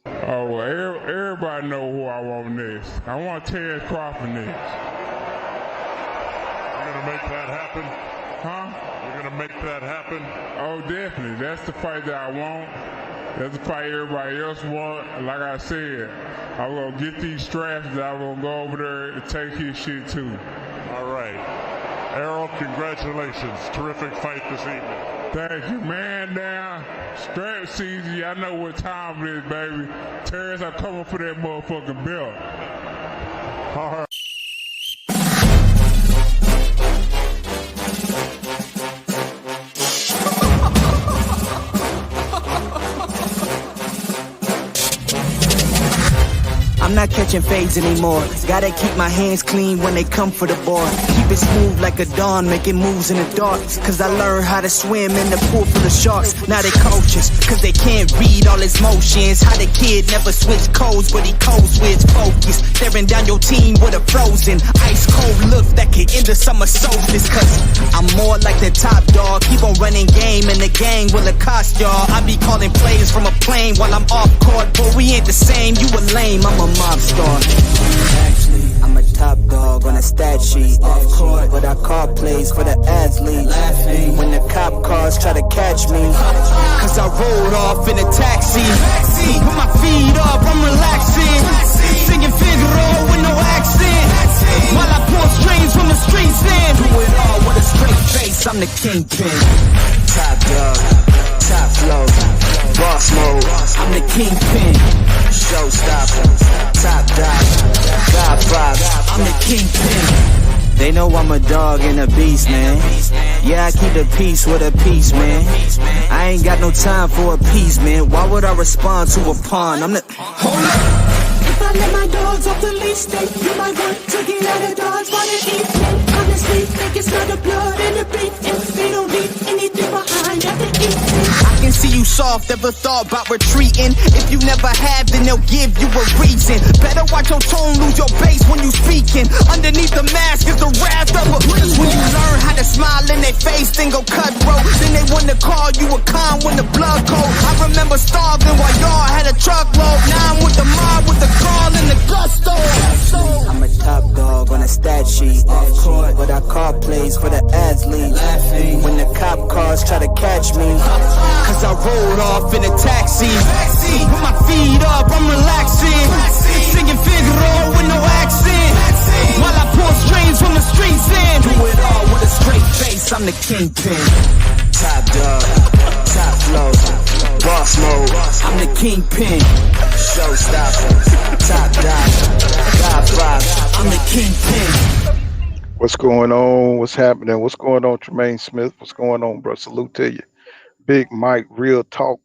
Oh, well, everybody know who I want next. I want Terrence Crawford next. You're gonna make that happen? Huh? You're gonna make that happen? Oh, definitely. That's the fight that I want. That's the fight everybody else want. Like I said, I'm going to get these straps and I'm going to go over there and take his shit too. All right. Errol, congratulations. Terrific fight this evening. Thank you, man. Down. Strap season. Y'all know what time it is, baby. Terrence, I'm coming for that motherfucking belt. All right. I'm not catching fades anymore. Gotta keep my hands clean when they come for the board. Keep it smooth like a dawn, making moves in the dark. Cause I learned how to swim in the pool full of sharks. Now they coaches, cause they can't read all his motions. How the kid never switch codes, but he codes with focus. Staring down your team with a frozen, ice cold look that can end the summer solstice. Cause I'm more like the top dog. Keep on running game and the gang will accost y'all. I be calling plays from a plane while I'm off court. But we ain't the same, you a lame, I'm a mob star. Actually, I'm a top dog on a stat sheet. Off court, but I call plays for the athlete. Laughing when the cop cars try to catch me. Cause I rolled off in a taxi. Put my feet up, I'm relaxing. Singing Figaro with no accent. While I pour strings from the streets in. Do it all with a straight face, I'm the kingpin. Top dog, top flow, boss mode. I'm the kingpin. Showstopper, top dog, God five. I'm the kingpin. They know I'm a dog and a beast, man. Yeah, I keep the peace with a peace, man. I ain't got no time for a peace, man. Why would I respond to a pawn? I'm the... Hold up. If I let my dogs off the leash, they you might want to get out of Dodge while they eat me. Honestly, they can smell the blood in the beef. If they don't leave anything behind at the eat. I can see you soft, ever thought about retreating. If you never have, then they'll give you a reason. Better watch your tone, lose your bass when you speaking. Underneath the mask is the wrath of a beast. When you learn how to smile in their face, then go cutthroat. Then they want to call you a con when the blood cold. I remember starving while y'all had a truckload. Now I'm with the mob with the call and the gusto. I'm a top dog on a stat sheet. Off court, but I call plays for the athlete. Laughing when the cop cars try to catch me. Cause I rolled off in a taxi. Put my feet up, I'm relaxing. Singing Figaro with no accent. While I pour strings from the streets in. Do it all with a straight face, I'm the kingpin. Top dog, top flow, boss mode. I'm the kingpin. Showstopper, top dog, God five. I'm the kingpin. What's going on? What's happening? What's going on, Tremaine Smith? What's going on, bro? Salute to you. Big Mike, Real Talk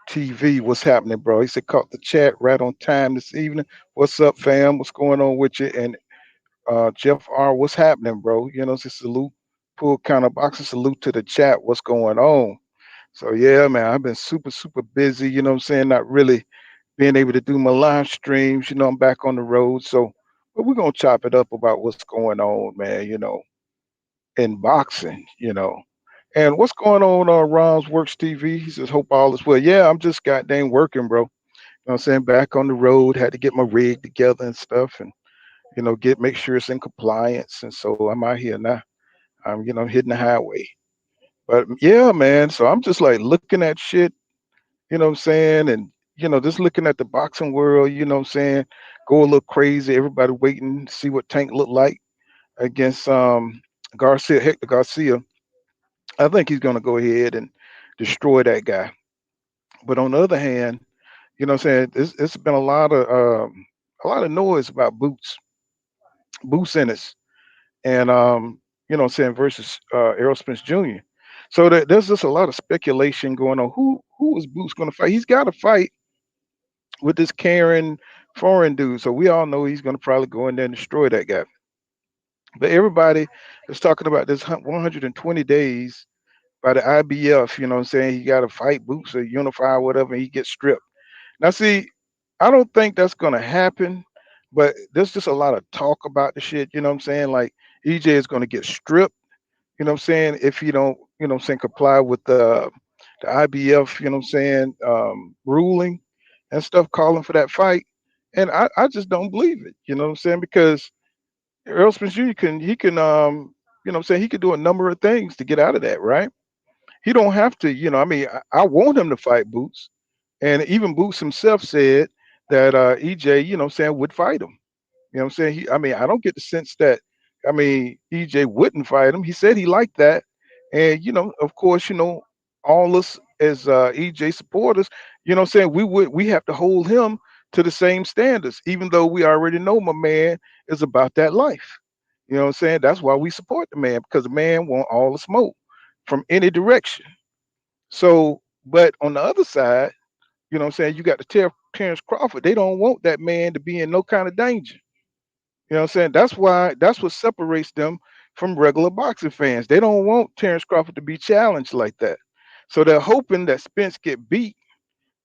TV. What's happening, bro? He said caught the chat right on time this evening. What's up, fam? What's going on with you? And Jeff R, what's happening, bro? You know, it's a salute. Pull counter boxing. Salute to the chat. What's going on? So yeah, man, I've been super busy. You know what I'm saying? Not really being able to do my live streams. You know, I'm back on the road. So, but we're gonna chop it up about what's going on, man. You know, in boxing. You know. And what's going on Ron's Works TV? He says, hope all is well. Yeah, I'm just goddamn working, bro. You know what I'm saying? Back on the road, had to get my rig together and stuff and, you know, make sure it's in compliance. And so I'm out here now. I'm, you know, hitting the highway. But yeah, man. So I'm just like looking at shit, you know what I'm saying? And, you know, just looking at the boxing world, you know what I'm saying? Go a little crazy. Everybody waiting to see what Tank looked like against Hector Garcia. I think he's going to go ahead and destroy that guy. But on the other hand, you know what I'm saying, it's been a lot of noise about Boots Ennis, and you know what I'm saying, versus Errol Spence Jr. So there's just a lot of speculation going on. Who is Boots going to fight? He's got to fight with this Karen foreign dude. So we all know he's going to probably go in there and destroy that guy. But everybody is talking about this 120 days by the IBF, you know what I'm saying? He got to fight Boots or unify or whatever, and he gets stripped. Now, see, I don't think that's going to happen, but there's just a lot of talk about the shit, you know what I'm saying? Like, EJ is going to get stripped, you know what I'm saying, if he don't, you know what I'm saying, comply with the IBF, ruling and stuff calling for that fight. And I just don't believe it, you know what I'm saying? Because Earl Spence Jr. he could do a number of things to get out of that, right? He don't have to, I want him to fight Boots. And even Boots himself said that EJ, would fight him. You know what I'm saying? I don't get the sense that, EJ wouldn't fight him. He said he liked that. And, of course, all us as EJ supporters, we have to hold him to the same standards, even though we already know my man is about that life. You know what I'm saying? That's why we support the man, because the man want all the smoke from any direction. So, but on the other side, you got the Terrence Crawford. They don't want that man to be in no kind of danger. You know what I'm saying? That's what separates them from regular boxing fans. They don't want Terrence Crawford to be challenged like that. So they're hoping that Spence get beat,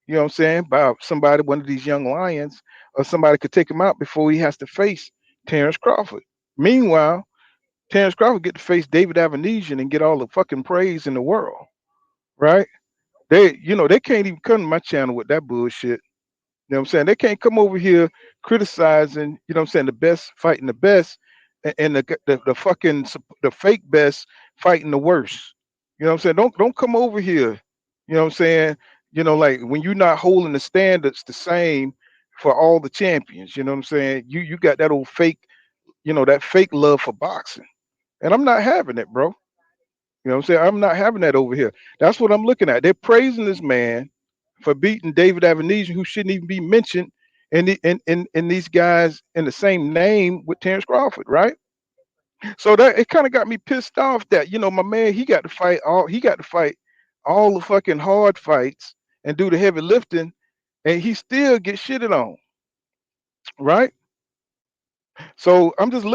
by somebody, one of these young lions, or somebody could take him out before he has to face Terrence Crawford. Meanwhile, Terrence Crawford get to face David Avenesian and get all the fucking praise in the world, right? They can't even come to my channel with that bullshit. You know what I'm saying? They can't come over here criticizing, the best fighting the best, and the fucking the fake best fighting the worst. You know what I'm saying? Don't come over here. You know what I'm saying? Like when you're not holding the standards the same for all the champions. You know what I'm saying? You got that old fake, that fake love for boxing, and I'm not having it, bro. You know what I'm saying? I'm not having that over here. That's what I'm looking at. They're praising this man for beating David Avenesian, who shouldn't even be mentioned in these guys in the same name with Terrence Crawford, right? So that it kind of got me pissed off that my man he got to fight all the fucking hard fights and do the heavy lifting, and he still gets shitted on, right? So I'm just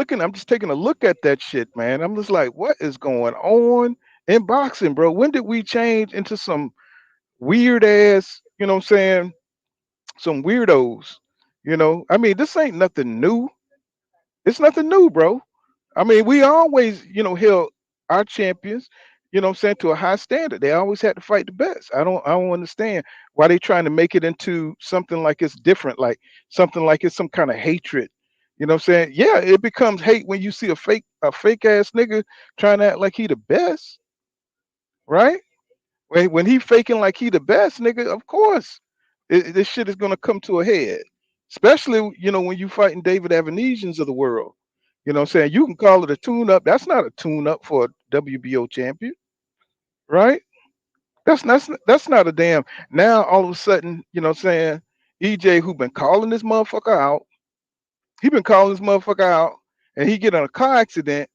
taking a look at that shit, man. I'm just like, what is going on in boxing, bro? When did we change into some weird ass, some weirdos? This ain't nothing new. It's nothing new, bro. We always, held our champions, to a high standard. They always had to fight the best. I don't understand why they trying to make it into something like it's different, like something like it's some kind of hatred. You know what I'm saying? Yeah, it becomes hate when you see a fake ass nigga trying to act like he the best, right? When he faking like he the best nigga, of course, this shit is gonna come to a head. Especially, when you fighting David Avenesians of the world. You know what I'm saying? You can call it a tune up. That's not a tune up for a WBO champion, right? That's not a damn. Now all of a sudden, EJ, who been calling this motherfucker out, he been calling this motherfucker out, and he get in a car accident.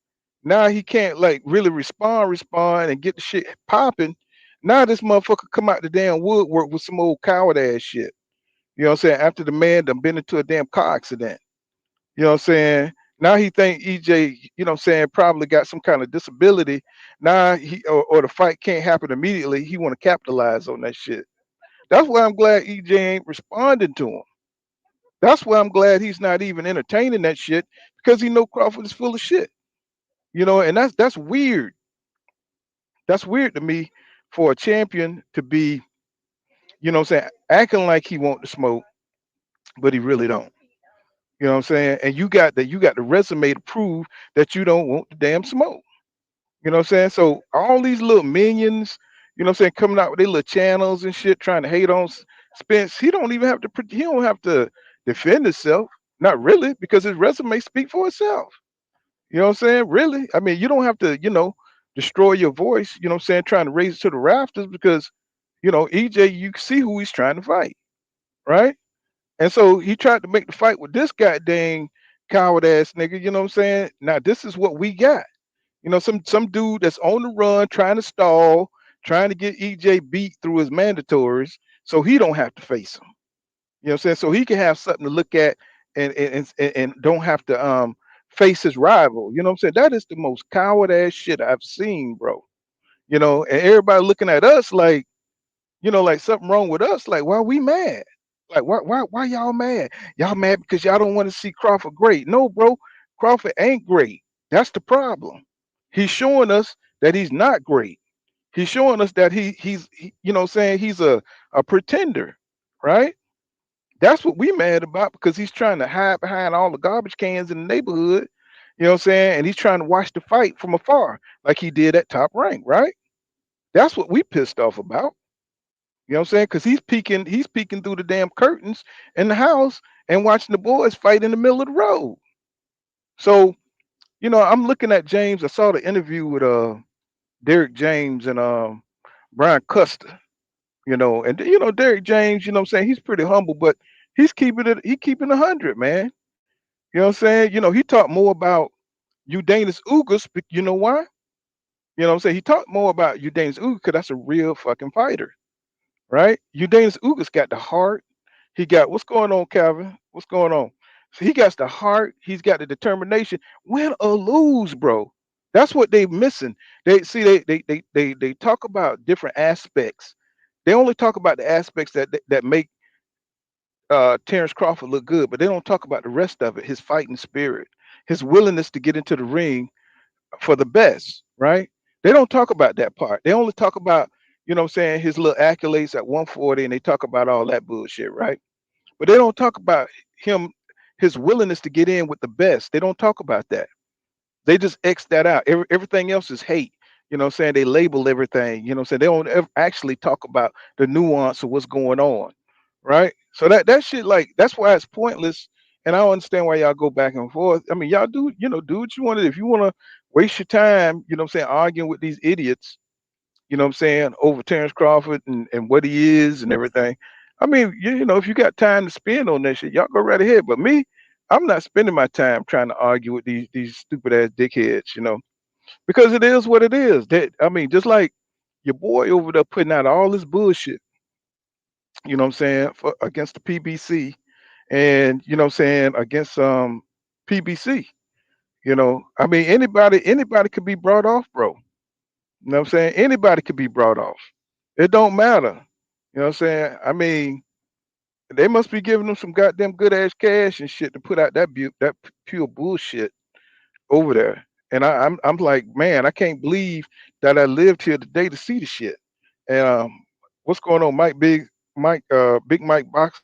Now he can't like really respond, and get the shit popping. Now this motherfucker come out the damn woodwork with some old coward ass shit. You know what I'm saying? After the man done been into a damn car accident. You know what I'm saying? Now he think EJ, probably got some kind of disability. Now or the fight can't happen immediately. He want to capitalize on that shit. That's why I'm glad EJ ain't responding to him. That's why I'm glad he's not even entertaining that shit, because he know Crawford is full of shit. And that's weird. That's weird to me for a champion to be, acting like he want to smoke, but he really don't. You know what I'm saying? And you got the resume to prove that you don't want the damn smoke. You know what I'm saying? So all these little minions, coming out with their little channels and shit, trying to hate on Spence. He don't have to defend himself. Not really, because his resume speak for itself. You know what I'm saying? Really? You don't have to, destroy your voice, trying to raise it to the rafters, because, EJ, you see who he's trying to fight, right? And so he tried to make the fight with this goddamn coward ass nigga, you know what I'm saying? Now this is what we got. Some dude that's on the run, trying to stall, trying to get EJ beat through his mandatories so he don't have to face him. You know what I'm saying? So he can have something to look at, and don't have to face his rival. You know what I'm saying? That is the most coward ass shit I've seen, bro. And everybody looking at us like, like something wrong with us. Like, why we mad? Like, why y'all mad? Y'all mad because y'all don't want to see Crawford great. No, bro, Crawford ain't great. That's the problem. He's showing us that he's not great. He's showing us that you know what I'm saying, he's a pretender, right? That's what we mad about because he's trying to hide behind all the garbage cans in the neighborhood, you know what I'm saying? And he's trying to watch the fight from afar, like he did at Top Rank, right? That's what we pissed off about. You know what I'm saying? Because he's peeking through the damn curtains in the house and watching the boys fight in the middle of the road. So, you know, I'm looking at James. I saw the interview with Derek James and Brian Custer, you know, and you know, Derek James, you know what I'm saying, he's pretty humble, but he keeping 100, man. You know what I'm saying? You know, he talked more about Udanis Ugas, but you know why? You know what I'm saying? He talked more about Udanis Ugas because that's a real fucking fighter, right? Udanis Ugas got the heart. He got what's going on, Calvin? What's going on? So he got the heart. He's got the determination. Win or lose, bro. That's what they missing. They see they talk about different aspects. They only talk about the aspects that make Terrence Crawford look good, but they don't talk about the rest of it. His fighting spirit, his willingness to get into the ring for the best, right? They don't talk about that part. They only talk about, you know what I'm saying, his little accolades at 140, and they talk about all that bullshit, right? But they don't talk about him, his willingness to get in with the best. They don't talk about that. They just X that out. Everything else is hate. You know what I'm saying? They label everything. You know what I'm saying? They don't ever actually talk about the nuance of what's going on. Right? So that shit, like, that's why it's pointless. And I don't understand why y'all go back and forth. I mean, y'all do, you know, do what you want to. If you want to waste your time, you know what I'm saying, arguing with these idiots, you know what I'm saying, over Terrence Crawford and what he is and everything. I mean, you know, if you got time to spend on that shit, y'all go right ahead. But me, I'm not spending my time trying to argue with these stupid ass dickheads, you know, because it is what it is. That, I mean, just like your boy over there putting out all this bullshit, you know what I'm saying, for against the PBC, and you know what I'm saying, against PBC. You know, I mean, anybody could be brought off, bro. You know what I'm saying? Anybody could be brought off. It don't matter. You know what I'm saying? I mean, they must be giving them some goddamn good ass cash and shit to put out that pure bullshit over there. And I'm like, man, I can't believe that I lived here today to see the shit. And what's going on, Big Mike Box,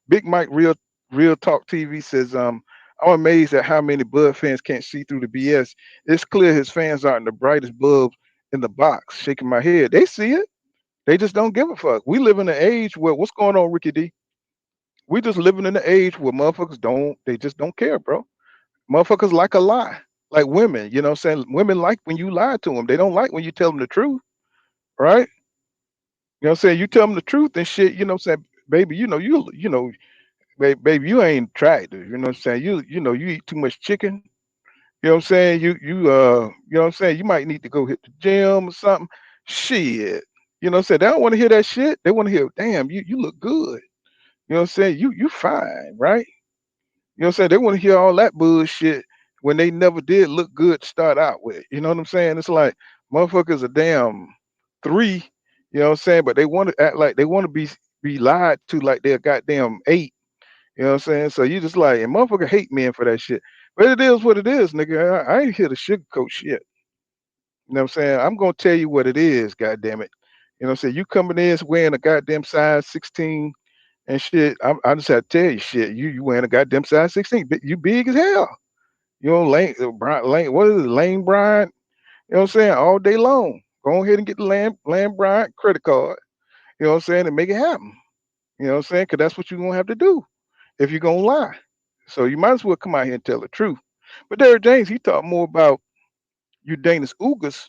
Big Mike Real Talk TV says, I'm amazed at how many Bud fans can't see through the BS. It's clear his fans aren't the brightest bulbs in the box. Shaking my head, they see it. They just don't give a fuck. We live in an age where what's going on, Ricky D? We just living in an age where motherfuckers they just don't care, bro. Motherfuckers like a lie, like women. You know what I'm saying? Women like when you lie to them. They don't like when you tell them the truth, right? You know what I'm saying? You tell them the truth and shit. You know what I'm saying? Baby, you know, baby, you ain't attractive. You know what I'm saying? You know, you eat too much chicken. You know what I'm saying? You know what I'm saying? You might need to go hit the gym or something. Shit. You know what I'm saying? They don't want to hear that shit. They want to hear, damn, you look good. You know what I'm saying? You fine, right? You know what I'm saying? They want to hear all that bullshit when they never did look good to start out with. You know what I'm saying? It's like motherfuckers a damn three, you know what I'm saying? But they want to act like they want to be lied to like they're goddamn eight. You know what I'm saying? So you just like, and motherfucker hate men for that shit. But it is what it is, nigga. I ain't here to sugarcoat shit. You know what I'm saying? I'm gonna tell you what it is, goddamn it. You know what I'm saying? You coming in wearing a goddamn size 16 and shit. I just had to tell you shit. You wearing a goddamn size 16. You big as hell. You know, Lane, what is it, Lane Bryant? You know what I'm saying? All day long. Go ahead and get the Lane Bryant credit card. You know what I'm saying? And make it happen. You know what I'm saying? Because that's what you're gonna have to do if you're gonna lie. So you might as well come out here and tell the truth. But Derek James, he talked more about Udanis Ugas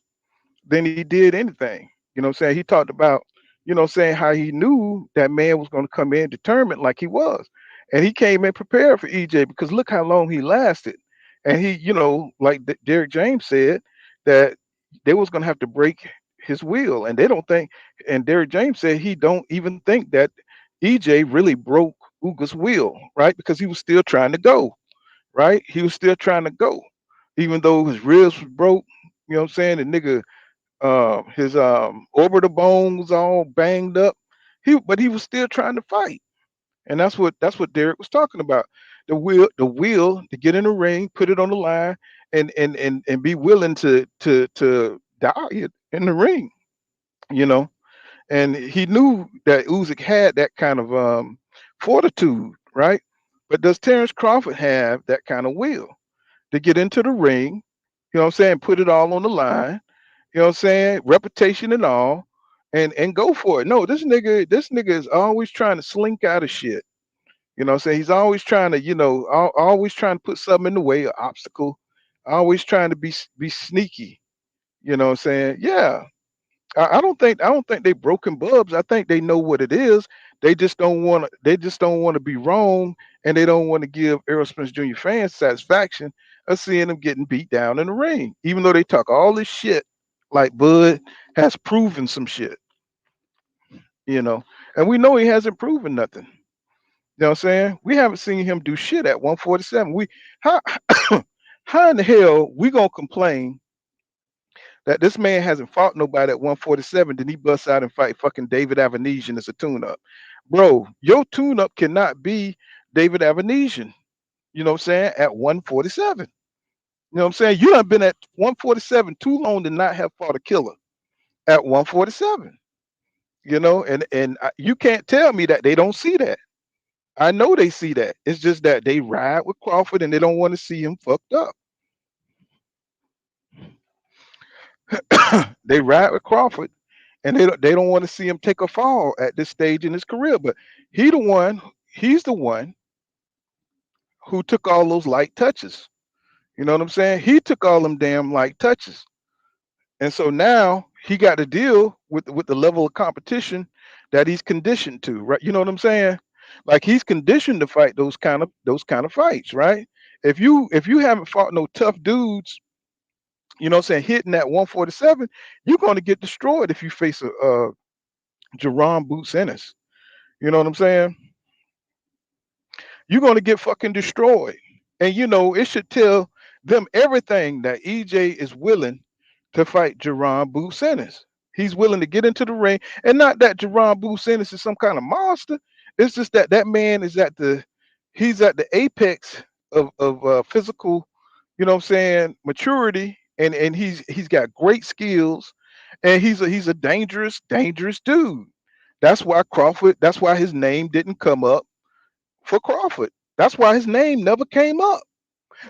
than he did anything. You know what I'm saying? He talked about, you know what I'm saying, how he knew that man was going to come in determined like he was. And he came in prepared for EJ because look how long he lasted. And he, you know, like Derek James said, that they was going to have to break his will. And they don't think, and Derek James said he don't even think that EJ really broke Uga's will, right? Because he was still trying to go, right? He was still trying to go. Even though his ribs was broke, you know what I'm saying? The nigga his orbital bone was all banged up. But he was still trying to fight, and that's what Derek was talking about. The will to get in the ring, put it on the line, and be willing to die in the ring. you know. And he knew that Usyk had that kind of fortitude, right? But does Terrence Crawford have that kind of will to get into the ring? You know what I'm saying? Put it all on the line. You know what I'm saying? Reputation and all, and go for it. No, this nigga is always trying to slink out of shit. You know what I'm saying? He's always trying to, always trying to put something in the way, an obstacle, always trying to be sneaky. You know what I'm saying? Yeah. I don't think they broken bubs. I think they know what it is. They just don't want to be wrong, and they don't want to give Errol Spence Jr. fans satisfaction of seeing them getting beat down in the ring. Even though they talk all this shit, like Bud has proven some shit, you know. And we know he hasn't proven nothing. You know what I'm saying? We haven't seen him do shit at 147. How how in the hell we gonna complain that this man hasn't fought nobody at 147, then he busts out and fight fucking David Avanesian as a tune-up. Bro, your tune-up cannot be David Avanesian, you know what I'm saying, at 147. You know what I'm saying? You done been at 147 too long to not have fought a killer at 147. You know, you can't tell me that they don't see that. I know they see that. It's just that they ride with Crawford and they don't want to see him fucked up. They ride with Crawford and they don't want to see him take a fall at this stage in his career. But he's the one who took all those light touches. You know what I'm saying? He took all them damn light touches. And so now he got to deal with the level of competition that he's conditioned to, right? You know what I'm saying? Like he's conditioned to fight those kind of fights, right? If you haven't fought no tough dudes, you know what I'm saying, hitting that 147, you're going to get destroyed if you face a Jaron Boots Ennis. You know what I'm saying? You're going to get fucking destroyed. And it should tell them everything that EJ is willing to fight Jaron Boots Ennis. He's willing to get into the ring, and not that Jaron Boots Ennis is some kind of monster. It's just that man is he's at the apex of physical, you know what I'm saying, maturity, and he's got great skills, and he's a dangerous dude. That's why his name didn't come up for Crawford. That's why his name never came up.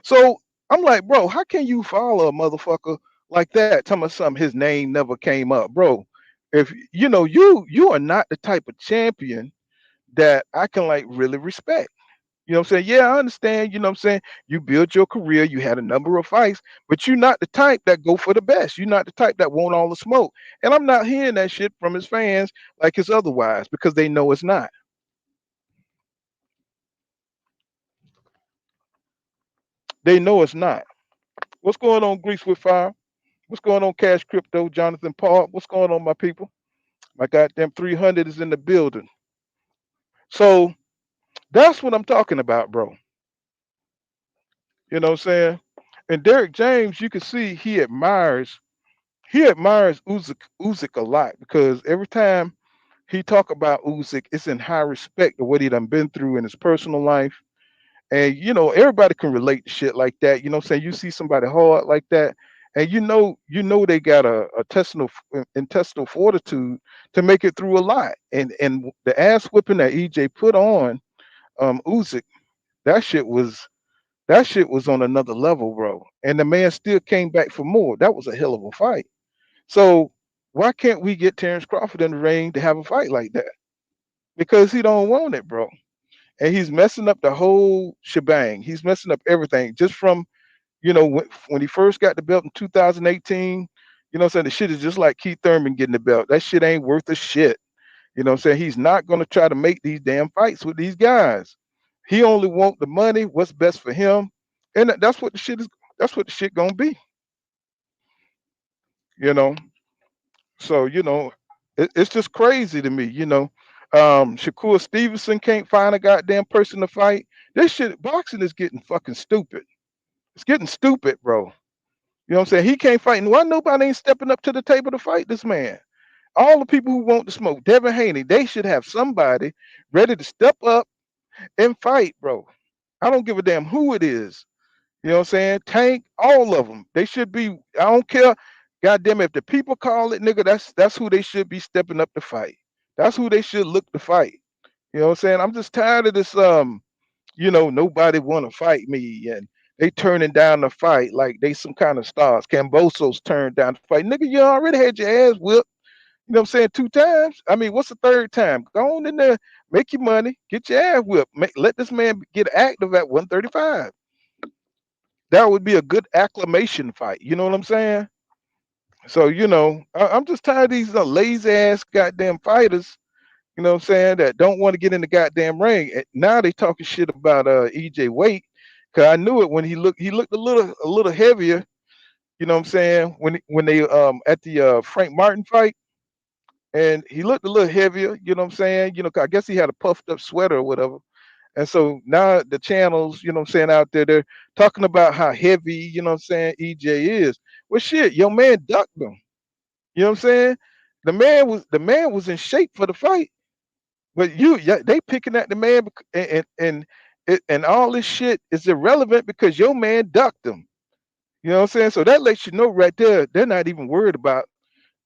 So I'm like, bro, how can you follow a motherfucker like that? Tell me something. His name never came up, bro. If you are not the type of champion that I can like really respect. You know what I'm saying? Yeah, I understand. You know what I'm saying? You built your career, you had a number of fights, but you're not the type that go for the best. You're not the type that want all the smoke. And I'm not hearing that shit from his fans like it's otherwise because they know it's not. They know it's not. What's going on, Grease with Fire? What's going on, Cash Crypto, Jonathan Paul? What's going on, my people? My goddamn 300 is in the building. So that's what I'm talking about, bro. You know what I'm saying? And Derek James, you can see he admires Usyk a lot because every time he talk about Usyk, it's in high respect of what he done been through in his personal life. And everybody can relate to shit like that. You know what I'm saying? You see somebody hard like that, and you know they got a intestinal fortitude to make it through a lot. And the ass whipping that EJ put on Usyk, that shit was on another level, bro. And the man still came back for more. That was a hell of a fight. So why can't we get Terrence Crawford in the ring to have a fight like that? Because he don't want it, bro. And he's messing up the whole shebang. He's messing up everything just from when he first got the belt in 2018. You know what I'm saying? The shit is just like Keith Thurman getting the belt. That shit ain't worth a shit. You know what I'm saying? He's not going to try to make these damn fights with these guys. He only want the money, what's best for him. And that's what the shit is. That's what the shit gonna be. You know. So it's just crazy to me. Shakur Stevenson can't find a goddamn person to fight. This shit, boxing is getting fucking stupid. It's getting stupid, bro. You know what I'm saying? He can't fight. Why nobody ain't stepping up to the table to fight this man? All the people who want to smoke, Devin Haney, they should have somebody ready to step up and fight, bro. I don't give a damn who it is. You know what I'm saying? Tank, all of them. They should be. I don't care. goddamn, if the people call it, nigga, that's who they should be stepping up to fight. That's who they should look to fight. You know what I'm saying? I'm just tired of this. Nobody want to fight me, and they turning down the fight like they some kind of stars. Cambosos turned down the fight, nigga. You already had your ass whipped. You know what I'm saying? 2 times. I mean, what's the third time? Go on in there, make your money, get your ass whipped. Let this man get active at 135. That would be a good acclamation fight. You know what I'm saying? So I'm just tired of these lazy ass goddamn fighters. You know what I'm saying? That don't want to get in the goddamn ring. Now they talking shit about EJ weight. Cause I knew it when he looked a little heavier. You know what I'm saying? When they at the Frank Martin fight, and he looked a little heavier. You know what I'm saying? 'Cause I guess he had a puffed up sweater or whatever. And so now the channels, you know what I'm saying, out there, they're talking about how heavy, you know what I'm saying, EJ is. Well, shit, your man ducked him. You know what I'm saying? The man was in shape for the fight. But yeah, they picking at the man, and all this shit is irrelevant because your man ducked him. You know what I'm saying? So that lets you know right there, they're not even worried about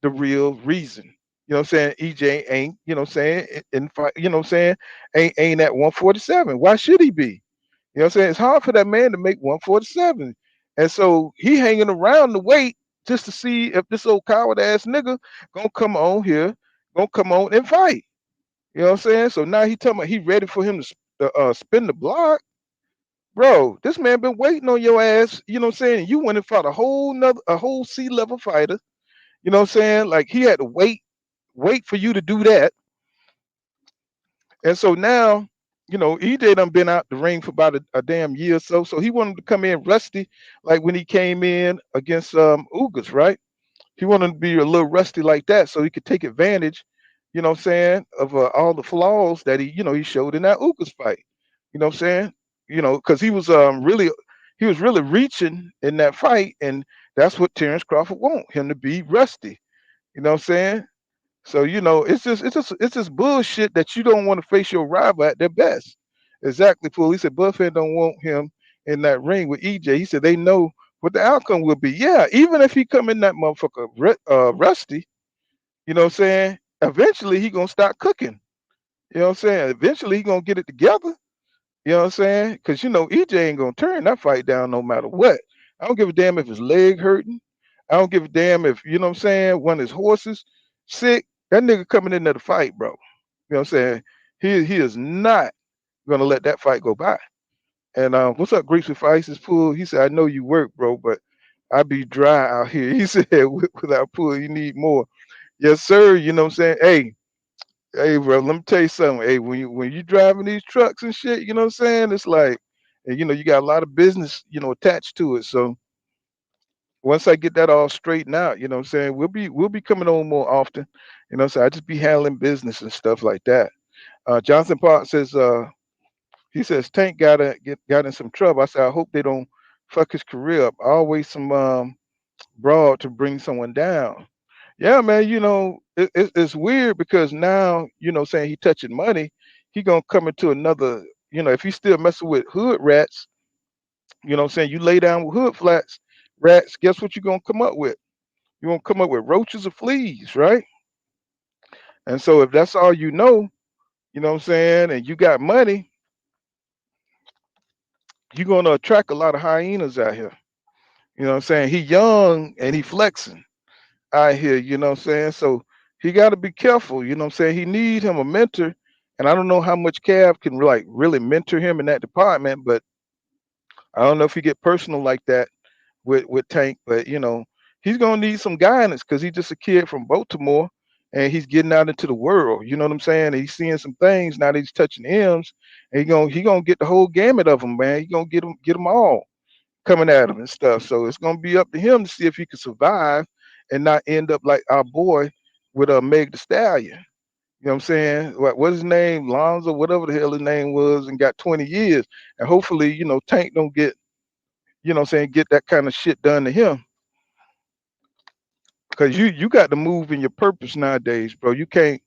the real reason. You know what I'm saying? EJ ain't, you know what I'm saying, in fight, you know what I'm saying, ain't at 147. Why should he be? You know what I'm saying? It's hard for that man to make 147. And so he hanging around to wait just to see if this old coward ass nigga gonna come on here, gonna come on and fight. You know what I'm saying? So now he talking about he ready for him to spin the block. Bro, this man been waiting on your ass, you know what I'm saying? You went and fought a whole C-level fighter. You know what I'm saying? Like he had to wait for you to do that. And so now, EJ done been out the ring for about a damn year or so. So he wanted to come in rusty, like when he came in against Ugas, right? He wanted to be a little rusty like that so he could take advantage, you know what I'm saying, of all the flaws that he showed in that Ugas fight. You know what I'm saying? Because he was really reaching in that fight, and that's what Terrence Crawford want him to be rusty. You know what I'm saying? So it's just bullshit that you don't want to face your rival at their best. Exactly, fool. He said Buffett don't want him in that ring with EJ. He said they know what the outcome will be. Yeah, even if he come in that motherfucker rusty, you know what I'm saying? Eventually he gonna start cooking. You know what I'm saying? Eventually he gonna get it together. You know what I'm saying? Because EJ ain't gonna turn that fight down no matter what. I don't give a damn if his leg hurting. I don't give a damn if you know what I'm saying. One of his horses sick. That nigga coming into the fight, bro. You know what I'm saying? He is not gonna let that fight go by. And what's up, Greeks with Ice is Pool? He said, I know you work, bro, but I be dry out here. He said, without pool, you need more. Yes, sir. You know what I'm saying? Hey, bro, let me tell you something. Hey, when you driving these trucks and shit, you know what I'm saying? It's like, and you got a lot of business, attached to it. So once I get that all straightened out, you know what I'm saying, we'll be coming on more often. So I just be handling business and stuff like that. Jonathan Park says, he says Tank got in some trouble. I said, I hope they don't fuck his career up. Always some broad to bring someone down. Yeah, man, it's weird because now, saying he touching money, he gonna come into another, if he still messing with hood rats, saying you lay down with hood flats, rats, guess what you're gonna come up with? You're gonna come up with roaches or fleas, right? And so if that's all you know what I'm saying, and you got money, you're gonna attract a lot of hyenas out here. You know what I'm saying? He young and he flexing out here, you know what I'm saying? So he got to be careful, you know what I'm saying? He need him a mentor, and I don't know how much Cav can like really mentor him in that department, but I don't know if he get personal like that with Tank, but he's gonna need some guidance because he's just a kid from Baltimore and he's getting out into the world. You know what I'm saying? And he's seeing some things now that he's touching M's, and he gonna get the whole gamut of them, man. He gonna get them all coming at him and stuff. So it's gonna be up to him to see if he can survive and not end up like our boy with a Meg the Stallion. You know what I'm saying? What's his name? Lonzo, whatever the hell his name was, and got 20 years. And hopefully, Tank don't get, what I'm saying, get that kind of shit done to him. Cause you got to move in your purpose nowadays, bro. You can't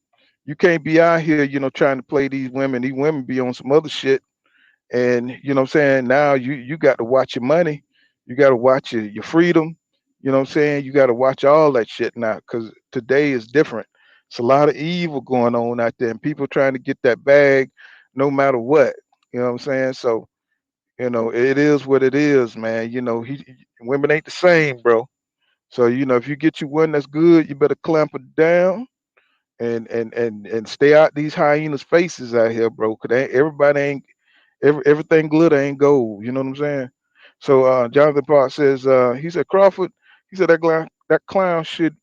be out here, trying to play these women. These women be on some other shit. And you know what I'm saying? Now you got to watch your money. You got to watch your freedom. You know what I'm saying? You got to watch all that shit now because today is different. It's a lot of evil going on out there, and people trying to get that bag no matter what. You know what I'm saying? So, it is what it is, man. Women ain't the same, bro. So, if you get you one that's good, you better clamp it down and stay out these hyenas' faces out here, bro. Cause everybody ain't everything glitter ain't gold. You know what I'm saying? So Jonathan Park says he said Crawford. He said that clown should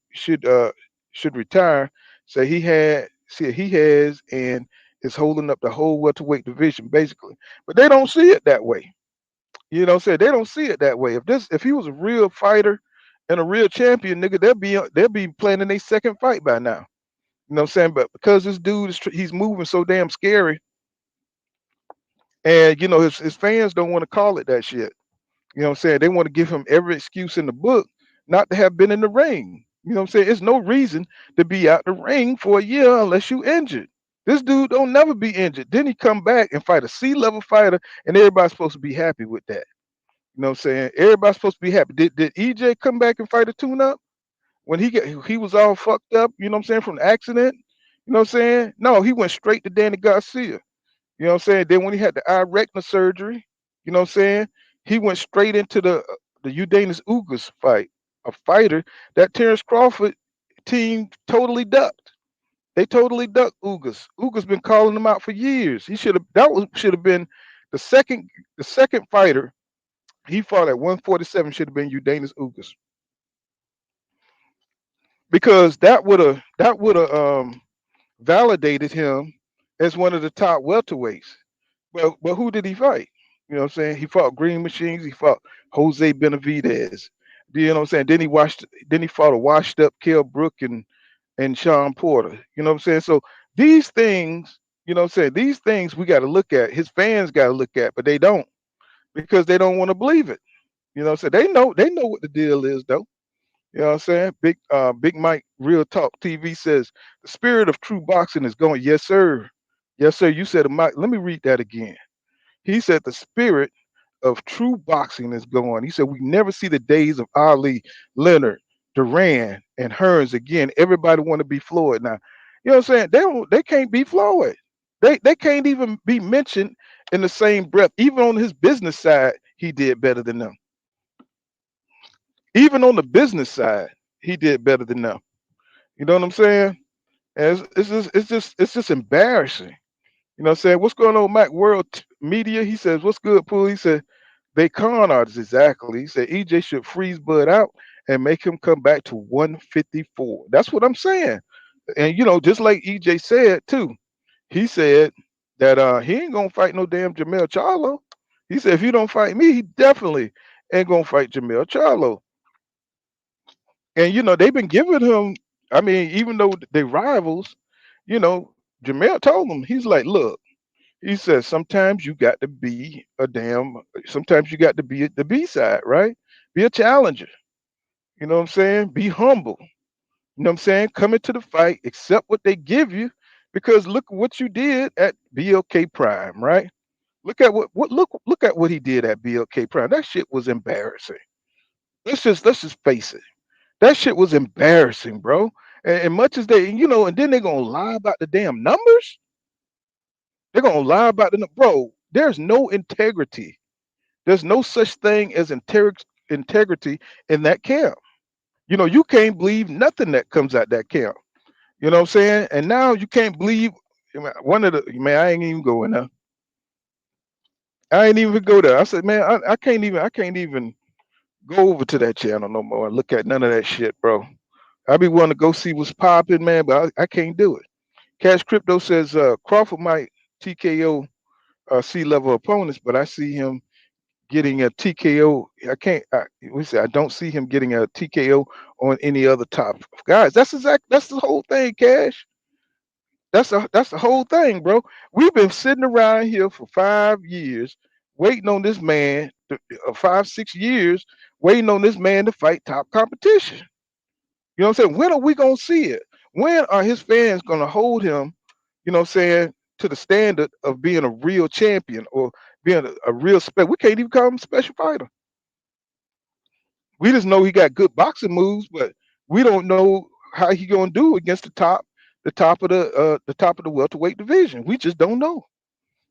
retire. So he has and is holding up the whole welterweight division basically. But they don't see it that way. You know what I'm saying? They don't see it that way. If he was a real fighter and a real champion, nigga, they'll be planning their second fight by now. You know what I'm saying? But because this dude he's moving so damn scary, and his fans don't want to call it that shit. You know what I'm saying? They want to give him every excuse in the book not to have been in the ring. You know what I'm saying? It's no reason to be out the ring for a year unless you injured. This dude don't never be injured. Then he come back and fight a C-level fighter, and everybody's supposed to be happy with that. You know what I'm saying? Everybody's supposed to be happy. Did EJ come back and fight a tune-up when he was all fucked up? You know what I'm saying, from the accident? You know what I'm saying? No, he went straight to Danny Garcia. You know what I'm saying? Then when he had the eye retina surgery, you know what I'm saying? He went straight into the Udanis Ugas fight, a fighter that Terrence Crawford team totally ducked. They totally ducked Ugas. Ugas been calling him out for years. He should have been the second fighter he fought at 147 should have been Udanis Ugas because that would have validated him as one of the top welterweights. But who did he fight? You know what I'm saying? He fought Green Machines. He fought Jose Benavidez. You know what I'm saying? Then he fought a washed up Kell Brook and Sean Porter. You know what I'm saying? So these things, you know what I'm saying? These things we got to look at. His fans got to look at, but they don't because they don't want to believe it. You know what I'm saying? They know what the deal is though. You know what I'm saying? Big Mike Real Talk TV says the spirit of true boxing is going. Yes, sir. Yes, sir. You said it, Mike. Let me read that again. He said the spirit of true boxing is going. He said we never see the days of Ali, Leonard, Duran, and Hearns again. Everybody want to be Floyd now. You know what I'm saying? They can't be Floyd. They can't even be mentioned in the same breath. Even on his business side, he did better than them. Even on the business side, he did better than them. You know what I'm saying? And it's just embarrassing. You know what I'm saying? What's going on, Mac World Media? He says, what's good, Pool? He said, they con artists, exactly. He said, EJ should freeze Bud out and make him come back to 154. That's what I'm saying. And, just like EJ said, too, he said that he ain't going to fight no damn Jamel Charlo. He said, if you don't fight me, he definitely ain't going to fight Jamel Charlo. And, they've been giving him, I mean, even though they rivals, Jamel told him, he's like, look, he says sometimes you got to be sometimes you got to be at the B side, right? Be a challenger. You know what I'm saying? Be humble. You know what I'm saying? Come into the fight, accept what they give you, because look what you did at BLK Prime, right? Look at what he did at BLK Prime. That shit was embarrassing. Let's just face it. That shit was embarrassing, bro. And much as and then they're gonna lie about the damn numbers. They're gonna lie about bro. There's no integrity. There's no such thing as integrity in that camp. You can't believe nothing that comes out that camp. You know what I'm saying? And now you can't believe one of the man. I ain't even going there. I ain't even go there. I said, man, I can't even go over to that channel no more and look at none of that shit, bro. I be wanting to go see what's popping, man, but I can't do it. Cash Crypto says Crawford might TKO C-level opponents, but I see him getting a TKO. I don't see him getting a TKO on any other top guys. That's the whole thing, Cash. That's the whole thing, bro. We've been sitting around here for 5 years waiting on this man, 5, 6 years waiting on this man to fight top competition. You know what I'm saying? When are we gonna see it? When are his fans gonna hold him, what I'm saying, to the standard of being a real champion or being a real we can't even call him a special fighter. We just know he got good boxing moves, but we don't know how he gonna do against the top of the welterweight division. We just don't know.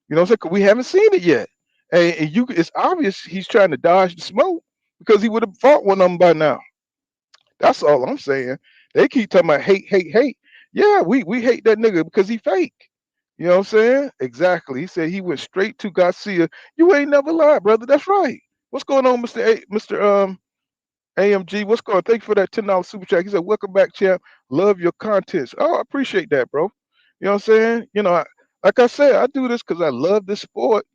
You know what I'm saying? 'Cause we haven't seen it yet, and it's obvious he's trying to dodge the smoke because he would have fought one of them by now. That's all I'm saying. They keep talking about hate, hate, hate. Yeah, we hate that nigga because he fake. You know what I'm saying? Exactly. He said he went straight to Garcia. You ain't never lied, brother. That's right. What's going on, Mr. AMG? What's going on? Thank you for that $10 super chat. He said, "Welcome back, champ. Love your contents." Oh, I appreciate that, bro. You know what I'm saying? Like I said, I do this because I love this sport.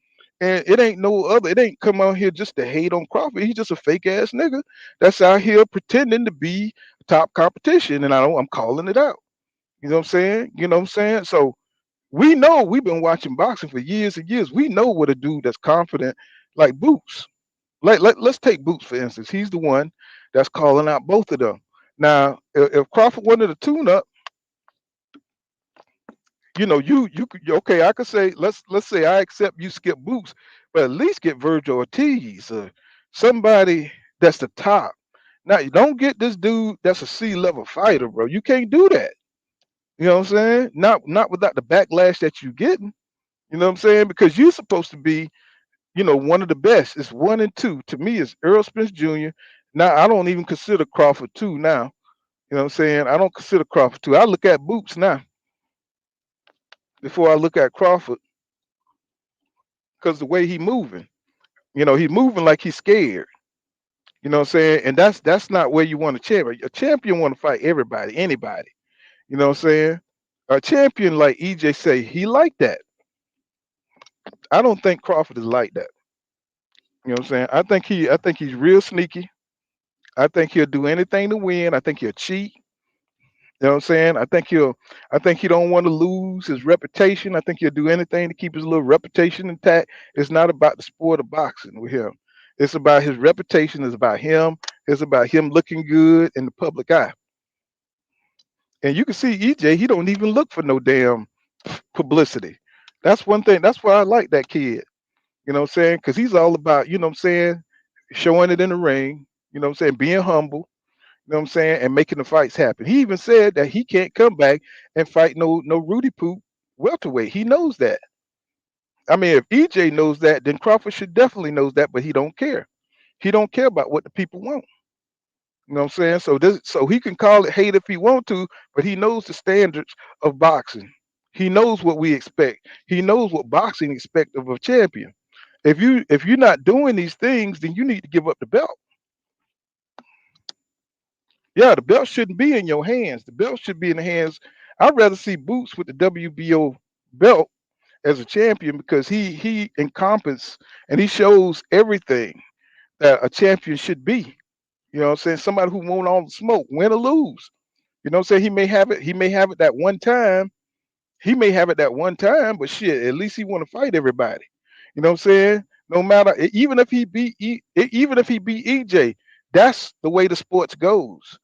And it ain't no other. It ain't come out here just to hate on Crawford. He's just a fake ass nigga that's out here pretending to be top competition. And I'm calling it out. You know what I'm saying? You know what I'm saying? So we know we've been watching boxing for years and years. We know what a dude that's confident like Boots. Let's take Boots for instance. He's the one that's calling out both of them. Now, if Crawford wanted to tune up, okay, I could say let's say I accept you skip Boots, but at least get Virgil Ortiz or somebody that's the top. Now you don't get this dude that's a C-level fighter, bro. You can't do that. You know what I'm saying? Not without the backlash that you getting. You know what I'm saying? Because you're supposed to be, one of the best. It's one and two. To me, it's Errol Spence Jr. Now I don't even consider Crawford two now. You know what I'm saying? I don't consider Crawford two. I look at Boots now before I look at Crawford because the way he moving. He's moving like he's scared. You know what I'm saying? And that's not where you want a champion. A champion want to fight everybody, anybody. You know what I'm saying? A champion like EJ say, he like that. I don't think Crawford is like that. You know what I'm saying? I think he's real sneaky. I think he'll do anything to win. I think he'll cheat. You know what I'm saying? I think he don't want to lose his reputation. I think he'll do anything to keep his little reputation intact. It's not about the sport of boxing with him. It's about his reputation. It's about him. It's about him looking good in the public eye. And you can see EJ, he don't even look for no damn publicity. That's one thing. That's why I like that kid. You know what I'm saying? Because he's all about, you know what I'm saying, showing it in the ring, you know what I'm saying, being humble, you know what I'm saying, and making the fights happen. He even said that he can't come back and fight no Rudy Poop welterweight. He knows that. I mean, if EJ knows that, then Crawford should definitely knows that, but he don't care. He don't care about what the people want. You know what I'm saying? So he can call it hate if he want to, but he knows the standards of boxing. He knows what we expect. He knows what boxing expect of a champion. If you're not doing these things, then you need to give up the belt. Yeah, the belt shouldn't be in your hands. The belt should be in the hands. I'd rather see Boots with the WBO belt as a champion because he encompasses and he shows everything that a champion should be. You know what I'm saying? Somebody who won't all the smoke, win or lose. You know what I'm saying? He may have it that one time. He may have it that one time, but shit, at least he want to fight everybody. You know what I'm saying? No matter even if he beat EJ, that's the way the sports goes.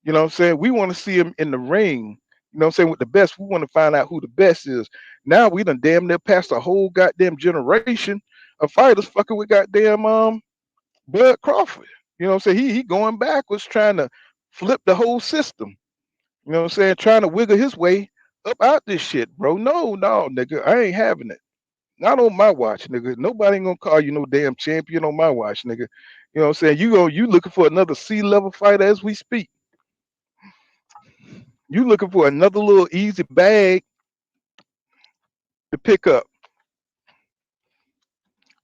You know what I'm saying? We want to see him in the ring. You know what I'm saying? With the best, we want to find out who the best is. Now we done damn near passed a whole goddamn generation of fighters fucking with goddamn Bud Crawford. You know what I'm saying? He going backwards trying to flip the whole system. You know what I'm saying? Trying to wiggle his way up out this shit, bro. No, nigga. I ain't having it. Not on my watch, nigga. Nobody ain't gonna call you no damn champion on my watch, nigga. You know what I'm saying? You looking for another C-level fighter as we speak. You looking for another little easy bag to pick up.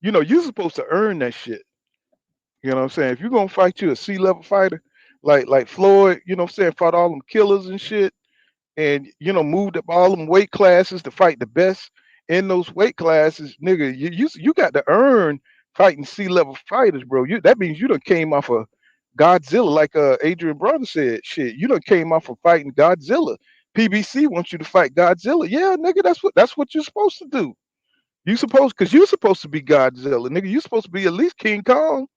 You're supposed to earn that shit. You know what I'm saying? If you're gonna fight you a C-level fighter, like Floyd, you know what I'm saying, fought all them killers and shit, and moved up all them weight classes to fight the best in those weight classes, nigga. You got to earn fighting C-level fighters, bro. That means you done came off of Godzilla, like Adrian Brother said. Shit, you done came off of fighting Godzilla. PBC wants you to fight Godzilla. Yeah, nigga, that's what you're supposed to do. Because you're supposed to be Godzilla, nigga. You're supposed to be at least King Kong.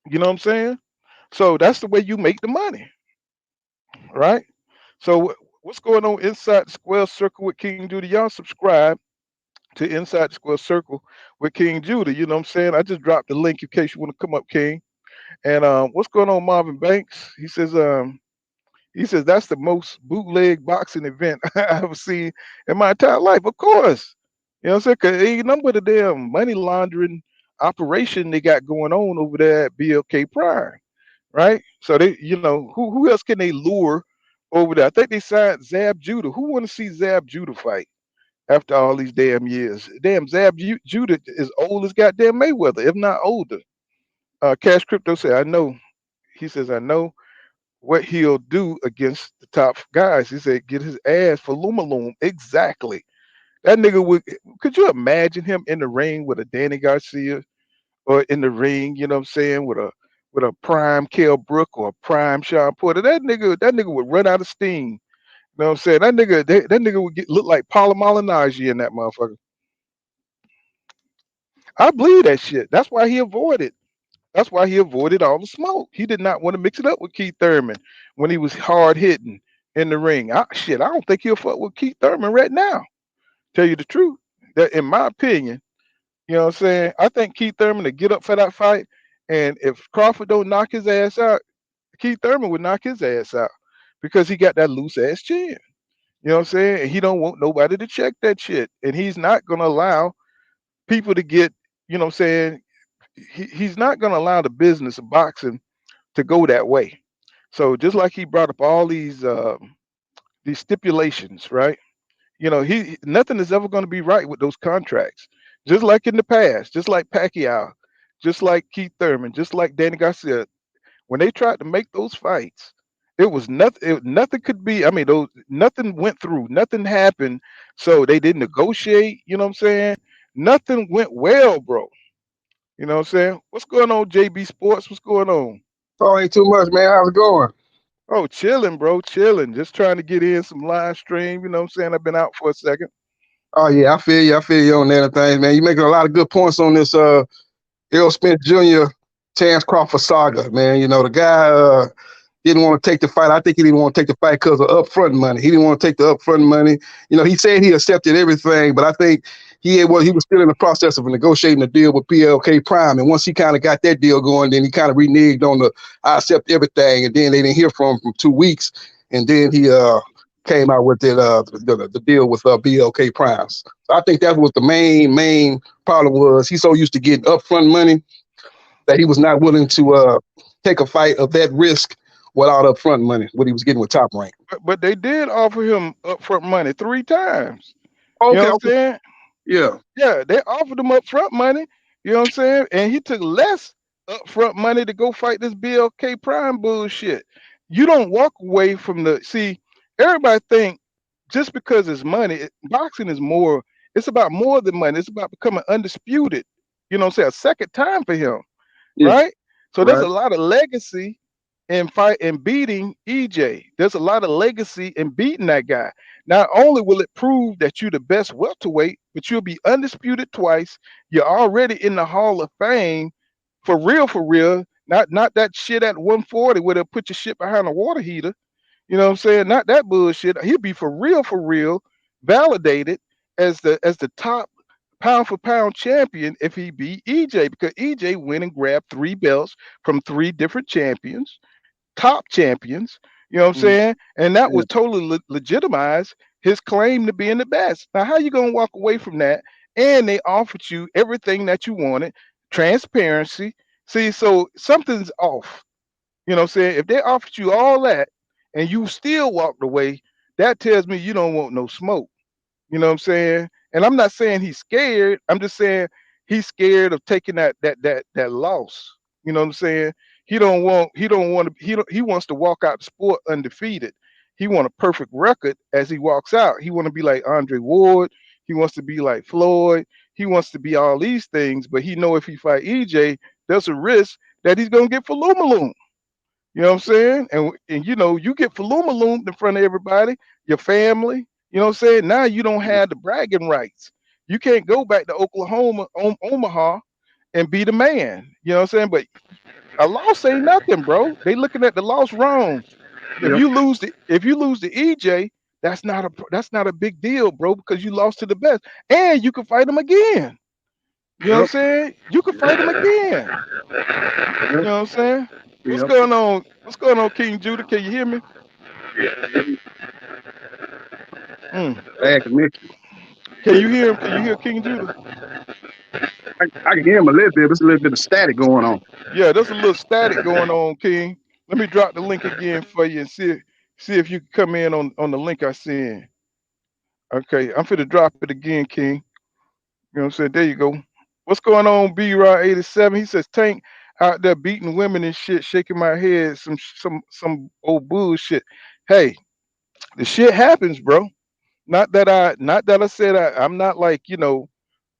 You know what I'm saying? So that's the way you make the money, right? So what's going on inside the square circle with King Duty? Y'all subscribe. to Inside the Square Circle with King Judah. You know what I'm saying? I just dropped the link in case you want to come up, King. And what's going on, Marvin Banks? He says that's the most bootleg boxing event I've ever seen in my entire life. Of course, you know what I'm saying? 'Cause ain't nothing but a damn money laundering operation they got going on over there at BLK Prime, right? So they, who else can they lure over there? I think they signed Zab Judah. Who want to see Zab Judah fight after all these damn years? Damn, Judah is old as goddamn Mayweather, if not older. Cash Crypto said, I know. He says, I know what he'll do against the top guys. He said, get his ass for Lumaloom. Exactly. That nigga would. Could you imagine him in the ring with a Danny Garcia, or in the ring, you know what I'm saying, with a prime Kell Brook or a prime Sean Porter? That nigga would run out of steam. You know what I'm saying? That nigga would look like Paula Malignaggi in that motherfucker. I believe that shit. That's why he avoided. That's why he avoided all the smoke. He did not want to mix it up with Keith Thurman when he was hard hitting in the ring. I don't think he'll fuck with Keith Thurman right now. Tell you the truth, that in my opinion, you know what I'm saying, I think Keith Thurman to get up for that fight, and if Crawford don't knock his ass out, Keith Thurman would knock his ass out because he got that loose ass chin. You know what I'm saying? And he don't want nobody to check that shit, and he's not gonna allow people to get. You know what I'm saying? He's not gonna allow the business of boxing to go that way. So just like he brought up all these stipulations, right? He nothing is ever going to be right with those contracts. Just like in the past, just like Pacquiao, just like Keith Thurman, just like Danny Garcia, when they tried to make those fights, it was nothing. Nothing could be. I mean, nothing went through. Nothing happened. So they didn't negotiate. You know what I'm saying? Nothing went well, bro. You know what I'm saying? What's going on, JB Sports? What's going on? Oh, ain't too much, man. How's it going? Oh, chilling, bro, chilling. Just trying to get in some live stream. You know what I'm saying? I've been out for a second. Oh yeah, I feel you. I feel you on that and things, man. You making a lot of good points on this Errol Spence Jr. Terrence Crawford saga, man. The guy didn't want to take the fight. I think he didn't want to take the fight because of upfront money. He didn't want to take the upfront money. He said he accepted everything, but I think he was still in the process of negotiating a deal with PLK Prime. And once he kind of got that deal going, then he kind of reneged on the I accept everything. And then they didn't hear from him for 2 weeks. And then he came out with the deal with BLK Prime. So I think that was the main problem. Was he so used to getting upfront money that he was not willing to take a fight of that risk without upfront money, what he was getting with Top Rank. But they did offer him upfront money 3 times. Okay, you know what I'm saying? Yeah. Yeah, they offered him upfront money. You know what I'm saying? And he took less upfront money to go fight this BLK Prime bullshit. You don't walk away from see, everybody think just because it's money, boxing is more, it's about more than money. It's about becoming undisputed. You know what I'm saying? A second time for him. Yeah. Right? So there's Right. a lot of legacy in beating EJ. There's a lot of legacy in beating that guy. Not only will it prove that you're the best welterweight, but you'll be undisputed twice. You're already in the Hall of Fame for real, for real. Not that shit at 140 where they'll put your shit behind a water heater. You know what I'm saying? Not that bullshit. He'll be for real, validated as the top pound for pound champion if he beat EJ, because EJ went and grabbed 3 belts from 3 different champions, top champions. You know what I'm saying? And that was totally legitimized his claim to being the best. Now, how you gonna walk away from that? And they offered you everything that you wanted, transparency. See, so something's off. You know what I'm saying? If they offered you all that and you still walked away, that tells me you don't want no smoke. You know what I'm saying? And I'm not saying he's scared. I'm just saying he's scared of taking that loss. You know what I'm saying? He wants to walk out the sport undefeated. He want a perfect record as he walks out. He want to be like Andre Ward. He wants to be like Floyd. He wants to be all these things, but he know if he fight EJ, there's a risk that he's gonna get Falumaloom. You know what I'm saying? And you get Falumaloom in front of everybody, your family. You know what I'm saying? Now you don't have the bragging rights. You can't go back to Omaha, and be the man. You know what I'm saying? But a loss ain't nothing, bro. They looking at the loss wrong. If you lose to EJ, that's not a big deal, bro, because you lost to the best, and you can fight him again. You know what I'm Yep. saying? You can fight him again. You Yep. know what I'm saying? What's Yep. going on? What's going on, King Judah? Can you hear me? Mm. Bad connection. Can you hear him? Can you hear King Judah? I can hear him a little bit. There's a little bit of static going on. Yeah, there's a little static going on, King. Let me drop the link again for you and see if you can come in on the link I sent. Okay, I'm finna drop it again, King. You know what I'm saying? There you go. What's going on, B-Rod 87? He says Tank out there beating women and shit, shaking my head, some old bullshit. Hey, the shit happens, bro. Not that I said I'm not like,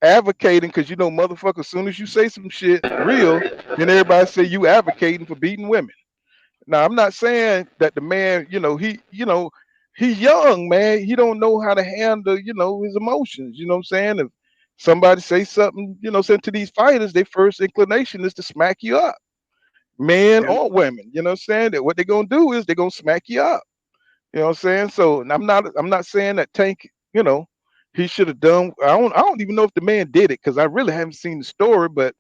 advocating, because motherfucker, as soon as you say some shit real, then everybody say you advocating for beating women. Now, I'm not saying that the man, he's young, man. He don't know how to handle, his emotions. You know what I'm saying? If somebody say something, saying to these fighters, their first inclination is to smack you up, men Yeah. or women. You know what I'm saying? That what they're gonna do is they're gonna smack you up. You know what I'm saying? So, and I'm not saying that Tank, he should have done. I don't even know if the man did it, because I really haven't seen the story, but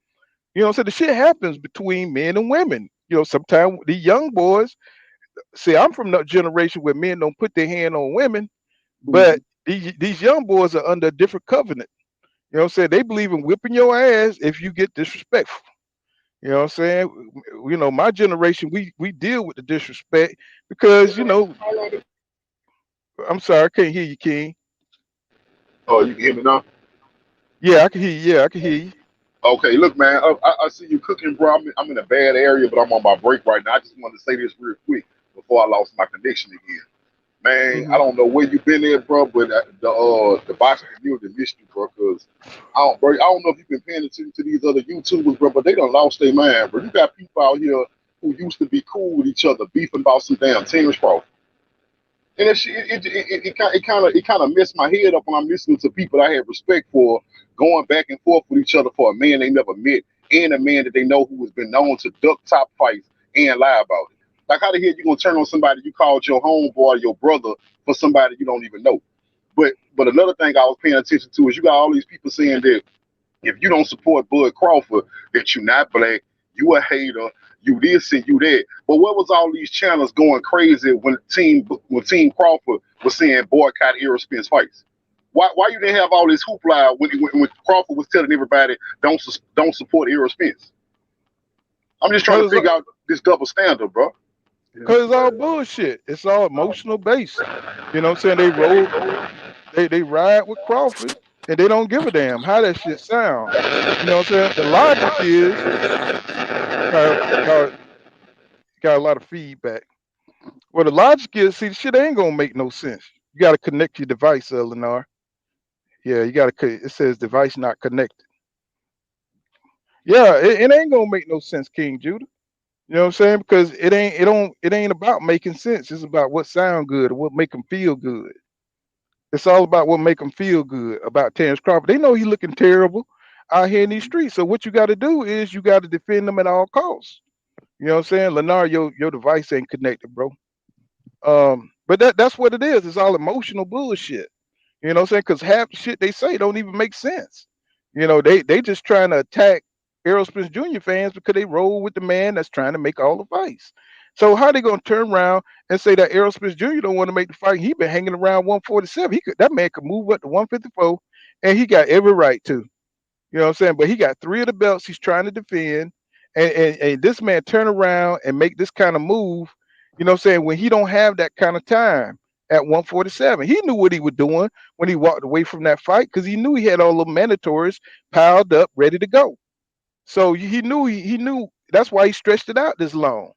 so the shit happens between men and women. Sometimes the young boys. See, I'm from that generation where men don't put their hand on women, but Mhm. these young boys are under a different covenant. You know what I'm saying? They believe in whipping your ass if you get disrespectful. You know what I'm saying? My generation, we deal with the disrespect because, I'm sorry, I can't hear you, King. Oh, you can hear me now? Yeah, I can hear you. Yeah, I can hear you. Okay, look, man, I see you cooking, bro. I'm in a bad area, but I'm on my break right now. I just wanted to say this real quick before I lost my connection again. Man, I Hmm. don't know where you been at, bro, but the boxing community missed you, bro, because I don't know if you've been paying attention to these other YouTubers, bro, but they done lost their mind, bro. You got people out here who used to be cool with each other, beefing about some damn tennis Crawford. And that shit, it kind of messed my head up when I'm listening to people that I have respect for going back and forth with each other for a man they never met and a man that they know who has been known to duck top fights and lie about it. Like, how the hell you gonna turn on somebody you called your homeboy or your brother for somebody you don't even know? But another thing I was paying attention to is you got all these people saying that if you don't support Bud Crawford, that you not black, you a hater, you this and you that. But what was all these channels going crazy when Team Crawford was saying boycott Errol Spence fights? Why you didn't have all this hoopla when Crawford was telling everybody don't support Errol Spence? I'm just trying to Cause, figure out this double standard, bro. Yeah. cause it's all bullshit. It's all emotional based. You know what I'm saying? They ride with Crawford, and they don't give a damn how that shit sound. You know what I'm saying? The logic is got got a lot of feedback. Well, the logic is, see, the shit ain't gonna make no sense. You got to connect your device, Lennar. Yeah, you got to. It says device not connected. Yeah, it ain't gonna make no sense, King Judah. You know what I'm saying? Because it ain't about making sense. It's about what sound good or what make them feel good. It's all about what make them feel good about Terrence Crawford. They know he's looking terrible out here in these streets. So what you got to do is you got to defend them at all costs. You know what I'm saying? Lennar, your device ain't connected, bro. But that's what it is. It's all emotional bullshit. You know what I'm saying? Because half the shit they say don't even make sense. They just trying to attack Errol Spence Jr. fans because they roll with the man that's trying to make all the fights. So how they gonna turn around and say that Errol Spence Jr. don't want to make the fight? He been hanging around 147. That man could move up to 154, and he got every right to. You know what I'm saying? But he got three of the belts he's trying to defend. And this man turn around and make this kind of move, you know what I'm saying, when he don't have that kind of time at 147. He knew what he was doing when he walked away from that fight because he knew he had all the mandatories piled up, ready to go. So he knew that's why he stretched it out this long.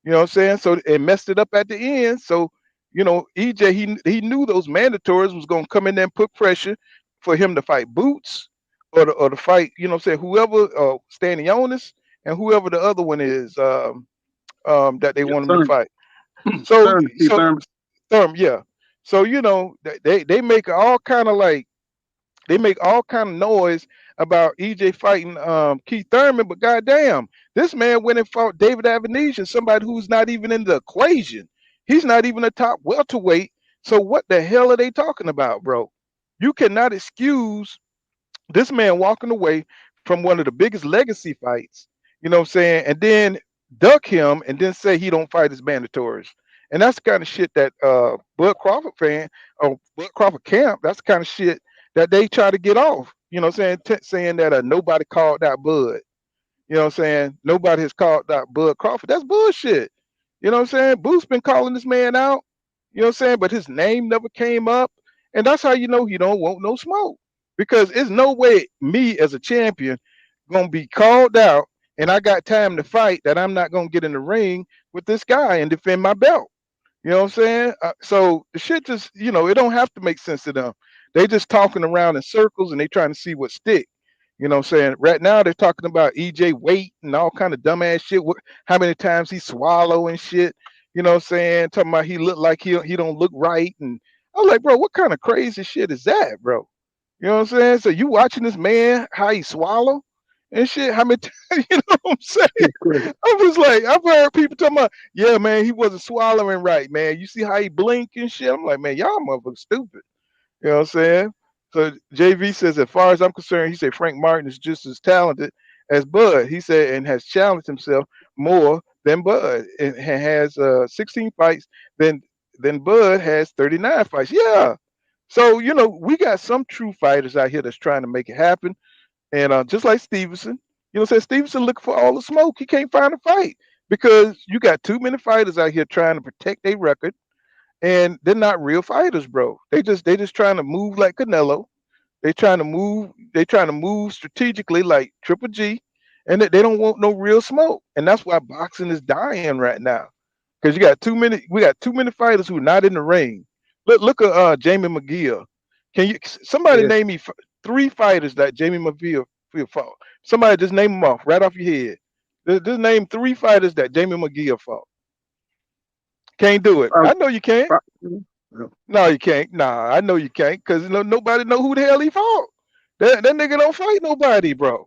You know what I'm saying? So it messed it up at the end. So, EJ, he knew those mandatories was gonna come in there and put pressure for him to fight Boots or to fight, you know what I'm saying, whoever Stanionis and whoever the other one is that they Yeah. want him to Thurman. fight. So Thurman. Keith so Thurman. yeah. So they make all kind of like they make all kind of noise about EJ fighting Keith Thurman, but goddamn, this man went and fought David Avenesian, somebody who's not even in the equation. He's not even a top welterweight. So what the hell are they talking about, bro? You cannot excuse this man walking away from one of the biggest legacy fights, you know what I'm saying, and then duck him and then say he don't fight his mandatories. And that's the kind of shit that Bud Crawford fan or Bud Crawford camp, that's the kind of shit that they try to get off. You know what I'm saying? Saying that nobody called out Bud. You know what I'm saying? Nobody has called out Bud Crawford. That's bullshit. You know what I'm saying? Boo's been calling this man out. You know what I'm saying? But his name never came up. And that's how you know he don't want no smoke. Because it's no way me as a champion gonna be called out and I got time to fight that I'm not gonna get in the ring with this guy and defend my belt. You know what I'm saying? So the shit just, it don't have to make sense to them. They just talking around in circles and they trying to see what stick. You know what I'm saying? Right now they're talking about EJ weight and all kind of dumbass shit. How many times he swallow and shit. You know what I'm saying? Talking about he look like he don't look right. And I was like, bro, what kind of crazy shit is that, bro? You know what I'm saying? So you watching this man, how he swallow and shit, how many times, you know what I'm saying? I was like, I've heard people talking about, yeah, man, he wasn't swallowing right, man. You see how he blink and shit? I'm like, man, y'all motherfuckers stupid. You know what I'm saying? So JV says, as far as I'm concerned, he said Frank Martin is just as talented as Bud. He said, and has challenged himself more than Bud. And has 16 fights than Bud has 39 fights. Yeah. So, we got some true fighters out here that's trying to make it happen. And just like Stevenson, said Stevenson looking for all the smoke. He can't find a fight because you got too many fighters out here trying to protect their record, and they're not real fighters, bro. They just trying to move like Canelo. They trying to move. They trying to move strategically like Triple G, and they don't want no real smoke. And that's why boxing is dying right now, because you got too many. We got too many fighters who are not in the ring. Look at Jamie McGill. Can you somebody Yeah. name me 3 fighters that Jamie McGill fought? Somebody just name them off right off your head. Just name 3 fighters that Jamie McGill fought. Can't do it. Um, I know you can't. yeah. No, you can't. Nah, I know you can't because nobody know who the hell he fought. That nigga don't fight nobody, bro.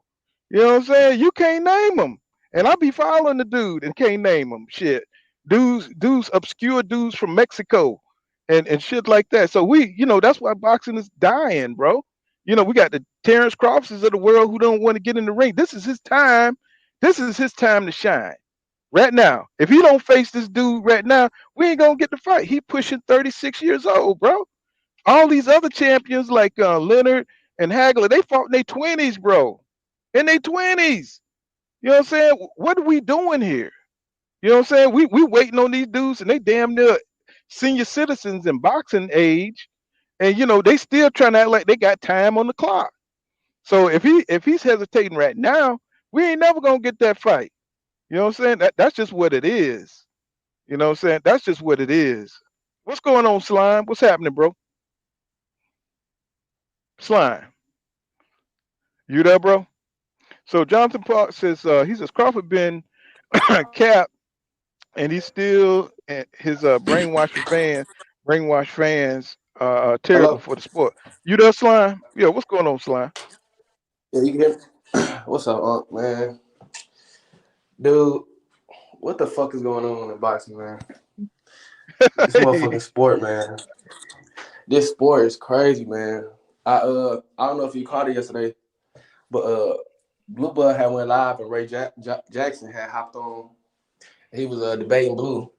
You know what I'm saying? You can't name him. And I be following the dude and can't name him. Shit. Dudes, obscure dudes from Mexico and shit like that. So that's why boxing is dying, bro. We got the Terrence Crawfords of the world who don't want to get in the ring. This is his time. This is his time to shine. Right now. If he don't face this dude right now, we ain't gonna get the fight. He pushing 36 years old, bro. All these other champions like Leonard and Hagler, they fought in their 20s, bro. In their 20s. You know what I'm saying? What are we doing here? You know what I'm saying? We waiting on these dudes and they damn near senior citizens in boxing age. And they still trying to act like they got time on the clock. So if he's hesitating right now, we ain't never gonna get that fight. You know what I'm saying? That's just what it is. You know what I'm saying? That's just what it is. What's going on, Slime? What's happening, bro? Slime, you there, bro? So Jonathan Park says he says Crawford been capped and he's still his brainwash fans terrible Hello? for the sport. You there, Slime? Yeah, what's going on, Slime? Yeah, you can hear me? What's up, Unc, man? Dude, what the fuck is going on in boxing, man? This motherfucking sport, man. This sport is crazy, man. I don't know if you caught it yesterday, but Blue Bud had went live and Ray Jackson had hopped on. He was debating Blue.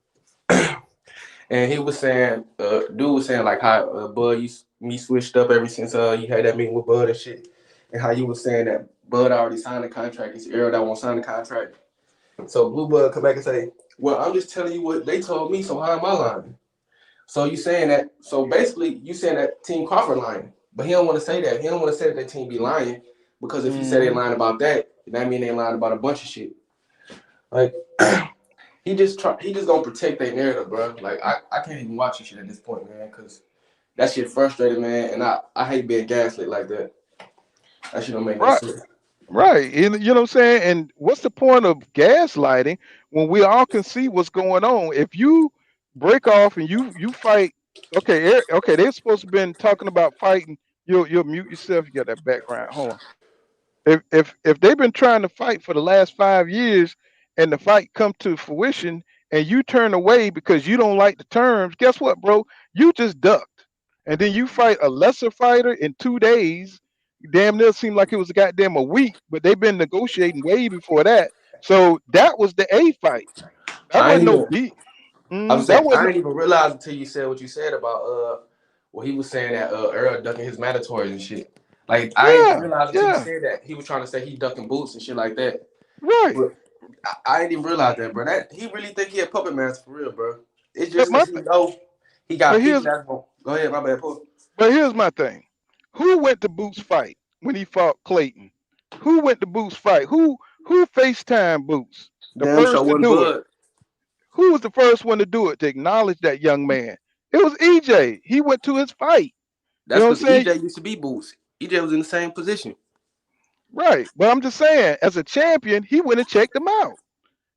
And he was saying, dude was saying like how Bud me switched up ever since you had that meeting with Bud and shit. And how you was saying that Bud already signed the contract. It's Errol that won't sign the contract. So Blue Bud come back and say, well, I'm just telling you what they told me, so how am I lying? So you saying that, so basically you saying that Team Crawford lying. But he don't want to say that. He don't want to say that team be lying because if he say they lying about that mean they lying about a bunch of shit. Like he just gonna protect their narrative, bro. Like I can't even watch this shit at this point, man, because that shit frustrated, man, and I hate being gaslit like that. That shit don't make no Right. sense. Right. And you know what I'm saying? And what's the point of gaslighting when we all can see what's going on? If you break off and you fight, okay, okay, they're supposed to have been talking about fighting. You'll mute yourself, you got that background. Hold on. If they've been trying to fight for the last 5 years and the fight come to fruition and you turn away because you don't like the terms, guess what, bro? You just ducked, and then you fight a lesser fighter in 2 days. Damn near seemed like it was goddamn a week, but they've been negotiating way before that. So that was the A fight. That I wasn't ain't no even. B. I was That saying I wasn't. didn't even realize until you said what you said about what he was saying that Earl ducking his mandatories and shit. Like I didn't even Yeah, realize until you yeah, said that he was trying to say he ducking boots and shit like that. right. But I didn't even realize that, bro. That he really think he a puppet master for real, bro. It's But just my, because he know he but got people here's, that's going. Go ahead, my bad, Paul. but here's my thing. Who went to Boots fight when he fought Clayton? Who went to Boots fight? Who FaceTime Boots? The Damn sure first to wasn't do it. Bud. Who was the first one to do it to acknowledge that young man? It was EJ. He went to his fight. You That's know what because I'm saying? EJ used to be boots. EJ was in the same position. Right. But I'm just saying, as a champion, he went and checked him out.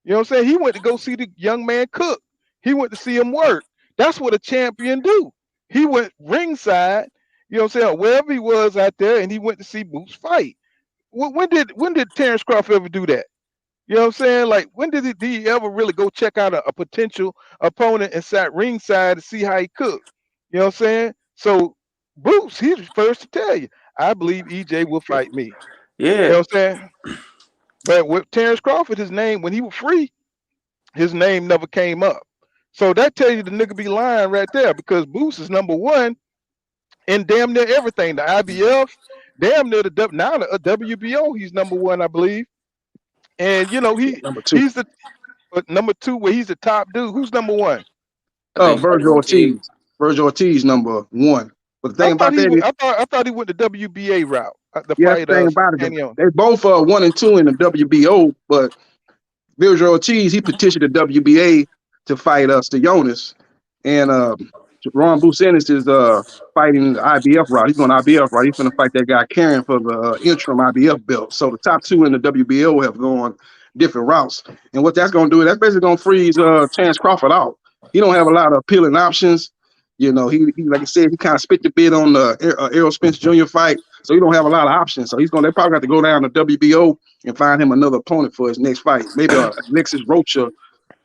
You know what I'm saying? He went to go see the young man cook. He went to see him work. That's what a champion do. He went ringside, you know what I'm saying, wherever he was out there, and he went to see Boots fight. When did Terrence Crawford ever do that? You know what I'm saying? Like did he ever really go check out a potential opponent and sat ringside to see how he cooked? You know what I'm saying? So Boots, he's the first to tell you, I believe EJ will fight me. You Yeah, know what I'm saying? But with Terrence Crawford, his name when he was free, his name never came up. So that tell you the nigga be lying right there because Boots is number one in damn near everything. The IBF, damn near now the WBO, he's number one, I believe. And you know Number two. he's the number two where he's the top dude. Who's number one? I think Virgil Ortiz. Ortiz. Virgil Ortiz number one. But the thing about that is, I thought he went the WBA route. The yeah, that's fight the thing about it. Canyon. They both 1 and 2 in the WBO, but Virgil Ortiz, he petitioned the WBA to fight Sionis. And Ron Ennis is fighting the IBF route. He's going IBF route. He's going to fight that guy Karen for the interim IBF belt. So the top two in the WBO have gone different routes. And what that's going to do, that's basically going to freeze Terrence Crawford out. He don't have a lot of appealing options. You know, he like I said, he kind of spit the bid on the Errol Spence Jr. fight. So he don't have a lot of options. So they probably got to go down to WBO and find him another opponent for his next fight. Maybe Alexis Rocha,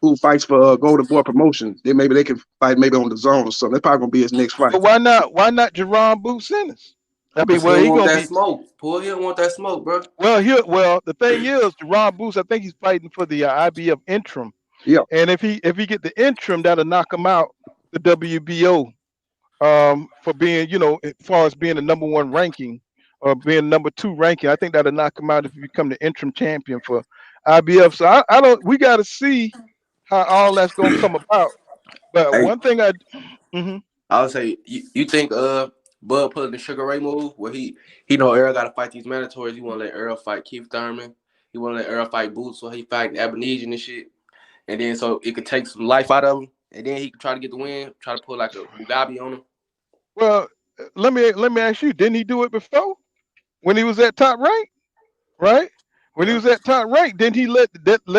who fights for Golden Boy Promotions. Then maybe they can fight maybe on the zone or something. That's probably gonna be his next fight. But why not? Why not Jaron Boots Ennis? I mean, Because he well, don't he want gonna that be smoke. Paul, he don't want that smoke, bro. well. The thing is, Jaron Boots. I think he's fighting for the IBF interim, Yeah. and if he get the interim, that'll knock him out the WBO for being as far as being the number one ranking or being number two ranking. I think that'll knock him out if he become the interim champion for IBF. So I don't. We got to see how all that's gonna come about. But Hey, one thing mhm. I would say you think Bud put in the Sugar Ray move where he know Earl got to fight these mandatories. He want to let Earl fight Keith Thurman. He want to let Earl fight Boots, so he fight Abenesian and shit. And then so it could take some life out of him, and then he could try to get the win, try to pull like a Mugabe on him. Well, let me ask you. Didn't he do it before when he was at top rank? Right? When he Yeah, was at top rank, didn't he let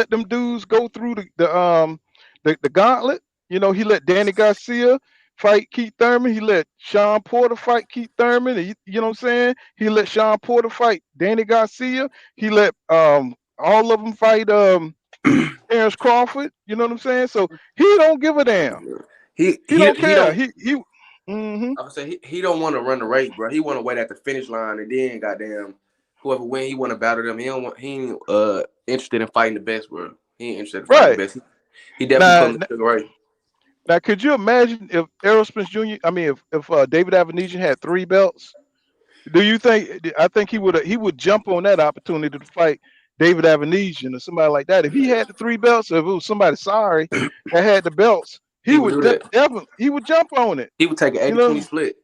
them dudes go through the gauntlet? You know, he let Danny Garcia fight Keith Thurman. He let Sean Porter fight Keith Thurman. You know what I'm saying? He let Sean Porter fight Danny Garcia. He let all of them fight Terrence Crawford. You know what I'm saying? So he don't give a damn. He don't he care. don't. He hmm I would say he don't want to run the race, bro. He want to wait at the finish line and then goddamn whoever win, he want to battle them. He ain't interested in fighting the best, bro. He ain't interested in fighting the right. best. He definitely Now, putting the Sugar Ray. now, could you imagine if Errol Spence Jr. I mean, if David Avenesian had 3 belts, do you think? I think he would jump on that opportunity to fight David Avenesian or somebody like that. If he had the 3 belts, or if it was somebody sorry that had the belts, he He would would do that. definitely he would jump on it. He would take an You 80-20 know, split.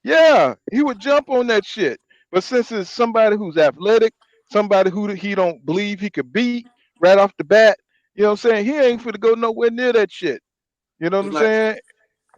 yeah, he would jump on that shit. But since it's somebody who's athletic, somebody who he don't believe he could beat right off the bat, you know what I'm saying? He ain't finna go nowhere near that shit. You know what It's I'm like saying?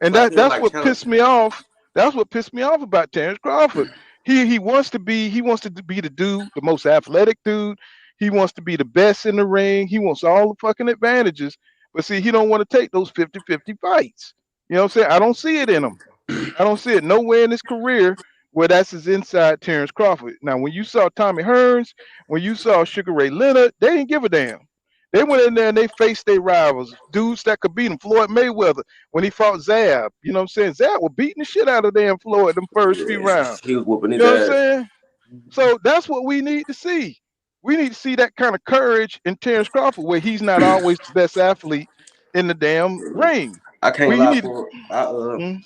it's And like that he don't that's like what challenge. pissed me off. That's what pissed me off about Terrence Crawford. He wants to be the dude, the most athletic dude. He wants to be the best in the ring. He wants all the fucking advantages. But see, he don't want to take those 50-50 fights. You know what I'm saying? I don't see it in him. I don't see it nowhere in his career where that's his inside Terrence Crawford. Now, when you saw Tommy Hearns, when you saw Sugar Ray Leonard, they didn't give a damn. They went in there and they faced their rivals, dudes that could beat him. Floyd Mayweather when he fought Zab. You know what I'm saying? Zab was beating the shit out of damn Floyd them first few Yeah, rounds. he was whooping You his know what I'm ass. saying? So that's what we need to see. We need to see that kind of courage in Terrence Crawford, where he's not always the best athlete in the damn ring. I can't We lie need, for mm,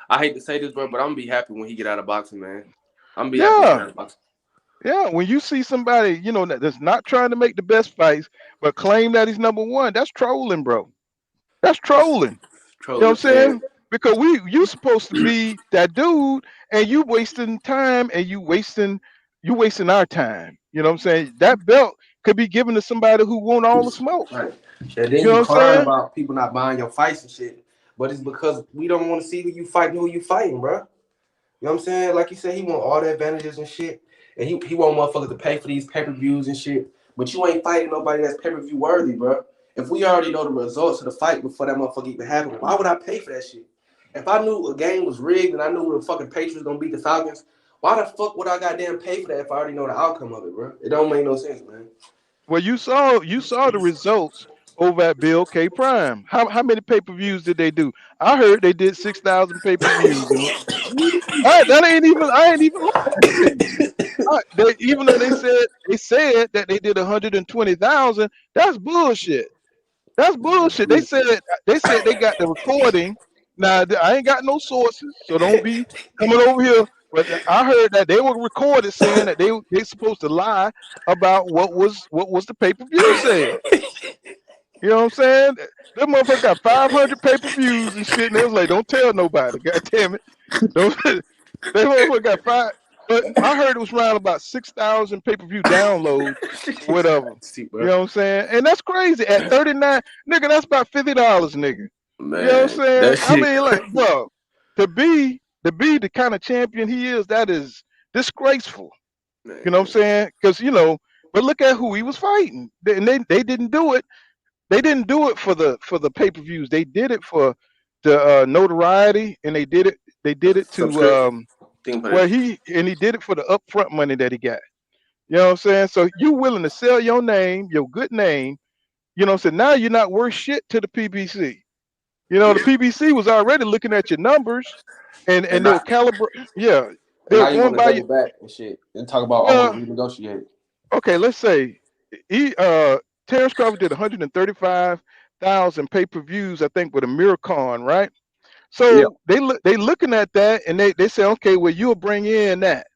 I hate to say this, bro, but I'm gonna be happy when he get out of boxing, man. I'm gonna be happy when he get yeah, out of boxing. yeah. When you see somebody, that's not trying to make the best fights, but claim that he's number one, that's trolling, bro. That's trolling. You know what I'm Trolling, man. saying? Because you supposed to be that dude, and you wasting time, and you wasting our time. You know what I'm saying? That belt could be given to somebody who want all the smoke. Right. And then You know you what I'm crying saying? about people not buying your fights and shit. But it's because we don't want to see who you fighting, bro. You know what I'm saying? Like you said, he want all the advantages and shit. And he want motherfuckers to pay for these pay-per-views and shit. But you ain't fighting nobody that's pay-per-view worthy, bro. If we already know the results of the fight before that motherfucker even happened, why would I pay for that shit? If I knew a game was rigged and I knew the fucking Patriots gonna beat the Falcons, why the fuck would I goddamn pay for that if I already know the outcome of it, bro? It don't make no sense, man. Well, you saw the results over at Bill K Prime. How many pay-per-views did they do? I heard they did 6,000 pay-per-views, and I ain't even lying. Even though they said that they did 120,000, that's bullshit. That's bullshit. They said they got the recording. Now I ain't got no sources, so don't be coming over here. But I heard that they were recorded saying that they supposed to lie about what was the pay per view said. You know what I'm saying? That motherfucker got 500 pay per views and shit, and they was like, "Don't tell nobody." God damn it! Don't. They motherfucker got five. But I heard it was around about 6,000 pay per view downloads or whatever. See, You bro. know what I'm saying? And that's crazy. At 39, nigga, that's about $50, nigga. You know what I'm Man, saying? that I shit mean, like, crazy. bro, to be the kind of champion he is, that is disgraceful. You know what I'm Man. saying? Because but look at who he was fighting. And they didn't do it. They didn't do it for the pay-per-views. They did it for the notoriety, and they did it to Subscription. Think about well, it. he did it for the upfront money that he got. You know what I'm saying? So you willing to sell your name, your good name, so now you're not worth shit to the PBC. The Yeah. PBC was already looking at your numbers, and And and they were yeah, they were now you going want to by you. double back and shit and talk about I want Well, to renegotiate. okay, let's say he Terrence Crawford did 135,000 pay-per-views, I think, with a Miracon, right? Yeah. So they looking at that, and they say, okay, well, you'll bring in that.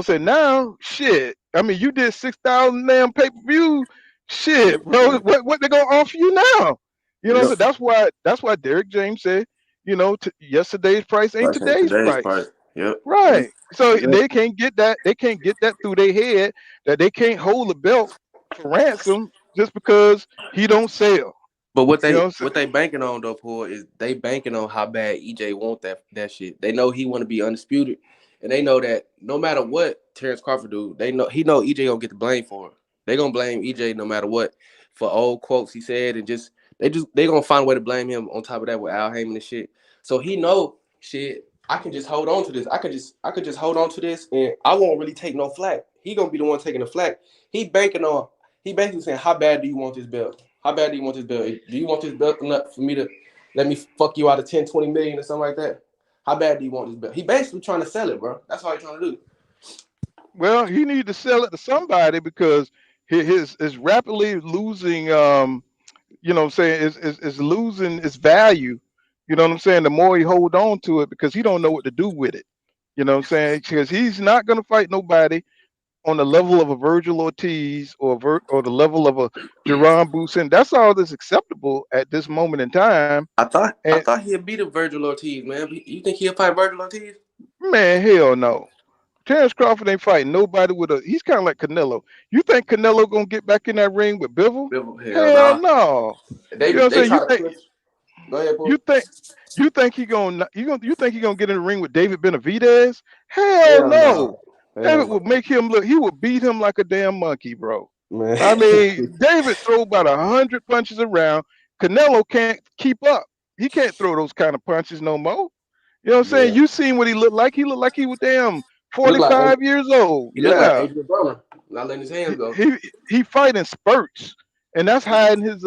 Say now, shit. I mean, you did 6,000 damn pay-per-view. Shit, bro. What they gonna offer you now? Yep. So that's why Derek James said, yesterday's price ain't Price ain't today's today's price. price. Yep. Right. So Yeah. they can't get that. They can't get that through their head that they can't hold the belt for ransom just because he don't sell. But what You know they what I'm saying? what they banking on though, Paul, is they banking on how bad EJ want that shit. They know he want to be undisputed, and they know that no matter what Terrence Crawford do, he know EJ gonna get the blame for it. They gonna blame EJ no matter what for old quotes he said, and they gonna find a way to blame him. On top of that, with Al Heyman and shit, so he know shit. I can just hold on to this. I could just hold on to this, and I won't really take no flack. He gonna be the one taking the flack. He banking on. He basically saying, "How bad do you want this belt? How bad do you want this belt? Do you want this belt enough for me to let me fuck you out of 10, 20 million or something like that? How bad do you want this belt?" He basically trying to sell it, bro. That's all he's trying to do. Well, he need to sell it to somebody because his is rapidly losing. What I'm saying, is losing its value. You know what I'm saying? The more he hold on to it, because he don't know what to do with it. You know what I'm saying? Because he's not going to fight nobody on the level of a Virgil Ortiz or the level of a Jaron Boosin. That's all that's acceptable at this moment in time. I And thought he'd beat a Virgil Ortiz, man. You think he'll fight Virgil Ortiz? man, hell no. Terrence Crawford ain't fighting nobody with a. He's kind of like Canelo. You think Canelo gonna get back in that ring with Bivol? Hell Hell nah. no. You know what I'm They saying? You try to think push. Go ahead, you Paul. think you think he gonna get in the ring with David Benavidez? Hell Hell no. no. Hell David would no. make him look. He would beat him like a damn monkey, bro. Man. I mean, David throw about 100 punches around. Canelo can't keep up. He can't throw those kind of punches no more. You know what I'm saying? Yeah. You seen what he looked like? He looked like he was damn He look like 45 years old. he looked like Yeah. Adrian Broner, not letting his He hands go. he, he fight in spurts. and that's hiding his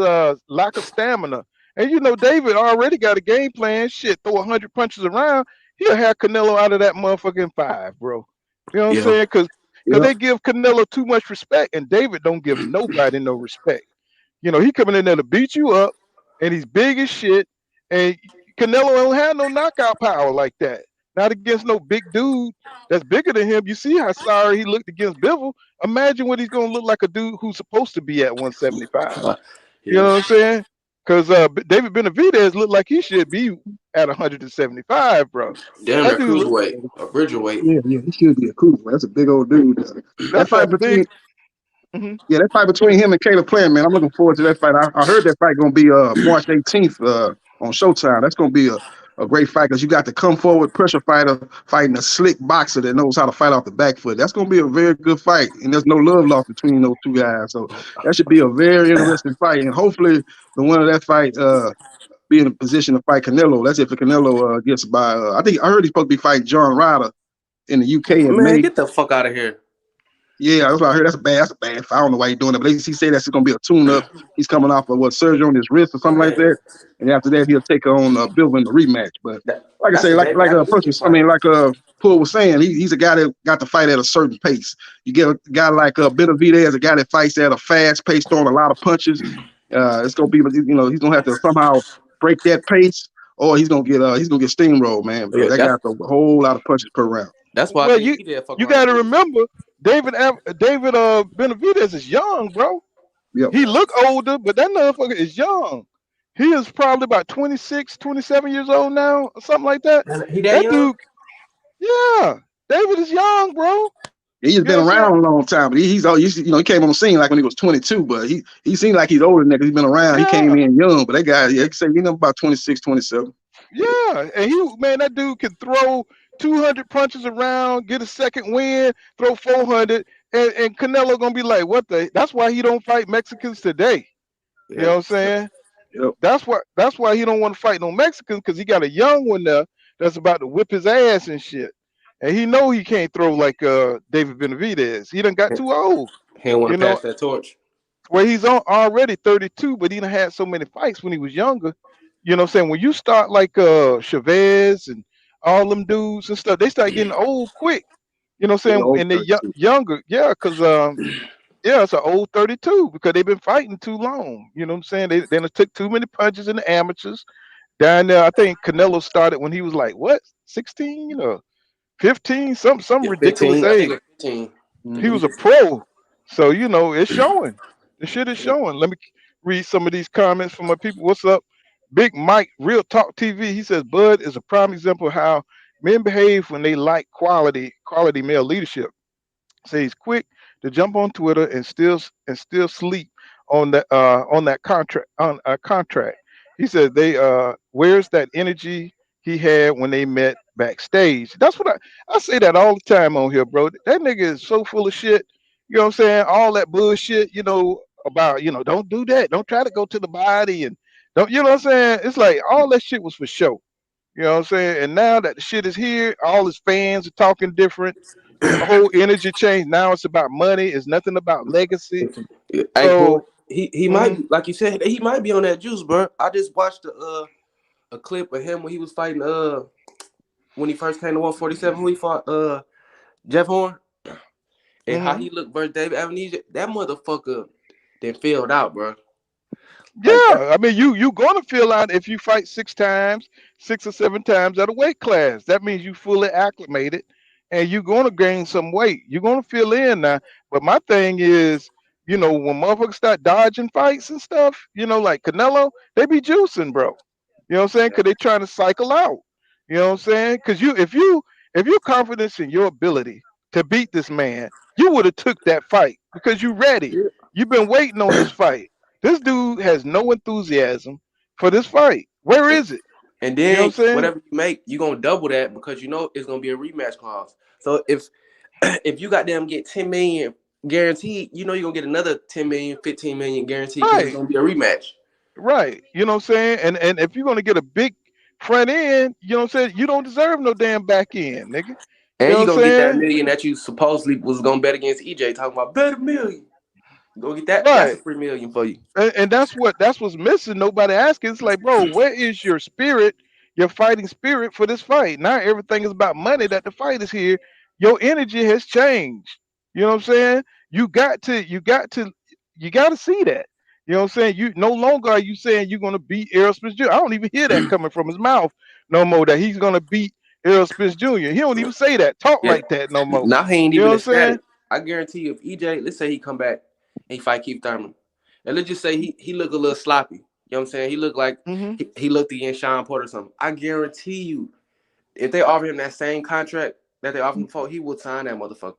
lack of stamina. And you know, David already got a game plan. Shit, throw 100 punches around, he'll have Canelo out of that motherfucking 5, bro. You know what I'm Yeah. saying? Because Yep. they give Canelo too much respect, and David don't give nobody no respect. You know, he coming in there to beat you up, and he's big as shit. And Canelo don't have no knockout power like that. Not against no big dude that's bigger than him. You see how sorry he looked against Bivol. Imagine what he's gonna look like, a dude who's supposed to be at 175. You know Yeah. what I'm saying? Because David Benavidez looked like he should be at 175, bro. Damn, That that dude, cruiserweight, a bridgerweight. Yeah, he should be a cool man. That's a big old dude. That that's a fight between big. Mhm. Yeah, that fight between him and Caleb Plant, man. I'm looking forward to that fight. I heard that fight gonna be March 18th on Showtime. That's gonna be a great fight because you got the come forward pressure fighter fighting a slick boxer that knows how to fight off the back foot. That's gonna be a very good fight, and there's no love lost between those two guys. So that should be a very interesting fight, and hopefully the winner of that fight be in a position to fight Canelo. That's if Canelo gets by. I heard he's supposed to be fighting John Ryder in the UK in Man, May. get the fuck out of here. Yeah, that's what I heard. That's a bad fight. I don't know why he's doing it, but he said that's going to be a tune-up. He's coming off of surgery on his wrist or something like Man, that, and after that he'll take on Bill in the rematch. But like I that's say, a like David a person, Benavidez fight. Paul was saying, he's a guy that got to fight at a certain pace. You get a guy like Benavidez, a guy that fights at a fast pace, throwing a lot of punches. It's going to be, he's going to have to somehow break that pace, or he's going to get steamrolled, man, because Yeah, that guy throws a whole lot of punches per round. that's why I Well, think he did fuck you around got and to lose. remember, David Benavidez is young, bro. Yep. He look older, but that motherfucker is young. He is probably about 26, 27 years old now, or something like that. He that That young? dude, yeah, David is young, bro. He's You know been what I'm saying? around a long time, but he's he came on the scene like when he was 22, but he seemed like he's older than that 'cause he's been around. He came Yeah, in young, but that guy, yeah, say about 26, 27. yeah. And that dude can throw 200 punches around, get a second win, throw 400, and Canelo gonna be like, what the? That's why he don't fight Mexicans today. You know Yeah. what I'm saying? Yep. That's why he don't want to fight no Mexicans, because he got a young one there that's about to whip his ass and shit. And he know he can't throw like David Benavidez. He done got too old. He don't want You to know, pass that torch. well, he's already 32, but he done had so many fights when he was younger. You know what I'm saying? When you start like Chavez and all them dudes and stuff, they start getting old quick. You know what I'm Getting saying? old And they 32. younger, yeah, because yeah, it's an old 32 because they've been fighting too long. You know what I'm saying? They done took too many punches in the amateurs. Down there, I think Canelo started when he was like what, 16 or 15, some Yeah, ridiculous 15. I think age. it's 15. He Mhm. was a pro, so you know it's showing. The shit is showing. Let me read some of these comments from my people. What's up, Big Mike, Real Talk TV? He says Bud is a prime example of how men behave when they like quality male leadership. Say he's quick to jump on Twitter and still sleep on that contract on a contract. He said they where's that energy he had when they met backstage? That's what I say that all the time on here, bro. That nigga is so full of shit. You know what I'm saying? All that bullshit, about, don't do that. Don't try to go to the body and don't, you know what I'm saying? It's like all that shit was for show. You know what I'm saying? And now that the shit is here, all his fans are talking different. The whole energy change. Now it's about money. It's nothing about legacy. Hey, boy, So, he might mhm. be, like you said, he might be on that juice, bro. I just watched a clip of him when he was fighting when he first came to 147. Who he fought Jeff Horn, and how he looked versus David Amnesia. That motherfucker then filled out, bro. Like that. Yeah, I mean, you gonna feel out if you fight 6 times, 6 or 7 times at a weight class. That means you fully acclimated, and you're gonna gain some weight. You're gonna fill in now. But my thing is, when motherfuckers start dodging fights and stuff, like Canelo, they be juicing, bro. You know what I'm saying? Cause they trying to cycle out. You know what I'm saying? Cause if you confidence in your ability to beat this man, you would have took that fight because you ready. You've been waiting on this fight. This dude has no enthusiasm for this fight. Where is it? And You know what then I'm saying? whatever you make, you're gonna double that because you know it's gonna be a rematch clause. So if if you got them get 10 million guaranteed, you know you're gonna get another 10 million, 15 million guaranteed because it's Right, gonna be a rematch. right. You know what I'm saying? And if you're gonna get a big front end, you know what I'm saying? You don't deserve no damn back end, nigga. You And know you're what I'm gonna get that saying? million that you supposedly was gonna bet against EJ, talking about bet a million. Go get that. That's a Right. $3 million for you. And that's what's missing. Nobody asking. It's like, bro, where is your spirit, your fighting spirit for this fight? Now everything is about money. That the fight is here. Your energy has changed. You know what I'm saying? You got to see that. You know what I'm saying? You no longer are you saying you're gonna beat Errol Spence Jr. I don't even hear that coming from his mouth no more. That he's gonna beat Errol Spence Jr. He don't even say that, talk Yeah. like that no more. Now he ain't You know even what I'm saying? ecstatic. I guarantee you, if EJ, let's say he come back and he fight Keith Thurman, and let's just say he look a little sloppy. You know what I'm saying? He look like Hmm. he looked against Sean Porter or something. I guarantee you, if they offer him that same contract that they offered him before, he will sign that motherfucker.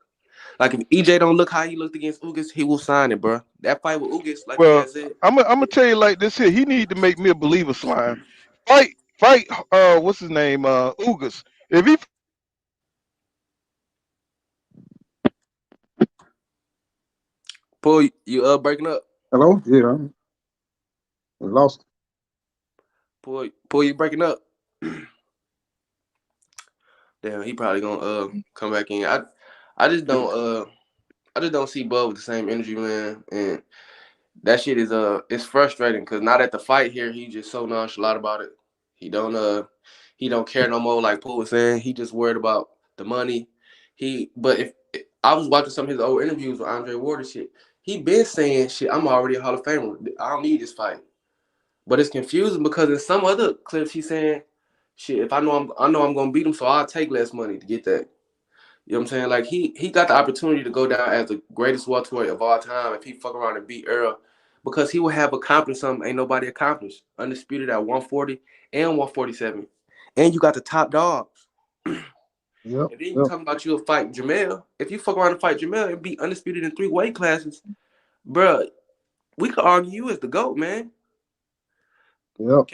Like if EJ don't look how he looked against Ugas, he will sign it, bro. That fight with Ugas, like you Well, had said, I'm gonna tell you like this here. He need to make me a believer, slime. Fight. What's his name? Ugas. If he pull you breaking up, Hello? Yeah, I lost. pull you breaking up. Damn, he probably gonna come back in. I just don't see Bud with the same energy, man. And that shit is it's frustrating because not at the fight here, he just so nonchalant about it. He don't care no more, like Paul was saying. He just worried about the money. But if I was watching some of his old interviews with Andre Ward and shit, he been saying shit, I'm already a Hall of Famer. I don't need this fight. But it's confusing because in some other clips he's saying, shit, if I know I'm gonna beat him, so I'll take less money to get that. You know what I'm saying? Like he got the opportunity to go down as the greatest welterweight of all time if he fuck around and beat Earl, because he would have accomplished something ain't nobody accomplished. Undisputed at 140 and 147, and you got the top dogs. Yep, And then you yep, talking about you'll fight Jamel. If you fuck around and fight Jamel and be undisputed in 3 weight classes, bruh, we could argue you as the GOAT, man. yep.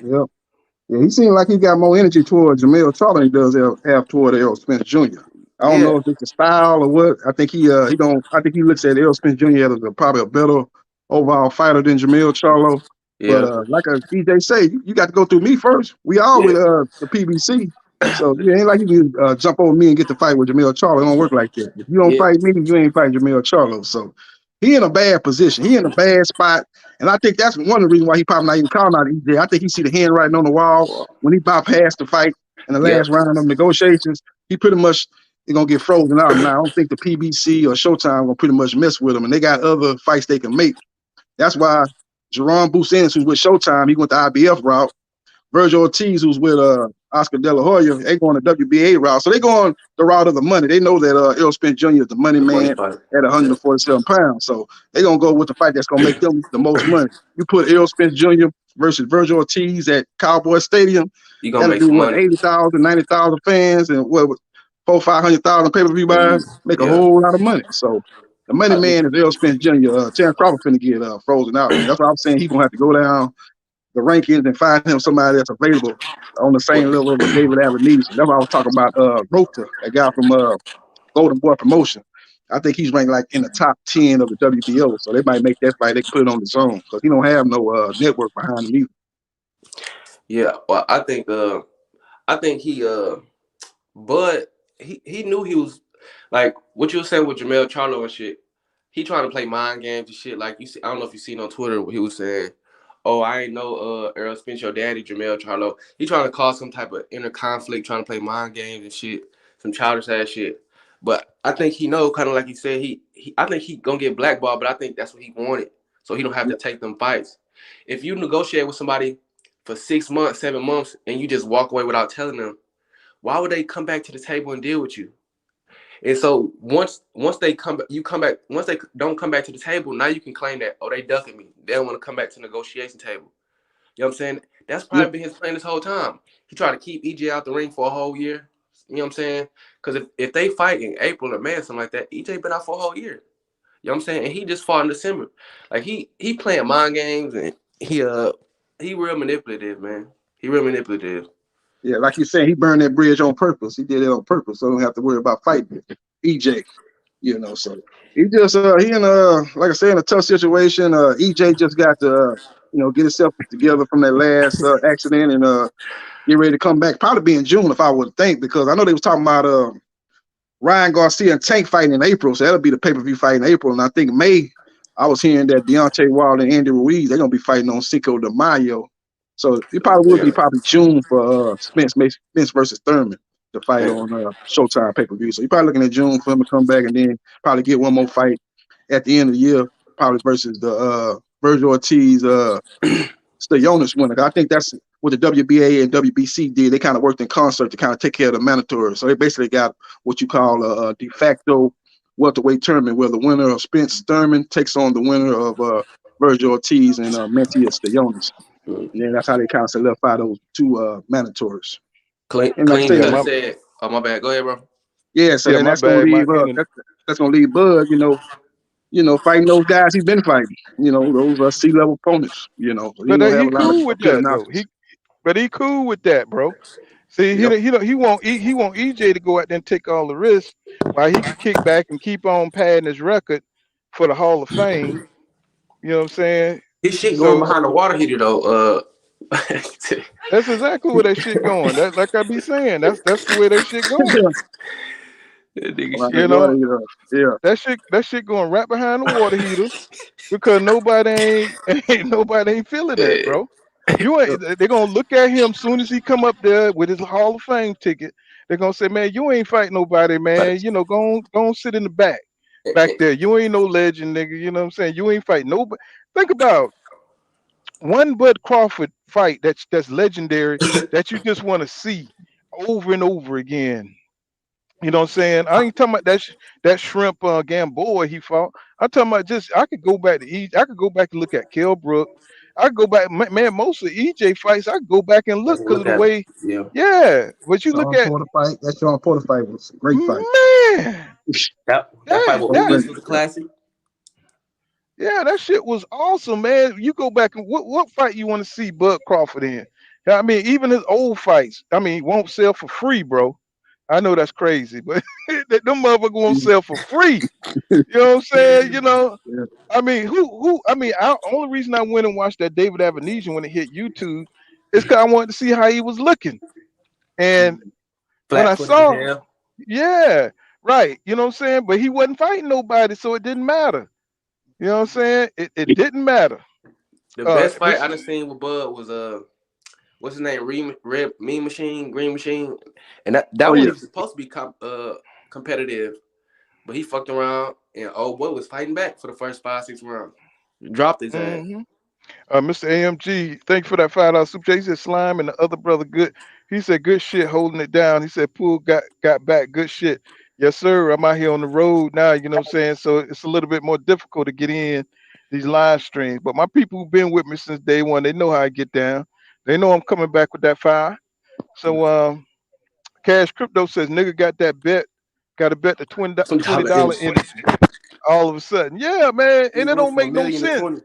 Yeah, he seemed like he got more energy toward Jamel Charlo than he does have toward Errol Spence Jr. I don't know Yeah, if it's the style or what. I think he don't. I think he looks at Errol Spence Jr. as probably a better overall fighter than Jamel Charlo. But yeah, like a DJ say, you got to go through me first. We all yeah. with the PBC, so it ain't like you can jump over me and get to fight with Jamel Charlo. It don't work like that. If you don't Yeah, fight me, you ain't fighting Jamel Charlo. So he in a bad position. He in a bad spot. And I think that's one of the reasons why he probably not even calling out EJ. I think he see the handwriting on the wall when he bypassed the fight in the yep. last round of negotiations. He pretty much is gonna get frozen out. Now I don't think the PBC or Showtime gonna pretty much mess with him, and they got other fights they can make. That's why Jaron Ennis, who's with Showtime, he went the IBF route. Virgil Ortiz, who's with Oscar De La Hoya, they going the WBA route. So they going the route of the money. They know that Errol Spence Jr. is the money The money man fight. at Yeah, 147 pounds. So they going to go with the fight that's going to make them the most money. You put Errol Spence Jr. versus Virgil Ortiz at Cowboy Stadium, you gonna that'll make be some what, money. 80,000, 90,000 fans and what, 500,000 pay-per-view buys, make a Yeah, whole lot of money. So the money I think. man is Errol Spence Jr. Terrence Crawford finna get frozen out. That's what I'm saying. He's going to have to go down the rankings and find him somebody that's available on the same level of David Allen-Neeson. That's what I was talking about. Rota, that guy from Golden Boy Promotion. I think he's ranked like in the top 10 of the WBO. So they might make that fight. They can put it on the zone because he don't have no network behind him either. Yeah, well, I think but he knew he was like what you were saying with Jamel Charlo and shit. He trying to play mind games and shit. Like you see, I don't know if you seen on Twitter what he was saying. Oh, I ain't know Errol Spence, your daddy, Jamel Charlo. He trying to cause some type of inner conflict, trying to play mind games and shit, some childish ass shit. But I think he know, kind of like he said, I think he gonna get blackballed, but I think that's what he wanted, so he don't have to take them fights. If you negotiate with somebody for 6 months, 7 months, and you just walk away without telling them, why would they come back to the table and deal with you? And so once they come back, you come back. Once they don't come back to the table, now you can claim that, oh, they ducking me. They don't want to come back to the negotiation table. You know what I'm saying? That's Yep. probably been his plan this whole time. He tried to keep EJ out the ring for a whole year. You know what I'm saying? Because if they fight in April or May or something like that, EJ been out for a whole year. You know what I'm saying? And he just fought in December. Like he playing mind games and he real manipulative, man. He real manipulative. Yeah, like you said, he burned that bridge on purpose. He did it on purpose, so don't have to worry about fighting EJ. So he just he in like I said, in a tough situation. EJ just got to get himself together from that last accident and get ready to come back. Probably be in June if I would think, because I know they was talking about Ryan Garcia and Tank fighting in April, so that'll be the pay-per-view fight in April. And I think May I was hearing that Deontay Wilder and Andy Ruiz, they're gonna be fighting on Cinco de Mayo. So it probably would be probably June for Spence versus Thurman to fight on Showtime pay-per-view. So you're probably looking at June for him to come back and then probably get one more fight at the end of the year, probably versus the Virgil Ortiz Stoyanis winner. I think that's what the WBA and WBC did. They kind of worked in concert to kind of take care of the mandatory. So they basically got what you call a de facto welterweight tournament where the winner of Spence Thurman takes on the winner of Virgil Ortiz and Mentius Stoyanis. And then that's how they kind of solidify those two mandatories. And like Clean cut said, oh my bad. Go ahead, bro. Yeah, so then that's gonna leave that's gonna leave Bud, fighting those guys he's been fighting. Those C-level opponents. But he cool with that though. He cool with that, bro. See, he won't EJ to go out there and take all the risks while he can kick back and keep on padding his record for the Hall of Fame. You know what I'm saying? His shit going behind the water heater though. That's exactly where that shit going. That's like I be saying. That's the way that shit going. That shit going right behind the water heater because nobody ain't feeling that, bro. They're gonna look at him soon as he come up there with his Hall of Fame ticket. They're gonna say, man, you ain't fighting nobody, man. Go on sit in the back there. You ain't no legend, nigga. You know what I'm saying? You ain't fighting nobody. Think about one Bud Crawford fight that's legendary that you just want to see over and over again. You know what I'm saying? I ain't talking about that shrimp Gamboa he fought. I'm talking about I could go back and look at Kell Brook. I could go back, man. Most of the EJ fights, I could go back and look because of the way. Yeah. But you look at that Sean Porter fight was a great fight. Man, that fight was a classic. Yeah, that shit was awesome, man. You go back and what fight you want to see Bud Crawford in? I mean, even his old fights. I mean, he won't sell for free, bro. I know that's crazy, but them motherfuckers won't sell for free. You know what I'm saying? I mean, the only reason I went and watched that David Avenesian when it hit YouTube is because I wanted to see how he was looking. And when I saw, yeah, right. You know what I'm saying? But he wasn't fighting nobody, so it didn't matter. You know what I'm saying? It didn't matter. The best fight I done seen with Bud was what's his name? Green Machine, and that one was supposed to be competitive, but he fucked around and old boy was fighting back for the first 5-6 rounds. Dropped his ass. Mr. AMG, thank you for that $5 super chat. He said Slime and the other brother good. He said good shit holding it down. He said Poole got back. Good shit. Yes, sir. I'm out here on the road now, you know what I'm saying? So it's a little bit more difficult to get in these live streams. But my people who've been with me since day one, they know how I get down. They know I'm coming back with that fire. So Cash Crypto says nigga got that bet. Got to bet the $20 energy. All of a sudden. Yeah, man. And it don't make no sense.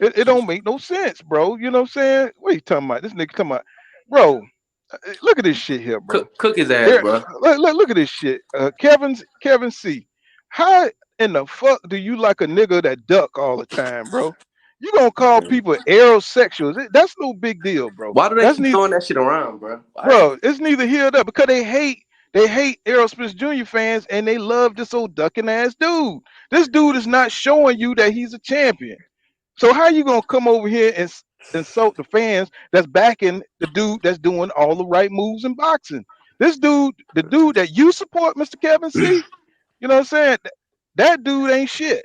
It don't make no sense, bro. You know what I'm saying? What are you talking about? This nigga talking about, bro. Look at this shit here, bro. Cook his ass, bro. Look at this shit. Kevin C. How in the fuck do you like a nigga that duck all the time, bro? You gonna call people aerosexuals? That's no big deal, bro. Why do they keep throwing that shit around, bro? Bro, it's neither here nor there because they hate Errol Spence Jr. fans and they love this old ducking ass dude. This dude is not showing you that he's a champion. So how you gonna come over here and insult the fans that's backing the dude that's doing all the right moves in boxing? This dude, the dude that you support, Mr. Kevin C. You know what I'm saying? That dude ain't shit.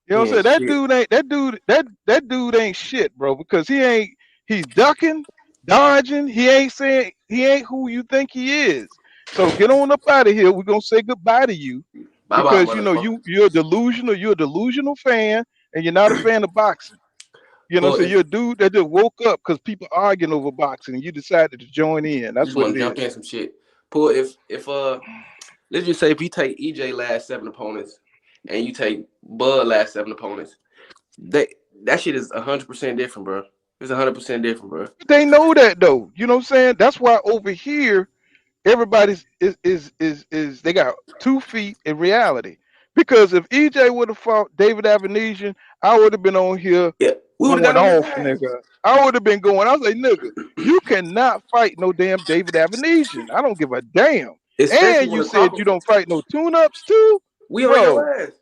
You know what I'm saying? That dude ain't shit, bro, because he's ducking, dodging, he ain't who you think he is. So get on up out of here. We're gonna say goodbye to you. Because you're a delusional fan and you're not a fan of boxing. You know, so you're a dude that just woke up because people arguing over boxing and you decided to join in. That's what it is. Jump in some shit. Paul, if let's just say if you take EJ last 7 opponents and you take Bud last 7 opponents, that shit is 100% different, bro. It's 100% different, bro. They know that though. You know what I'm saying? That's why over here everybody's is they got 2 feet in reality. Because if EJ would have fought David Avenesian, I would have been on here going off, nigga. I would have been going. I was like, nigga, you cannot fight no damn David Avenesian. I don't give a damn. And you said you don't fight no tune-ups too? We on your ass.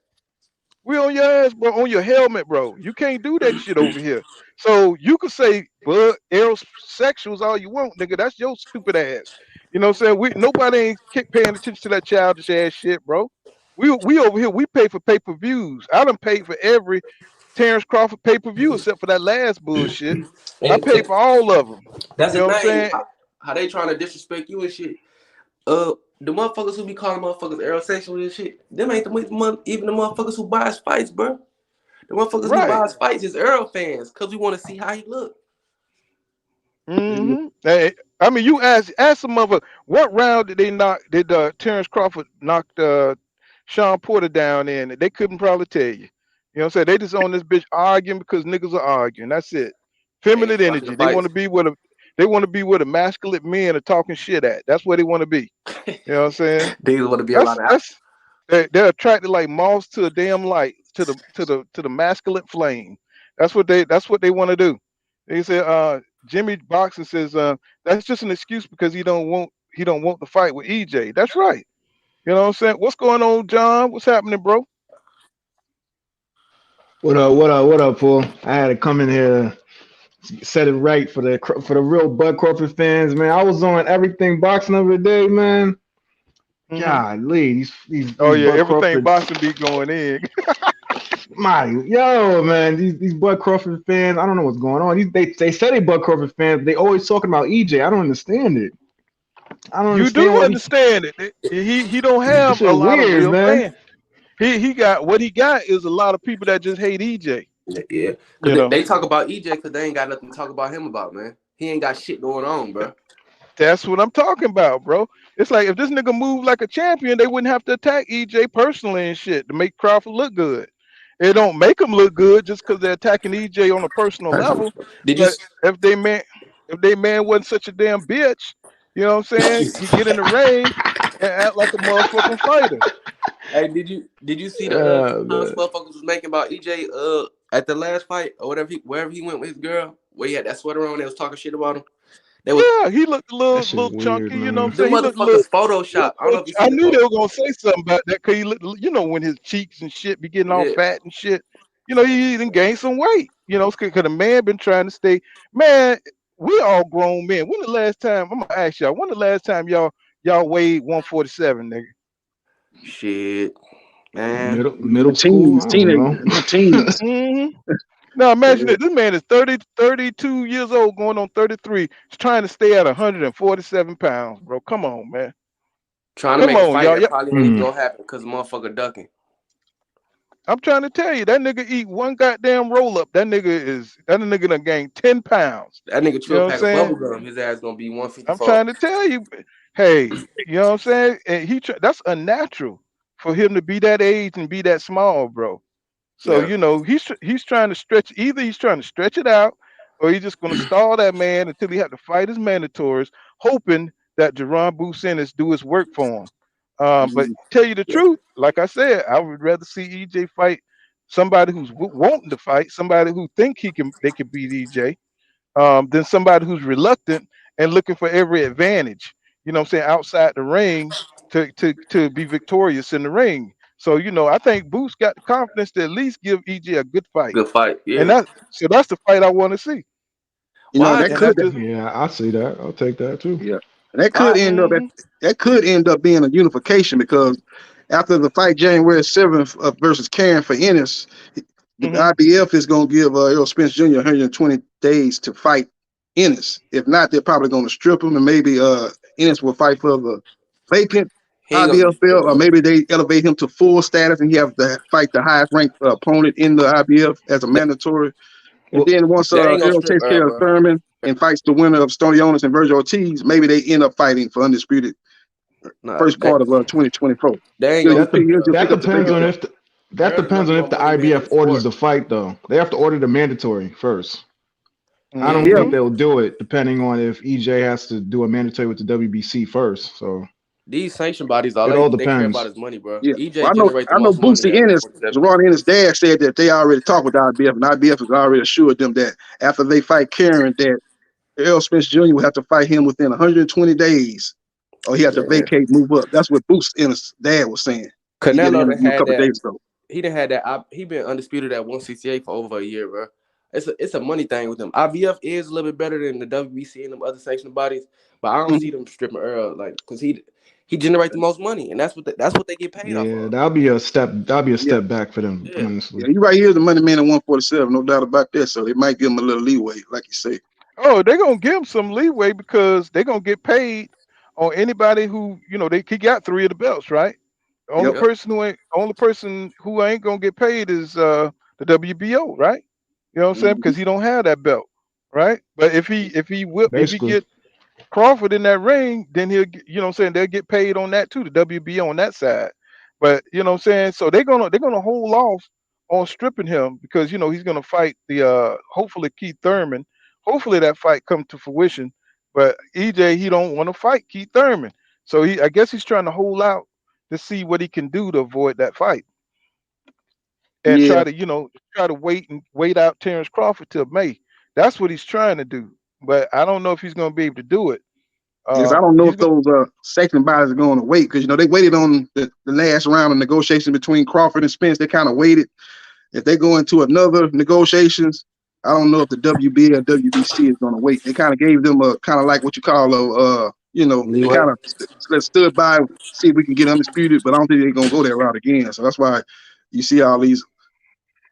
We on your ass, bro, on your helmet, bro. You can't do that shit over here. So you could say, "Bud, sexuals all you want, nigga. That's your stupid ass." You know what I'm saying? Nobody ain't paying attention to that childish ass shit, bro. We over here, we pay for pay-per-views. I done paid for every Terrence Crawford pay-per-view except for that last bullshit. I And paid for all of them. that's You the know what I'm thing. saying? How they trying to disrespect you and shit. The motherfuckers who be calling motherfuckers aerosexual and shit, them ain't even the motherfuckers who buys fights, bro. The motherfuckers who Right. buys fights is Errol fans because we want to see how he look. Mm-hmm. Hey, I mean, you ask some mother, what round did they knock? Did Terrence Crawford knock Sean Porter down in? They couldn't probably tell you. You know what I'm saying? They just on this bitch arguing because niggas are arguing. That's it. They ain't Feminine watching the energy. They want fights. to be with a masculine men are talking shit at. That's where they want to be. You know what I'm saying? They want to be That's around the that's they're attracted like moths to a damn light, to the masculine flame. That's what they want to do. They say Jimmy Boxing says that's just an excuse because he don't want to fight with EJ. That's right. You know what I'm saying? What's going on, John? What's happening, bro? What up? What up? What up, Paul? I had to come in here, set it right for the real Bud Crawford fans, man. I was on everything boxing the other day, man. Hmm. Golly, these Oh yeah, Bud everything Crawford, boxing be going in. man, these Bud Crawford fans. I don't know what's going on. They say they Bud Crawford fans, but they always talking about EJ. I don't understand it. I don't You understand do what understand it. He don't this have a shit lot of weird, real man. fans. He got what he got is a lot of people that just hate EJ. yeah, because You know. they talk about EJ because they ain't got nothing to talk about him about, man. He ain't got shit going on, bro. That's what I'm talking about, bro. It's like if this nigga moved like a champion, they wouldn't have to attack EJ personally and shit to make Crawford look good. It don't make him look good just because they're attacking EJ on a personal level. Did you? But if they man wasn't such a damn bitch, you know what I'm saying? He get in the ring and act like a motherfucking fighter. Hey, did you see the comments Man. motherfuckers was making about EJ at the last fight or whatever wherever he went with his girl where he had that sweater on, they was talking shit about him. They was Yeah, he looked a That little, shit little weird, chunky. You know what I'm man. the saying? He looked a little. motherfuckers Photoshop. I don't know if you I seen the knew they photo. were gonna say something about that because he looked, when his cheeks and shit be getting all Yeah, fat and shit. He even gained some weight. Because the man been trying to stay. Man, we all grown men. When the last time? I'm gonna ask y'all. When the last time y'all weighed 147, nigga? shit, man. Middle school. Teens, I don't teenagers, know. teens. Hmm. Now imagine it. This man is 32 years old, going on 33. He's trying to stay at 147 pounds, bro. Come on, man. Trying to Come make a on, fight y'all. that probably ain't even gonna happen because the motherfucker ducking. I'm trying to tell you, that nigga eat one goddamn roll up. That nigga done gained 10 pounds. That nigga You chew a know what I'm pack of saying? bubble gum. His ass gonna be I'm 154. trying to tell you, hey, you know what I'm saying? And that's unnatural for him to be that age and be that small, bro. So, Yeah. he's trying to stretch, either he's trying to stretch it out or he's just gonna stall that man until he have to fight his mandatories, hoping that Jaron Boots Ennis do his work for him. But tell you the truth, like I said, I would rather see EJ fight somebody who's wanting to fight, somebody who think they can beat EJ, than somebody who's reluctant and looking for every advantage. You know what I'm saying, outside the ring to be victorious in the ring. So I think Boots got the confidence to at least give EJ a good fight, Good fight. and Yeah. that's the fight I want to see. Why That And could, that's just Yeah, I see that. I'll take that too. yeah, that could why end up hmm that could end up being a unification because after the fight January 7th versus Karen for Ennis, the hmm IBF is going to give Errol Spence Jr. 120 days to fight Ennis. If not, they're probably going to strip him, and maybe Ennis will fight for the vacant he ain't gonna IBF get belt, stripped? or maybe they elevate him to full status and he has to fight the highest ranked opponent in the IBF as a mandatory. And Well, then once They ain't gonna Errol strip takes care Earl, of bro. Thurman and fights the winner of Stony Onis and Virgil Ortiz, maybe they end up fighting for undisputed Nah, first part of 2024. they ain't He'll, gonna he'll that strip de- Earl, pick that up the depends biggest on bro. belt. that Earl the depends number on one if the money man in IBF the orders sport. the fight though. They have to order the mandatory first. I don't Yeah. Yeah, think they'll do it depending on if EJ has to do a mandatory with the WBC first. So These sanction bodies, all it they, all they care about depends. is money, bro. yeah. Well, EJ generate the I know most money Boosie out of Ennis, motherfuckers ever. Jaron Ennis' dad said that they already talked with the IBF, and IBF has already assured them that after they fight Karen, that Errol Spence Jr. will have to fight him within 120 days, or he had to Yeah. vacate, move up. That's what Boosie Ennis' dad was saying. He did an Canelo done interview a had couple of that. days ago. he done had that. He been undisputed at 168 for over a year, bro. It's a money thing with him. IBF is a little bit better than the WBC and them other sanctioned bodies, but I don't see them stripping Earl like because he generates the most money, and that's what they get paid off Yeah, of. that'll be a step. That'll be a Yeah, step back for them, Yeah. honestly. yeah, you right here, the money man at 147, no doubt about that. So they might give him a little leeway, like you say. Oh, they're gonna give him some leeway because they're gonna get paid on anybody who, he got 3 of the belts, right? The only Yep. Yep. person who ain't gonna get paid is the WBO, right? You know what I'm saying? Mhm. Because he don't have that belt, right? But if he Basically, get Crawford in that ring, then you know what I'm saying, they'll get paid on that too, the WBO on that side. But you know what I'm saying? So they're gonna hold off on stripping him because he's gonna fight the hopefully Keith Thurman. Hopefully that fight come to fruition. But EJ, he don't want to fight Keith Thurman. So I guess he's trying to hold out to see what he can do to avoid that fight. And Yeah, try to wait out Terrence Crawford till May. That's what he's trying to do. But I don't know if he's gonna be able to do it. yes, I don't know He's if those sanctioning bodies are going to wait because they waited on the last round of negotiation between Crawford and Spence. They kind of waited. If they go into another negotiations, I don't know if the WB or WBC is going to wait. They kind of gave them a kind of like what you call they Leeway. kind of stood by, see if we can get undisputed, but I don't think they're going to go that route again. So that's why you see all these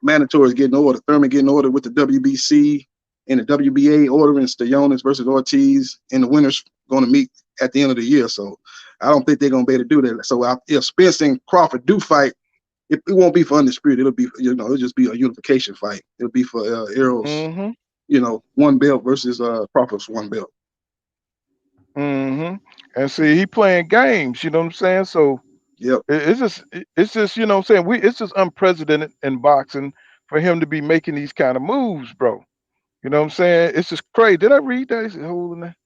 mandatories getting ordered, Thurman getting ordered with the WBC and the WBA ordering Stoyanis versus Ortiz, and the winners going to meet at the end of the year. So I don't think they're going to be able to do that. So if Spence and Crawford do fight, it won't be for undisputed. It'll be, it'll just be a unification fight. It'll be for Errol's, one belt versus Crawford's one belt. And see, he playing games. You know what I'm saying? So Yep. it's just you know what I'm saying. It's just unprecedented in boxing for him to be making these kind of moves, bro. You know what I'm saying? It's just crazy. Did I read that? He said, hold on that.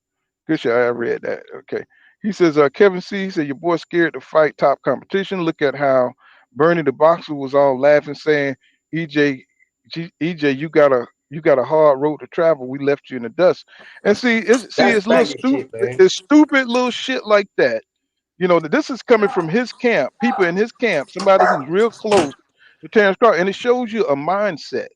Good shot. I read that. Okay. He says, Kevin C said, your boy scared to fight top competition. Look at how Bernie the boxer was all laughing, saying, EJ, EJ, you got a hard road to travel. We left you in the dust. And That's it's little faggot stupid. shit, man. It's stupid little shit like that. This is coming from his camp, people in his camp, somebody who's real close to Terrence Crawford, and it shows you a mindset.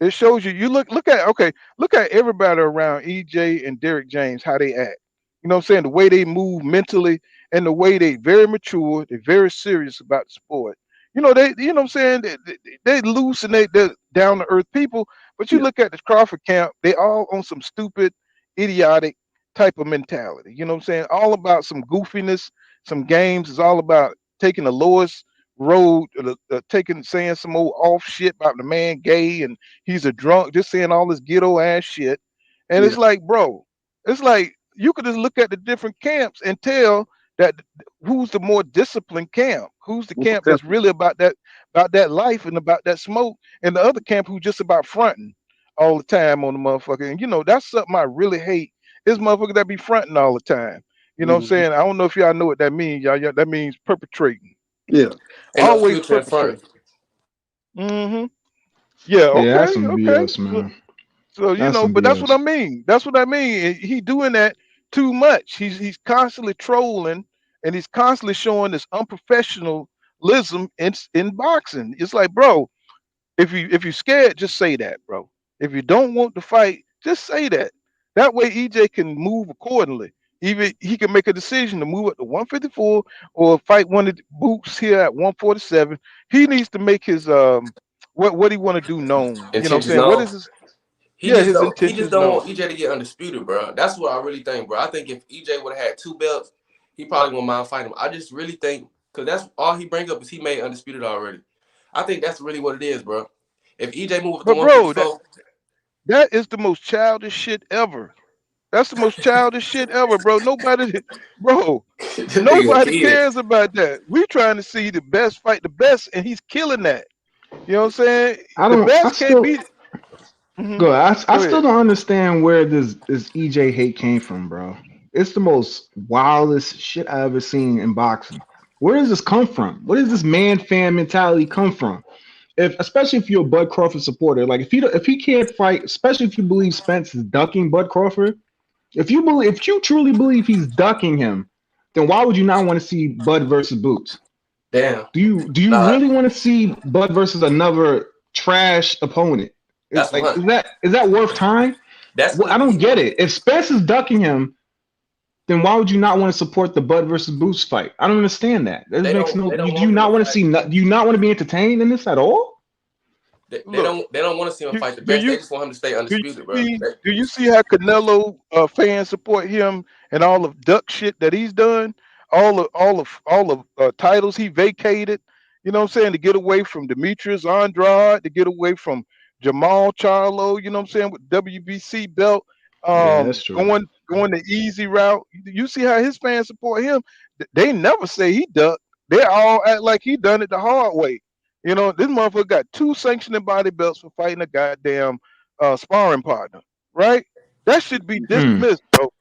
It shows you. Look at everybody around EJ and Derek James, how they act. You know what I'm saying? The way they move mentally and the way they very mature, they're very serious about the sport. You know what I'm saying? They loose and they're down to earth people. But you Yeah. look at the Crawford camp, they all on some stupid, idiotic type of mentality. You know what I'm saying? All about some goofiness, some games. It's all about taking the lowest road, saying some old off shit about the man gay and he's a drunk, just saying all this ghetto ass shit. And Yeah. it's like, bro, it's like you could just look at the different camps and tell that who's the more disciplined camp, who's the Most camp that's definitely. really about that life and about that smoke, and the other camp who's just about fronting all the time on the motherfucker. And that's something I really hate. Is motherfucker that be fronting all the time. You know what I'm Mhm. saying? I don't know if y'all know what that means, y'all. That means perpetrating. Yeah. Ain't no Always future in front. perpetrating. Mm-hmm. Yeah. yeah, that's Okay. some Okay. BS, So, man. so That's some but that's what I BS. mean. That's what I mean. He doing that too much. He's constantly trolling and he's constantly showing this unprofessionalism in boxing. It's like, bro, if you're scared, just say that, bro. If you don't want to fight, just say that. That way EJ can move accordingly. Even he can make a decision to move up to 154 or fight one of the boots here at 147. He needs to make his what he want to do known. You know what I'm Intentions saying? What known. is his his He just intentions don't known. want EJ to get undisputed, bro. That's what I really think, bro. I think if EJ would have had 2 belts, he probably wouldn't mind fighting him. I just really think because that's all he bring up is he made undisputed already. I think that's really what it is, bro. If EJ move up to But bro, that 154, that is the most childish shit ever. That's the most childish shit ever, bro. Bro, that nigga a nobody kid. cares about that. We trying to see the best fight the best, and he's killing that. You know what I'm saying? I The don't. I best can't still beat. Hmm. go. I Go still ahead. don't understand where this EJ hate came from, bro. It's the most wildest shit I ever seen in boxing. Where does this come from? Where does this man fan mentality come from? Especially if you're a Bud Crawford supporter, like if he can't fight, especially if you believe Spence is ducking Bud Crawford, if you truly believe he's ducking him, then why would you not want to see Bud versus Boots? Damn. Do you Nah, really want to see Bud versus another trash opponent? that's Like, 100. is that worth time? That's Well, gonna I don't be get it. If Spence is ducking him, then why would you not want to support the Bud versus Boots fight? I don't understand that. That makes no. they don't Do you want him to not want to fight. see? Do you not want to be entertained in this at all? Look, They don't want to see him do, fight the do best. They you just want him to stay do you undisputed, bro. see do you see how Canelo fans support him and all of duck shit that he's done, all of titles he vacated, you know what I'm saying, to get away from Demetrius Andrade, to get away from Jamal Charlo, you know what I'm saying, with WBC belt, Yeah, that's true. going the easy route. You see how his fans support him. They never say he ducked. They all act like he done it the hard way. You know, this motherfucker got 2 sanctioned body belts for fighting a goddamn sparring partner, right? That should be Mm, dismissed, bro.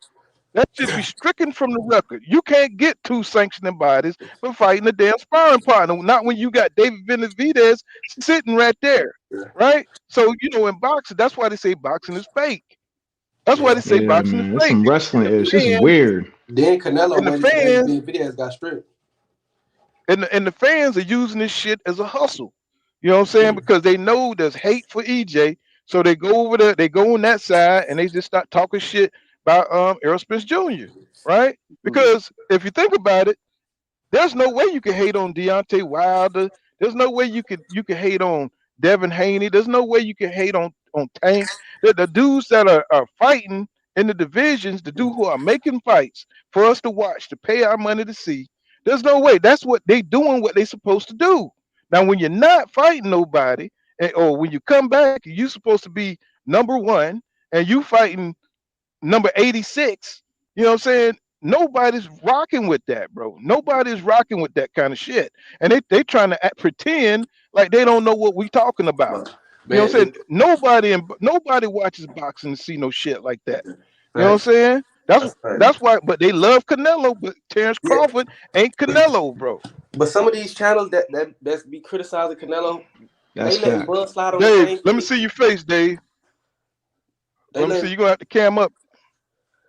That should be stricken from the record. You can't get 2 sanctioning bodies for fighting a damn sparring partner. Not when you got David Benavidez sitting right there, Yeah, right? So, in boxing, that's why they say boxing is fake. That's why yeah. they say yeah, boxing is man. It's fake. some And wrestling the ish. This is fans, weird. Then Canelo and the went into David fans Benavidez got stripped. and the fans are using this shit as a hustle. You know what I'm saying? Because they know there's hate for EJ, so they go over there, they go on that side, and they just start talking shit about Errol Spence Jr. Right? Because if you think about it, there's no way you can hate on Deontay Wilder. There's no way you can hate on Devin Haney. There's no way you can hate on Tank. The dudes that are fighting in the divisions, the dudes who are making fights for us to watch, to pay our money to see. There's no way. That's what they doing. What they supposed to do. Now, when you're not fighting nobody, or when you come back, you're supposed to be number 1, and you fighting number 86. You know what I'm saying? Nobody's rocking with that, bro. Nobody's rocking with that kind of shit. And they trying to pretend like they don't know what we talking about. But You know what I'm man, saying? Nobody watches boxing to see no shit like that. You know what facts. I'm saying? That's That's facts. that's why, but they love Canelo, but Terrence Yeah, Crawford ain't Canelo, bro. but some of these channels that's be criticizing Canelo, That's they letting facts. Bud slide on the Dave, same let me shit. see your face, Dave. They Let me see. letting You're gonna have to cam up.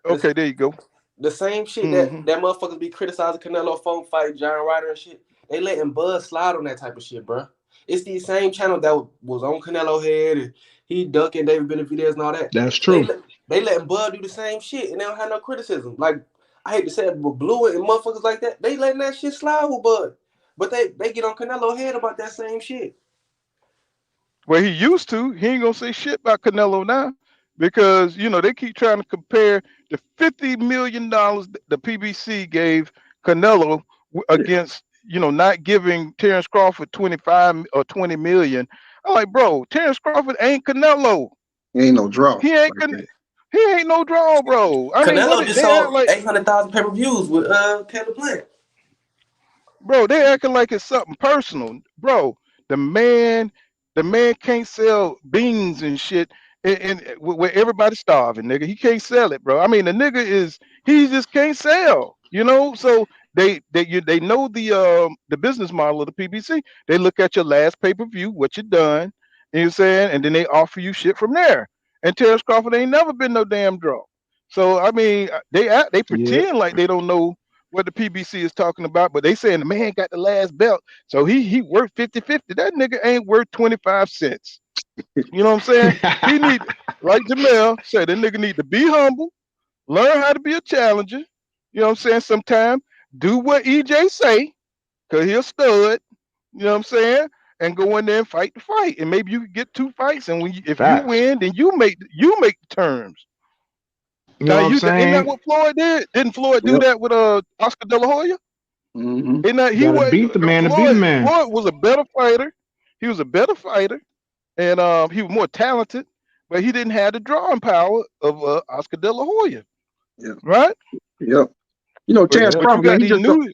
the, Okay, there you go. the same shit Hmm. that motherfuckers be criticizing Canelo for fight Jaron Ryder and shit. They letting Bud slide on that type of shit, bro. It's the same channel that was on Canelo head and he ducking David Benavidez and all that. That's true. They letting Bud do the same shit and they don't have no criticism. Like I hate to say it, but Blue and motherfuckers like that, they letting that shit slide with Bud. But they get on Canelo head about that same shit. Well, he used to. He ain't gonna say shit about Canelo now because they keep trying to compare the $50 million the PBC gave Canelo against not giving Terrence Crawford 25 or 20 million. I'm like, bro, Terrence Crawford ain't Canelo. He ain't no draw. He ain't he ain't no draw, bro. I mean, Canelo just they act sold like, 800,000 pay-per-views with Caleb Plant. bro, they acting like it's something personal, bro. The man, the man can't sell beans and shit, where everybody's starving, nigga. He can't sell it, bro. I mean, the nigga he just can't sell, So they know the business model of the PBC. They look at your last pay per view, what you done, you know what I'm saying, and then they offer you shit from there. And Terrence Crawford ain't never been no damn draw. So I mean, they Yep. pretend like they don't know what the PBC is talking about, but they saying the man got the last belt, so he worth 50-50. That nigga ain't worth 25 cents. You know what I'm saying? He need, like Jamel said, that nigga need to be humble, learn how to be a challenger. You know what I'm saying? Sometime do what EJ say, cause he'll stud. You know what I'm saying? And go in there and fight the fight, and maybe you can get 2 fights. And if you Facts. win, then you make the terms. You know Now what I'm isn't that saying? what Floyd did? Didn't Floyd do Yep. that with Oscar De La Hoya? Mm-hmm. In that You gotta beat the man to be the man. Floyd was a better fighter. He was a better fighter, and he was more talented, but he didn't have the drawing power of Oscar De La Hoya, Yep. right? Yep. But Terrence Yep. but you Crawford, man, got he these just don't. new.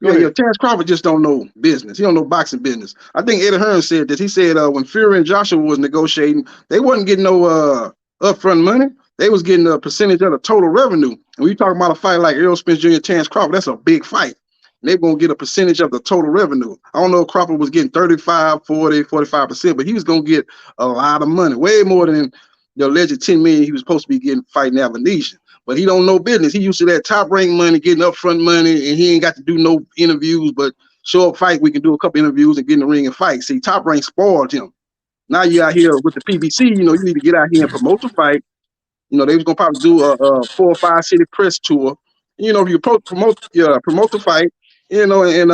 Go Yeah, ahead. Terrence Crawford just don't know business. He don't know boxing business. I think Eddie Hearn said this. He said when Fury and Joshua was negotiating, they wasn't getting no upfront money. They was getting a percentage of the total revenue. And when you talk about a fight like Errol Spence Jr. Terrence Crawford, that's a big fight. And they're going to get a percentage of the total revenue. I don't know if Crawford was getting 35, 40, 45%, but he was going to get a lot of money, way more than the alleged 10 million he was supposed to be getting fighting Avenesian. But he don't know business. He used to that top rank money, getting upfront money, and he ain't got to do no interviews. But show up, fight. We can do a couple interviews and get in the ring and fight. See, Top Rank spoiled him. Now you out here with the PBC. You know, you need to get out here and promote the fight. You know, they was gonna probably do a 4 or 5 city press tour. You know, if you promote the fight, you know, and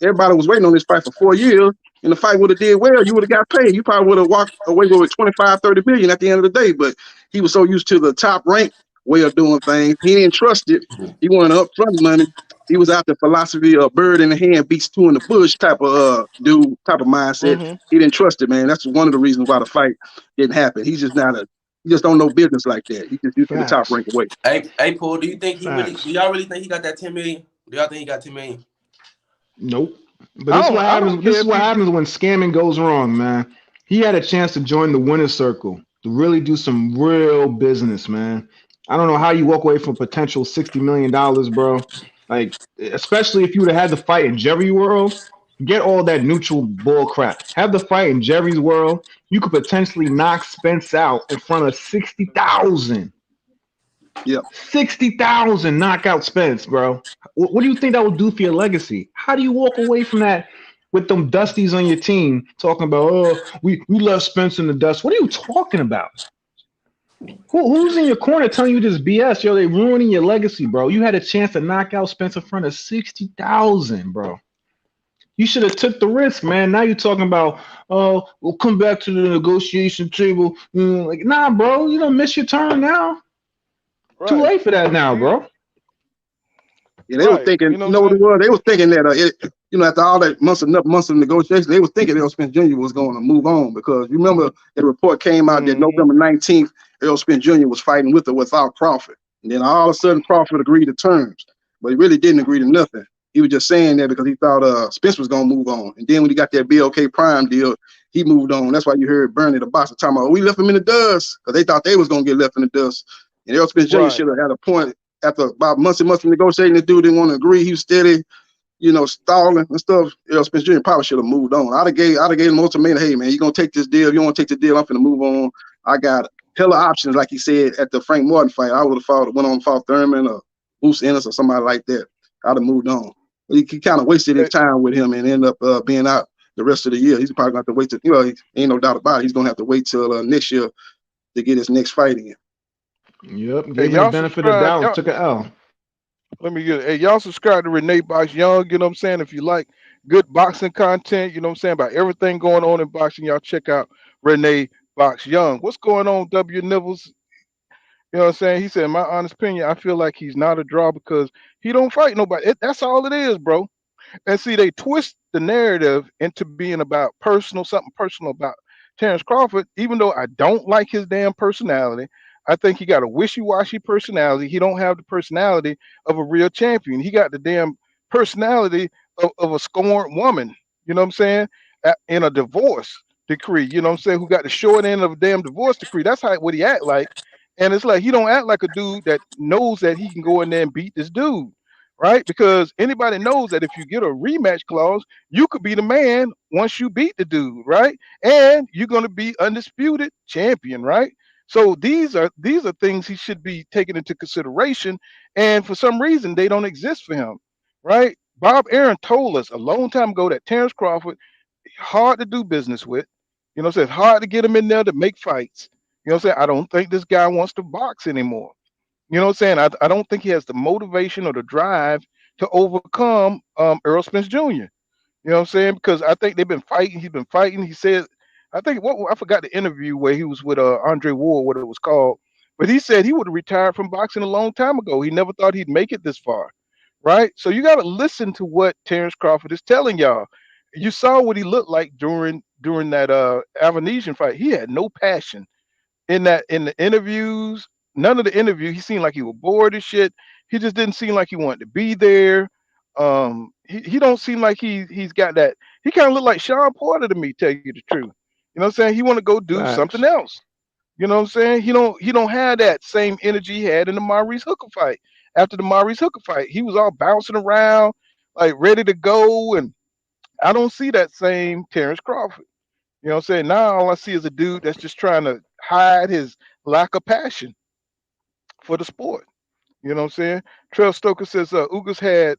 everybody was waiting on this fight for 4 years, and the fight would have did well, you would have got paid. You probably would have walked away with 25, 30 million at the end of the day. But he was so used to the Top Rank way of doing things, he didn't trust it. He wanted upfront money. He was out the philosophy of bird in the hand beats two in the bush type of dude, type of mindset. Mm-hmm. He didn't trust it, man. That's one of the reasons why the fight didn't happen. He's just not he just don't know business like that. He just used to the Top Rank away. Hey, Paul, do you think do y'all really think he got that 10 million? Do y'all think he got 10 million? Nope. But this is what happens. This is what happens when scamming goes wrong, man. He had a chance to join the winner's circle to really do some real business, man. I don't know how you walk away from potential $60 million, bro. Like, especially if you would have had the fight in Jerry World, get all that neutral bull crap. Have the fight in Jerry's World. You could potentially knock Spence out in front of 60,000. Yep. 60,000 knockout Spence, bro. What do you think that will do for your legacy? How do you walk away from that with them dusties on your team talking about, oh, we left Spence in the dust? What are you talking about? Who's in your corner telling you this BS? Yo, they ruining your legacy, bro. You had a chance to knock out Spence in front of 60,000, bro. You should have took the risk, man. Now you're talking about, oh, we'll come back to the negotiation table. Like, nah, bro, you don't miss your turn now. Right. Too late for that now, bro. Yeah, they were thinking, you know what it was? They were thinking that, after all that months of negotiation, they were thinking Errol Spence Jr. was going to move on because you remember the report came out that November 19th, Errol Spence Jr. was fighting with or without Crawford. And then all of a sudden, Crawford agreed to terms, but he really didn't agree to nothing. He was just saying that because he thought Spence was going to move on. And then when he got that BLK Prime deal, he moved on. That's why you heard Bernie, the boxer, talking about, we left him in the dust because they thought they was going to get left in the dust. And Errol Spence Jr. should have had a point after about months and months of negotiating. The dude didn't want to agree. He was steady, stalling and stuff. Errol Spence Jr. probably should have moved on. I'd have gave him an ultimatum. Hey, man, you going to take this deal? If you want to take the deal, I'm finna move on. I got hella options, like he said at the Frank Martin fight. I would have went on and fought Thurman or Bruce Ennis or somebody like that. I'd have moved on. He kind of wasted his time with him and ended up being out the rest of the year. He's probably going to have to wait till, ain't no doubt about it. He's going to have to wait till next year to get his next fight in. Yep, gave him the benefit of the doubt, took an L. Let me get it. Hey, y'all subscribe to Renee Box Young, you know what I'm saying? If you like good boxing content, you know what I'm saying, about everything going on in boxing, y'all check out Renee Box Young. What's going on, W. Nibbles? You know what I'm saying? He said, in my honest opinion, I feel like he's not a draw because he don't fight nobody. That's all it is, bro. And see, they twist the narrative into being about something personal about Terrence Crawford, even though I don't like his damn personality. I think he got a wishy-washy personality. He don't have the personality of a real champion. He got the damn personality of a scorned woman, you know what I'm saying, in a divorce decree, you know what I'm saying, who got the short end of a damn divorce decree. That's what he act like. And it's like he don't act like a dude that knows that he can go in there and beat this dude, right? Because anybody knows that if you get a rematch clause, you could be the man once you beat the dude, right? And you're going to be undisputed champion, right? So these are things he should be taken into consideration, and for some reason they don't exist for him, right? Bob Aaron told us a long time ago that Terrence Crawford hard to do business with, you know what I'm saying? It's hard to get him in there to make fights. You know what I'm saying? I don't think this guy wants to box anymore. You know what I'm saying? I don't think he has the motivation or the drive to overcome Errol Spence Jr. You know what I'm saying? Because I think they've been fighting. He's been fighting. He said, I forgot the interview where he was with Andre Ward, what it was called, but he said he would have retired from boxing a long time ago. He never thought he'd make it this far, right? So you got to listen to what Terrence Crawford is telling y'all. You saw what he looked like during that Avanesian fight. He had no passion in the interviews. None of the interview. He seemed like he was bored as shit. He just didn't seem like he wanted to be there. He don't seem like he's got that. He kind of looked like Sean Porter to me, tell you the truth. You know what I'm saying? He want to go do something else. You know what I'm saying? He don't have that same energy he had in the Maurice Hooker fight. After the Maurice Hooker fight, he was all bouncing around, like ready to go. And I don't see that same Terrence Crawford. You know what I'm saying? Now all I see is a dude that's just trying to hide his lack of passion for the sport. You know what I'm saying? Trev Stoker says Ugas had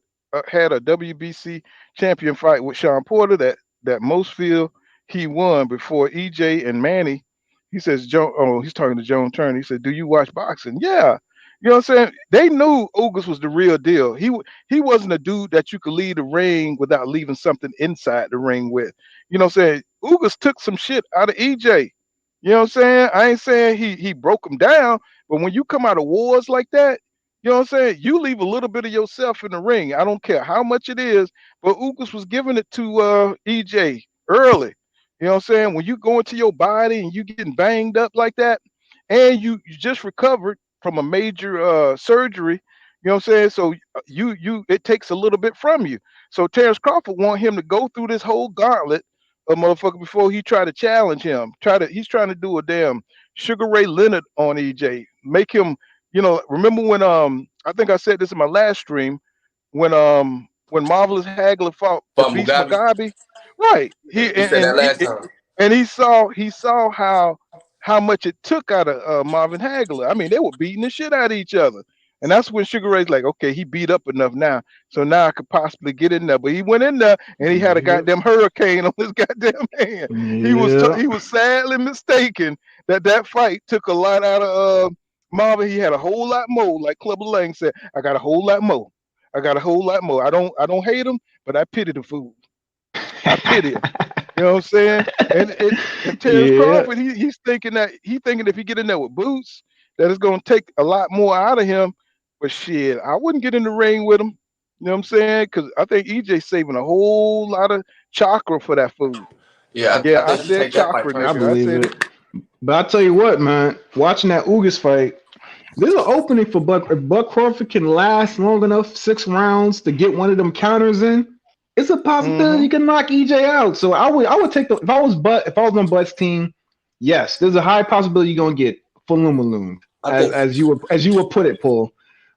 had a WBC champion fight with Sean Porter that most feel he won before EJ and Manny. He says, Joe, oh, he's talking to Joan Turner. He said, "Do you watch boxing?" Yeah. You know what I'm saying? They knew Ugas was the real deal. He wasn't a dude that you could leave the ring without leaving something inside the ring with. You know what I'm saying? Ugas took some shit out of EJ. You know what I'm saying? I ain't saying he broke him down, but when you come out of wars like that, you know what I'm saying? You leave a little bit of yourself in the ring. I don't care how much it is, but Ugas was giving it to EJ early. You know what I'm saying? When you go into your body and you getting banged up like that, and you just recovered from a major surgery, you know what I'm saying? So you it takes a little bit from you. So Terrence Crawford want him to go through this whole gauntlet of motherfucker before he try to challenge him. He's trying to do a damn Sugar Ray Leonard on EJ. Make him, remember when I think I said this in my last stream when Marvelous Hagler fought the But Beast Mugabe, Mugabe, right? yeah, you said that last time. And he saw how much it took out of Marvin Hagler. I mean, they were beating the shit out of each other. And that's when Sugar Ray's like, okay, he beat up enough now, so now I could possibly get in there. But he went in there and he had a Yep. goddamn hurricane on his goddamn hand. Yeah. He was sadly mistaken that fight took a lot out of Marvin. He had a whole lot more, like Clubber Lang said. I got a whole lot more. I got a whole lot more. I don't hate him, but I pity the fool. I pity him. You know what I'm saying? And Terrence Yeah. Crawford, he's thinking if he get in there with Boots, that it's gonna take a lot more out of him. But shit, I wouldn't get in the ring with him. You know what I'm saying? Because I think EJ's saving a whole lot of chakra for that food. Yeah, I Yeah, I think he said take that fight chakra, I nigga. personal. I believe said it. it. But I tell you what, man, watching that Ugas fight, there's an opening for Buck. If Buck Crawford can last long enough, 6 rounds to get one of them counters in, it's a possibility Mm-hmm. he can knock EJ out. So I would take the if I was on Buck's team, yes, there's a high possibility you're gonna get Falumaloon, I as think as you would put it, Paul.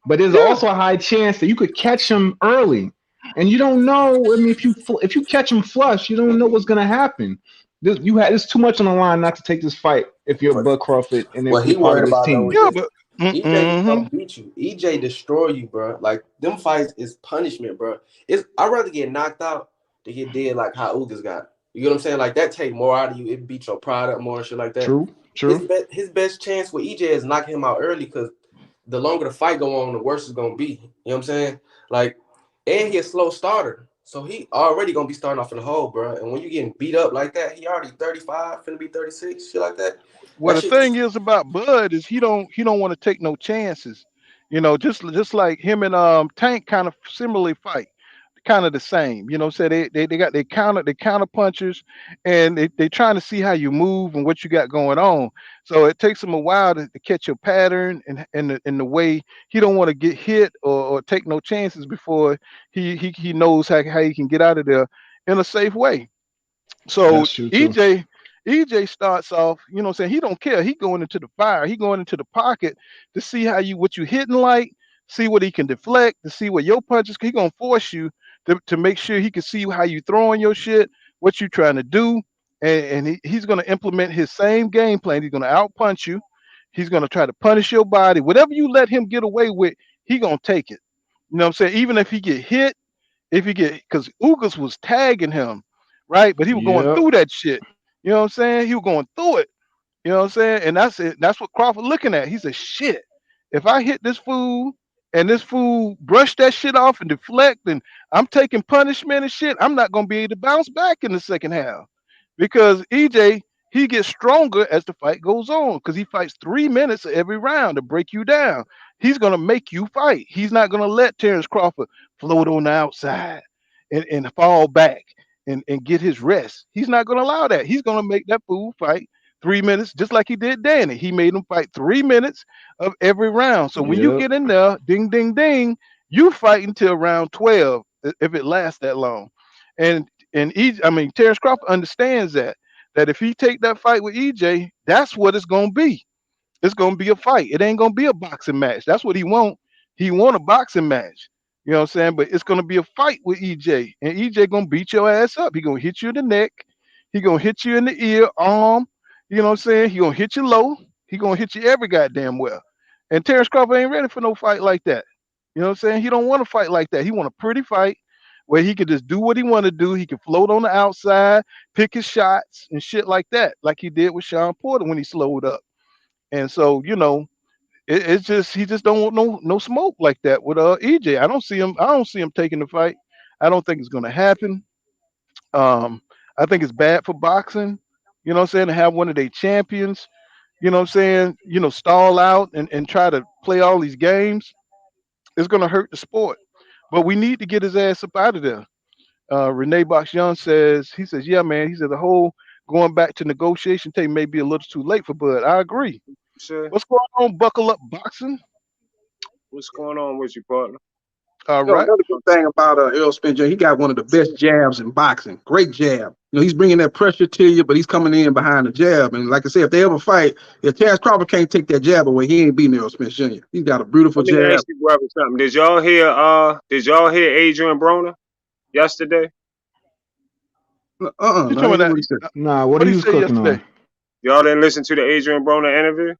But there's Yeah. also a high chance that you could catch him early, and you don't know. I mean, if you catch him flush, you don't know what's gonna happen. There's too much on the line not to take this fight if you're what Buck Crawford and if what you're he part of worried this about though team. is Yeah, this. but EJ just mm-hmm. don't beat you. EJ destroy you, bro. Like them fights is punishment, bro. I'd rather get knocked out than get dead like how Ugas got. You get what I'm saying? Like that take more out of you. It beat your pride up more and shit like that. True, His true. his best chance with EJ is knocking him out early because the longer the fight go on, the worse it's gonna be. You know what I'm saying? Like, and he a slow starter. So he already gonna be starting off in the hole, bro. And when you getting beat up like that, he already 35, finna be 36, shit like that. Well, That the shit thing is about Bud is he don't want to take no chances. Just like him and Tank kind of similarly fight, kind of the same. You know, so they got they counter punchers, and they trying to see how you move and what you got going on. So it takes him a while to catch your pattern and the way he don't want to get hit or take no chances before he knows how he can get out of there in a safe way. So That's true too. EJ starts off, what I'm saying, he don't care. He going into the fire. He going into the pocket to see what you hitting like, see what he can deflect, to see what your punches. He gonna force you to make sure he can see how you throwing your shit, what you trying to do, and he's gonna implement his same game plan. He's gonna out punch you. He's gonna try to punish your body. Whatever you let him get away with, he gonna take it. You know what I'm saying? Even if he get hit, if he get because Ugas was tagging him, right? But he was going Yep. through that shit. You know what I'm saying? He was going through it. You know what I'm saying? And that's it. That's what Crawford looking at. He said, shit, if I hit this fool and this fool brush that shit off and deflect and I'm taking punishment and shit, I'm not gonna be able to bounce back in the second half. Because EJ, he gets stronger as the fight goes on because he fights 3 minutes every round to break you down. He's gonna make you fight. He's not gonna let Terrence Crawford float on the outside and fall back and get his rest. He's not gonna allow that. He's gonna make that fool fight 3 minutes, just like he did Danny. He made him fight 3 minutes of every round. So when you Yep. get in there, ding, ding, ding, you fight until round 12 if it lasts that long. And Terrence Crawford understands that if he take that fight with EJ, that's what it's gonna be. It's gonna be a fight. It ain't gonna be a boxing match. That's what he want. He want a boxing match. You know what I'm saying? But it's gonna be a fight with EJ, and EJ gonna beat your ass up. He gonna hit you in the neck. He gonna hit you in the ear, arm. You know what I'm saying? He gonna hit you low. He gonna hit you every goddamn well. And Terrence Crawford ain't ready for no fight like that. You know what I'm saying? He don't want to fight like that. He want a pretty fight where he could just do what he want to do. He can float on the outside, pick his shots and shit like that, like he did with Sean Porter when he slowed up. And so, it's just he just don't want no smoke like that with EJ. I don't see him taking the fight. I don't think it's gonna happen. I think it's bad for boxing. You know what I'm saying? To have one of their champions, stall out and try to play all these games. It's gonna hurt the sport. But we need to get his ass up out of there. Renee Box Young says, yeah, man. He said the whole going back to negotiation tape may be a little too late for Bud. I agree. Sure. What's going on? Buckle up boxing. What's going on with you, partner? All You know, right. another good thing about Errol Spence, he got one of the best jabs in boxing. Great jab. He's bringing that pressure to you, but he's coming in behind the jab. And like I said, if they ever fight, if Terrence Crawford can't take that jab away, he ain't beating Errol Spence Jr. He's got a beautiful Let me jab. ask you, brother, something. Did y'all hear Adrian Broner yesterday? You No, I talking ain't about hear what he said. Nah, what what he he was say cooking yesterday? on? Y'all didn't listen to the Adrian Broner interview?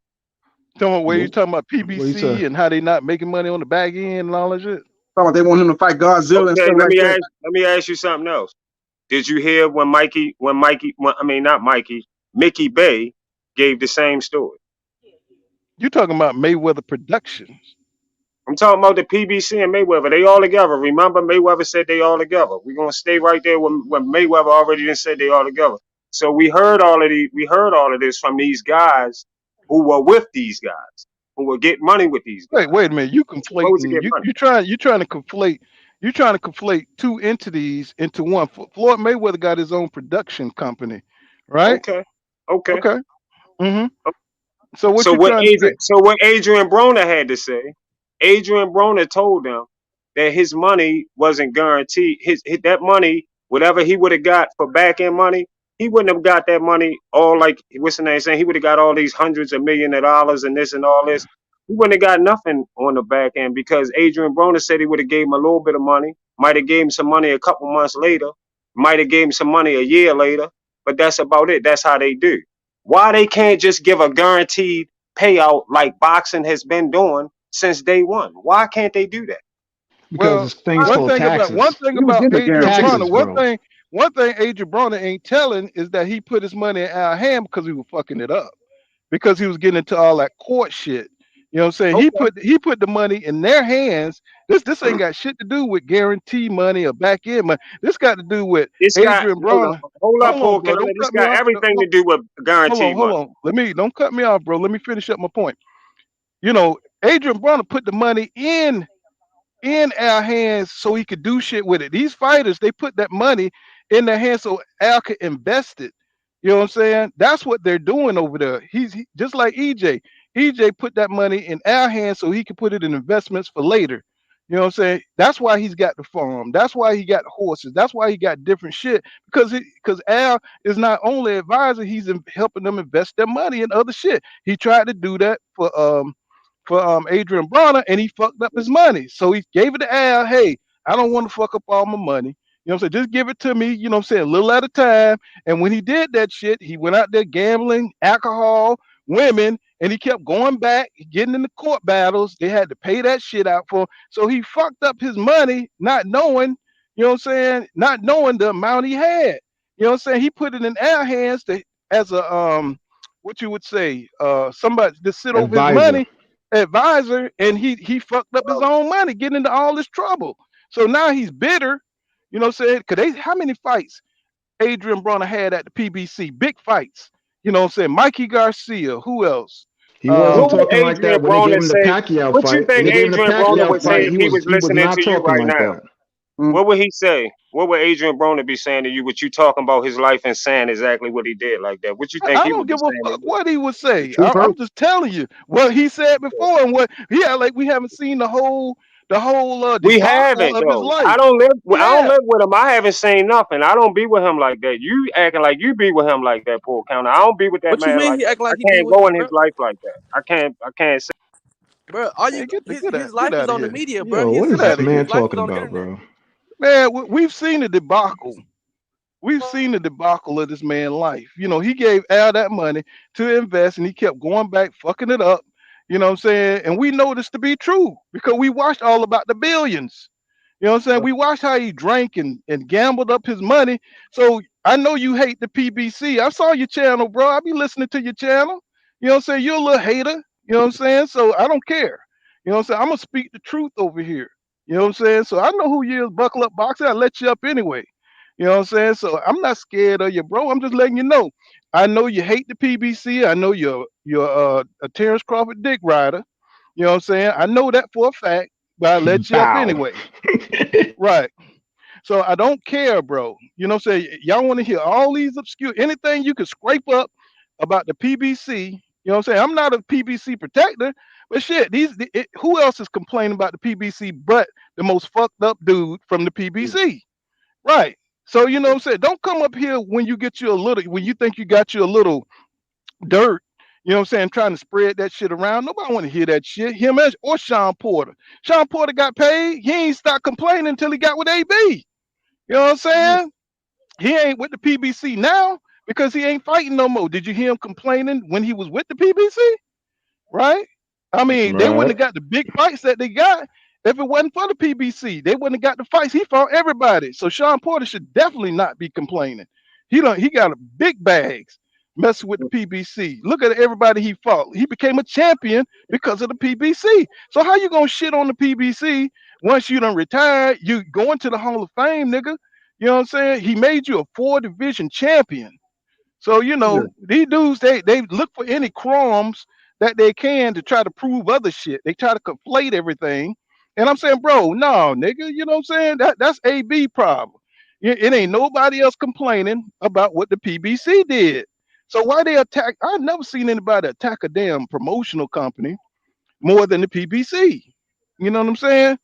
Talking about where you Nope. talking about What he said? PBC and how they not making money on the back end and all that shit. Talking about they want him to fight Godzilla and Okay, stuff like that. let me ask you something else. Did you hear not Mikey, Mickey Bay gave the same story? You talking about Mayweather Productions? I'm talking about the PBC and Mayweather. They all together. Remember, Mayweather said they all together. We're gonna stay right there when Mayweather already done said they all together. So we heard all of this from these guys who were with these guys, who were getting money with these guys. Wait a minute. You Supposed to conflating? get money. You trying to conflate two entities into one. Floyd Mayweather got his own production company, right? Okay. Okay. Okay. hmm So what So you what trying to say? Adrian Broner had to say, Adrian Broner told them that his money wasn't guaranteed. That money, whatever he would have got for back end money, he wouldn't have got that money all like what's the name saying. He would have got all these hundreds of millions of dollars and this and all this. He wouldn't have got nothing on the back end because Adrian Broner said he would have gave him a little bit of money, might have gave him some money a couple months later, might have gave him some money a year later, but that's about it. That's how they do. Why they can't just give a guaranteed payout like boxing has been doing since day one? Why can't they do that? Because Well, this thing's called one taxes. thing He was about getting a Adrian guarantee. Bronner, Taxes, bro. one thing Adrian Bronner ain't telling is that he put his money in our hand because he was fucking it up. Because he was getting into all that court shit. You know what I'm saying? Okay. He put the money in their hands. This ain't got shit to do with guarantee money or back end money. This got to do with It's got Adrian Bronner. hold up, Hold on, Paul bro. Counter. Don't It's cut me got off. everything to do with guaranteed Hold money. on. Don't cut me off, bro. Let me finish up my point. Adrian Bronner put the money in our hands so he could do shit with it. These fighters, they put that money in their hands so Al could invest it. You know what I'm saying? That's what they're doing over there. Just like EJ. EJ put that money in our hands so he could put it in investments for later. You know what I'm saying? That's why he's got the farm. That's why he got horses. That's why he got different shit. Because Al is not only advisor, he's helping them invest their money in other shit. He tried to do that for Adrian Bronner, and he fucked up his money. So he gave it to Al. Hey, I don't want to fuck up all my money. You know what I'm saying? Just give it to me, you know what I'm saying, a little at a time. And when he did that shit, he went out there gambling, alcohol, women, and he kept going back, getting in the court battles. They had to pay that shit out for him. So he fucked up his money, not knowing, you know what I'm saying, not knowing the amount he had. You know what I'm saying? He put it in our hands as a what you would say, somebody to sit over his Advisor. money, advisor, and he fucked up his own money, getting into all this trouble. So now he's bitter. You know what I'm saying? How many fights Adrian Bronner had at the PBC? Big fights. You know what I'm saying? Mikey Garcia. Who else? He wasn't What Um, would talking like that Adrian when they gave Broner him the say? Pacquiao What you fight. When think they gave him the Adrian Broner Pacquiao would say fight, if he was he was listening not to you talking right like now? that. What would he say? What would Adrian Broner be saying to you? What you talking about his life and saying exactly what he did like that? What you think I he don't would be give a saying to fuck you? what he would The say. truth hurt. I'm just telling you what he said before and what like we haven't seen the whole We debacle haven't of his though. I life. don't live. We I don't have. live with him. I haven't seen nothing. I don't be with him like that. You acting like you be with him like that, Paul Counter. I don't be with that What you man mean like he that. acting I like he be can't with go you, in his bro? life like that. I can't. I can't say. Bro, all you Man, his get life is out of on the here. media, bro. Yo, what Get is out this of man His here. life is talking on the about, internet. bro? Man, we've seen the debacle. We've seen the debacle of this man's life. He gave Al that money to invest, and he kept going back, fucking it up. You know what I'm saying? And we know this to be true because we watched all about the billions. You know what I'm saying? We watched how he drank and gambled up his money. So I know you hate the PBC. I saw your channel, bro. I be listening to your channel. You know what I'm saying? You're a little hater. You know what I'm saying? So I don't care. You know what I'm saying? I'm gonna speak the truth over here. You know what I'm saying? So I know who you is, buckle up boxer. I let you up anyway. You know what I'm saying? So I'm not scared of you, bro. I'm just letting you know. I know you hate the PBC. I know you're a Terrence Crawford dick rider. You know what I'm saying? I know that for a fact, but I let you up Bow. anyway. Right. So I don't care, bro. You know what I'm saying? Y'all want to hear all these obscure anything you can scrape up about the PBC. You know what I'm saying? I'm not a PBC protector, but shit, who else is complaining about the PBC but the most fucked up dude from the PBC? Right. So you know what I'm saying? Don't come up here when you get you a little when you think you got you a little dirt, you know what I'm saying, trying to spread that shit around. Nobody want to hear that shit. Him or Sean Porter. Sean Porter got paid. He ain't stopped complaining until he got with AB. You know what I'm saying? He ain't with the PBC now because he ain't fighting no more. Did you hear him complaining when he was with the PBC? Right? I mean, they wouldn't Right. have got the big fights that they got if it wasn't for the PBC. They wouldn't have got the fights. He fought everybody. So Sean Porter should definitely not be complaining. He got a big bags messing with the PBC. Look at everybody he fought. He became a champion because of the PBC. So how you gonna shit on the PBC once you done retired? You going to the Hall of Fame, nigga. You know what I'm saying? He made you a 4 division champion. So you Yeah. know these dudes, they look for any crumbs that they can to try to prove other shit. They try to conflate everything, and I'm saying, bro, no, nigga, you know what I'm saying? That's AB problem. It ain't nobody else complaining about what the PBC did. So why they attack? I've never seen anybody attack a damn promotional company more than the PBC. You know what I'm saying? Yeah.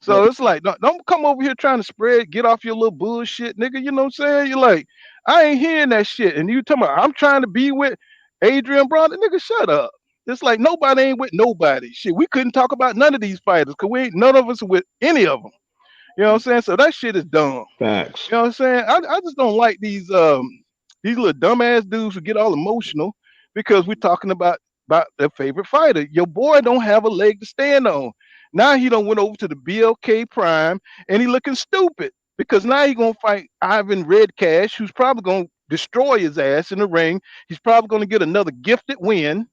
So it's like, don't come over here trying to spread, get off your little bullshit, nigga. You know what I'm saying? You're like, I ain't hearing that shit. And you talking about, I'm trying to be with Adrian Broner. Nigga, shut up. It's like nobody ain't with nobody. Shit, we couldn't talk about none of these fighters because we ain't none of us with any of them. You know what I'm saying? So that shit is dumb. Facts. You know what I'm saying? I just don't like these little dumbass dudes who get all emotional because we're talking about their favorite fighter. Your boy don't have a leg to stand on. Now he don't went over to the BLK Prime and he looking stupid because now he gonna fight Ivan Red Cash, who's probably gonna destroy his ass in the ring. He's probably gonna get another gifted win.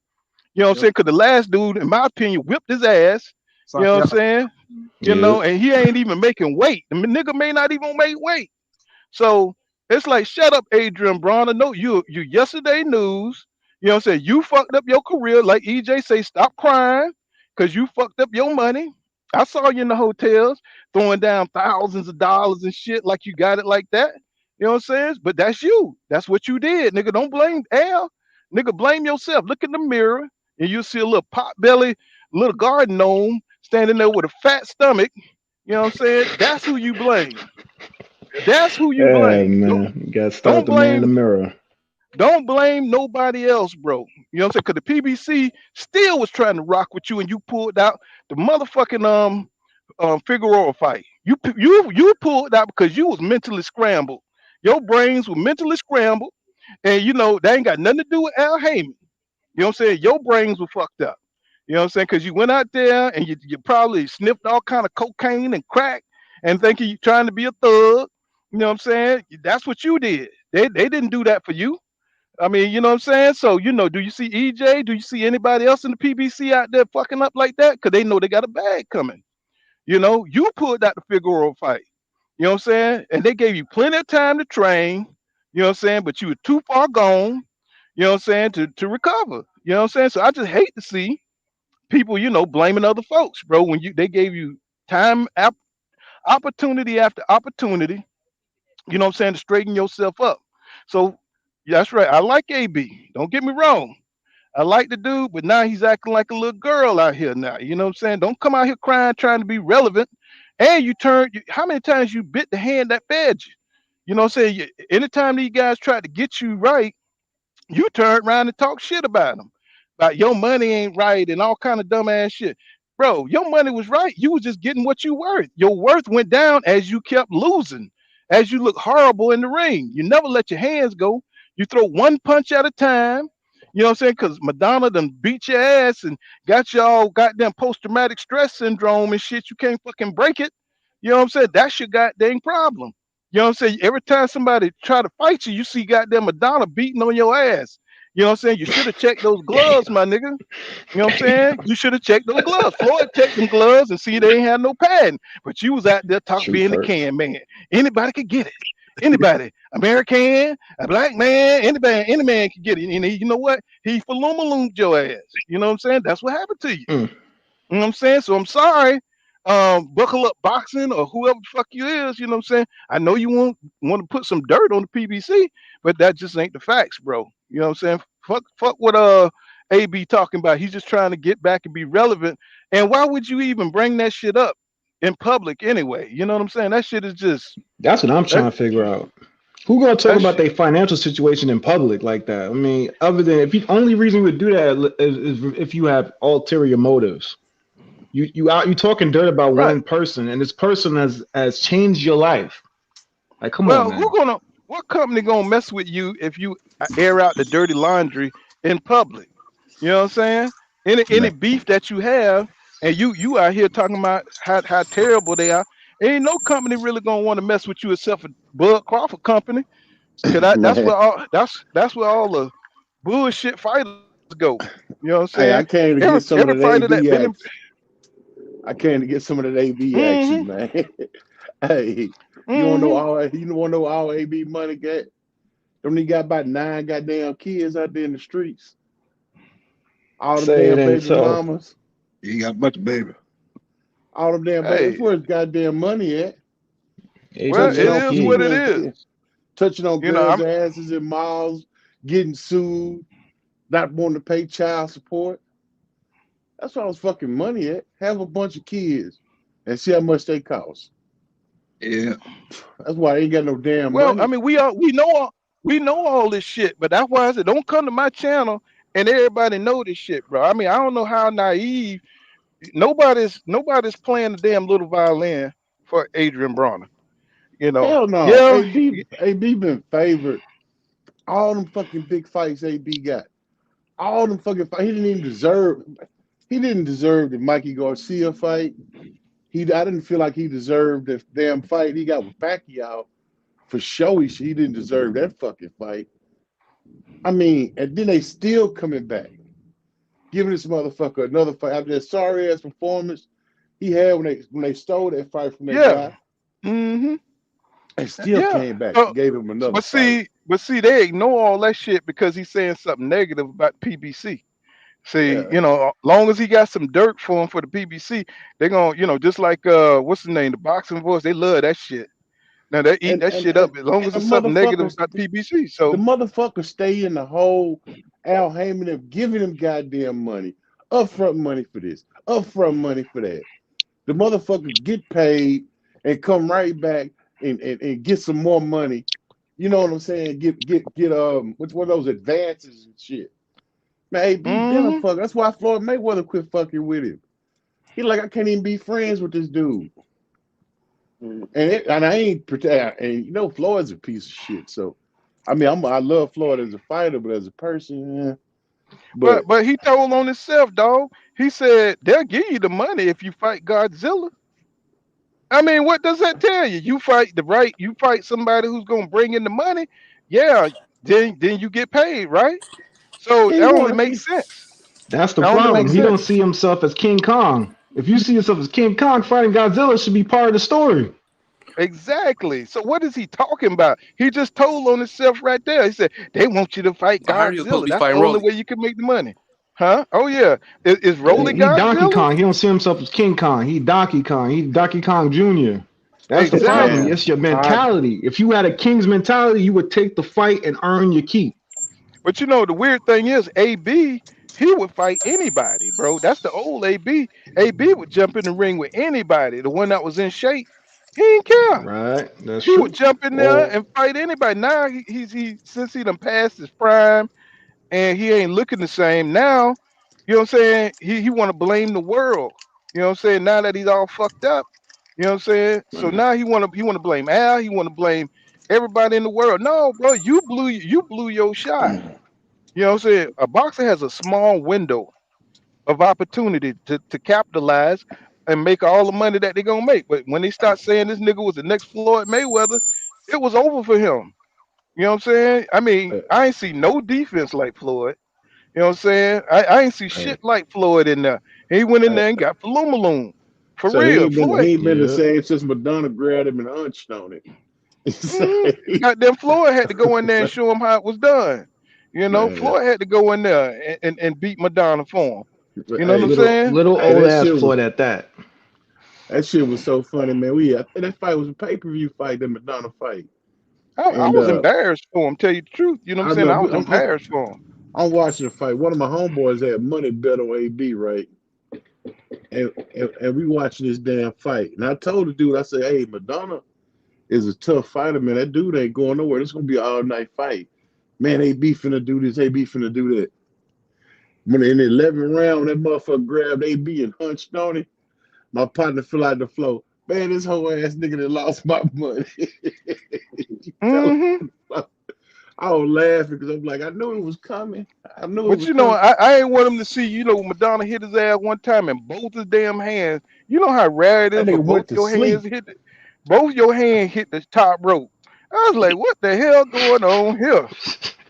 You know what I'm Yep. saying? Because the last dude, in my opinion, whipped his ass. You know what I'm Santiago. saying? You Yep. know, and he ain't even making weight. The nigga may not even make weight. So it's like, shut up, Adrian Bronner. No, you yesterday news. You know what I'm saying? You fucked up your career. Like EJ say, stop crying because you fucked up your money. I saw you in the hotels throwing down thousands of dollars and shit like you got it like that. You know what I'm saying? But that's you. That's what you did. Nigga, don't blame Al. Nigga, blame yourself. Look in the mirror and you'll see a little pot belly, little garden gnome standing there with a fat stomach. You know what I'm saying? That's who you blame. That's who you Yeah, blame. man. You gotta start Don't the man in the blame mirror. don't blame nobody else, bro. You know what I'm saying? Cause the PBC still was trying to rock with you and you pulled out the motherfucking Figueroa fight. You pulled out because you was mentally scrambled. Your brains were mentally scrambled, and you know that ain't got nothing to do with Al Heyman. You know what I'm saying? Your brains were fucked up. You know what I'm saying? Because you went out there and you probably sniffed all kind of cocaine and crack and thinking you trying to be a thug. You know what I'm saying? That's what you did. They didn't do that for you. I mean, you know what I'm saying? So, you know, do you see EJ? Do you see anybody else in the PBC out there fucking up like that? Because they know they got a bag coming. You know, you pulled out the Figueroa fight. You know what I'm saying? And they gave you plenty of time to train. You know what I'm saying? But you were too far gone, you know what I'm saying, to recover. You know what I'm saying? So I just hate to see people, you know, blaming other folks, bro, when they gave you time opportunity after opportunity, you know what I'm saying, to straighten yourself up. So yeah, that's right. I like AB. Don't get me wrong. I like the dude, but now he's acting like a little girl out here now. You know what I'm saying? Don't come out here crying, trying to be relevant. And how many times you bit the hand that fed you? You know what I'm saying? Anytime these guys tried to get you right, you turned around and talk shit about them. About your money ain't right and all kind of dumbass shit. Bro, your money was right. You was just getting what you worth. Your worth went down as you kept losing, as you look horrible in the ring. You never let your hands go. You throw one punch at a time. You know what I'm saying? Because Madonna done beat your ass and got y'all goddamn post traumatic stress syndrome and shit. You can't fucking break it. You know what I'm saying? That's your goddamn problem. You know what I'm saying? Every time somebody try to fight you, you see goddamn Madonna beating on your ass. You know what I'm saying? You should have checked those gloves, my nigga. You know what I'm saying? You should have checked those gloves. Floyd checked them gloves and see they ain't had no padding. But you was out there talking Shoot being the first. can man. Anybody could get it. Anybody, American, a black man, anybody, any man can get it. And you know what? He faloomaloomed your ass. You know what I'm saying? That's what happened to you. Mm. You know what I'm saying? So I'm sorry. Buckle up boxing or whoever the fuck you is, you know what I'm saying? I know you want to put some dirt on the PBC, but that just ain't the facts, bro. You know what I'm saying? Fuck what AB talking about. He's just trying to get back and be relevant. And why would you even bring that shit up in public anyway? You know what I'm saying? That shit is just That's what I'm that trying to figure out. Who gonna talk that about shit. their financial situation in public like that? I mean, other than if you only reason you would do that is if you have ulterior motives. You talking dirt about Right. one person, and this person has changed your life. Like, come on, Well, man. what company gonna mess with you if you air out the dirty laundry in public? You know what I'm saying? Any Man, beef that you have, and you out here talking about how terrible they are, ain't no company really gonna want to mess with you except for Bud Crawford Company, cause man. that's where all the bullshit fighters go. You know what I'm saying? Hey, I came to get Every some of that fighter that AB been in, action. I came to get some of that AB mm-hmm, action, man. Hey, mm-hmm. you wanna know all AB money got? Don't he got about 9 goddamn kids out there in the streets? All them Say it damn ain't baby so. mamas, He got a bunch of baby. all them damn baby. That's Hey, where his goddamn money at. AB well, Touching it got on is what people it kids. and is. touching on You know, girls' I'm asses in malls, getting sued, not wanting to pay child support. That's where all his fucking money at. Have a bunch of kids and see how much they cost. Yeah. That's why I ain't got no damn well. I money. mean, we know all this shit, but that's why I said don't come to my channel and everybody know this shit, bro. I mean, I don't know how naive. Nobody's playing the damn little violin for Adrian Bronner. You know, Hell no. yeah, AB been favored. All them fucking big fights AB got. All them fucking fights. He didn't deserve the Mikey Garcia fight. I didn't feel like he deserved the damn fight he got with Pacquiao. For sure he didn't deserve that fucking fight. I mean, and then they still coming back, giving this motherfucker another fight after that sorry ass performance he had when they stole that fight from that yeah, guy. mm-hmm, And still yeah. came back So, and gave him another but fight. see, they ignore all that shit because he's saying something negative about PBC. See, Yeah. you know, long as he got some dirt for him for the PBC, they're gonna, just like what's the name, the boxing voice, they love that shit. Now they eat And that and shit and, up as long and as it's something negative about PBC. the So, motherfuckers stay in the hole. Al Heyman have given him goddamn money, upfront money for this, upfront money for that. The motherfuckers get paid and come right back and get some more money. You know what I'm saying? Get which one of those advances and shit. Man, AB been a mm-hmm, fucker. That's why Floyd Mayweather quit fucking with him. He like I can't even be friends with this dude. And I ain't pretend. And you know Floyd's a piece of shit. So I mean I love Floyd as a fighter, but as a person, yeah. But but he told on himself, dog. He said they'll give you the money if you fight Godzilla. I mean, what does that tell you? You fight somebody who's gonna bring in the money. Yeah, then you get paid, right? So he that only want makes sense. That's the That only problem. makes He don't sense. see himself as King Kong. If you see yourself as King Kong, fighting Godzilla should be part of the story. Exactly. So what is he talking about? He just told on himself right there. He said they want you to fight I heard he was supposed to Godzilla. be That's the fighting only Rolly. way you can make the money. Huh? Oh yeah. Is Rolly He Donkey Godzilla? Kong. He don't see himself as King Kong. He Donkey Kong. He Donkey Kong Jr. That's the problem. Exactly. man, It's your I mentality. If you had a king's mentality, you would take the fight and earn your keep. But the weird thing is, AB, he would fight anybody, bro. That's the old AB. AB would jump in the ring with anybody. The one that was in shape, he didn't care. Right? That's He would true. jump in there well and fight anybody. Now he since he done passed his prime and he ain't looking the same. Now, you know what I'm saying? He want to blame the world. You know what I'm saying? Now that he's all fucked up, you know what I'm saying? So now he want to blame Al. He want to blame everybody in the world. No, bro, you blew your shot. You know what I'm saying? A boxer has a small window of opportunity to capitalize and make all the money that they're gonna make. But when they start saying this nigga was the next Floyd Mayweather, it was over for him. You know what I'm saying? I mean, Uh, I ain't see no defense like Floyd. You know what I'm saying? I ain't see hey, shit like Floyd in there. He went in hey, there and got Malone. For so he real. ain't been he Floyd, ain't been the Yeah. same since Madonna grabbed him and hunched on it. So goddamn Floyd had to go in there and show him how it was done. You know, man, Floyd had to go in there and beat Madonna for him. You know what I'm hey, saying? Little hey, old ass Floyd at that. that shit was so funny, man. I think that fight was a pay per view fight, the Madonna fight, I and was embarrassed for him, tell you the truth. You know what I'm I saying? I remember was embarrassed for him. I'm watching the fight. One of my homeboys had money bet on AB, right? And we watching this damn fight. And I told the dude, I said, hey, Madonna is a tough fighter, man. That dude ain't going nowhere. It's gonna be an all night fight. Man, AB finna do this, AB finna do that. When in the 11th round, that motherfucker grabbed AB and hunched on him. My partner fell out the floor. Man, this whole ass nigga that lost my money. He fell out Hmm. the floor. I was laughing because I'm like, I knew it was coming. I knew it But was you know, coming. I ain't want him to see, Madonna hit his ass one time and both his damn hands. You know how rare it That is for nigga both went to your hands sleep. to hit both your hands hit the top rope. I was like, what the hell going on here?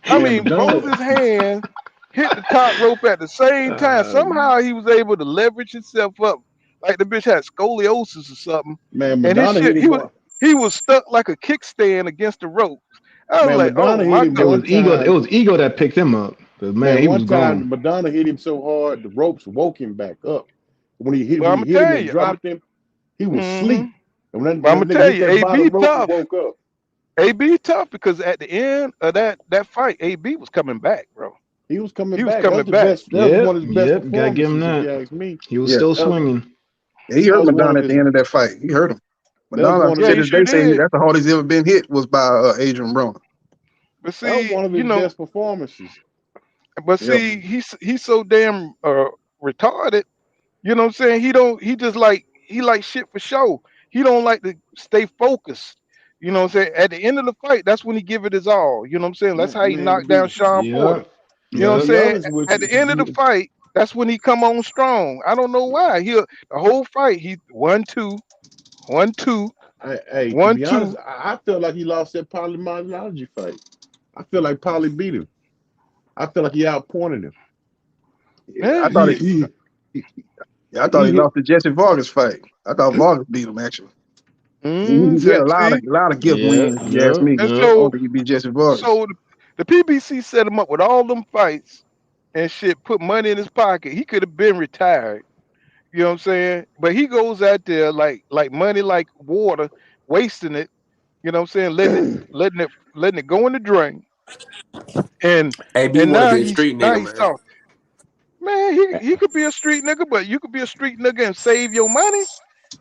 I Yeah, mean, both Madonna. his hands hit the top rope at the same time. Somehow he was able to leverage himself up like the bitch had scoliosis or something. Man, And his Madonna hit shit, him one. he was stuck like a kickstand against the ropes. I was Man, like, oh Madonna hit my him god. It one was ego. It time. was ego that picked him up. 'Cause, man, Man, he one was time gone. Madonna hit him so hard the ropes woke him back up. But When I'm he gonna hit him tell and you, dropped him, he was mm-hmm. asleep. And when But I'm that gonna nigga tell hit you, that AB bottom rope, he tough. woke up. AB tough because at the end of that fight, AB was coming back, bro. He was coming He was back. That was coming the back. best. That was one Yep. of his best Yep. Gotta give him performances, if you that. ask me. He was Yeah, still swinging. he That hurt was one of Madonna at his. the end of that fight. He hurt him. That was Madonna one of Yeah, said his. he that sure they say did. that's the hardest he's ever been hit was by Adrian Broner. But That was see, one of his best performances. Yep. he's so damn retarded. You know what I'm saying? He just like he like shit for show. He don't like to stay focused. You know what I'm saying? At the end of the fight, that's when he give it his all. You know what I'm saying? That's how he Man, knocked down Sean Porter. Yep. You know what I'm Yep. be saying? honest with At the you. end of the fight, that's when he come on strong. I don't know why. He the whole fight, he 1-2, 1-2, Hey, to one be honest, two. I feel like he lost that polymonology fight. I feel like Polly beat him. I feel like he outpointed him. Yeah, Yeah, I thought he, He, yeah, I thought he he hit. lost the Jesse Vargas fight. I thought Vargas beat him actually. He had see, a lot of gift Yep. wins, if you ask Yep. me. and I Yep. don't so think he beat Jesse Vargas. so the PBC set him up with all them fights and shit. Put money in his pocket. He could have been retired. You know what I'm saying? But he goes out there like money like water, wasting it. You know what I'm saying? Letting it go in the drain. And AB and want to now be a street nigga, he's man. soft. Man, he could be a street nigga, but you could be a street nigga and save your money.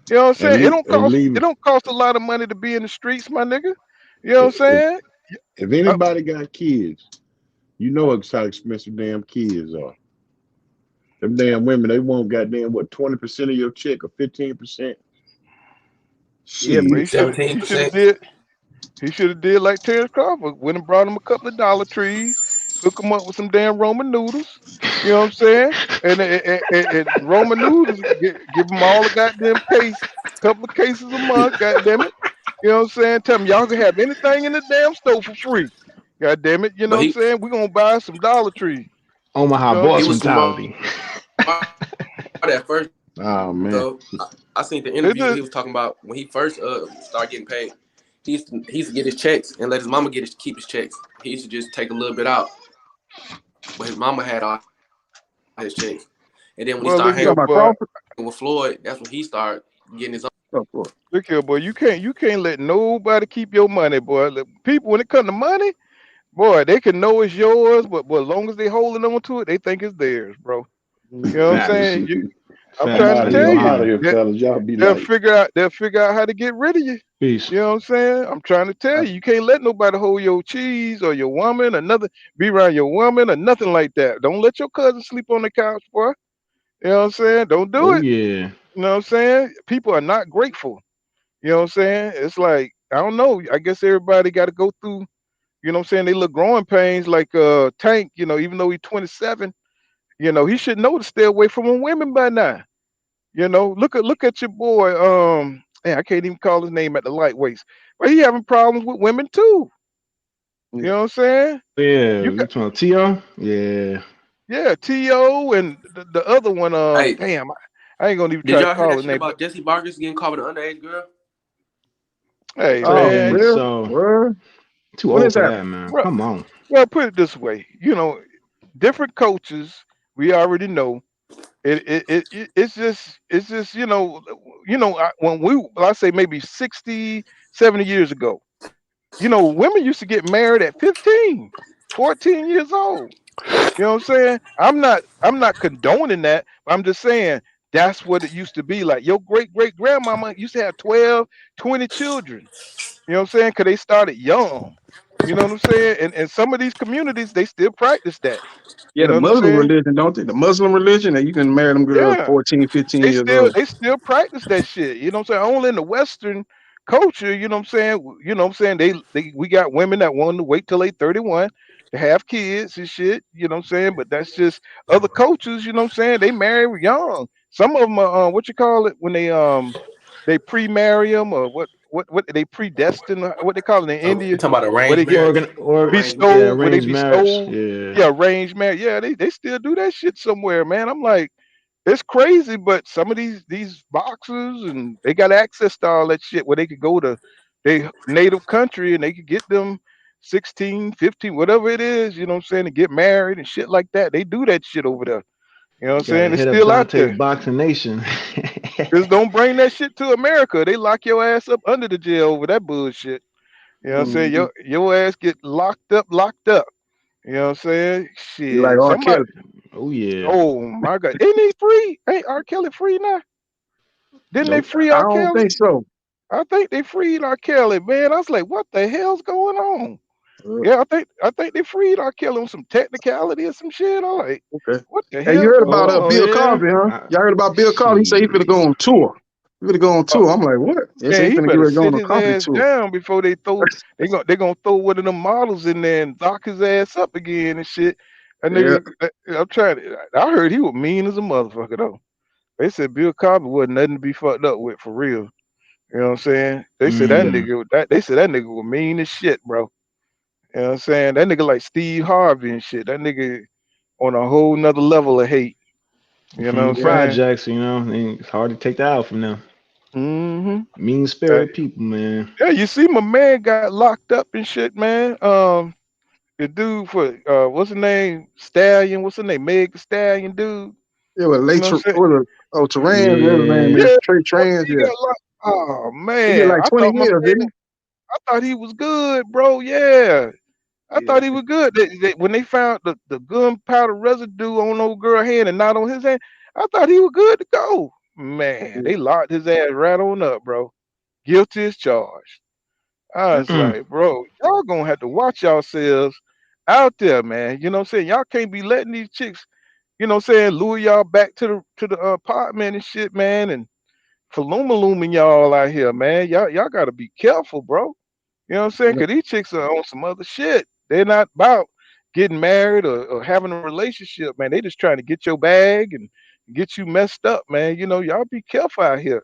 You know what I'm and saying? leave and It leave. don't cost a lot of money to be in the streets, my nigga. You know what I'm If, saying? if Uh, anybody got kids, you know how expensive damn kids are. Them damn women, they want goddamn what 20% of your check or 15%. Yeah, but Shit. he should have 17%. did like Terrence Crawford. Went and brought him a couple of Dollar Trees, hook him up with some damn Roman noodles. You know what I'm saying? And Roman noodles give them all a goddamn case, couple of cases a month. Goddamn it. You know what I'm saying? Tell them y'all can have anything in the damn store for free. God damn it. You know But what I'm saying? We're gonna buy some Dollar Tree. Omaha You know, he boss was smart mentality. at first, Oh man. though. I seen the it interview. He just was talking about when he first started getting paid. He used to get his checks and let his mama keep his checks. He used to just take a little bit out, but his mama had all his checks. And then when he well started look you talking here, hanging about boy. Crawford? with Floyd, that's when he started getting his own. Of course. Look here, boy. You can't let nobody keep your money, boy. Look, people when it comes to money, boy, they can know it's yours, but as long as they holding on to it, they think it's theirs, bro. You know what I'm Facts. saying? I'm I'm trying Facts. to out of I here. hear tell I'm you, you out of man. here, that fellas. Y'all be they'll light. figure out how to get rid of you. Peace. You know what I'm saying? I'm trying to tell you, you can't let nobody hold your cheese or your woman or nothing, be around your woman or nothing like that. Don't let your cousin sleep on the couch, boy. You know what I'm saying? Don't do Oh it. yeah. You know what I'm saying? People are not grateful. You know what I'm saying? It's like, I don't know. I guess everybody got to go through You know what I'm saying? They look growing pains like Tank, even though he's 27, he should know to stay away from them women by now. Look at your boy. I can't even call his name at the lightweights, but he having problems with women too. You Yeah. know what I'm saying? Yeah, You you got talking about T.O.? Yeah. yeah, To and the other one. Hey, Damn, I ain't gonna even did try to y'all hear call that his shit name. But about Jesse Marcus getting caught with an underage girl? hey, Oh, Yeah, man, real? so Word? too When old is for that? that, man. well, Come on. well, put it this way. Different coaches. We already know it's just when I say maybe 60, 70 years ago. Women used to get married at 15, 14 years old. You know what I'm saying? I'm not condoning that, but I'm just saying that's what it used to be like. Your great great grandmama used to have 12, 20 children. You know what I'm saying? Because they started young. You know what I'm saying? And some of these communities, they still practice that. Yeah, You the know what I'm Muslim saying? religion, don't they? The Muslim religion, and you can marry them girls Yeah. 14, 15 They years still old. they still practice that shit. You know what I'm saying? Only in the Western culture, you know what I'm saying? We got women that want to wait till they 31 to have kids and shit, you know what I'm saying? But that's just other cultures, you know what I'm saying? They marry young. Some of them are what you call it when they pre-marry them, or what they predestined, what they call it in You India, talking about where arranged they get marriage? Organ or Arranged marriage. yeah, bestowed, where they arranged marriage. bestowed, Yeah. yeah, arranged marriage. Yeah, they still do that shit somewhere, man. I'm like, it's crazy, but some of these boxers and they got access to all that shit where they could go to their native country and they could get them 16, 15, whatever it is, you know what I'm saying, to get married and shit like that. They do that shit over there. You know what I'm Gotta saying? It's hit up still out Dante's there. Boxing Nation. Just don't bring that shit to America. They lock your ass up under the jail over that bullshit. You know what I'm saying? Mm-hmm. Your ass get locked up, locked up. You know what I'm saying? You like Shit. R. Somebody, Kelly. Oh yeah. oh my God. Isn't he free? Ain't R. Kelly free now? Didn't they Nope. free I R. don't Kelly? think so. I think they freed R. Kelly, man. I was like, what the hell's going on? Uh, Yeah, I think they freed R. Kelly on some technicality or some shit. I'm like, okay. what the Hey, you hell heard going about Oh on? Bill yeah. Cosby, huh? Y'all heard about Bill Cosby? He said he finna Shit. go on tour. He finna go on Uh, tour. I'm like, what? They say man, he he finna get better ready to go sit on a his comedy ass tour. down before they gonna throw one of them models in there and lock his ass up again and shit. And Yeah. nigga, I'm trying to. I heard he was mean as a motherfucker though. They said Bill Cosby wasn't nothing to be fucked up with for real. You know what I'm saying? They said that Mm. nigga they said that nigga was mean as shit, bro. You know what I'm saying? That nigga like Steve Harvey and shit. That nigga on a whole nother level of hate. You know From what the I'm Yeah. saying? projects, it's hard to take that out from them. Mm-hmm. Mean spirited people, man. Yeah, you see my man got locked up and shit, man. The dude for what's his name? Stallion, what's his name? Meg the Stallion dude. Yeah, well, You late, know what I'm saying? Terrain, whatever his name Yeah. is, Yeah, Trey boy, Trans, he yeah. got locked. Oh He get man. like 20 years, didn't I thought he was good, bro. Yeah. I he? Yeah. thought he was good. When they found the gunpowder residue on old girl hand and not on his hand, I thought he was good to go. Man, Yeah. they locked his ass right on up, bro. Guilty as charged. I was Mm. like, bro, y'all gonna have to watch yourselves out there, man. You know what I'm saying? Y'all can't be letting these chicks, you know what I'm saying, lure y'all back to the apartment and shit, man, and looming y'all out here, man. Y'all gotta be careful, bro. You know what I'm saying? Yeah. Cause these chicks are on some other shit. They're not about getting married or having a relationship, man. They just trying to get your bag and get you messed up, man. Y'all be careful out here.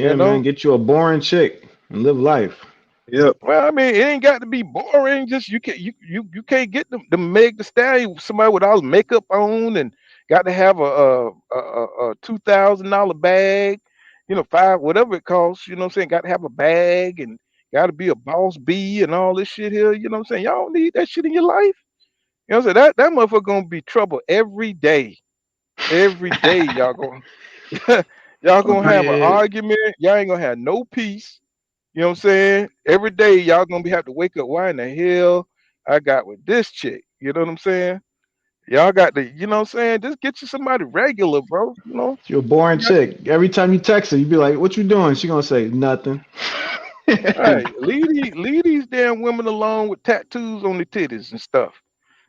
You Yeah, man. know. Get you a boring chick and live life. Yep. Well, I mean, it ain't got to be boring. Just you can't get the Meg the Stallion somebody with all the makeup on and got to have a $2,000 bag, five whatever it costs. You know what I'm saying? Got to have a bag and got to be a boss bee and all this shit here. You know what I'm saying? Y'all don't need that shit in your life. You know what I'm saying? That motherfucker gonna be trouble every day. Every day y'all gonna y'all Oh, gonna have an Yeah. argument. Y'all ain't gonna have no peace. You know what I'm saying? Every day y'all gonna have to wake up. Why in the hell I got with this chick? You know what I'm saying? Y'all got to, you know what I'm saying? Just get you somebody regular, bro. You're a boring You got, chick. Every time you text her, you be like, "What you doing?" She gonna say nothing. hey, leave these damn women alone with tattoos on their titties and stuff.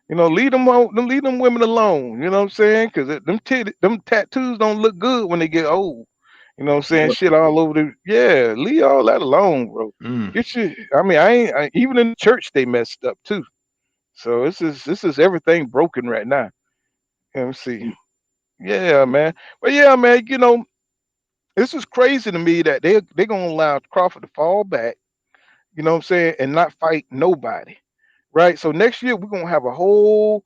Leave them women alone. You know what I'm saying? Because them tattoos don't look good when they get old. You know what I'm saying? Shit all over the leave all that alone, bro. Mm. Get you. I mean, even in the church they messed up too. So this is everything broken right now. Let me see. Yeah, man. But yeah, man. This is crazy to me that they're gonna allow Crawford to fall back. You know what I'm saying, and not fight nobody. Right. So next year we're gonna have a whole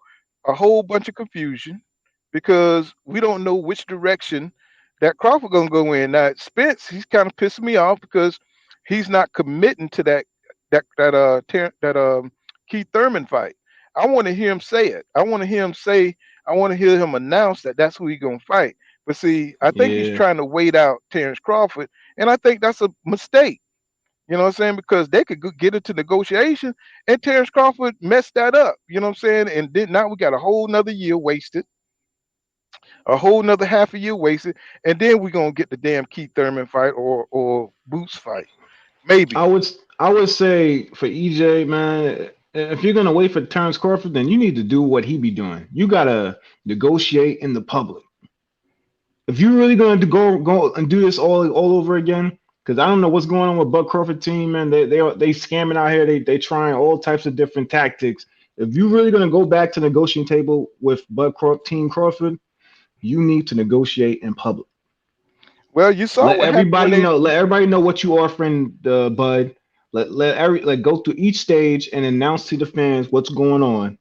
bunch of confusion because we don't know which direction that Crawford gonna go in. Now Spence, he's kind of pissing me off because he's not committing to that Keith Thurman fight. I want to hear him say it. I want to hear him say. I want to hear him announce that that's who he's gonna fight. But see, I think he's Yeah. trying to wait out Terrence Crawford, and I think that's a mistake. You know what I'm saying? Because they could get into negotiation, and Terrence Crawford messed that up. You know what I'm saying? And then now we got a whole nother year wasted, a whole nother half a year wasted, and then we're gonna get the damn Keith Thurman fight or Boots fight, maybe. I would I would say for EJ, man, if you're gonna wait for Terrence Crawford, then you need to do what he be doing. You gotta negotiate in the public. If you're really going to go and do this all over again, because I don't know what's going on with Bud Crawford team, man. They scamming out here. They trying all types of different tactics. If you're really going to go back to the negotiating table with Team Crawford, you need to negotiate in public. Well, you saw what happened when they. Let everybody know what you offering the Bud. Let go through each stage and announce to the fans what's going on.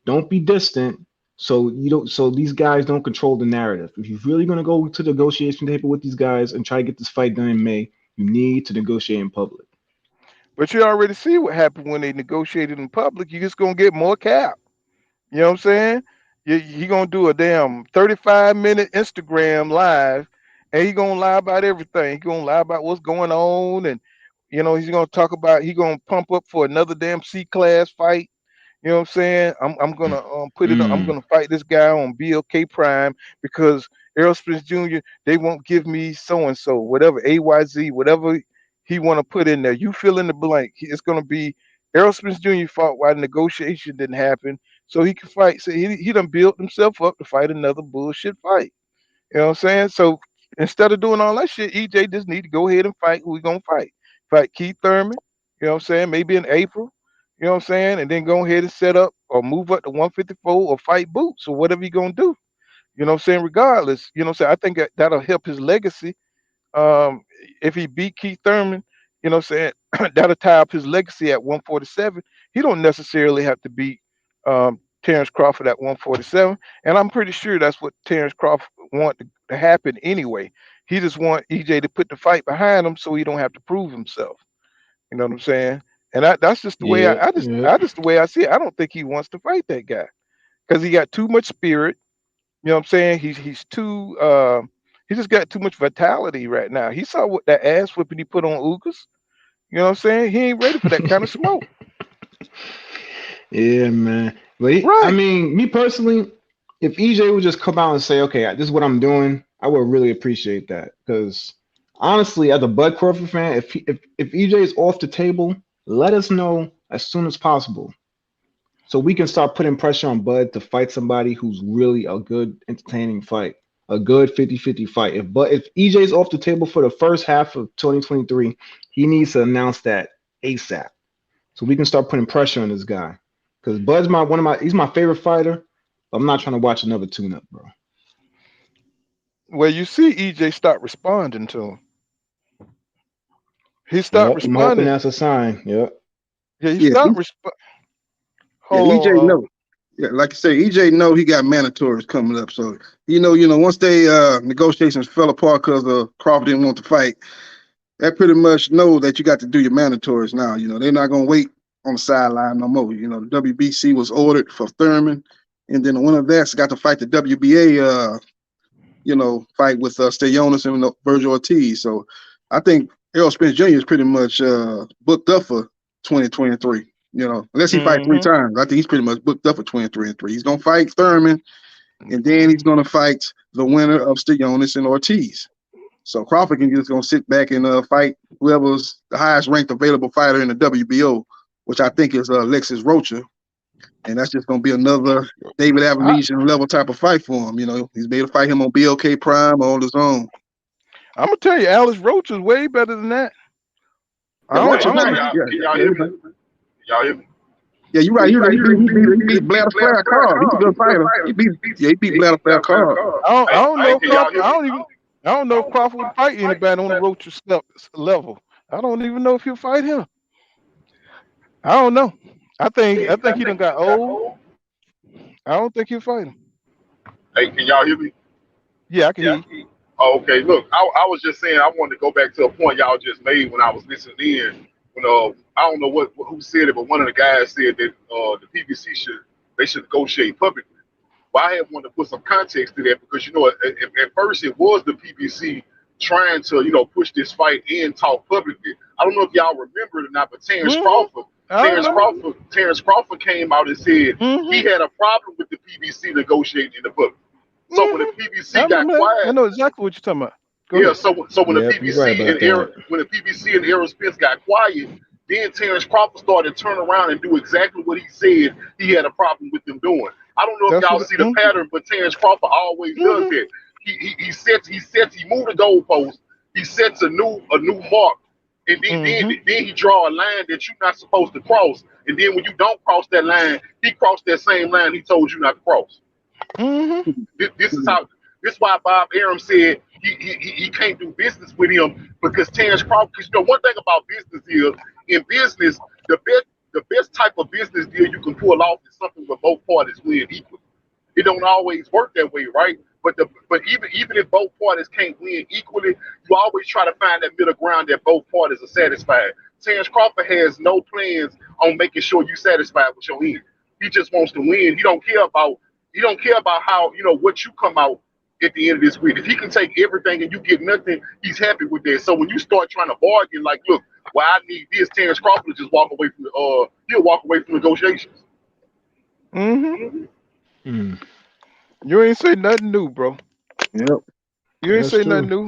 Don't be distant. So these guys don't control the narrative. If you're really gonna go to the negotiation table with these guys and try to get this fight done in May, you need to negotiate in public. But you already see what happened when they negotiated in public. You're just gonna get more cap. You know what I'm saying? He gonna do a damn 35-minute Instagram live, and he gonna lie about everything. He gonna lie about what's going on, and he's gonna talk about he gonna pump up for another damn C-class fight. You know what I'm saying? I'm gonna put it on. I'm Mm. gonna fight this guy on BLK Prime because Errol Spence Jr. They won't give me so and so whatever AYZ whatever he want to put in there. You fill in the blank. It's gonna be Errol Spence Jr. fought while the negotiation didn't happen, so he can fight. So he done built himself up to fight another bullshit fight. You know what I'm saying? So instead of doing all that shit, EJ just need to go ahead and fight who he gonna fight. Fight Keith Thurman, you know what I'm saying? Maybe in April, you know what I'm saying? And then go ahead and set up or move up to 154 or fight Boots or whatever he gonna do. You know what I'm saying? Regardless, you know what I'm saying? I think that'll help his legacy. Um, if he beat Keith Thurman, you know what I'm saying? That'll tie up his legacy at 147. He don't necessarily have to beat Terrence Crawford at 147. And I'm pretty sure that's what Terrence Crawford want to happen anyway. He just want EJ to put the fight behind him so he don't have to prove himself. You know what I'm saying? And that's just the way Yeah, I just yeah. I just the way I see it. I don't think he wants to fight that guy because he got too much spirit. You know what I'm saying? He's too he just got too much vitality right now. He saw what that ass whipping he put on Ugas. You know what I'm saying? He ain't ready for that kind of smoke. Yeah, man. I Right. mean, me personally, if EJ would just come out and say, "Okay, this is what I'm doing," I would really appreciate that. Because honestly, as a Bud Crawford fan, if EJ is off the table, let us know as soon as possible, so we can start putting pressure on Bud to fight somebody who's really a good, entertaining fight, a good 50-50 fight. If EJ's off the table for the first half of 2023, he needs to announce that ASAP, so we can start putting pressure on this guy. Because Bud's he's my favorite fighter. I'm not trying to watch another tune-up, bro. Well, you see EJ start responding to him. He stopped Yep, I'm hoping responding. that's a sign. Yep. Yeah, he Yeah, stopped responding. yeah. Hold EJ on. know. Yeah, like I say, EJ know he got mandatories coming up. So once they negotiations fell apart because Crawford didn't want to fight, that pretty much know that you got to do your mandatories now. They're not gonna wait on the sideline no more. The WBC was ordered for Thurman, and then the winner of that's got to fight the WBA fight with Steyonis and Virgil Ortiz. So I think Errol Spence Jr. is pretty much booked up for 2023. Unless he fight three Mm-hmm. times, I think he's pretty much booked up for 23-3. He's gonna fight Thurman, and then he's gonna fight the winner of Steyonis and Ortiz. So Crawford can just gonna sit back and fight whoever's the highest ranked available fighter in the WBO, which I think is Alexis Rocha. And that's just gonna be another David I, Avenesian level type of fight for him. He's made to fight him on BLK Prime on his own. I'm gonna tell you, Alice Roach is way better than that. I Yeah, don't. Roach I is don't nice. even. Yeah, Can y'all yeah, hear me? Can y'all hear me? yeah. You're right. He beat Bladder Carr. He's a good fighter. He beat Bladder Carr. I don't know if Can y'all Crawford. hear me? I don't know if Crawford would fight anybody on the Roach's level. I don't even know if he'll fight him. I don't know. I think he done got old. I don't think he'll fight him. Hey, can y'all hear me? Yeah, I can hear you. Oh, okay, look, I was just saying I wanted to go back to a point y'all just made when I was listening in. When I don't know who said it, but one of the guys said that the PBC should negotiate publicly. Well, I had wanted to put some context to that because at first it was the PBC trying to push this fight and talk publicly. I don't know if y'all remember it or not, but Hmm. I remember. Terrence Crawford came out and said he Hmm. had a problem with the PBC negotiating in the public. So when the Hmm. I PBC got remember that. I quiet, know exactly what you're talking about. Go yeah, ahead. so when the Yep, you're right about that. PBC and Errol Spence got quiet, then Terrence Crawford started to turn around and do exactly what he said he had a problem with them doing. I don't know if That's y'all what. see the pattern, but Terrence Crawford always does Hmm. that. He moved the goalpost, he sets a new mark, and Hmm. then he draw a line that you're not supposed to cross. And then when you don't cross that line, he crossed that same line he told you not to cross. Hmm. This is how. This is why Bob Arum said he can't do business with him because Terrence Crawford. Because one thing about business is in business the best type of business deal you can pull off is something where both parties win equally. It don't always work that way, right? But even if both parties can't win equally, you always try to find that middle ground that both parties are satisfied. Terrence Crawford has no plans on making sure you satisfied with your end. He just wants to win. He don't care about how what you come out at the end of this week. If he can take everything and you get nothing, he's happy with that. So when you start trying to bargain, like, look, well, I need this, Terrence Crawford will just walk away from he'll walk away from negotiations. Hmm. Hmm. You ain't say nothing new, bro. Yep. You ain't That's say nothing true. new.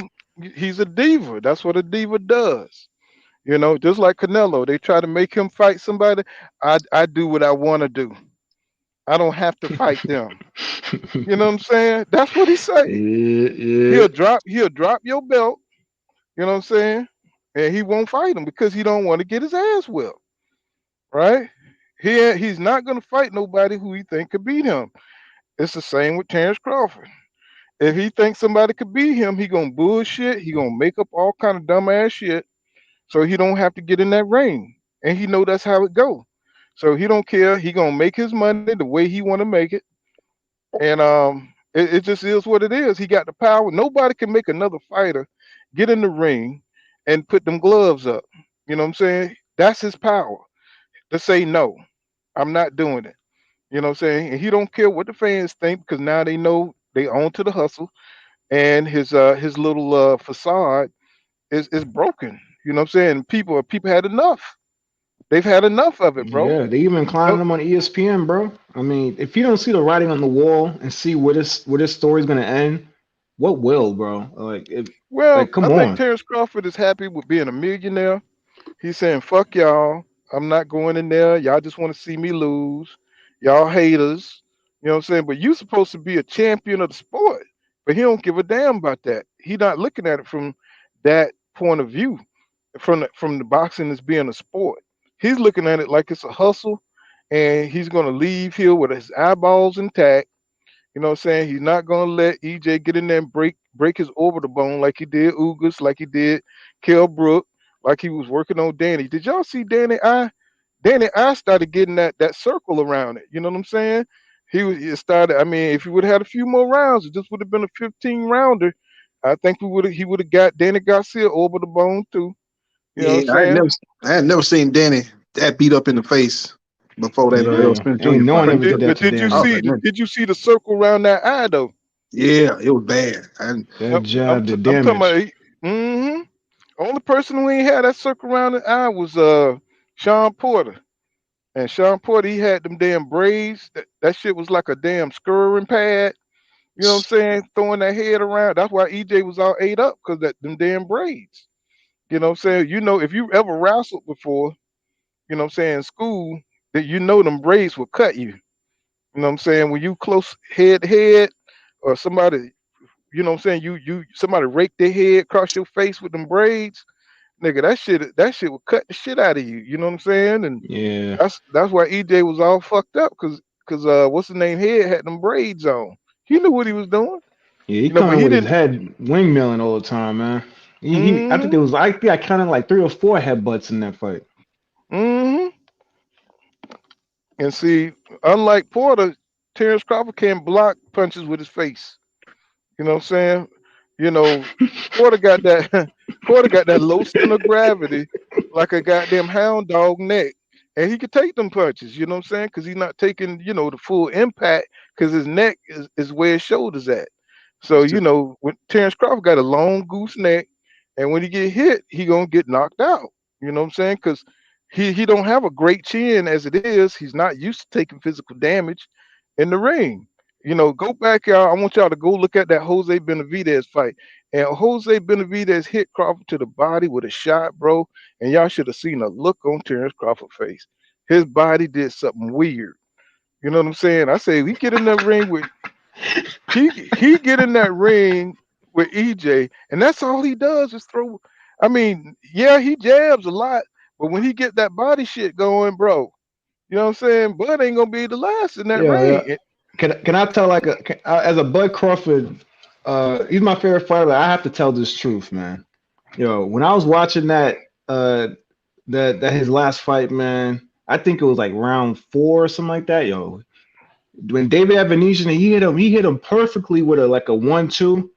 He's a diva. That's what a diva does. Just like Canelo, they try to make him fight somebody. I do what I want to do. I don't have to fight them. You know what I'm saying? That's what he say. Yeah, yeah. He'll drop your belt. You know what I'm saying? And he won't fight him because he don't want to get his ass whipped. Right? He's not gonna fight nobody who he think could beat him. It's the same with Terrence Crawford. If he thinks somebody could beat him, he gonna bullshit. He gonna make up all kind of dumbass shit so he don't have to get in that ring. And he know that's how it go. So he don't care. He gonna make his money the way he want to make it. And it just is what it is. He got the power. Nobody can make another fighter get in the ring and put them gloves up. You know what I'm saying? That's his power to say no. I'm not doing it. You know what I'm saying? And he don't care what the fans think because now they know they own to the hustle and his little facade is broken. You know what I'm saying? People had enough. They've had enough of it, bro. Yeah, they even clowning No, him on ESPN, bro. I mean, if you don't see the writing on the wall and see where this story's gonna end, what will, bro? well, Come I think on. Terrence Crawford is happy with being a millionaire. He's saying, fuck y'all. I'm not going in there. Y'all just want to see me lose. Y'all haters. You know what I'm saying? But you supposed to be a champion of the sport. But he don't give a damn about that. He not looking at it from that point of view, from the boxing as being a sport. He's looking at it like it's a hustle, and he's gonna leave here with his eyeballs intact. You know what I'm saying? He's not gonna let EJ get in there and break his orbital bone like he did Ugas, like he did Kell Brook, like he was working on Danny. Did y'all see Danny I? Danny I started getting that circle around it. You know what I'm saying? It started. I mean, if he would have had a few more rounds, it just would have been a 15 rounder. I think he would have got Danny Garcia orbital bone too. You know what I'm Yeah, saying? I had never seen Danny that beat up in the face before that Errol Hmm. Yeah, Spence ain't Jr. no one fight. But ever did did that but to did you I was Danny. see like, man, did you see the circle around that eye though? yeah, it was bad. And That jab did I'm talking damage. about. Mm-hmm. Only person who ain't had that circle around the eye was Sean Porter. And Sean Porter, he had them damn braids. That shit was like a damn scurrying pad. You know what I'm saying? Throwing that head around. That's why EJ was all ate up because that them damn braids. You know what I'm saying? If you ever wrestled before, you know what I'm saying, in school, that them braids will cut you. You know what I'm saying? When you close head to head or somebody, you know what I'm saying, you somebody rake their head across your face with them braids, nigga, that shit will cut the shit out of you. You know what I'm saying? And Yeah. that's why EJ was all fucked up because what's the name head had them braids on. He knew what he was doing. Yeah, he You know, but coming he with his didn't. head windmilling all the time, man. I think Mm-hmm. there was, I counted like 3 or 4 headbutts in that fight. Mm-hmm. And see, unlike Porter, Terrence Crawford can't block punches with his face. You know what I'm saying? You know, Porter got that Porter got that low center of gravity, like a goddamn hound dog neck. And he could take them punches, you know what I'm saying? Because he's not taking, the full impact because his neck is where his shoulders at. So, when Terrence Crawford got a long goose neck, and when he get hit, he gonna get knocked out. You know what I'm saying? Because he don't have a great chin as it is. He's not used to taking physical damage in the ring. Go back, y'all. I want y'all to go look at that Jose Benavidez fight. And Jose Benavidez hit Crawford to the body with a shot, bro. And y'all should have seen a look on Terrence Crawford's face. His body did something weird. You know what I'm saying? I say we get in that ring with he get in that ring with EJ, and that's all he does is throw. I mean, yeah, he jabs a lot, but when he get that body shit going, bro, you know what I'm saying? Bud ain't gonna be the last in that Yeah, ring. can I tell as a Bud Crawford, he's my favorite fighter. I have to tell this truth, man. Yo, when I was watching that his last fight, man, I think it was like round 4 or something like that. Yo, when David Evanesian, he hit him perfectly with a 1-2.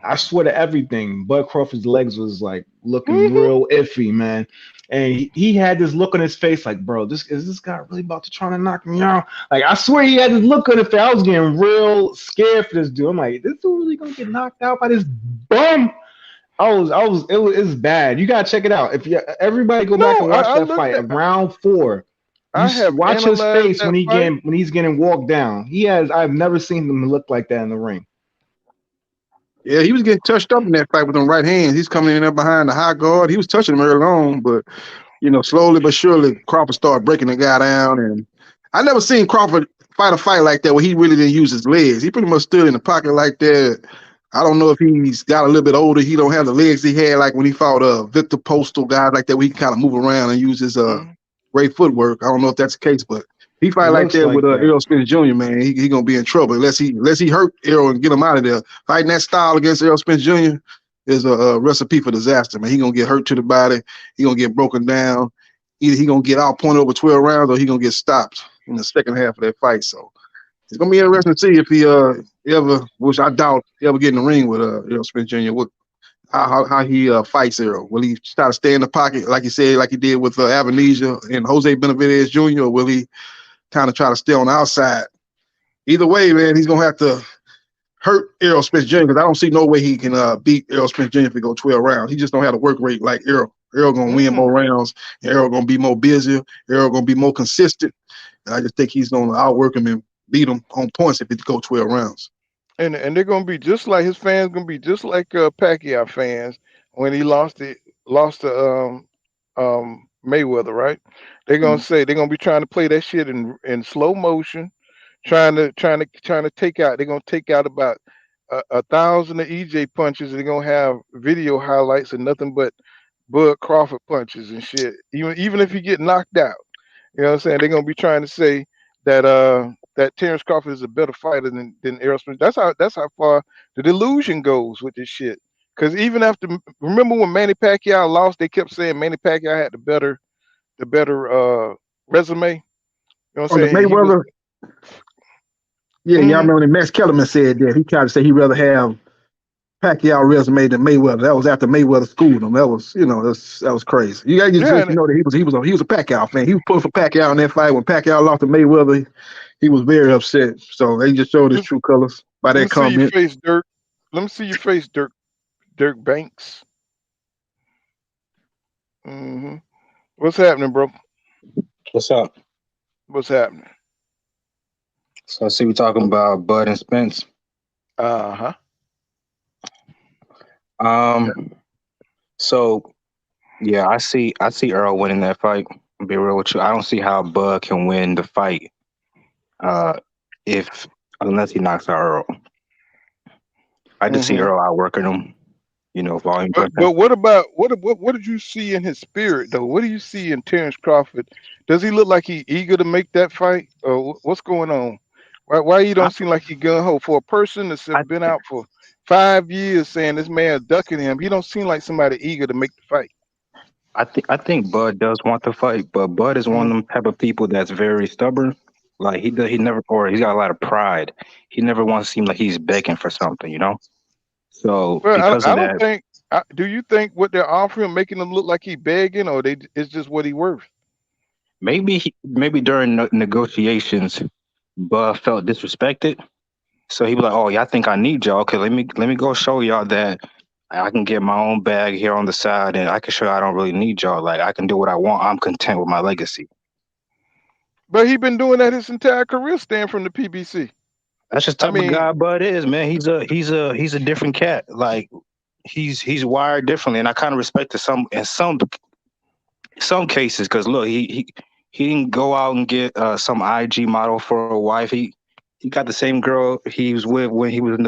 I swear to everything, Bud Crawford's legs was like looking Hmm. real iffy, man. And he had this look on his face like, bro, this guy really about to try to knock me out? Like, I swear he had this look on his face. I was getting real scared for this dude. I'm like, this dude really gonna get knocked out by this bum? It was bad. You gotta check it out. If you everybody go back No, and watch I that looked fight at. at round 4. I have Watch his analyzed face that fight. when he's getting walked down. I've never seen him look like that in the ring. Yeah, he was getting touched up in that fight with them right hands. He's coming in there behind the high guard. He was touching him early on, but slowly but surely Crawford started breaking the guy down. And I never seen Crawford fight a fight like that where he really didn't use his legs. He pretty much stood in the pocket like that. I don't know if he's got a little bit older. He don't have the legs he had like when he fought Victor Postal, guys like that, where he can kind of move around and use his Mhm. great footwork. I don't know if that's the case, but he It fight like looks that with like that. Errol Spence Jr., man, he gonna be in trouble unless he hurt Errol and get him out of there. Fighting that style against Errol Spence Jr. is a recipe for disaster, man. He gonna get hurt to the body. He gonna get broken down. Either he gonna get out point over 12 rounds or he gonna get stopped in the second half of that fight. So it's gonna be interesting to see if he ever, which I doubt, he ever get in the ring with Errol Spence Jr. How he fights Errol. Will he try to stay in the pocket like he said, like he did with Avanesia and Jose Benavidez Jr., or will he kind of try to stay on the outside? Either way, man, he's gonna have to hurt Errol Spence Jr. because I don't see no way he can beat Errol Spence Jr. if he go 12 rounds. He just don't have the work rate like Errol. Errol gonna win more rounds. And Errol gonna be more busier. Errol gonna be more consistent. And I just think he's gonna outwork him and beat him on points if it go 12 rounds. And they're gonna be just like his fans gonna be just like Pacquiao fans when he lost to Mayweather, right? They're gonna say they're gonna be trying to play that shit in slow motion, trying to take out. They're gonna take out about 1,000 of EJ punches. And they're gonna have video highlights and nothing but Bud Crawford punches and shit. Even if you get knocked out, you know what I'm saying? They're gonna be trying to say that Terrence Crawford is a better fighter than Errol Spence. That's how far the delusion goes with this shit. Because even after, remember when Manny Pacquiao lost, they kept saying Manny Pacquiao had the better resume. You know what On I'm the saying? He was. Mayweather, yeah, y'all Mhm. remember when Max Kellerman said that he tried to say he'd rather have Pacquiao resume than Mayweather. That was after Mayweather schooled him. That was, that was crazy. You gotta just Yeah, let you know that he was a Pacquiao fan. He was pulling for Pacquiao in that fight. When Pacquiao lost to Mayweather, he was very upset. So they just showed his let true colors by let me that see your comment. face, Dirk. Let me see your face, Dirk Banks. What's happening, bro? What's up? What's happening? So I see we're talking about Bud and Spence. Uh-huh. So yeah, I see Earl winning that fight. I'll be real with you. I don't see how Bud can win the fight, if unless he knocks out Earl. I just see Hmm. Earl outworking him. Volume But punching. what about what did you see in his spirit though? What do you see in Terrence Crawford? Does he look like he eager to make that fight, or what's going on? Why you I don't seem like he gun ho for a person that's I been out for 5 years saying this man ducking him? He don't seem like somebody eager to make the fight. I think Bud does want to fight, but Bud is one of Mhm. them type of people that's very stubborn. Like he never, or he's got a lot of pride. He never wants to seem like he's begging for something. So Well, because I of don't that, think. Do you think what they're offering making him look like he begging, or it's just what he worth? maybe during negotiations, Bud felt disrespected. So he was like, "Oh, yeah, I think I need y'all. Okay, let me go show y'all that I can get my own bag here on the side, and I can show you I don't really need y'all. Like I can do what I want. I'm content with my legacy." But he been doing that his entire career, staying from the PBC. That's just I the type of mean, guy Bud is, man. He's a different cat. Like he's wired differently, and I kind of respect it some cases because look, he didn't go out and get some IG model for a wife. He got the same girl he was with when he was in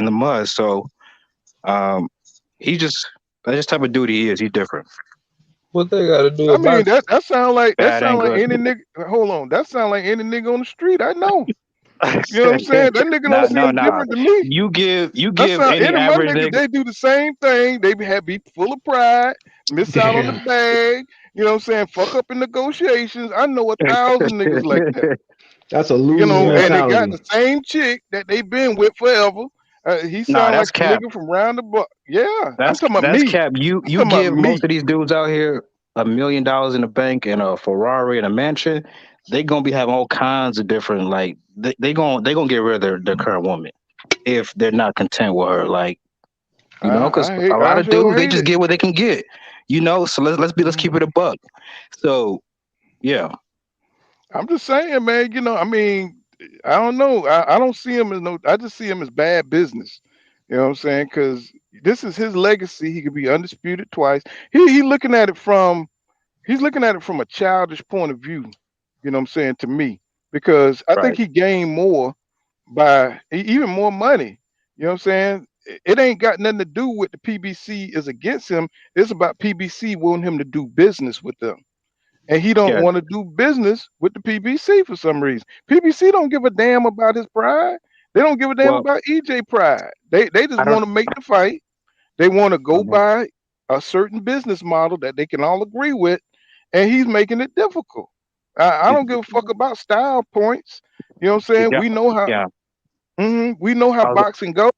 the mud. So um, he just that's just type of dude he is. He's different, What they got to do I with mean boxing? that sound like bad and good. any nigga. Hold on, that sound like any nigga on the street. I know. You know what I'm saying? That nigga don't Nah, no, seem nah. different to me. You That's give how any any of my average niggas nigga. they do the same thing. They be full of pride, miss out on the Damn, bag. You know what I'm saying? Fuck up in negotiations. I know 1,000 niggas like that. that's a You loser's know, Yeah. and they got mentality. the same chick that they been with forever. He Nah, sound like that's a cap. nigga from round the block. Yeah, I'm That's talking about that's me. cap. You I'm you talking about give most me. of these dudes out here $1 million in the bank and a Ferrari and a mansion, they gonna be having all kinds of different like they gonna get rid of their current woman if they're not content with her. Like because a lot I of sure dudes they hate just it. get what they can get. So let's Mhm. keep it a buck. So yeah, I'm just saying, man. I mean, I don't know. I don't see him as no. I just see him as bad business. You know what I'm saying? Because this is his legacy. He could be undisputed twice. He looking at it from he's looking at it from a childish point of view. You know what I'm saying to me? Because I think right. he gained more by even more money. You know what I'm saying? It ain't got nothing to do with the PBC is against him. It's about PBC wanting him to do business with them, and he don't Yeah. want to do business with the PBC for some reason. PBC don't give a damn about his pride. They don't give a damn Well, about EJ pride. They just I don't. want to make the fight. They want to go Mhm. by a certain business model that they can all agree with, and he's making it difficult. I Did, don't give a fuck about style points. You know what I'm did saying? y'all? Yeah. We know how I was. boxing goes.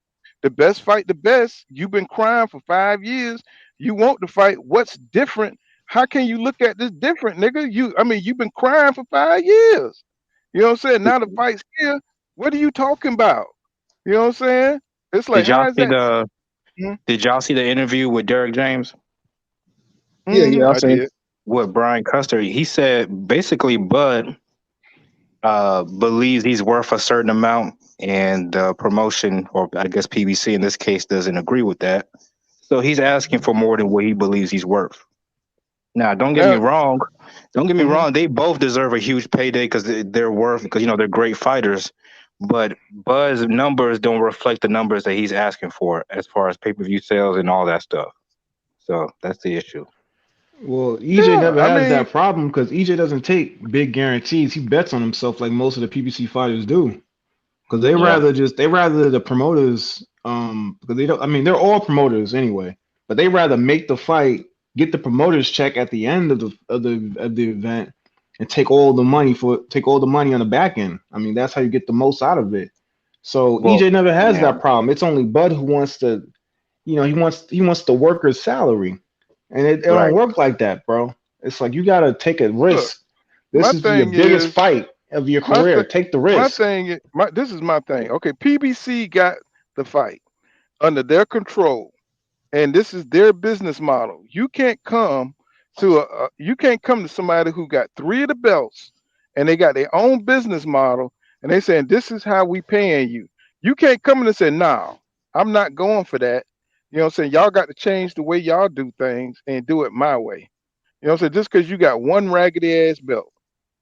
The best fight the best. You've been crying for 5 years. You want to fight. What's different? How can you look at this different, nigga? I mean, you've been crying for 5 years. You know what I'm saying? Now the fight's here. What are you talking about? You know what I'm saying? It's like, Did y'all how is see that? the? Did y'all see the interview with Derek James Yeah, I I seen. did. with Brian Custer? He said basically Bud believes he's worth a certain amount, and the promotion, or I guess PBC in this case, doesn't agree with that. So he's asking for more than what he believes he's worth. Now, don't get me Now, wrong. Don't get me mhm. wrong. They both deserve a huge payday because they're worth because they're great fighters. But Bud's numbers don't reflect the numbers that he's asking for as far as pay-per-view sales and all that stuff. So that's the issue. Well, EJ Yeah, never I has mean, that problem because EJ doesn't take big guarantees. He bets on himself like most of the PBC fighters do. Because Yeah, they rather the promoters because they don't, I mean, they're all promoters anyway, but they rather make the fight, get the promoters check at the end of the event, and take all the money on the back end. I mean, that's how you get the most out of it. So well, EJ never has yeah, that problem. It's only Bud who wants to, he wants the worker's salary. And it don't right. work like that, bro. It's like you gotta take a look, risk. my This is your thing biggest is fight of your my career. th- Take the my risk. thing is this is my thing. Okay, PBC got the fight under their control, and this is their business model. You can't come to somebody who got three of the belts, and they got their own business model, and they saying this is how we paying you. You can't come in and say, "No, I'm not going for that." You know what I'm saying? Y'all got to change the way y'all do things and do it my way. You know what I'm saying? Just because you got one raggedy ass belt,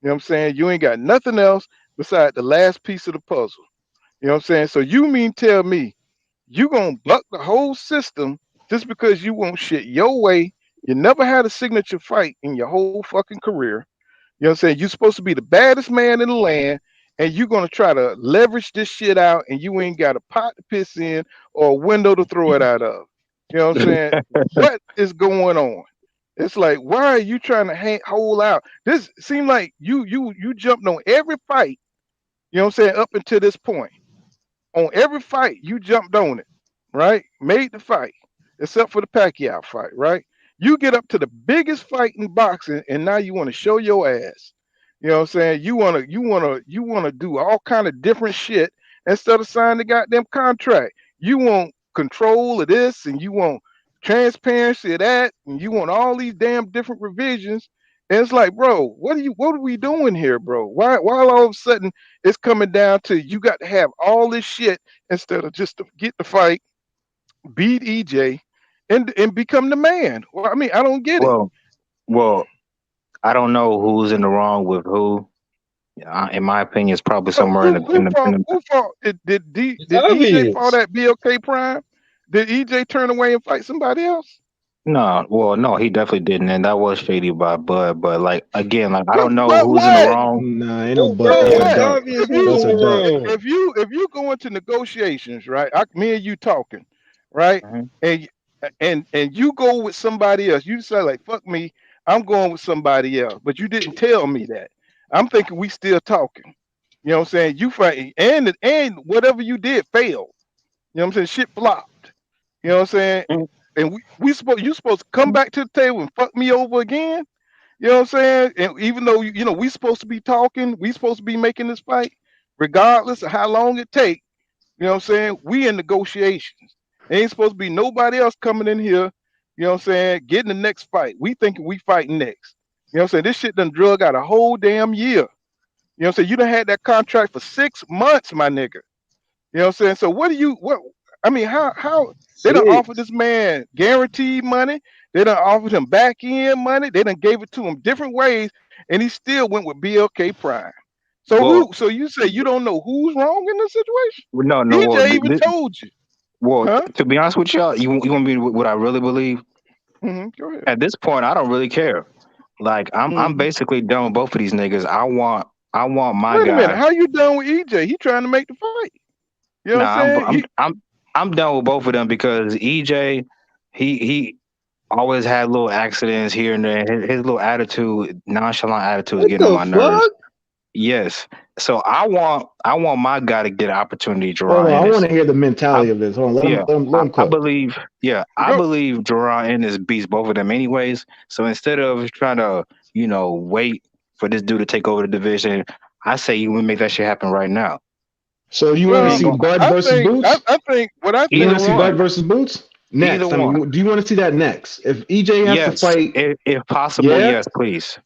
you know what I'm saying? You ain't got nothing else beside the last piece of the puzzle. You know what I'm saying? So you mean tell me you gonna buck the whole system just because you want shit your way. You never had a signature fight in your whole fucking career. You know what I'm saying? You're supposed to be the baddest man in the land, and you're gonna try to leverage this shit out, and you ain't got a pot to piss in or a window to throw it out of. You know what I'm saying? What is going on? It's like, why are you trying to hold out? This seemed like you jumped on every fight. You know what I'm saying? Up until this point, on every fight you jumped on it, right? Made the fight, except for the Pacquiao fight, right? You get up to the biggest fight in boxing, and now you want to show your ass. You know what I'm saying? You wanna do all kind of different shit instead of signing the goddamn contract. You want control of this, and you want transparency of that, and you want all these damn different revisions. And it's like, bro, what are we doing here, bro? Why all of a sudden it's coming down to you got to have all this shit instead of just to get the fight, beat EJ, and become the man. Well, I mean, I don't get it. Well, I don't know who's in the wrong with who. In my opinion, it's probably So somewhere who in fought? the Who fought? Did It's EJ fall obvious. at BLK Prime? Did EJ turn away and fight somebody else? No, well, no, he definitely didn't, and that was shady by Bud. But like again, like I But don't know but who's in the what? wrong. Nah, ain't no Bro, but. But That's a it's what? duck. obvious If who's you That's in a the duck. wrong. if you go into negotiations, right? Me and you talking, right? Mhm. And and you go with somebody else. You say like, fuck me, I'm going with somebody else. But you didn't tell me that. I'm thinking we still talking. You know what I'm saying? You fight and whatever you did failed. You know what I'm saying? Shit flopped. You know what I'm saying? And we supposed you supposed to come back to the table and fuck me over again. You know what I'm saying? And even though we supposed to be talking, we supposed to be making this fight, regardless of how long it take. You know what I'm saying? We in negotiations. Ain't supposed to be nobody else coming in here. You know what I'm saying? Getting the next fight. We thinking we fighting next. You know what I'm saying? This shit done drug out a whole damn year. You know what I'm saying? You done had that contract for 6 months, my nigga. You know what I'm saying? So what I mean, how they done offered Six. this man guaranteed money, they done offered him back end money, they done gave it to him different ways, and he still went with BLK Prime. So Well, so you say you don't know who's wrong in this situation? no, no. Well, EJ even told you. Huh? to be honest with y'all, you want me to what I really believe? Go ahead. At this point, I don't really care. Like I'm hmm basically done with both of these niggas. I want my Wait a minute. guy. How you done with EJ? He trying to make the fight. You know what I'm Nah, saying? I'm done with both of them because EJ, he always had little accidents here and there. His little attitude, nonchalant attitude, is What getting on the my nerves. fuck? Yes. So I want my guy to get an opportunity, Hold Jaron on, I want Ennis. to hear the I mentality of this. Hold on, yeah. let him I cook. believe I go. believe Jaron Ennis beats both of them anyways. So instead of trying to, wait for this dude to take over the division, I say you would make that shit happen right now. So you want It to Well, ain't see going Bud I versus think I, Boots? I think what I You think. want either to see Bud one. versus Boots Either next? I one. mean, do you want to see that next? If EJ has to Yes. fight, If possible, yeah, yes, please.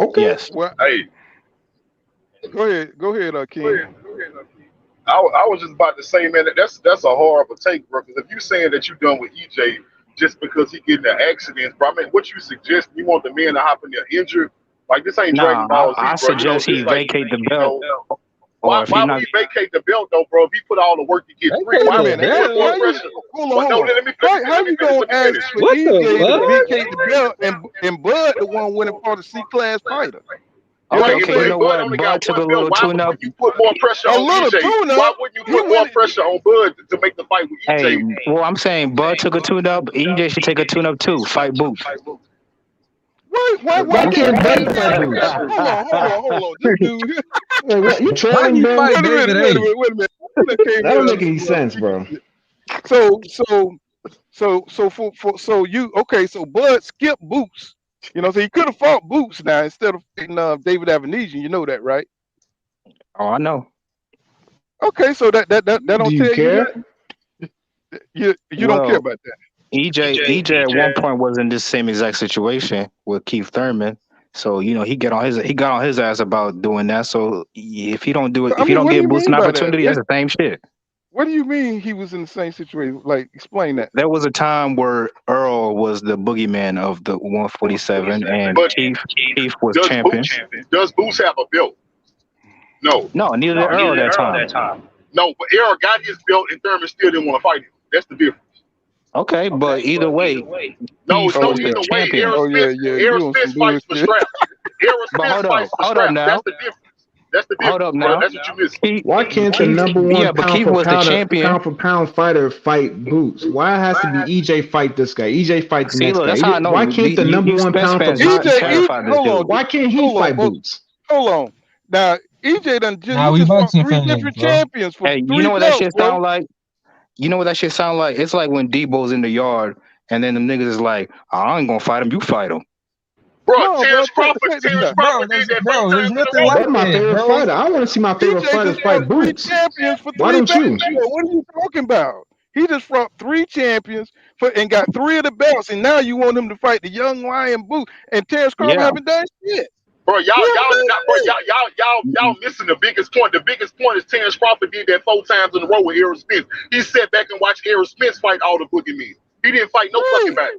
okay. Yes. Well, Hey, go ahead, King. I was just about to say, man, that's a horrible take, bro. Because if you saying that you done with EJ just because he getting in accidents, bro, I mean, what you suggest? You want the man to hop in there injured? Like this ain't Dragon Nah, Ball Z, I bro. You know, suggest he this like vacate the you belt, know. or Why if he why would not. he vacate the belt though, bro? If he put all the work to get free, Vacate Wait a why the would minute. he put more How belt. you pressure? hold on, But no, hold on. let How me you finish. gonna Let me ask finish. for What the EJ to fuck? vacate the belt and Bud the one winning for the C class fighter? You know Okay, what Right, I'm and okay. You saying? know Bud what? only Bud got took a one belt. little Why tune up. wouldn't you put more pressure A on little EJ? tune Why up. wouldn't you He put more went. pressure on Bud to make the fight with Hey, EJ? well, I'm saying Bud took a tune up. EJ should take a tune up too. Fight Boots. Why Why can't can't Bud Bud fight fight Boots? Boots? Hold on. This dude. Wait, what? You Why trolling, you bro? fight David A? Wait a minute. He done came That in don't on make some any sense, bro. so so you okay? So Bud skipped Boots. You know, so he could have fought Boots now instead of fighting David Avenesian. You know that, right? Oh, I know. Okay, so that Do don't you tell you care? nothing. You don't care Well, about that. EJ at one point was in this same exact situation with Keith Thurman. So he got on his ass about doing that. So if he don't do it, I if he mean, don't what do give you Boots mean an by that? opportunity, that's the same shit. What do you mean he was in the same situation? Like, explain that. There was a time where Earl was the boogeyman of the 147, and But Keith was does champion. Boots have a belt? No. No, neither did Earl at that time. No, but Errol got his belt and Thurman still didn't want to fight him. That's the difference. Okay, but either way, No, he's no, the either way, champion. Errol Spence, you on some fights for bullshit. straps. Errol But Spence fights for hold up straps. now. That's the difference. That's the difference. Hold up Bro. now. That's what you missing. Why can't the Keith, number one yeah, but Keith was the champion. pound for pound fighter fight Boots? Why it has to be EJ fight this guy? EJ fight the See, next look, guy. that's how I know. Why can't the number one Spence pound for fans pound? terrified this hold on, dude. Why can't he hold on, fight hold- Boots? Hold on. Now, EJ done just, Nah, he we just fought boxing 3 fans, different bro. champions for Hey, 3 you know what that belts, shit bro. sound like? You know what that shit sound like? It's like when Debo's in the yard and then the niggas is like, I ain't gonna fight him, you fight him. Bro, No, Terrence bro, Crawford, check this Terrence out. Crawford did that 3 times there's in a nothing row. like That's my that, favorite bro. fighter. I want to see my favorite EJ fighter just fought fight 3 Boots. champions for Why 3 don't you? belts, bro. What are you talking about? He just fought 3 champions and got 3 of the belts, and now you want him to fight the young lion Boots, and Terrence Crawford Yeah. haven't done shit. Bro, y'all Mm-hmm. missing the biggest point. The biggest point is Terrence Crawford did that 4 times in a row with Errol Spence. He sat back and watched Errol Spence fight all the boogeymen. He didn't fight no fucking back.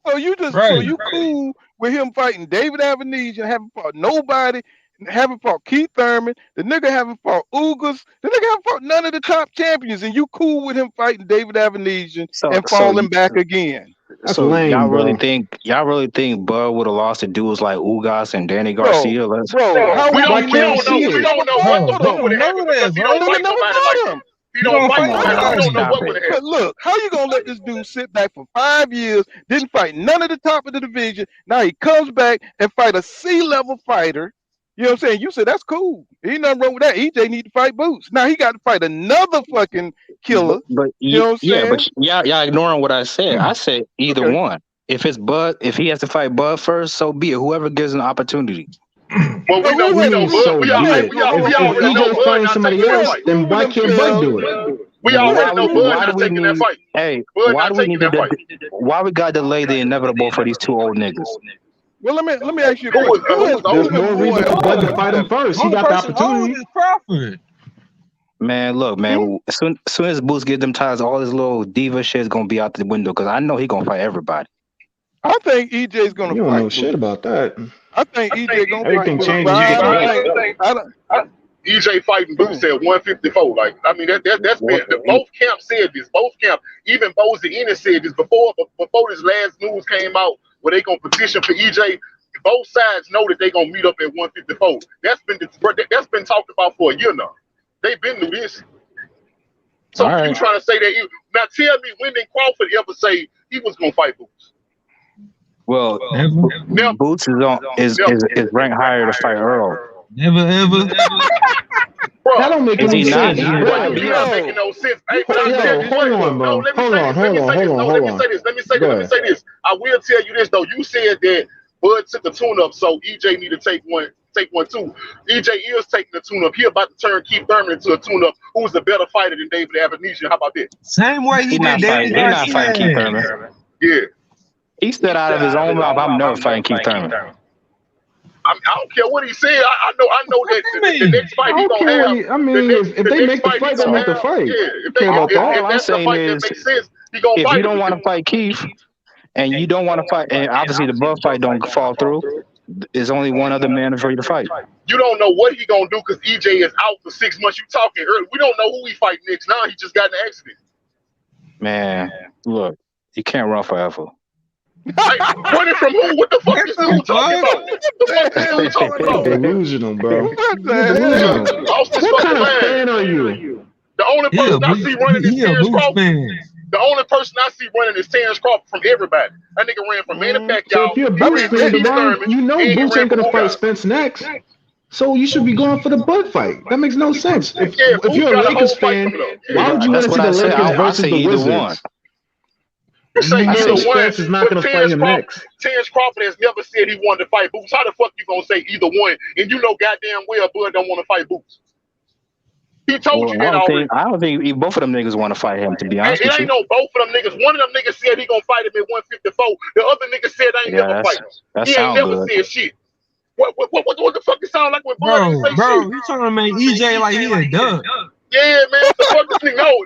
So you just Right. so you cool with him fighting David Avenesian, haven't fought nobody, haven't fought Keith Thurman, the nigga haven't fought Ugas, the nigga haven't fought none of the top champions, and you cool with him fighting David Avenesian and falling back again. That's so lame, y'all bro. really think Bud would have lost to dudes like Ugas and Danny Garcia? Bro, how We Why don't can't know. we see We it? don't know what the Bro, fuck would have happened because he bro. don't nigga fight never nobody fought like him? that. He don't fight nobody. We don't know what would have But happened. look, how you gonna let this dude sit back for 5 years, didn't fight none of the top of the division, now he comes back and fight a C-level fighter? You know what I'm saying? You said that's cool. Ain't nothing wrong with that. EJ need to fight Boots. Now he got to fight another fucking killer. But You know what I'm saying? but y'all ignoring what I said. I said either Okay. one. If it's Bud, if he has to fight Bud first, so be it. Whoever gives an opportunity. Well, we know Bud. So We already if know EJ Bud fighting not somebody taking that else, fight. then why can't Bud do it? We already know Bud not taking that fight. Hey, Bud why not do we taking need that fight. why we got to delay the inevitable for these 2 old niggas? Well, let me ask you a question. Who has There's proven more more reason in for Bud to boxing fight him than first. He Only got the person old opportunity. is Crawford. Man, look, man. As soon as Boots get them ties, all this little diva shit is gonna be out the window because I know he gonna fight everybody. I think EJ's gonna You don't fight know shit Boots. about that. I think EJ gonna Everything fight Boots. changes But when you get to I weight. don't EJ fighting Boots at 154. Like, I mean, that's been both camps said this. Both camps, even Bozy Ennis said this before this last news came out where they gonna petition for EJ. Both sides know that they gonna meet up at 154. That's been talked about for a year now. They've been through this. So you trying to say that? Now tell me, when did Crawford ever say he was gonna fight Boots? Well, Never. Boots is ranked higher to fight Earl. Never ever. Bro, That don't make Is any he not? sense. He's Bro, You're not making no sense. Hey, but Hold I'll tell on, you hold what, on, bro. let me Hold say on, this. Let me say this. hold on. Let me say this. I will tell you this though. You said that Bud took a tune-up, so EJ need to take one too. EJ is taking a tune-up. He about to turn Keith Thurman into a tune-up. Who's a better fighter than David Avenesian? How about that? Same way he did David He not fighting Keith Thurman. Yeah. He said out of his own mouth, I'm never fighting Keith Thurman. I don't care what he said. I know that the next fight he gonna have. If they make the fight, they make the fight. Yeah, if I'm that's the saying fight is, that makes sense, he gonna if fight. you don't want to fight Keith, and you don't want to fight, and obviously the Bud fight don't fall through, there's only one other man for you to fight. You don't know what he gonna do because EJ is out for 6 months. You talking early. We don't know who he fight next. Now he just got in an accident. Man, look, you can't run forever. Hey, running from who? What the fuck is who talking about? What the fuck is who talking about? Delusional, bro. What the Delusional. Lost his What fucking kind of mind. fan are you? The only person I see running is Terrence Crawford. fan. The only person I see running is Terrence Crawford from everybody. That nigga ran from Manny Pacquiao. So if you're a Boots fan, Devon, you know Boots ain't gonna fight Spence next. So you should be going for the Bud fight. That makes no sense. If you're a Lakers fan, why would you want to see the Lakers versus the Wizards? You say You know either one, Spence is not but gonna fight him next. Terrence Crawford has never said he wanted to fight Boots. How the fuck you gonna say either one? And you know goddamn well Bud don't want to fight Boots. He told you that already. I don't think both of them niggas want to fight him, to be honest It with you. ain't no both of them niggas. One of them niggas said he gonna fight him at 154. The other nigga said I ain't never fight him. That He ain't sound never good. said shit. What the fuck it sound like when Bud ain't say Bro, shit? you trying to make EJ like he a duck. Yeah, man, what the fuck this nigga? No,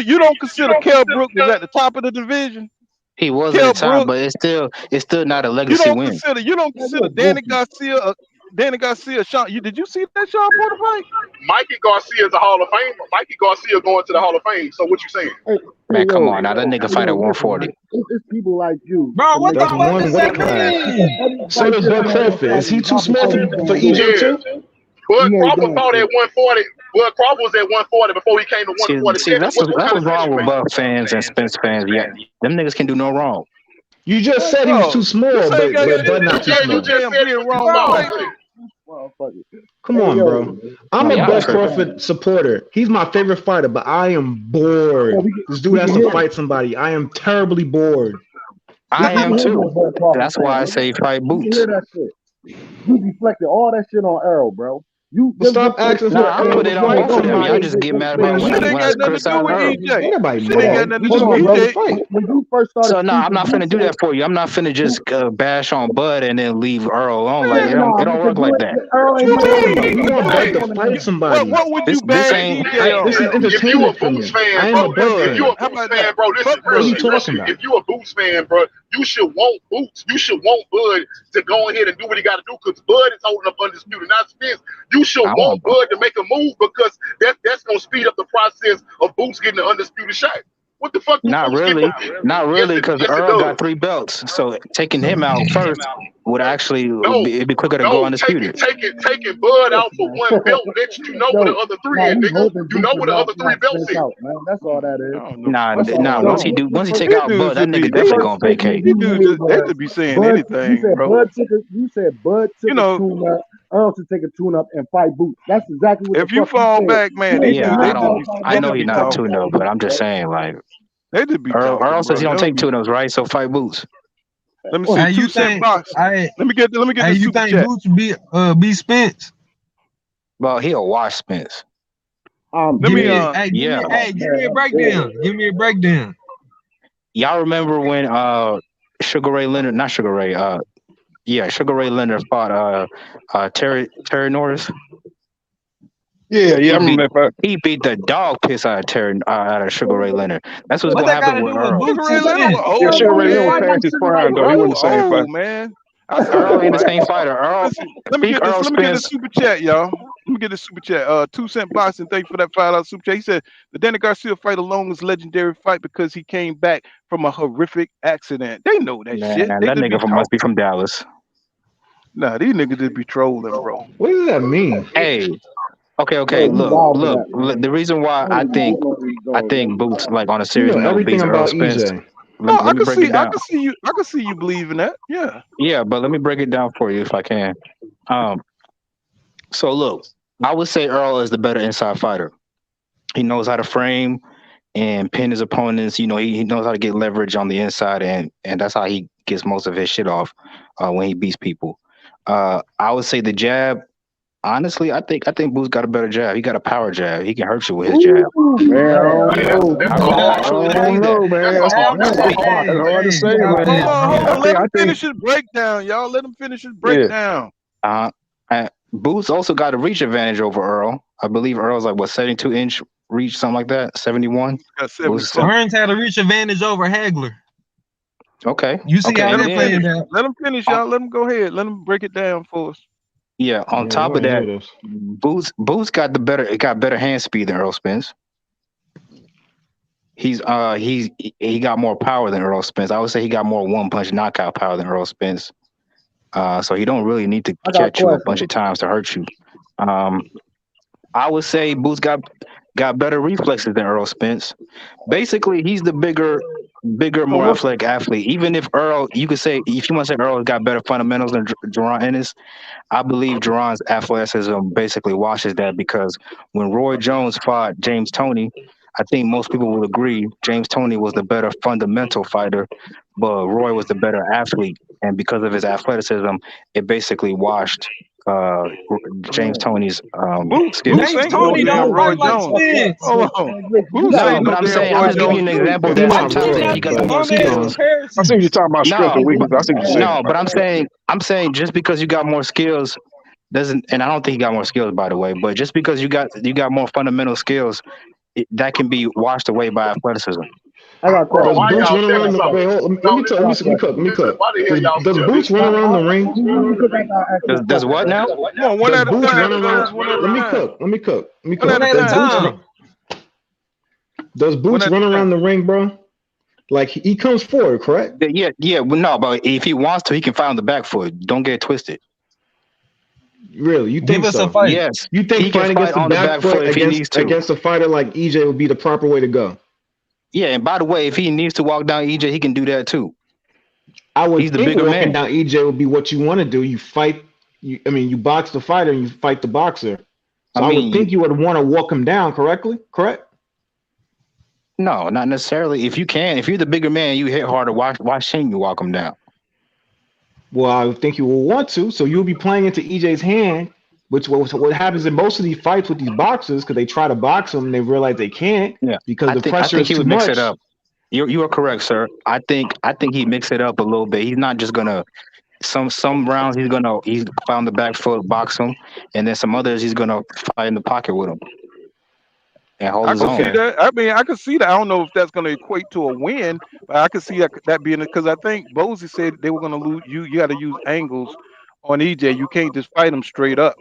you don't consider Kell Brook was at the top of the division? He was at Kell the top, Brook, but it's still not a you legacy don't win. consider Man, you're a Danny goofy. Garcia Danny Garcia, Sean. Did you see that Sean Porter fight? Mikey Garcia is a Hall of Famer. Mikey Garcia going to the Hall of Fame. So what you saying? Man, come on now. That nigga fight at 140. It's people like you. Bro, what the That's fuck one does weight that class. mean? So is Bud Crawford. Is he too small for EJ too? Bud Crawford fought at 140. Bud Crawford was at 140 before he came to See, 147. that's What what's kind of sense wrong you with make? Buck fans and Spence fans. Yeah, them niggas can do no wrong. You just said he was too small, This ain't got but shit Bud to not too do Yeah, you small. with just damn said being it. wrong Bro. with weight. Well, fuck it. Come on, bro. I'm a Yeah, Bud sure. Crawford supporter. He's my favorite fighter, but I am bored. This dude has to fight somebody. I am terribly bored. I am too. That's why I say fight You Boots. hear that shit? You deflected all that shit on Errol, bro. You Well, stop asking Nah, I for put it on fight both of them. Y'all somebody. just get mad Man, about Shit ain't when I got nothing to do criticize with Earl. EJ. Ain't nobody Shit ain't got mad. nothing We to just do want with Bud to EJ. fight. when you first started So nah, I'm speaking, not you finna do said, that for you. I'm not finna just bash on Bud and then leave Earl alone. Like it nah, don't because work like that. Earl What ain't you doing No, nothing. we mean? want Bud Earl to on the fight man. somebody. What would you This bash ain't. EJ This is on? If you a entertainment for Boots me. fan, I am bro, a Bud if you fan. a How Boots about fan, that? bro, Fuck listen, What are you Bud. talking about? if you a Boots fan, bro, you should want Boots. You should want Bud to go ahead and do what he got to do because Bud is holding up undisputed. Not Spence. You should I want want. Bud to make a move because that's gonna speed up the process of Boots getting an undisputed shot. What the fuck do Not Boots get? really. Not really, because Yes, it Earl got does. 3 belts. So taking him out first would actually No, it'd be quicker to go no, taking undisputed. Bud out for one belt lets you know where the Yo, other three nah, at, he's nigga. hoping You Boots know will where the other three knock belts Spence is. out, man. That's all that I is. don't know. Nah, That's all nah. that Once he is. take These out dudes Bud, that should nigga be definitely they gonna vacate. these dudes they should be saying Bud, you anything, said bro. Bud took You a know, tune up. Earl should take a tune up and fight Boots. That's exactly what the if you fuck you fall said. back, man, You ain't say Yeah, I nothing don't. about fighting I they know just Bud. he's be You not said talking. too fight no, but Boots, I'm just bro. saying like They just be Earl talking, says bro. he They don't don't take be. two of those, right? So fight Boots. Let me see. Hey, you 2 cent think? box. Hey, Let me get the you super think chat. Boots be Spence? Well, he'll wash Spence. Let Give me me, hey, give Yeah. me, hey, give me a Man, breakdown. Give me a breakdown. Y'all remember when Sugar Ray Leonard, not Sugar Ray, Sugar Ray Leonard fought Terry Norris. Yeah, I He remember that fight. beat the dog piss out of Sugar Ray Leonard. That's what's What gonna that got happen to with do with Earl. Sugar Boots Ray and Leonard was Spence? Yeah, old, Sugar Ray Leonard was man. past his prime though. He wasn't the same fight. Old, man. I seen Earl that ain't the fight. same fighter. Earl, Listen, let me peak get this. Earl Let me get this Spence. super chat, y'all. Let me get this super chat. 2 cent box and thank you for that $5 super chat. He said the Danny Garcia fight alone is legendary fight because he came back from a horrific accident. They know that Man, shit. They that just be nigga must be talking. from Dallas. Nah, these niggas just be trolling, bro. What does that mean? Hey, okay. Bro, you wild for Look. that, man. The reason why I don't know what he's I doing, think Boots, like on a You serious know note, everything beats Earl about Spence. EJ. No, Let me break it down. I can see you believing that. Yeah. Yeah, but let me break it down for you if I can. So look, I would say Earl is the better inside fighter. He knows how to frame and pin his opponents. You know, he knows how to get leverage on the inside, and that's how he gets most of his shit off when he beats people. I would say the jab. Honestly, I think Boots got a better jab. He got a power jab. He can hurt you with his jab. Man, I don't Yeah, know. that's I a really, I hard. truly I believe don't that. know, man. That's a hard. That's That's a hard. That's hard to say, Hold man. on. Let I him think, finish his breakdown, y'all. Let him finish his yeah. breakdown. Uh, Boots also got a reach advantage over Earl. I believe Earl's like 72-inch reach, something like that, 71. Got Boots 74. Burns had a reach advantage over Hagler. Okay. You see how Let that him played finish. out? Let him finish, y'all. Let him go ahead. Let him break it down for us. Yeah. On Yeah, top we of wanna that, hear this. Boots got better hand speed than Earl Spence. He got more power than Earl Spence. I would say he got more one punch knockout power than Earl Spence. So he don't really need to I got a catch you a question. bunch of times to hurt you. I would say Boots got better reflexes than Earl Spence. Basically, he's the bigger, more athletic athlete. Even if Earl, you could say, if you want to say Earl's got better fundamentals than Jaron Ennis, I believe Jaron's athleticism basically washes that because when Roy Jones fought James Toney, I think most people will agree James Toney was the better fundamental fighter, but Roy was the better athlete. And because of his athleticism, it basically washed James Toney's skills. Boots ain't no damn Roy Jones. Hold on. Boots No, ain't but no I'm damn saying Roy I'm just giving you Jones. an example He that not sometimes Roy, he got but more skills. I see what you're talking about strength and weakness. I see what you're saying. No, but I'm saying just because you got more skills doesn't, and I don't think he got more skills by the way, but just because you got more fundamental skills, that can be washed away by athleticism. I got a Bro, Does question. why Boots y'all run check around this the out? wait? Hold, let No, me I talk. got a question. Let me listen. cook. Why the hell y'all Does listen? Boots run around the ring? Because I gotta ask you a Does what question. now? Come on, one Does at a Boots time, run fellas. around? One at a Let me time. cook. Let me cook. Let me One at cook. a One at a Does Boots time. time. does One Boots at a run time. around the ring, bro? Like he comes forward, correct? Yeah. Well, no, but if he wants to, he can fight on the back foot. Don't get it twisted. Really? You Give think us a so? fight. Yes, You think he can fighting fight against the on the back back foot foot if he needs to. against a fighter like EJ would be the proper way to go? Yeah, and by the way, if he needs to walk down EJ, he can do that too. I He's would the think bigger walking man. down EJ would be what you want to do. You fight. You box the fighter and you fight the boxer. I So I would mean, think you would want to walk him down correctly. Correct? no, not necessarily. If you can, if you're the bigger man, you hit harder. Why shouldn't you walk him down? Well, I would think you will want to. So you'll be playing into EJ's hand, which what happens in most of these fights with these boxers because they try to box him and they realize they can't Yeah, because the I pressure think is he too would mix it much. up. You are correct, sir. I think he mix it up a little bit. He's not just gonna some rounds he's found the back foot, box him, and then some others he's gonna fight in the pocket with him and hold I his can see own. Okay. that. I mean, I can see that. I don't know if that's going to equate to a win, but I can see that being because I think Bozy said they were going to lose. You got to use angles on EJ. You can't just fight him straight up.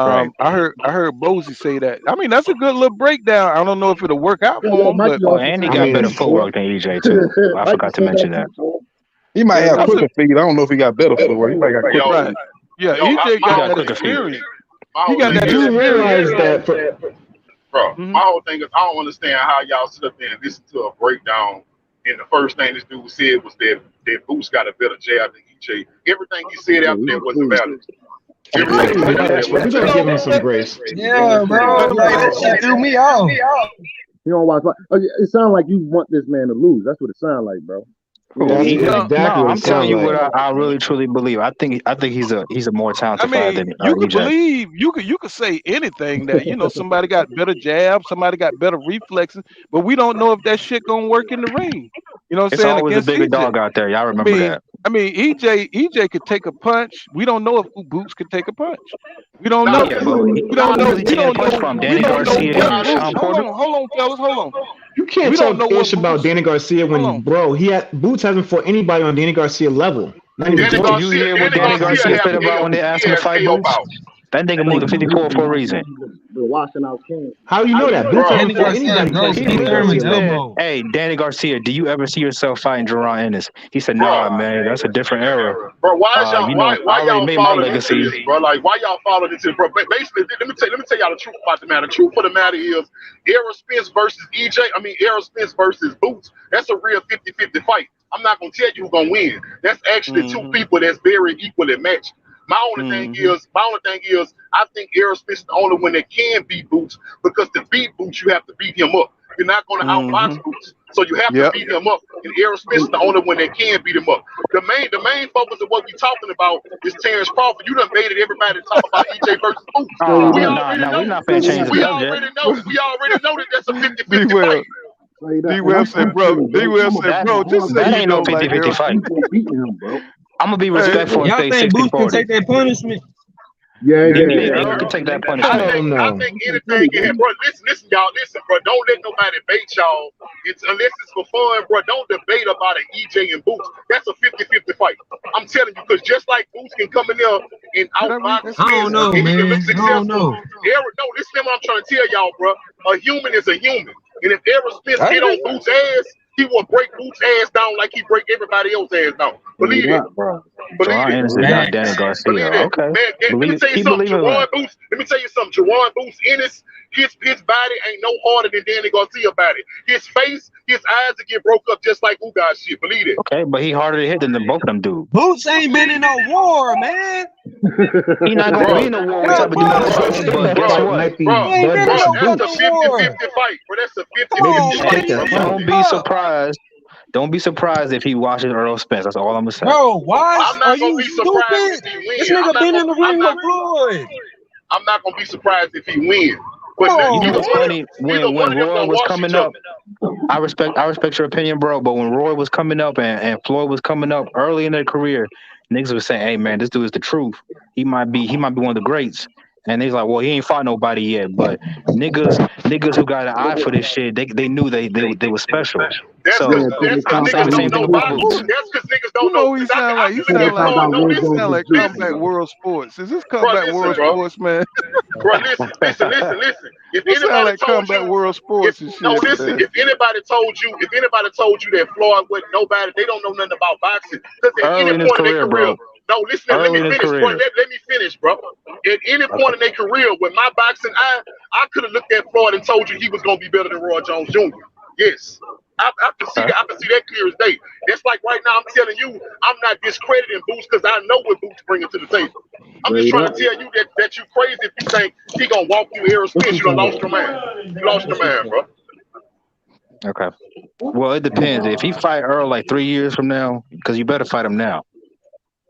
Right. I heard Bozy say that. I mean, that's a good little breakdown. I don't know if it'll work out for him, but Mikey Oh, also and he said I got that better mean, too, bro. footwork than EJ too. I Mikey forgot to said that mention that. too, bro. He might yeah, have that's a quicker feet. I don't know if he got better footwork. He might got quicker Yo, right. feet. Yeah, yo, EJ He got got that quicker feet. experience. my He whole got thing you that do is, experience. realize that for bro, Hmm. my whole thing is I don't understand how y'all sit up there and listen to a breakdown. And the first thing this dude said was that Boots got a better jab than EJ. Everything he said Yeah, after he that was wasn't cool. valid. yeah, Everything he we said But after gotta that we wasn't gotta valid. give him some grace. Yeah, bro. but Like that shit threw me off. He don't watch. It sounds like you want this man to lose. That's what it sounds like, bro. You know what I That's mean? no, exactly No, what it I'm telling sounds you what like. I really truly believe. I think he's a more I talented fighter mean, than you could EJ. believe you could say anything that somebody got better jabs, somebody got better reflexes, but we don't know if that shit gonna work in the ring. You know what I'm It's saying always a against bigger EJ. dog out there. Y'all I remember mean, that. EJ could take a punch. We don't know if Boots could take a punch. We don't Nah, know. Yeah, but We don't who's know. he We taking a don't punch know. from? We Danny don't know Garcia what and nah, Boots. Sean Hold Porter? on, fellas, hold on. You can't We don't talk know what ish about Boots. Danny Garcia Hold when, on. bro, Boots hasn't fought anybody on Danny Garcia level. Not even Danny Did you close. hear what Danny Danny Garcia Garcia have said about KO. when they asked He him to has fight KO Boots? power. That nigga moved to 54 for a reason. The washing out king. How you know that? Boots Bro, hasn't Danny fought Garcia anybody broke close to He Keith Danny literally Thurman's Garcia said, level. elbow. "Hey, Danny Garcia, do you ever see yourself fighting Jaron Ennis?" He said, bro, "Nah, man, that's a different era. bro. Why I already y'all made my falling into legacy." this, bro? Like why y'all falling into it, bro? Basically, let me tell y'all the truth about the matter. The truth of the matter is Errol Spence versus EJ. I mean Errol Spence versus Boots. That's a real 50-50 fight. I'm not gonna tell you who's gonna win. That's actually two Hmm. people that's very equally matched. Hmm. My only thing is, I think Errol Spence is the only one that can beat Boots because to beat Boots, you have to beat him up. You're not going to outbox Hmm. Boots, so you have to Yep. beat him up. And Errol Spence is the only one that can beat him up. The main focus of what we're talking about is Terrence Crawford. You done made it everybody talk about EJ versus Boots. Straight We up. already We're know. not finna change the We subject. already know. We already know that that's a D 50-50 well. fight. Straight up. D And well said, I'm bro. telling you, D bro. well I'm a said, That bro. Just say that you ain't no know, like 50-50 Errol. fight. EJ beating him, bro. I'm gonna be Hey, respectful and Y'all say think Boots can 60-40. take that punishment? Yeah, He yeah. can. He Earl, can take that I punishment. Hell think I no. think I'm telling anything you, can happen, bro. Listen, y'all. Listen, bro. Don't let nobody bait y'all. Unless it's for fun, bro. Don't debate about an EJ and Boots. That's a 50-50 fight. I'm telling you, because just like Boots can come in there and did I read outbox that? I don't Spence know, and he can look man. I don't successful. know. No, listen to what I'm trying to tell y'all, bro. A human is a human, and if Errol Spence I get on agree. Boots' ass, he will break Boots' ass down like he break everybody else's ass down. straight Believe it. up. Bro, Believe Jaron it. Ennis is not Danny Facts. Garcia. Believe that, Okay. man. Let me tell you Keep something. believing that. Let me tell you something. Jaron Boots, Ennis, his body ain't no harder than Danny Garcia body. His face, his eyes will get broke up just like Ugas shit. Believe it. Okay, but he harder to hit than both of them dudes. Boots ain't been in no war, man. He not gonna be Bro, in a war with Yo, type of Nah, demolition. Boots. I think But that guess fight bro, what? might be bro, He ain't Bud been in bro. versus no That's fucking a Boots. 50-50 war. fight, bro. That's a Come 50-50 Maybe on, you should fight, take man. that bro. What fight. the Don't be fuck? surprised. Don't be surprised if he watches Earl Spence. That's all I'm gonna say. Bro, why I'm are not gonna you be surprised stupid? if he This win. nigga been in the ring with Floyd. I'm not gonna be surprised if he win. Come But You on, know either what's one of man. them, funny? either When one of them Roy gonna was wash each coming other. up, I respect your opinion, bro. But when Roy was coming up and Floyd was coming up early in their career, niggas was saying, "Hey man, this dude is the truth. He might be one of the greats." And he's like, well, he ain't fought nobody yet, but niggas who got an eye for this shit, they knew they were special. That's So because I'm saying the niggas same don't thing know about boxing. Boots. That's because niggas You don't know know. what he 'Cause sound like? You I can sound get Floyd. No, like listen, Combat listen, World Sports. Is this bro. Combat Listen, World bro. Sports, man? Bro, listen. If You sound anybody like told Combat you, World Sports and no, shit, listen. man. If anybody told you that Floyd wasn't nobody, they don't know nothing about boxing. Because at any Early in his point in their career, career, bro. no, listen. Let Early me in his finish, bro. career. Let me finish, bro. At any point in their career, with my boxing eye, I could have looked at Floyd and told you he was gonna be better than Roy Jones Jr. Yes. I can see Okay. that. I can see that clear as day. That's like right now. I'm telling you, I'm not discrediting Boots because I know what Boots bringing to the table. I'm just trying to tell you that you crazy if you think he gonna walk through Errol Spence. You done lost your mind. You lost your mind, bro. Okay. Well, it depends. If he fight Earl like 3 years from now, because you better fight him now.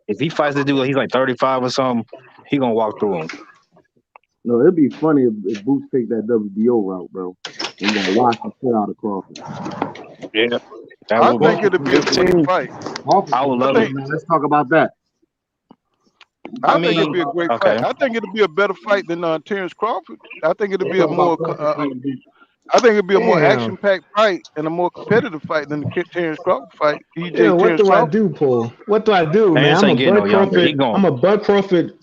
If he fights the dude, he's like 35 or something, he gonna walk through him. No, it'd be funny if Boots take that WBO route, bro. He's gonna wash the shit out of Crawford. Yeah. That I would think be it'd be a great fight. I would love think- it. Let's talk about that. I think it'd be a great okay. fight. I think it'd be a better fight than Terrence Crawford. I think it'd be a more. I think it'd be a more Damn. action-packed fight and a more competitive fight than the Terrence Crawford fight. Yeah, EJ what Terrence do I Crawford. do, Paul? What do I do, man? Terrence I'm a ain't getting Bud no younger. He Crawford. gone. I'm a Bud Crawford.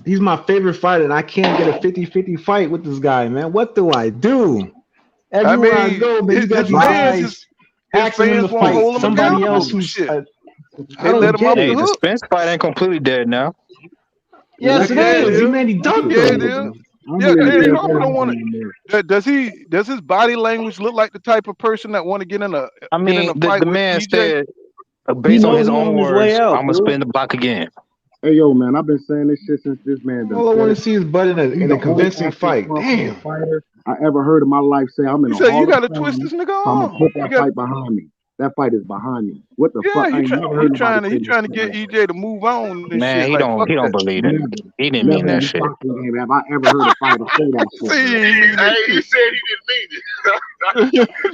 He's my favorite fighter, and I can't get a 50-50 fight with this guy, man. What do I do? Everywhere I mean, go, man, you got his these fans, guys his asking him fans to won't fight hold him somebody accountable else and who's. shit. I They let don't him get off the Hey, the hook. Spence fight ain't completely dead now. Yes, it Yeah, it is. is. Man, he dunked Yeah, him. it is. Yeah, Terrence Crawford don't want to. Does his body language look like the type of person that want to get in a I mean, fight the with man EJ? said, based on his he own on his way words, out, I'm gonna dude. spin the block again. Hey, yo, man, I've been saying this shit since this man done All I said want it. to see is Bud in He's a the only convincing active fight. motherfucking Damn. fighter I ever heard in my life say I'm in He a said, Hall "You of got to twist Fame, this nigga so I'm gonna arm." put that fight behind me. That fight is behind me. What the fuck? I ain't never heard nobody say he this trying to shit get like EJ to move on and Man, shit. he Like don't fuck that. believe that. Never, He didn't mean never in that this shit. boxing game have I ever heard a fighter say that shit. See, he Man. ain't mean that Hey, he shit. said he didn't mean it.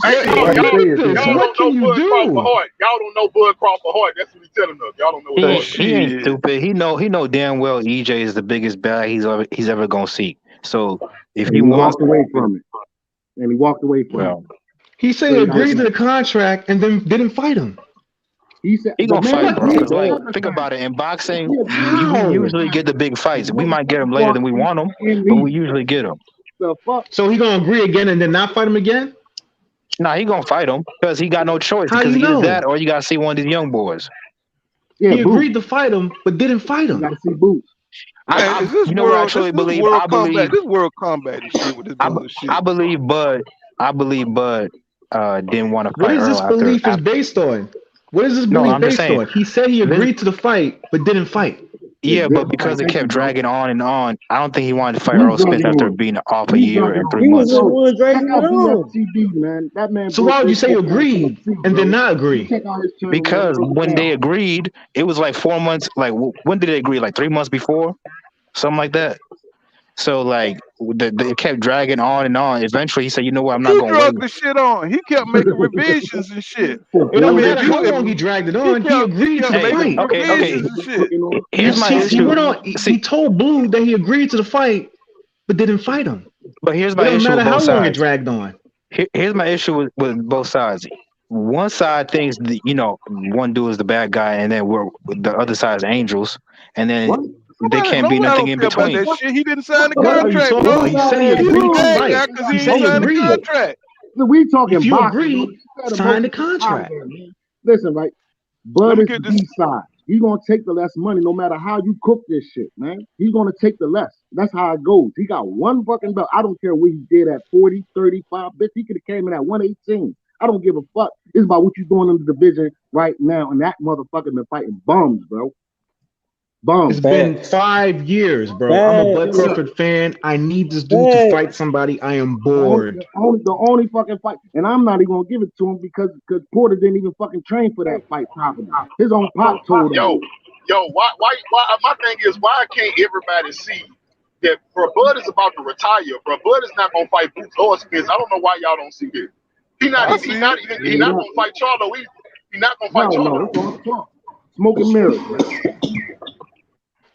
Hey, Hey, Why he say it this? then? y'all What don't can know you Bud Crawford do? Hart. Y'all don't know Bud Crawford Hart. That's what he's telling us. Y'all don't know what Bud. He ain't Shit. stupid. He know damn well EJ is the biggest bag he's ever gonna see. So if And he he wants, walked away from it. And he walked away from it. well, He said So he he got agreed to the contract and then didn't fight him. He said he the gonna man fight, bro. agreed Because to like, the think about it. In boxing, we How? usually get the big fights. We might get them later than we want them, and but we leave. usually get them. The fuck? So he gonna agree again and then not fight him again? Nah, he gonna fight him because he got no choice. How Because you either know? that or you gotta see one of these young boys. Yeah, He Boots. agreed to fight him, but didn't fight You him. gotta see Boots. Man, is this You know what I world? truly This believe? world I combat. believe. This world combat and shit with this bullshit. I believe Bud. I believe Bud didn't want to What fight is this Earl belief is after. based on? What is this No, belief I'm just based saying. on? He said he This, agreed to the fight, but didn't fight. yeah, Good but fight. because it Thank you, kept bro. dragging on and on, I don't think he wanted to fight We Earl drug Spence it after on. being off a We year drug it and on. 3 He was months. the one Check dragging it out on. BFTV, man. That man So broke why would you his say you fucking ass on the agreed street, and bro. did not You agree? check out his channel, man. Because Broke when it they down. agreed, it was like 4 months. Like when did they agree? Like 3 months before, something like that. So like it kept dragging on and on. Eventually, he said, "You know what? I'm not He gonna wait." drugged the shit on. He kept making revisions and shit. It I don't mean, matter how long he dragged it on. He he agreed to kept the Hey, making fight. okay. revisions and shit. Here's my He issue. went on. See, He told Blue that he agreed to the fight, but didn't fight him. but here's It my don't issue matter with how both long it sides. dragged on. Here's my issue with both sides. One side thinks one dude is the bad guy, and then the other side is angels, and then they can't be Nobody nothing don't in care about between. that shit. He didn't sign the What are you contract, talking bro. about? He said he He's a agreed to bad fight. guy because He he said ain't he signed the agreed. contract. So we talking If you boxing, agree, bro. You gotta sign the motivate out contract. there, man. Listen, right? Let Bud me is get the this. B side. He gonna take the less money no matter how you cook this shit, man. He's gonna take the less. That's how it goes. He got one fucking belt. I don't care what he did at 40, 35. Bitch, he could have came in at 118. I don't give a fuck. It's about what you're doing in the division right now. And that motherfucker been fighting bums, bro. Bums. It's been 5 years, bro. I'm a Bud Crawford fan. I need this dude to fight somebody. I am bored. The only fucking fight, and I'm not even gonna give it to him because Porter didn't even fucking train for that fight properly. His own pop told him. Yo, why? My thing is, why can't everybody see that, bro? Bud is about to retire, bro. Bud is not gonna fight Boots or Spence. I don't know why y'all don't see this. He's not gonna fight Charlo. He's not gonna fight Charlo. No, it's all talk. Smoke and mirrors.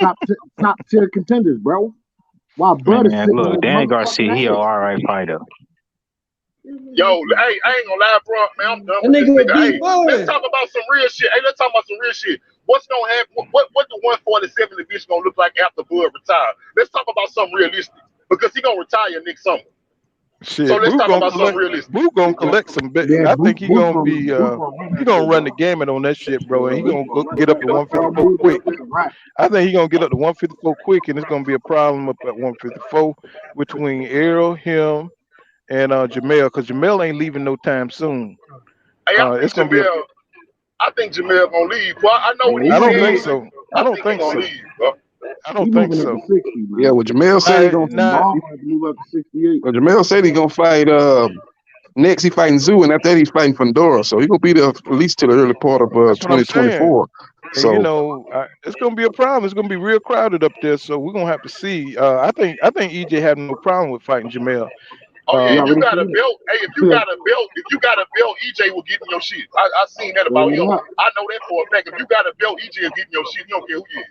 top tier contenders, bro. While Bud is Man, sitting on look, his Dan motherfucking Garcia, he a ass. all right fighter. Yo, hey, I ain't gonna lie, bro, man. I'm done That with this nigga a nigga. big Hey, boy. let's talk about some real shit. Hey, let's talk about some real shit. What's gonna happen? What the 147 division gonna look like after Bud retire? Let's talk about something realistic because he gonna retire next summer. So Shit, let's Boo talk gonna about something collect. realistic. Boo gonna collect some. Yeah, I Boot think he Boot gonna gonna be. Boot gonna run He that gonna shit run back. the gamut on that shit, bro, and he Yeah, he gonna gonna run get that up to shit. All 154 Boot quick. is right. I think he gonna get up to 154 quick, and it's gonna be a problem up at 154 between Errol, him, and Jamel, because Jamel ain't leaving no time soon. Hey, It's gonna be a. I think Jamel gonna leave. Well, I know what Yeah, he I he don't think said. moving. so. I I don't think he think gonna so. leave, bro. I He don't think moving up so. to 60, man. Yeah, well, Jamel said he gonna. Now, He might move up to 68. Well, Jamel said he gonna fight. Next, he fighting Zoo, and after that, he's fighting Fundora. So he gonna be there at least to the early part of that's what I'm saying. 2024. And you So know, it's gonna be a problem. It's gonna be real crowded up there, so we're gonna have to see. I think EJ had no problem with fighting Jamel. Oh yeah, He if you already got a said belt, hey, if you got a belt, EJ will get in your shit. I seen that about it. him. Yeah. I know that for a fact. If you got a belt, EJ will get in your shit. He don't care who you is.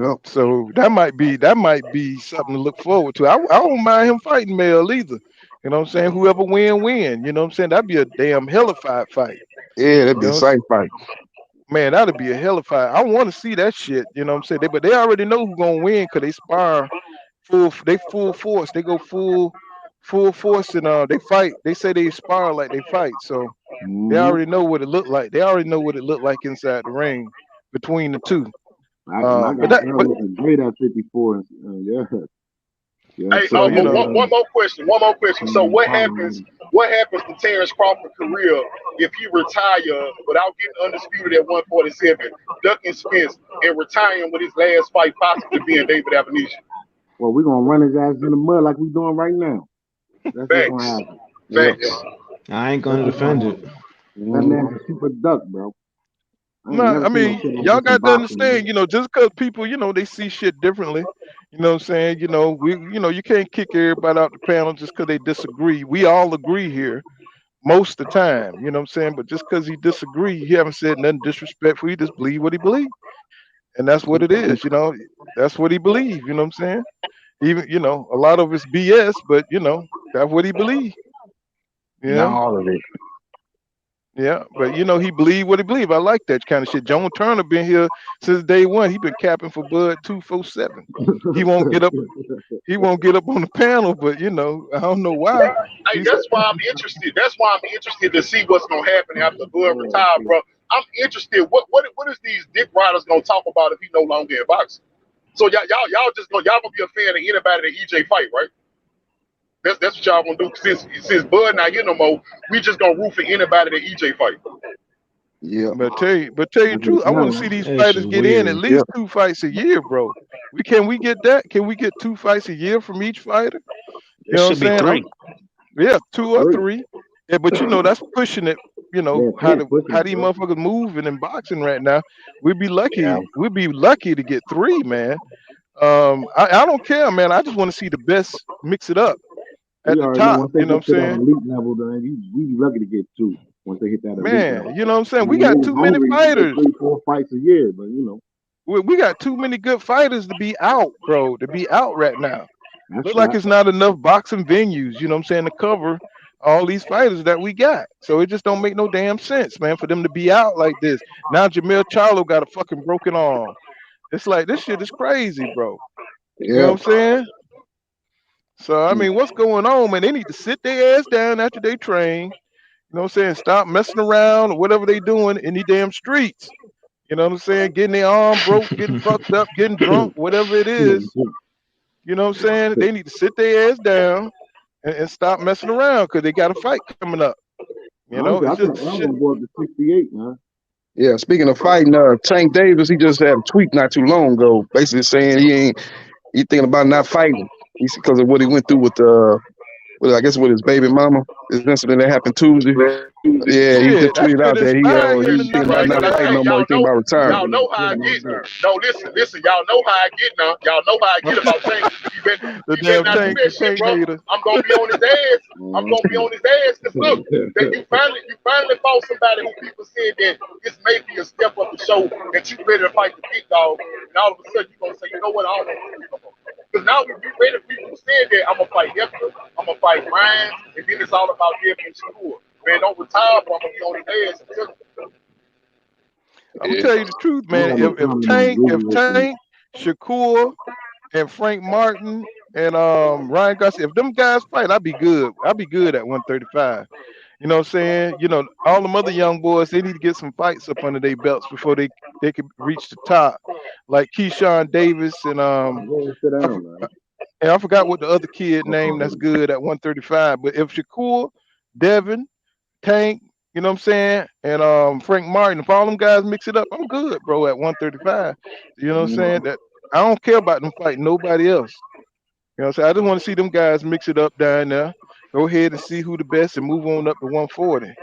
yep. So that might be something to look forward to. I don't mind him fighting Mel either. You know what I'm saying? Whoever win. You know what I'm saying? That'd be a damn hellified fight. Yeah, that'd You be a know, exciting fight. man, that'd be a hellified. I want to see that shit. You know what I'm saying? But they already know who's gonna win because they spar full. They full force. They go full force and they fight. They say they spar like they fight. So they Mm-hmm. already know what it looked like. They already know what it looked like inside the ring between the two. I But got Errol looking great at 54. Yeah. Yeah, Hey, so you know, one more question. One more question. So what happens? What happens to Terrence Crawford's career if he retire without getting undisputed at 147, ducking Spence, and retiring with his last fight possibly being David Avenesian? Well, we're gonna run his ass in the mud like we doing right now. That's what's gonna Thanks. happen. Yeah. Thanks. I ain't That's gonna what's gonna defend happen. it. That man's a super duck, bro. I ain't no, never I seen no mean, shit like y'all this in got to boxing, man. understand, just because people, they see shit differently. You know what I'm saying? You can't kick everybody out the panel just because they disagree. We all agree here most of the time. You know what I'm saying? But just because he disagree, he haven't said nothing disrespectful. He just believe what he believe, and that's what it is. That's what he believe. You know what I'm saying? Even a lot of it's BS, but that's what he believe. You Not know. all of it. Yeah, but he believe what he believe. I like that kind of shit. Joan Turner been here since day one. He been capping for Bud 247. He won't get up. He won't get up on the panel, but I don't know why. Hey, that's why I'm interested. That's why I'm interested to see what's gonna happen after Bud retire, bro. I'm interested. What is these dick riders gonna talk about if he no longer in boxing? So y'all just gonna be a fan of anybody that EJ fight, right? That's what y'all gonna do. Since Bud not here no more, we just gonna root for anybody that EJ fight. Yeah. But tell you the truth, I want to see these That fighters shit get in at weird. least 2 fights a year, bro. Can we get that? Can we get 2 fights a year from each fighter? You It know what I'm should be saying? 3. Yeah, 2 or 3. Yeah, but that's pushing it. Yeah, How pushing it, these bro. motherfuckers moving in boxing right now. We'd be lucky. Yeah. We'd be lucky to get 3, man. I don't care, man. I just want to see the best mix it up We at the already know top. once they You know what get I'm to that saying? elite level, then we be lucky to get 2 once they hit that elite Man, level. you know what I'm saying? And We then got they too many hungry, you get fighters. 3, 4 fights a year, but We got too many good fighters to be out, bro. To be out right now. that's Look like that. it's not enough boxing venues. You know what I'm saying? To cover all these fighters that we got. So it just don't make no damn sense, man, for them to be out like this. Now Jamel Charlo got a fucking broken arm. It's like this shit is crazy, bro. You know Yeah. what I'm saying? So I mean, what's going on, man? They need to sit their ass down after they train. You know what I'm saying? Stop messing around or whatever they doing in these damn streets. You know what I'm saying? Getting their arm broke, getting fucked up, getting drunk, whatever it is. You know what I'm saying? They need to sit their ass down and stop messing around because they got a fight coming up. Honestly, I It's just think the I'm shit. gonna go up to 68, man. Yeah. Speaking of fighting, Tank Davis, he just had a tweet not too long ago, basically saying he thinking about not fighting. He's because of what he went through with I guess with his baby mama. This incident that happened Tuesday. Yeah, he just Shit, that tweeted should out that inspire him to he's thinking not about Right. fight not at fighting Hey, no all. more. He thinking about retiring. y'all know how I get. No, listen. Y'all know how I get now. Y'all know how I get about Tank. You The better damn not do that shit, tank bro. hater. I'm gonna be on his ass. I'm gonna be on his ass. Cause look, that you finally fought somebody who people said that this may be a step up the show that you ready to fight the big dog, and all of a sudden you gonna say, you know what? I don't want to do it no more. Because now we ready people who said that I'm gonna fight Hefner, I'm gonna fight Ryan, and then it's all about Devin and Shakur. Man, don't retire, but I'm gonna be on his ass until I'm gonna tell you the truth, I man. got no comment on If Tank, Shakur, and Frank Martin and Ryan Garcia, if them guys fight, I'd be good. I'd be good at 135. You know what I'm saying? You know, all them other young boys, they need to get some fights up under their belts before they could reach the top. Like Keyshawn Davis and Sit I, down, for- man. and I forgot what the other kid name that's good at 135. But if Shakur, Devin, Tank, you know what I'm saying, and Frank Martin, if all them guys mix it up, I'm good, bro, at 135. You know what I'm saying? That I don't care about them fighting nobody else. You know what I'm saying? I just want to see them guys mix it up down there. Go ahead and see who the best and move on up to 140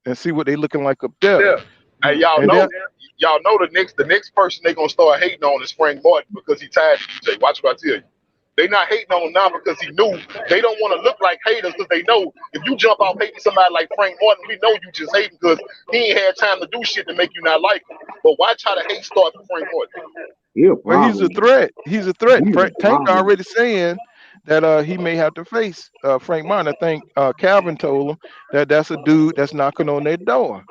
and see what they looking like up there. yeah. Hey, And then y'all know the next person they gonna start hating on is Frank Martin because he tied DJ. Watch what I tell you. They not hating on him now because he knew they don't want to look like haters because they know if you jump off hating somebody like Frank Martin, we know you just hating because he ain't had time to do shit to make you not like him. But watch how the hate starts for Frank Martin. well, he's a threat. He's a threat. Tank already saying that he may have to face Frank Martin. I think Calvin told him that that's a dude that's knocking on their door.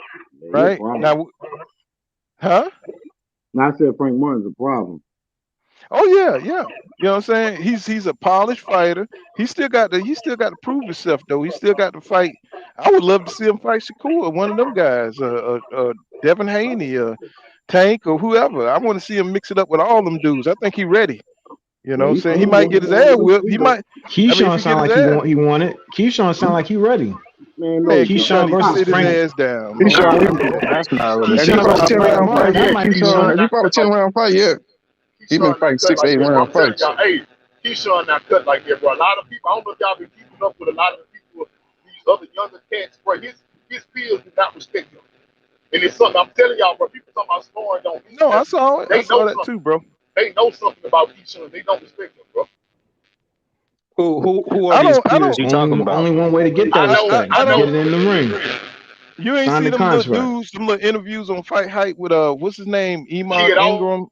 Right now, huh? Now I said Frank Martin's a problem. Oh yeah, yeah. You know what I'm saying? He's a polished fighter. He still got to prove himself though. He still got to fight. I would love to see him fight Shakur, one of them guys, Devin Haney, Tank, or whoever. I want to see him mix it up with all them dudes. I think he ready. You know what I'm saying? He might get his ass whipped. He might. Keyshawn sound like he want it. Keyshawn sound like he ready. Man, Keyshawn versus Frank. His ass down. That's not really. If you fought a 10-round fight, That might be Keyshawn. If you fought a 10-round fight, yeah. He been fighting 6, 8 round fights. Hey, Keyshawn not cut like that, bro. A lot of people, I don't know if y'all been keeping up with a lot of the people, these other younger cats, bro. His peers do not respect him. And it's something I'm telling y'all, bro. People talking about scoring don't. No, I saw it. I saw that too, bro. They know something about Keyshawn. They don't respect him, bro. Who are these peers you talking about? Only one way to get that respect. Get it in the ring. You ain't Sign see the them little contract. dudes, some little interviews on Fight Hype with what's his name, Iman Kid Ingram,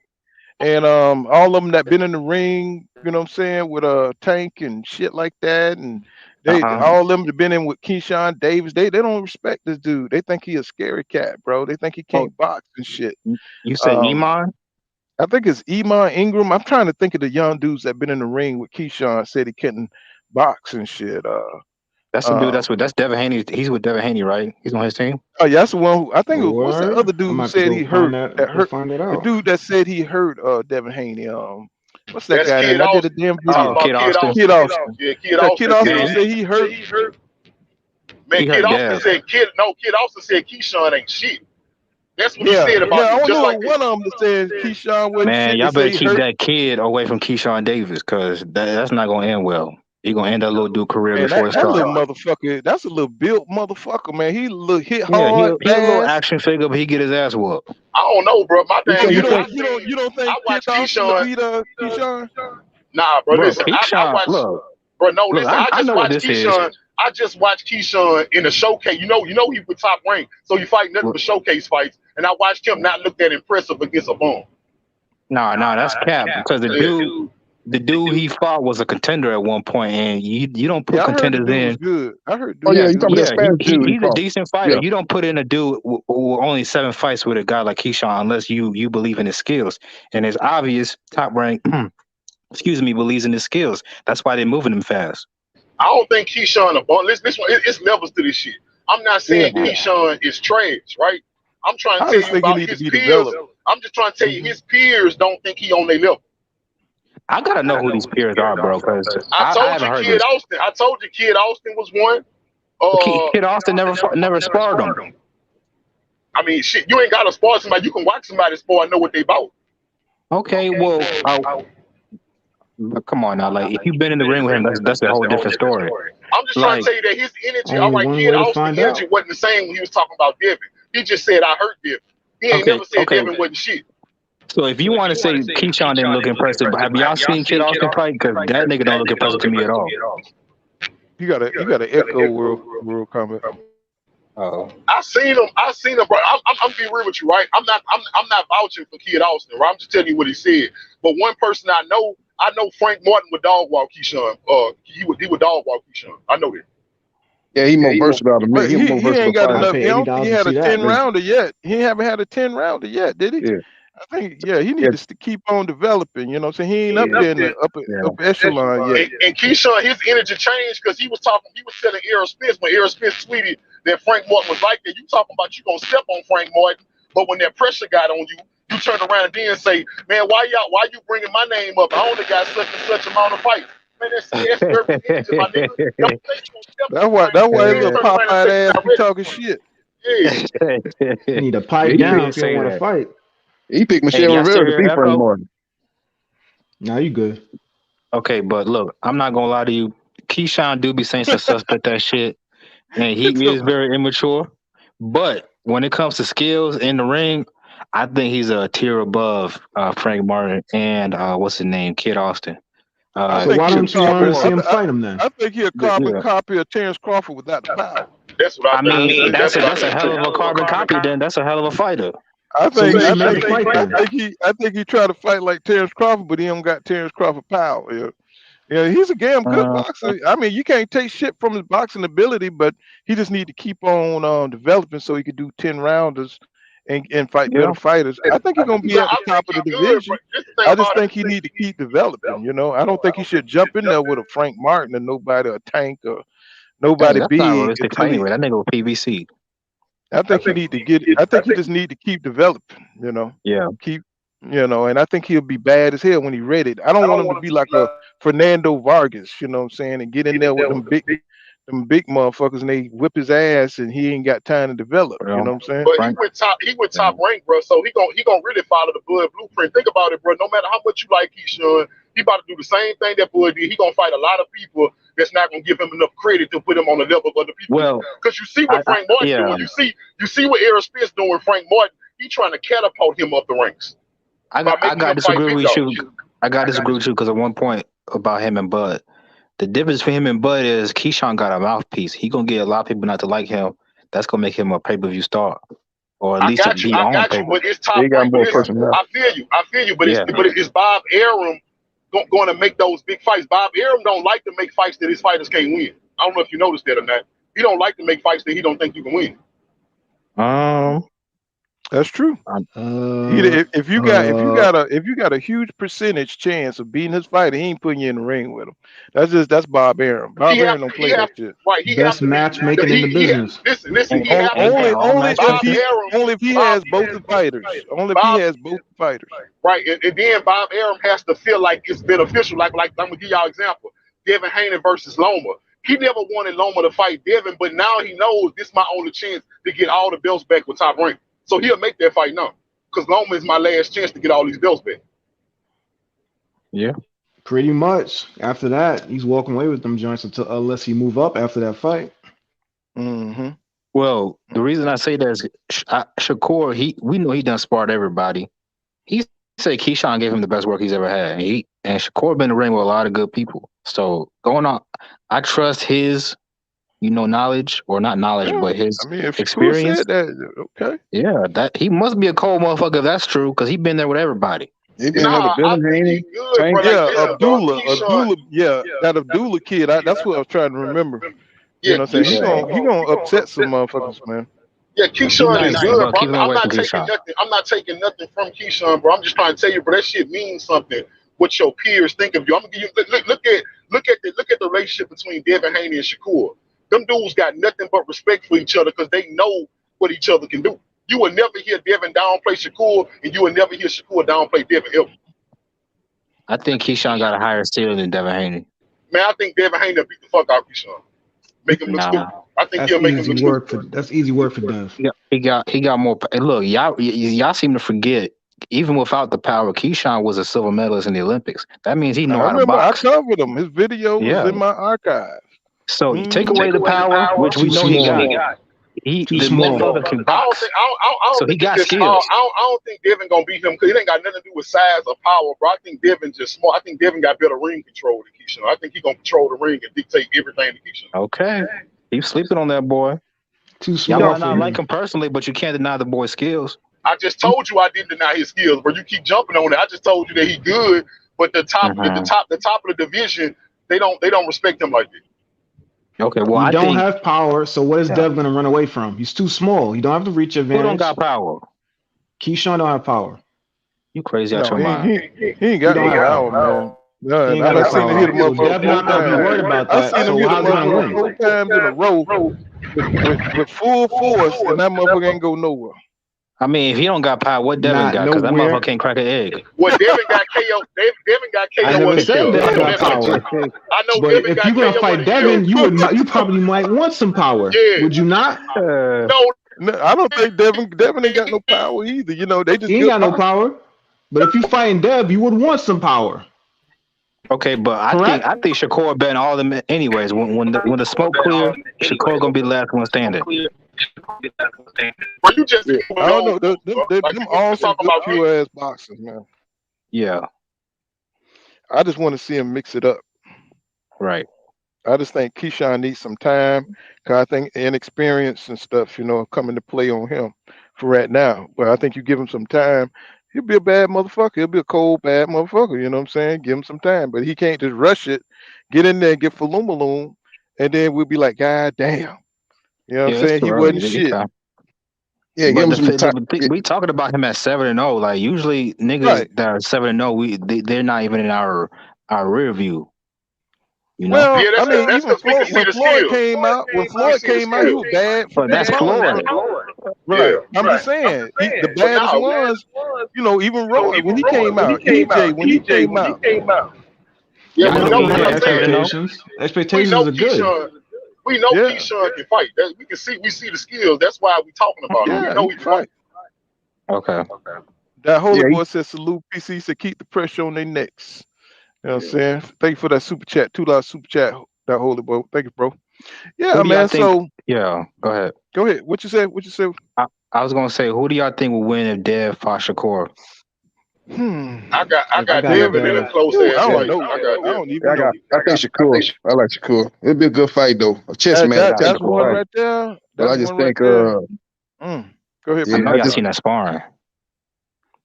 and all of them that been in the ring. You know what I'm saying, with Tank and shit like that, and they all of them that been in with Keyshawn Davis. They don't respect this dude. They think he a scary cat, bro. They think he can't box and shit. You said Iman? I think it's Iman Ingram. I'm trying to think of the young dudes that been in the ring with Keyshawn. Said he couldn't box and shit. That's the dude. That's Devin Haney. He's with Devin Haney, right? He's on his team. Oh yeah, that's the one who I think. What's the other dude who said he hurt? Find it The out. dude that said he hurt Devin Haney. What's that That's guy Kid name? I did a Austin. damn video. Kid Austin. Kid Austin. Yeah, Kid Austin said he hurt. Man, He Kid hurt Austin Dev. said Kid Austin said Keyshawn ain't shit. That's what he said about I him. Just know like one of them that said Keyshawn wasn't Man, shit. y'all They better say he keep hurt. that kid away from Keyshawn Davis, because that's not gonna end well. He gonna end that little dude career Man, before that it starts. little motherfucker, that's a little built motherfucker, man. He hit Yeah, hard, he a little fast. action figure, but he get his ass whooped. I don't know, bro. My thing You is, don't think I Kid watch Austin Keyshawn. beat Keyshawn? Nah, bro. Bro, Listen, I Keyshawn, watch. look, Bro, no, listen. I I just know what watched this is. Keyshawn. I just watched Keyshawn in a showcase. You know he was top ranked, so you fight nothing but showcase fights. And I watched him not look that impressive against a bum. Nah, that's cap, because the dude he fought was a contender at one point, and you don't put Yeah, I heard the contenders dude in. was good. I heard. Oh yeah, you talking about that Spanish dude? He's a decent fighter. Yeah. You don't put in a dude with only 7 fights with a guy like Keyshawn unless you believe in his skills. And it's obvious Top Rank, believes in his skills. That's why they're moving him fast. I don't think Keyshawn a bum. This one, it's levels to this shit. I'm not saying Keyshawn is trash, right? I'm trying to tell you about his peers. I'm just trying to tell you his peers don't think he on their level. I gotta know who these peers are, bro. Because I told haven't you heard Kid this. Austin. I told you Kid Austin was one. Kid Austin never sparred him. I mean, shit, you ain't got to spar somebody. You can watch somebody spar and know what they about. Okay, well, come on now. Like, if you've been in the ring with him, that's a whole different story. I'm just trying to tell you that his energy, all right, Kid Austin energy wasn't the same when he was talking about Devin. He just said, I hurt Devin. He ain't never said Devin wasn't shit. So if you want to say Keyshawn didn't look impressive, have y'all seen Kid Austin fight? Because that nigga don't look impressive to me at all. You gotta echo world comment. Oh, I seen him, bro. I'm being real with you, right? I'm not vouching for Kid Austin, right? I'm just telling you what he said. But one person I know, I know Frank Martin would dog walk Keyshawn. He would dog walk Keyshawn. I know that. Yeah, he more versatile than me. But He more he versatile ain't got fighter. enough. I don't think he had a 10 Nigga. rounder yet. He haven't had a 10 rounder yet, did he? Yeah. I think he needs to keep on developing. You know, so he ain't up there in the upper echelon yet. And Keyshawn, his energy changed because he was telling Errol Spence when Errol Spence tweeted that Frank Martin was like that. You talking about you gonna step on Frank Martin, but when that pressure got on you, you turn around and then say, man, why you bringing my name up? I only got such and such amount of fight. Man, that's perfect energy, my nigga. Don't think you gonna step on That's why his little turn around and Popeye say, ass "I'm be ready." talking shit. Yeah. You need to pipe down if you don't want to fight. He picked Hey, Michelle y'all still Rivera to hear beat Frank Echo? Martin. Now you good. Okay, but look, I'm not gonna lie to you. Keyshawn do be saying some suspect that shit, and he is very immature. But when it comes to skills in the ring, I think he's a tier above Frank Martin and what's his name, Kid Austin. So why don't you want to see him fight him then? I think he a carbon copy of Terrence Crawford without the power. That's what I mean, that's a hell of a carbon copy. Then that's a hell of a fighter. I think I he tried to fight like Terrence Crawford, but he don't got Terrence Crawford power. Yeah, he's a damn good boxer. I mean, you can't take shit from his boxing ability, but he just need to keep on developing so he could do 10 rounders and fight better fighters. I think he's gonna be at the top of the division. I just think he need to keep developing. You know, I don't think he should jump in there with a Frank Martin or nobody, a Tank or nobody That's big. not realistic anyway. That nigga was PVC. I think he need to get. I think he just need to keep developing. You know. Yeah. Keep. You know, and I think he'll be bad as hell when he ready. I don't want him to be like a Fernando Vargas. You know what I'm saying? And get in there with them big motherfuckers, and they whip his ass, and he ain't got time to develop. You know what I'm saying? But he went top rank, bro. So he gonna really follow the Bud blueprint. Think about it, bro. No matter how much you like Keyshawn, he about to do the same thing that Bud did. He gonna fight a lot of people that's not gonna give him enough credit to put him on the level of other people. Well, because you see what Frank Martin doing. You see what Errol Spence doing with Frank Martin. He trying to catapult him up the ranks. I got to disagree with you. I got to disagree with you because at one point about him and Bud, the difference between him and Bud is Keyshawn got a mouthpiece. He gonna get a lot of people not to like him. That's gonna make him a pay-per-view star, or at least be on pay-per-view. But it's top rank. I feel you. But it's Bob Arum going to make those big fights. Bob Arum don't like to make fights that his fighters can't win. I don't know if you noticed that or not. He don't like to make fights that he don't think you can win. That's true. If you got a huge percentage chance of beating his fighter, he ain't putting you in the ring with him. That's Bob Arum. Bob Arum don't play that shit. Right, best matchmaking in the business. Listen. Only if he has both the fighters. Only if he has both the fighters. Right, and then Bob Arum has to feel like it's beneficial. Like I'm gonna give y'all an example. Devin Haney versus Loma. He never wanted Loma to fight Devin, but now he knows this is my only chance to get all the belts back with Top Rank. So he'll make that fight now, because Loma is my last chance to get all these belts back. Yeah, pretty much. After that, he's walking away with them joints unless he move up after that fight. Mm-hmm. Well, the reason I say that is Shakur. We know he done sparred everybody. He said Keyshawn gave him the best work he's ever had. And Shakur been in the ring with a lot of good people. So going on, I trust his. Knowledge or not knowledge, but his experience. Said that, okay. Yeah, that he must be a cold motherfucker if that's true, because he been there with everybody. He been there with Devin Haney. Abdullah. Yeah, that Abdullah kid. That's what I was trying to remember. You know what I'm saying? He gonna upset some motherfuckers, man. Yeah, Keyshawn is good, bro. I'm not taking nothing from Keyshawn, bro. I'm just trying to tell you, bro, that shit means something. What your peers think of you. I'm gonna give you look at the relationship between Devin Haney and Shakur. Them dudes got nothing but respect for each other because they know what each other can do. You will never hear Devin downplay Shakur, and you will never hear Shakur downplay Devin ever. I think Keyshawn got a higher ceiling than Devin Haney. Man, I think Devin Haney will beat the fuck out of Keyshawn. Make him look stupid. I think he'll make him look stupid. That's easy work for Dev. Yeah, he got more. And look, y'all seem to forget. Even without the power, Keyshawn was a silver medalist in the Olympics. That means he know how to box. I covered him. His video was in my archive. So you take away the power, which we know he got. The motherfucker can box. So he got skills. I don't think Devin gonna beat him because it ain't got nothing to do with size or power, bro. I think Devin just smart. I think Devin got better ring control than Keyshawn. I think he gonna control the ring and dictate everything to Keyshawn. Okay, he's sleeping on that boy. Too smart. Y'all might not like him personally, but you can't deny the boy's skills. I just told you I didn't deny his skills, but you keep jumping on it. I just told you that he good, But the top of Mm-hmm. the division, they don't respect him like that. Okay, well, He I don't think have power, so what is yeah. Dev gonna run away from? He's too small. He don't have the reach Who don't advantage. got power? Keyshawn don't have power. You crazy out No, your mind. he ain't He got don't no have power, power. man. He No, ain't I got no done seen him hit a power. So motherfucker Dev not gonna be worried about I that. seen him So hit a how's he gonna motherfucker win? 4 times in a row with full force, and that motherfucker ain't go nowhere. I mean, if he don't got power, what Devin Not got? Because that motherfucker nowhere. can't crack an egg. What Devin got KO? Devin got I KO never of the said year. Dev I know got that much. power. I know But Devin if got you're gonna KO of fight the Devin, year. you probably might want some power. Yeah. Would you not? No, No, I don't think Devin ain't got no power either. You know, they just He ain't good got no boxers. power. But if you fighting Dev, you would want some power. Okay, but I Correct? think Shakur betting all of them anyways. When the smoke clear, Shakur gonna be the last one standing. But you just Yeah, I don't know. Them like all you some talk good about pure ass boxers, man. Yeah, I just want to see him mix it up. right. I just think Keyshawn needs some time, because I think inexperience and stuff, come into play on him for right now. But I think you give him some time, he'll be a bad motherfucker. He'll be a cold, bad motherfucker. You know what I'm saying? Give him some time. But he can't just rush it, get in there and get Falumaloom, and then we'll be like, God damn. You know what Yeah, I'm it's saying? too He early. wasn't shit. Yeah, give But him some time. we talking about him at 7-0. Like usually niggas Right. that are 7-0, they're not even in our rear view. You know. Well, Yeah, I that's mean, because even we can see when the Floyd skills. came out, We see the he skills. was bad for But that's big bones. Floyd. Right. Yeah. I'm just saying, the But baddest now, ones, even Roy, when he came out, EJ, when he came out. yeah, Y'all we know know. He EJ That's what had I'm at saying. 7-0. expectations. We Expectations know are good. Keyshawn. We know Yeah. Keyshawn can fight. We see the skills. That's why we talking about him. We Yeah, know he he can can fight. fight. Okay. That Holy Yeah, Boy said, salute PC, he said, keep the pressure on their necks. You know what I'm saying? Thank you for that super chat, $2 super chat, that Holy Boy. Thank you, bro. Yeah, Who do y'all man. think? So Yeah, go ahead. go ahead. What you said? I was gonna say, who do y'all think will win if Dev fought Shakur? I If got got Devin in a Dev. close Ooh, ass I don't fight. know. I got I Devin. don't even know. I think Shakur. I like Shakur. It'll be a good fight though. A chess match, That's technical one fight. right there. But That's I just one right think, there. Go ahead, I yeah, know I y'all just, seen that sparring.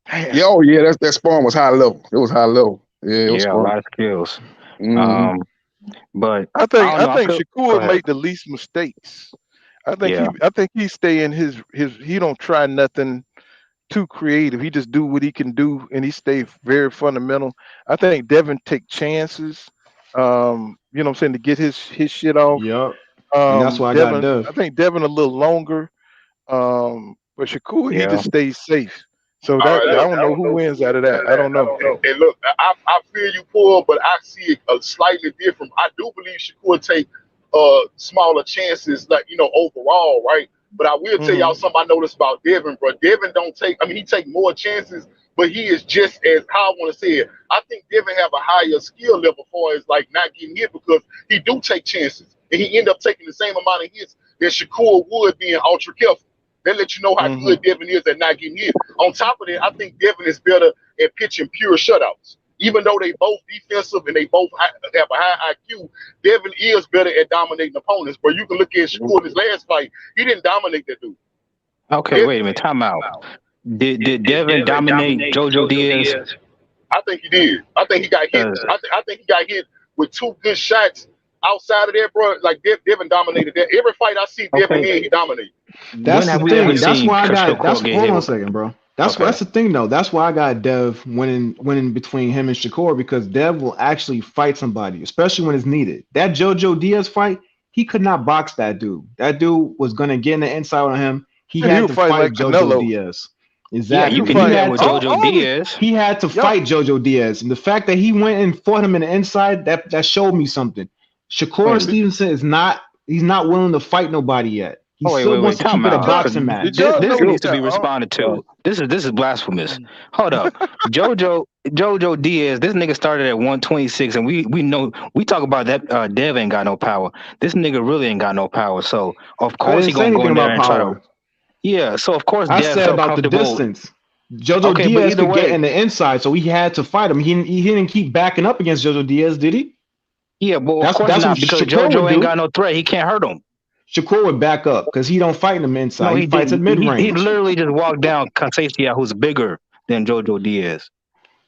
Damn. yeah, oh yeah, that sparring was high level. It was high level. Yeah, it was Yeah, a sparring. lot of skills. Mm-hmm. But I I think don't know. I feel. Go Shakur ahead. make the least mistakes. Yeah. I think he stay in his he don't try nothing too creative. He just do what he can do, and he stay very fundamental. I think Devin take chances. You know what I'm saying, to get his shit off. Yup. And that's why I got Dev. I think Devin a little longer. But Shakur, he Yeah. just stays safe. So All that right, I look. don't know who wins out of that. I don't know. And look, I feel you, Paul, but I see it slightly different. I do believe Shakur take smaller chances, like overall, right? But I will tell y'all something I noticed about Devin, bro. Devin don't take. I mean, he take more chances, but he is just as, how I want to say it. I think Devin have a higher skill level for as like not getting hit, because he do take chances, and he end up taking the same amount of hits that Shakur would, being ultra careful. They let you know how good Devin is at not getting hit. On top of that, I think Devin is better at pitching pure shutouts. Even though they both defensive and they both have a high IQ, Devin is better at dominating opponents. But you can look at Shakur in his last fight; he didn't dominate that dude. Okay. Wait a minute. Time out. Did Devin dominate JoJo Diaz? I think he did. I think he got hit. I think he got hit with two good shots. Outside of that, bro, like Devin dominated that. Every fight I see Devin in, he dominated. That's the thing. That's why I got. Hold on a second, bro. That's the thing, though. That's why I got Dev winning between him and Shakur, because Dev will actually fight somebody, especially when it's needed. That JoJo Diaz fight, he could not box that dude. That dude was gonna get in the inside on him. He had to fight like JoJo Canelo. Diaz. Yeah, Exactly. you can do that with JoJo Diaz. He had to fight JoJo Diaz, and the fact that he went and fought him in the inside, that showed me something. Shakur Stevenson is not. He's not willing to fight nobody yet. He still wants to keep it a boxing match. This needs to be responded to. This is blasphemous. Hold up, JoJo Diaz. This nigga started at 126, and we know we talk about that. Dev ain't got no power. This nigga really ain't got no power. So of course he gonna go in there and try to. Yeah. So of course I Dev said felt about the comfortable. distance. JoJo Diaz could get in the inside, so he had to fight him. He didn't keep backing up against JoJo Diaz, did he? Yeah, but of course not, because JoJo ain't got no threat. He can't hurt him. Shakur would back up because he don't fight him inside. No, he fights at mid range. He literally just walked down Conceição, who's bigger than JoJo Diaz.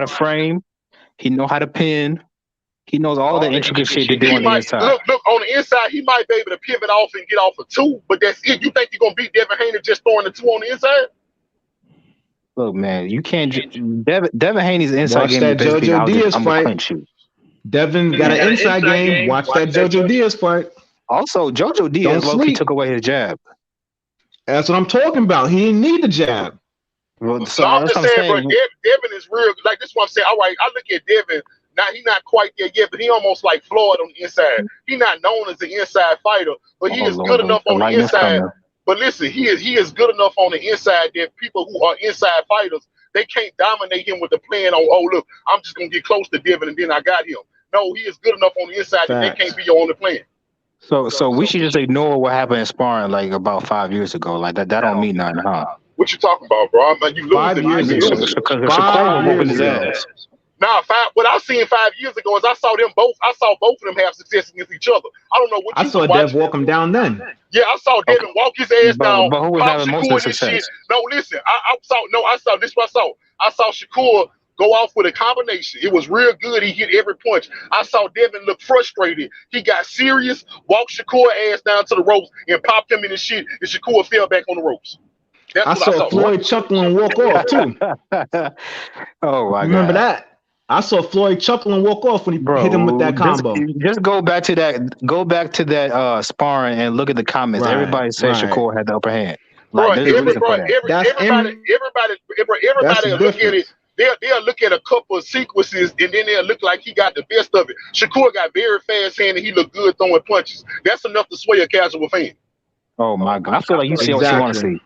got a frame. He know how to pin. He knows all the intricate shit to do He on the might inside. look on the inside. He might be able to pivot off and get off a two, but that's it. You think you're gonna beat Devin Haney just throwing the two on the inside? Look, man, you can't. Devin Haney's inside Watch game that is basically JoJo Diaz I'm gonna fight. clinch you. Devin got an inside game. Watch that JoJo Diaz fight. Also, JoJo Diaz Don't low-key sleep. took away his jab. That's what I'm talking about. He didn't need the jab. Well, So I'm that's just what I'm saying, bro. saying. Devin is real. Like this, is what I'm saying. All right, I look at Devin. Now he not quite there yet, but he almost like Floyd on the inside. He not known as an inside fighter, but he Oh is Lord, good enough the on the lightning's inside. coming. But listen, he is good enough on the inside that people who are inside fighters, they can't dominate him with the plan on, oh look, I'm just gonna get close to Devin and then I got him. No, he is good enough on the inside that they can't be on the plan. So we should just ignore what happened in sparring like about 5 years ago. Like that don't mean nothing, huh? What you talking about, bro? I mean, you losing. Because Shakur was whooping his ass. Nah, what I seen 5 years ago is I saw both of them have success against each other. I don't know what I you saw was Dev watching. walk him down then. Yeah, I saw Devin walk his ass down, But who was pop having most Shakur of the and shit. success? No, listen, I saw this. What I saw. I saw Shakur go off with a combination. It was real good. He hit every punch. I saw Devin look frustrated. He got serious, walked Shakur ass down to the ropes, and popped him in his shit. And Shakur fell back on the ropes. That's I what I saw saw. Floyd chuckle and walk off too. Oh my Remember God. that? I saw Floyd chuckle and walk off when he hit him with that combo. Just go back to that sparring and look at the comments. Right, Everybody said right. Shakur had the upper hand. Bro, Like, there's a reason for that. everybody That's the will look at it. difference. They'll look at a couple of sequences and then they'll look like he got the best of it. Shakur got very fast hand and he looked good throwing punches. That's enough to sway a casual fan. Oh my God. I feel like you see what you want to see.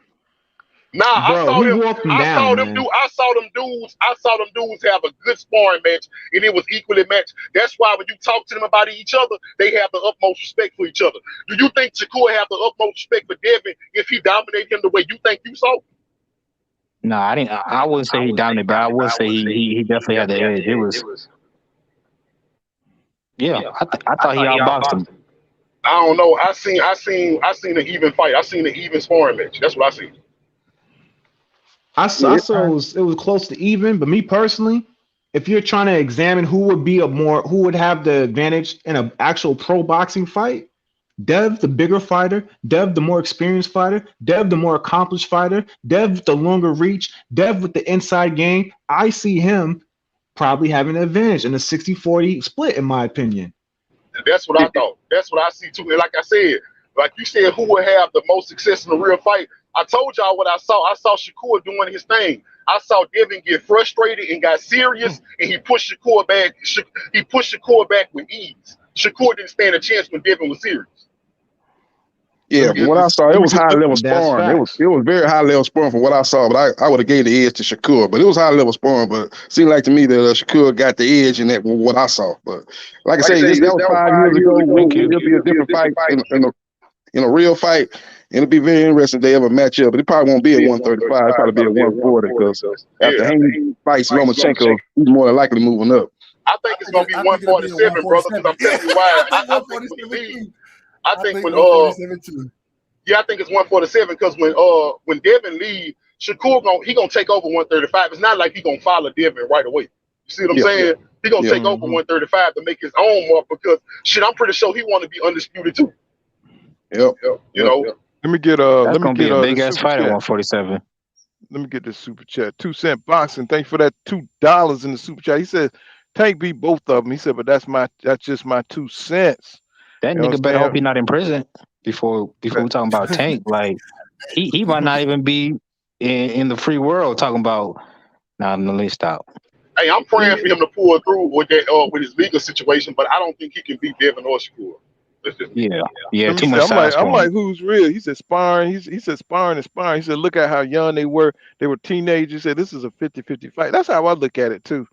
Nah, Bro, I saw he them. walked him I down, saw them man. do. I saw them dudes have a good sparring match, and it was equally matched. That's why when you talk to them about each other, they have the utmost respect for each other. Do you think Shakur have the utmost respect for Devin if he dominated him the way you think you saw? No, I didn't. I wouldn't say he dominated, but I would say he definitely had the edge. It was. Yeah, I thought he outboxed him. I don't know. I seen an even fight. I seen an even sparring match. That's what I seen. I saw it was close to even, but me personally, if you're trying to examine who would have the advantage in an actual pro boxing fight, Dev the bigger fighter, Dev the more experienced fighter, Dev the more accomplished fighter, Dev with the longer reach, Dev with the inside game, I see him probably having an advantage in a 60-40 split, in my opinion. That's what I thought. That's what I see too. And like I said, like you said, who would have the most success in a real fight? I told y'all what I saw. I saw Shakur doing his thing. I saw Devin get frustrated and got serious, and he pushed Shakur back. He pushed Shakur back with ease. Shakur didn't stand a chance when Devin was serious. Yeah, from what I saw, it was high level sparring. It was very high level sparring from what I saw. But I would have gave the edge to Shakur. But it was high level sparring. But it seemed like to me that Shakur got the edge in that what I saw. But like I say, that was 5 years ago. It'll be a different fight in a real fight. It'll be very interesting if they ever match up. But it probably won't be at 135. It'll probably be at 140 because after Haney fights Lomachenko, he's more than likely moving up. I think it's gonna be 147, brother. Because I'm telling you why. I think when he leaves, I think when I think it's 147 because when Devin leaves, Shakur gonna take over 135. It's not like he gonna follow Devin right away. You see what I'm saying? He gonna take over 135 to make his own mark because I'm pretty sure he want to be undisputed too. Yep. You know. Let me get That's gonna be a big ass fight at 147. Let me get this super chat. 2 Cent Boxing. Thank you for that $2 in the super chat. He said Tank beat both of them. He said, but that's just my 2 cents. That nigga better hope he's not in prison before we talking about Tank. Like he might not even be in the free world talking about. Nah, let me stop. Hey, I'm praying for him to pull through with that with his legal situation, but I don't think he can beat Devin or Shakur. Yeah. Too much. I'm like, who's real? He said sparring. He said sparring and sparring. He said, look at how young they were. They were teenagers. He said, this is a 50-50 fight. That's how I look at it too.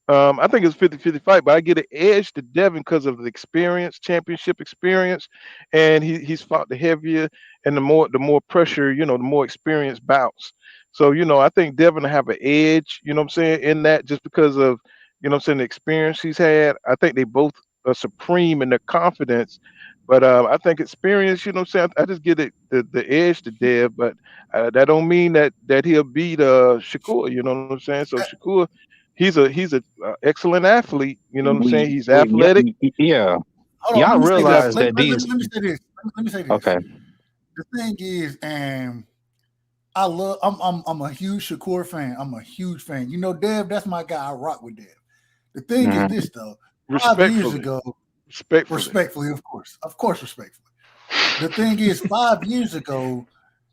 I think it's 50-50 fight, but I get an edge to Devin because of the experience, championship experience, and he's fought the heavier and the more pressure, the more experienced bouts. So, I think Devin will have an edge, you know what I'm saying, in that just because of, the experience he's had. I think they both are supreme in their confidence, but I think experience, I just get the edge to Dev, but that don't mean that he'll beat Shakur, you know what I'm saying? So Shakur, he's a excellent athlete. You know what I'm saying? He's we athletic. yeah. Hold on, Y'all let me say this. realize that these Let me say this. Let me say this. okay. The thing is, and I'm a huge Shakur fan. I'm a huge fan. You know, Dev, that's my guy. I rock with Dev. The thing is this though. 5 years ago, respectfully, of course, respectfully. The thing is, 5 years ago,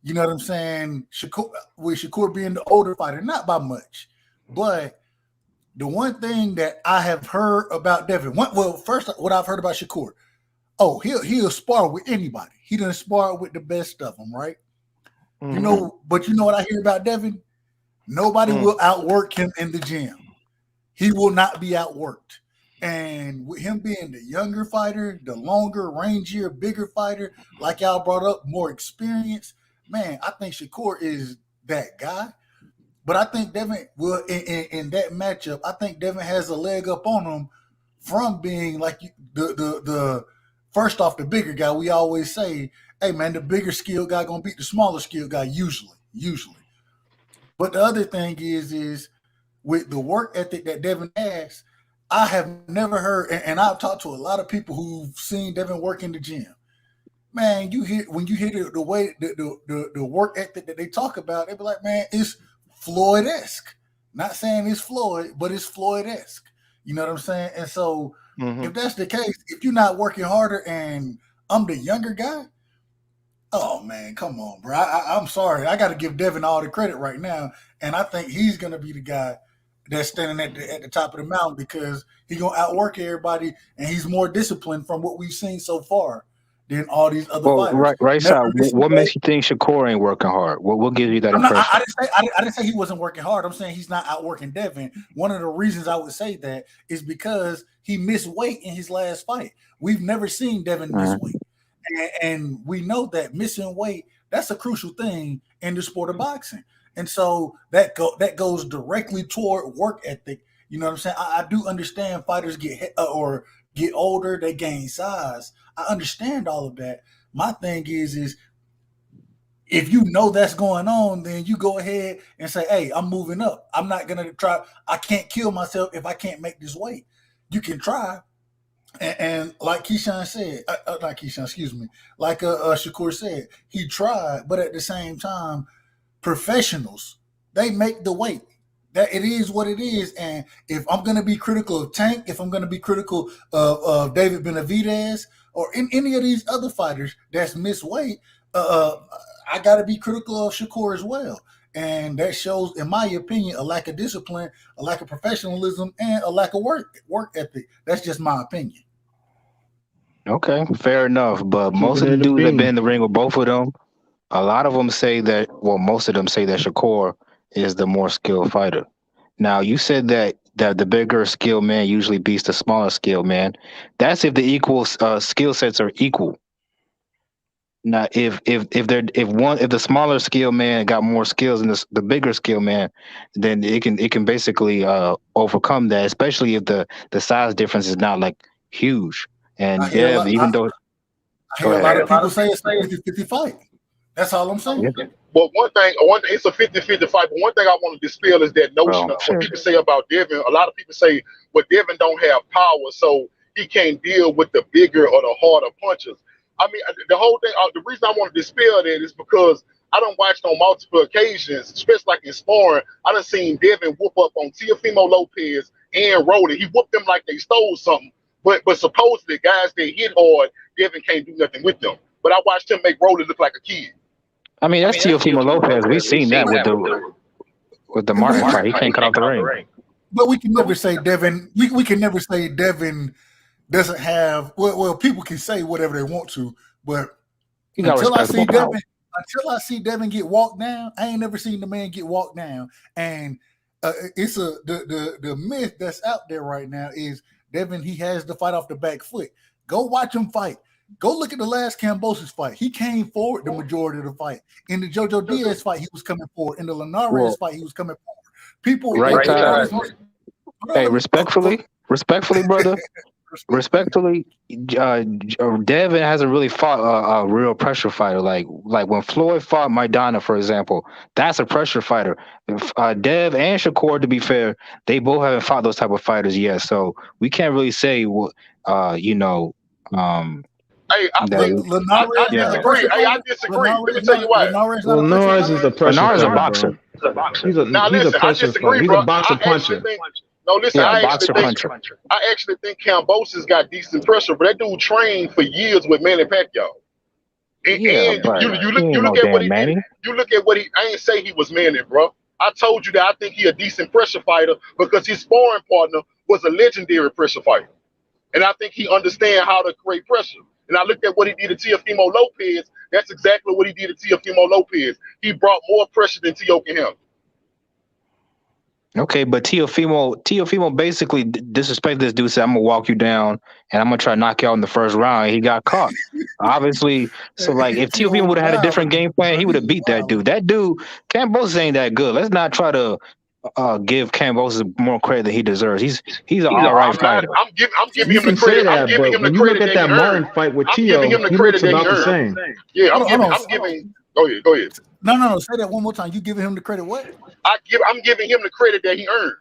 you know what I'm saying? Shakur being the older fighter, not by much, but the one thing that I have heard about Devin, first, what I've heard about Shakur, he'll spar with anybody. He doesn't spar with the best of them, right? Mm-hmm. You know, but you know what I hear about Devin? Nobody will outwork him in the gym. He will not be outworked. And with him being the younger fighter, the longer, rangier, bigger fighter, like y'all brought up, more experience, man, I think Shakur is that guy. But I think Devin will in that matchup. I think Devin has a leg up on him from being like the first off the bigger guy. We always say, "Hey man, the bigger skill guy gonna beat the smaller skill guy usually." But the other thing is with the work ethic that Devin has, I have never heard, and I've talked to a lot of people who've seen Devin work in the gym. Man, when you hear the way the work ethic that they talk about, they be like, man, it's Floyd-esque. Not saying it's Floyd, but it's Floyd-esque. You know what I'm saying? And so if that's the case, if you're not working harder and I'm the younger guy, oh man, come on, bro. I'm sorry. I got to give Devin all the credit right now. And I think he's going to be the guy that's standing at the top of the mountain because he's going to outwork everybody and he's more disciplined from what we've seen so far than all these other fighters. Right side. What makes you think Shakur ain't working hard? What gives you that impression? I didn't say he wasn't working hard. I'm saying he's not outworking Devin. One of the reasons I would say that is because he missed weight in his last fight. We've never seen Devin miss weight. And we know that missing weight, that's a crucial thing in the sport of boxing. And so that goes directly toward work ethic. You know what I'm saying? I do understand fighters get older, they gain size. I understand all of that. My thing is if you know that's going on, then you go ahead and say, hey, I'm moving up. I'm not going to try. I can't kill myself if I can't make this weight. You can try. And like Keyshawn said, not Keyshawn, excuse me, like Shakur said, he tried, but at the same time, professionals, they make the weight. That it is what it is. And if I'm going to be critical of Tank, if I'm going to be critical of David Benavidez or in any of these other fighters that's missed weight, I got to be critical of Shakur as well. And that shows, in my opinion, a lack of discipline, a lack of professionalism, and a lack of work ethic. That's just my opinion. Okay, fair enough. But most of the dudes that been in the ring with both of them, a lot of them say that, well, most of them say that Shakur is the more skilled fighter. Now, you said that the bigger skilled man usually beats the smaller skilled man. That's if the equal skill sets are equal. Now, if the smaller skill man got more skills than the bigger skill man, then it can basically overcome that, especially if the size difference is not like huge. And Dev, even though I hear a lot of people say it's a 50-50 fight. That's all I'm saying. Yeah. But one thing, it's a 50-50 fight. But one thing I want to dispel is that notion of what people say about Devin. A lot of people say, well, Devin don't have power, so he can't deal with the bigger or the harder punches. I mean, the whole thing, the reason I want to dispel that is because I done watched on multiple occasions, especially like in sparring, I done seen Devin whoop up on Teofimo Lopez and Rolly. He whooped them like they stole something. But supposedly, guys that hit hard, Devin can't do nothing with them. But I watched him make Rolly look like a kid. I mean, that's Teofimo Lopez. We've seen that with the Martin fight. He can't cut out the ring. But we can never say Devin. We can never say Devin doesn't have. Well, people can say whatever they want to, but until I see Devin get walked down, I ain't never seen the man get walked down. And it's the myth that's out there right now is Devin. He has the fight off the back foot. Go watch him fight. Go look at the last Kambosos fight. He came forward the majority of the fight. In the Jojo Diaz fight, he was coming forward. In the Linares fight, he was coming forward. People, hey, respectfully, brother. respectfully, Devin hasn't really fought a real pressure fighter. Like when Floyd fought Maidana, for example, that's a pressure fighter. Dev and Shakur, to be fair, they both haven't fought those type of fighters yet. So we can't really say what Hey, I yeah. disagree. Hey, I disagree. Let me tell you why. Well, Norris is a pressure Lennar is a fighter, boxer. bro. He's a Now he's a listen, I pressure disagree, fighter. He's bro. a boxer I actually puncher. think. No, listen. Yeah, I boxer actually think Kambosos got decent pressure, but that dude trained for years with Manny Pacquiao. Yeah, And but you he ain't look no at what damn he Manny. did. You look at what he. I ain't say he was Manny, bro. I told you that I think he a decent pressure fighter because his sparring partner was a legendary pressure fighter, and I think he understand how to create pressure. And I looked at what he did to Teofimo Lopez. That's exactly what he did to Teofimo Lopez. He brought more pressure than Teo can handle. Okay, but Teofimo basically disrespected this dude. Said, "I'm gonna walk you down, and I'm gonna try to knock you out in the first round." And he got caught, obviously. So, like, if Teofimo would have had a different game plan, he would have beat that dude. That dude, Kambosos ain't that good. Let's not try to give Kambosos more credit than he deserves. He's an all right fighter. I'm giving You him the can say credit. I'm that, giving but him the when you look credit at that that he Martin earned. fight with I'm giving Teo, him the he credit looks that he about the earned. same. Yeah, Hold on. I'm giving. Go ahead. No. Say that one more time. You giving him the credit? What? I'm giving him the credit that he earned.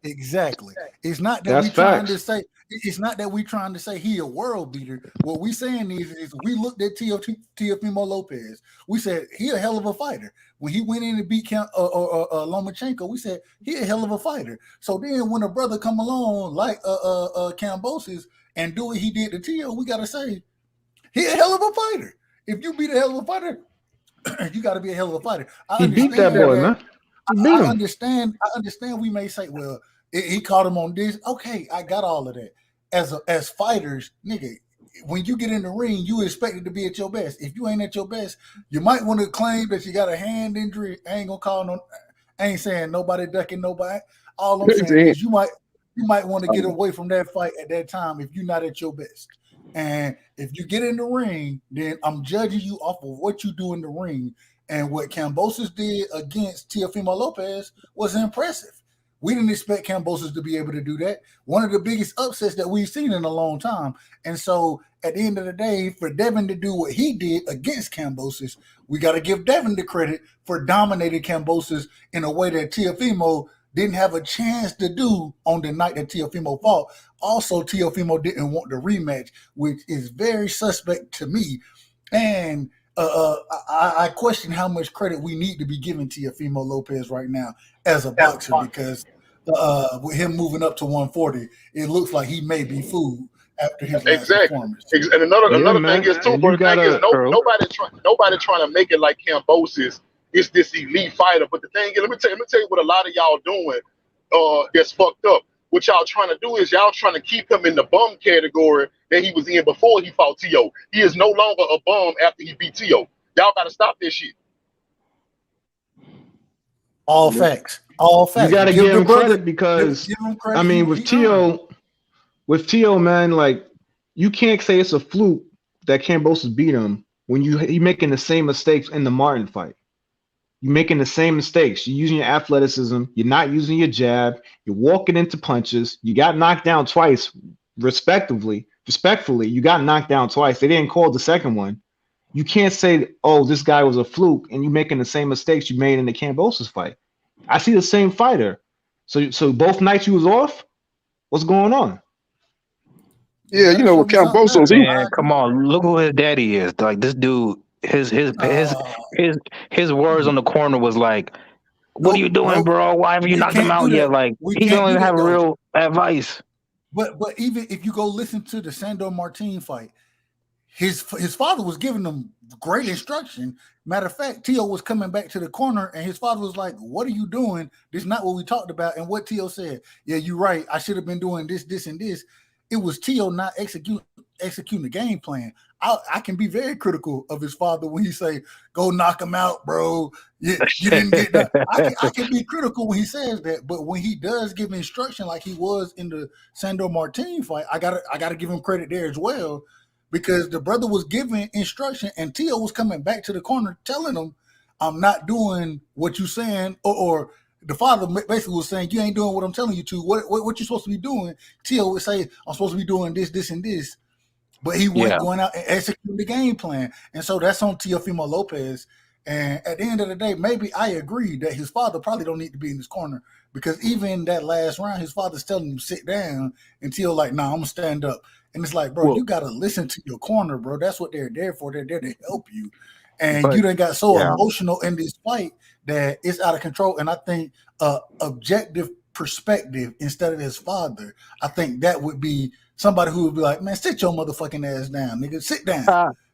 Exactly. It's not that That's we trying to facts. say. It's not that we trying to say he a world beater. What we saying is we looked at Teofimo Lopez. We said he a hell of a fighter. When he went in to beat Lomachenko, we said he a hell of a fighter. So then when a brother come along like Kambosos and do what he did to Teo, we gotta say he a hell of a fighter. If you beat a hell of a fighter, you got to be a hell of a fighter. He beat that boy, man. He beat him. I understand. We may say, well, he caught him on this. Okay, I got all of that. As fighters, nigga, when you get in the ring, you expect it to be at your best. If you ain't at your best, you might want to claim that you got a hand injury. I ain't gonna call no. I ain't saying nobody ducking nobody. All I'm saying is you might want to get away from that fight at that time if you're not at your best. And if you get in the ring, then I'm judging you off of what you do in the ring. And what Kambosos did against Teofimo Lopez was impressive. We didn't expect Kambosos to be able to do that. One of the biggest upsets that we've seen in a long time. And so at the end of the day, for Devin to do what he did against Kambosos, we got to give Devin the credit for dominating Kambosos in a way that Teofimo didn't have a chance to do on the night that Teofimo fought. Also, Teofimo didn't want the rematch, which is very suspect to me. And I question how much credit we need to be giving Teofimo Lopez right now as a boxer, because with him moving up to 140, it looks like he may be fooled after his last performance. And another thing is too, bro. The thing is nobody trying to make it like Kambosos is this elite fighter. But the thing is, let me tell you what a lot of y'all doing that's fucked up. What y'all trying to do is y'all trying to keep him in the bum category that he was in before he fought Teo. He is no longer a bum after he beat Teo. Y'all got to stop this shit. All facts. All facts. You got to give him credit because I mean, with Teo, man, like you can't say it's a fluke that Kambosos beat him when he making the same mistakes in the Martin fight. You're making the same mistakes. You're using your athleticism. You're not using your jab. You're walking into punches. You got knocked down twice, respectfully. You got knocked down twice. They didn't call the second one. You can't say, oh, this guy was a fluke, and you're making the same mistakes you made in the Kambosos fight. I see the same fighter. So both nights you was off? What's going on? Yeah, you know, with Kambosos, man, come on, look who his daddy is. Like this dude, his words on the corner was like, "What are you doing, bro? Why haven't you knocked him out yet?" Like he don't even have real advice. But even if you go listen to the Sandor Martin fight, his father was giving him great instruction. Matter of fact, Teo was coming back to the corner, and his father was like, "What are you doing? This is not what we talked about." And what Teo said, "Yeah, you're right. I should have been doing this, this, and this." It was Teo not executing the game plan. I can be very critical of his father when he say, "Go knock him out, bro. You didn't get that." I can be critical when he says that, but when he does give instruction like he was in the Sandor Martin fight, I gotta give him credit there as well, because the brother was giving instruction and Teo was coming back to the corner telling him, "I'm not doing what you're saying," or the father basically was saying, "You ain't doing what I'm telling you to. What you supposed to be doing?" Tio would say, "I'm supposed to be doing this, this, and this," but he wasn't Yeah. going out and executing the game plan. And so that's on Teofimo Lopez. And at the end of the day, maybe I agree that his father probably don't need to be in his corner, because even in that last round, his father's telling him sit down, and Tio like, "Nah, I'm gonna stand up." And it's like, bro, Well, you gotta listen to your corner, bro. That's what they're there for. They're there to help you. And but you done got so yeah, emotional in this fight that it's out of control. And I think objective perspective instead of his father, I think that would be somebody who would be like, "Man, sit your motherfucking ass down, nigga. Sit down."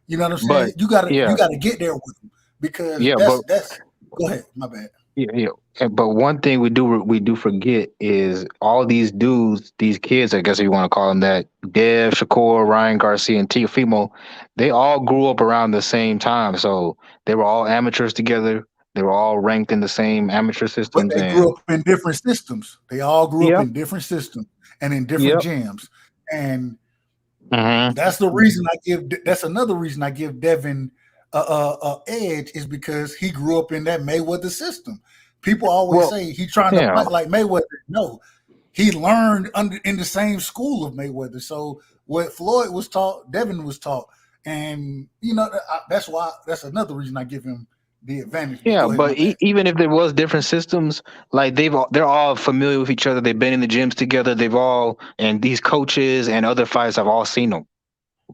You know what I'm saying? but You gotta yeah, get there with him, because yeah, that's go ahead, my bad. yeah. But one thing we do forget is all these dudes, these kids, I guess if you want to call them that, Dev, Shakur, Ryan Garcia, and Teofimo, they all grew up around the same time. So they were all amateurs together. They were all ranked in the same amateur But systems, they grew and up in different systems. They all grew up yep, in different systems and in different yep, gyms. And hmm that's the reason I give. That's another reason I give Devin a edge, is because he grew up in that Mayweather system. People always well, say he's trying to yeah, fight like Mayweather. No, he learned in the same school of Mayweather. So what Floyd was taught, Devin was taught, and that's why. That's another reason I give him the advantage. But yeah. go ahead, my But bad. even if there was different systems, like they're all familiar with each other. They've been in the gyms together. They've all, and these coaches and other fighters have all seen them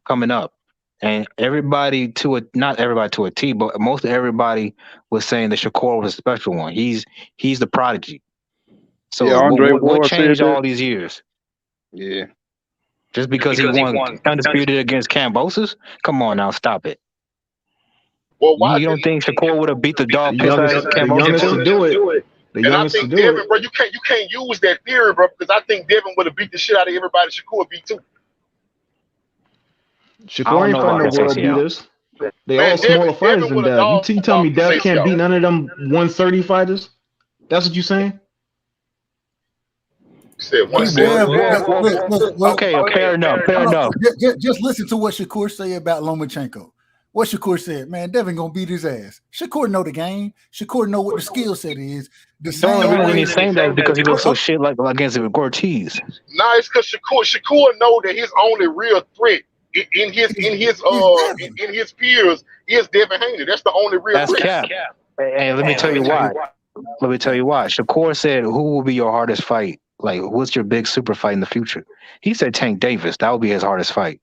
coming up. And everybody not everybody to a T, but most everybody was saying that Shakur was a special one. He's the prodigy. Yeah, So Andre what Ward said changed that. all these years? Yeah. Just because he won undisputed against Cambosis? Come on now, stop it. Well, why You don't didn't think Shakur would have beat the The dog piss out of youngest, the Cambosis youngest to too? do it. The And I youngest to think do Devin, it. bro, you can't use that theory, bro, because I think Devin would have beat the shit out of everybody Shakur beat too. I Shakur don't ain't know fighting about no this world ACL. beaters. They all Man, smaller fighters Devin than would have Dev. You, dog you tell me this Dev can't beat ACL. none of them 130 fighters? That's what you saying? You said He Well, 130. Dev, okay, fair enough, fair hold enough. on. Just listen to what Shakur say about Lomachenko. What Shakur said, man, Devin gonna beat his ass. Shakur know the game. Shakur know what the skill set is. The The only same reason way. he's saying that is because he looks so shit like against Ortiz. Nah, it's because Shakur know that his only real threat in his peers is Devin Haney. That's the only real That's threat. cap. And let me tell you why. Let me tell you why. Shakur said, "Who will be your hardest fight? Like, what's your big super fight in the future?" He said Tank Davis. That would be his hardest fight.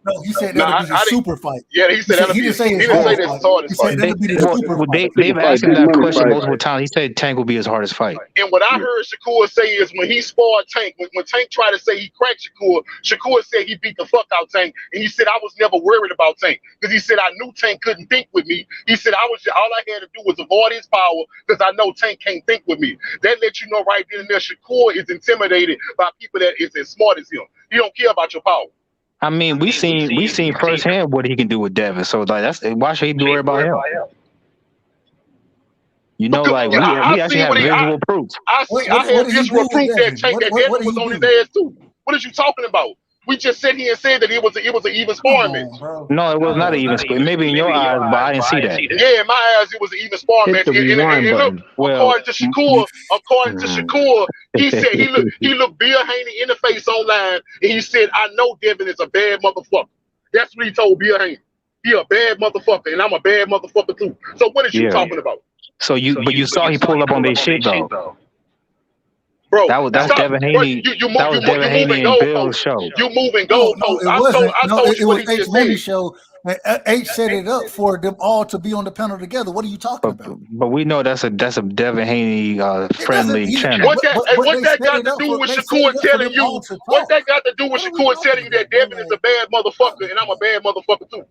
No, he said Nah, that'll be his I didn't. super fight. Yeah, he said that'll He be. didn't say He his didn't say hardest that's fight. his hardest He fight. said that'll be the super fight. Big They've fight, asked him big that money question fight. multiple times. He said Tank will be his hardest fight. And what I heard Shakur say is when he sparred Tank, when Tank tried to say he cracked Shakur said he beat the fuck out Tank, and he said I was never worried about Tank because he said I knew Tank couldn't think with me. He said all I had to do was avoid his power because I know Tank can't think with me. That lets you know right then and there Shakur is intimidated by people that is as smart as him. He don't care about your power. I mean, we've seen firsthand what he can do with Devin. So like, why should he be worried about him? You know, like we actually have visual proof. I had visual proof that Devin was on his ass too. What are you talking about? We just sat here and said that it was an even sparring match. No, it was not an even split. Maybe in your eyes, but I didn't see that. Yeah, in my eyes, it was an even sparring match. Hit the rewind And look, button. Well, according to Shakur, he said he looked Bill Haney in the face online, and he said, "I know Devin is a bad motherfucker." That's what he told Bill Haney. He a bad motherfucker, and I'm a bad motherfucker too. So what is you talking about? So you saw he pulled up on their shit though. Bro, that's Devin Haney. That was Devin Haney and Bill's show. You moving No, goalposts. it I wasn't. told you It what was he H. just Lenny's said. show. And H set it up for them all to be on the panel together. What are you talking about? But we know that's a Devin Haney friendly channel. What that got to do with Shakur telling you? What that got to do with Shakur telling you that Devin is a bad motherfucker and I'm a bad motherfucker too?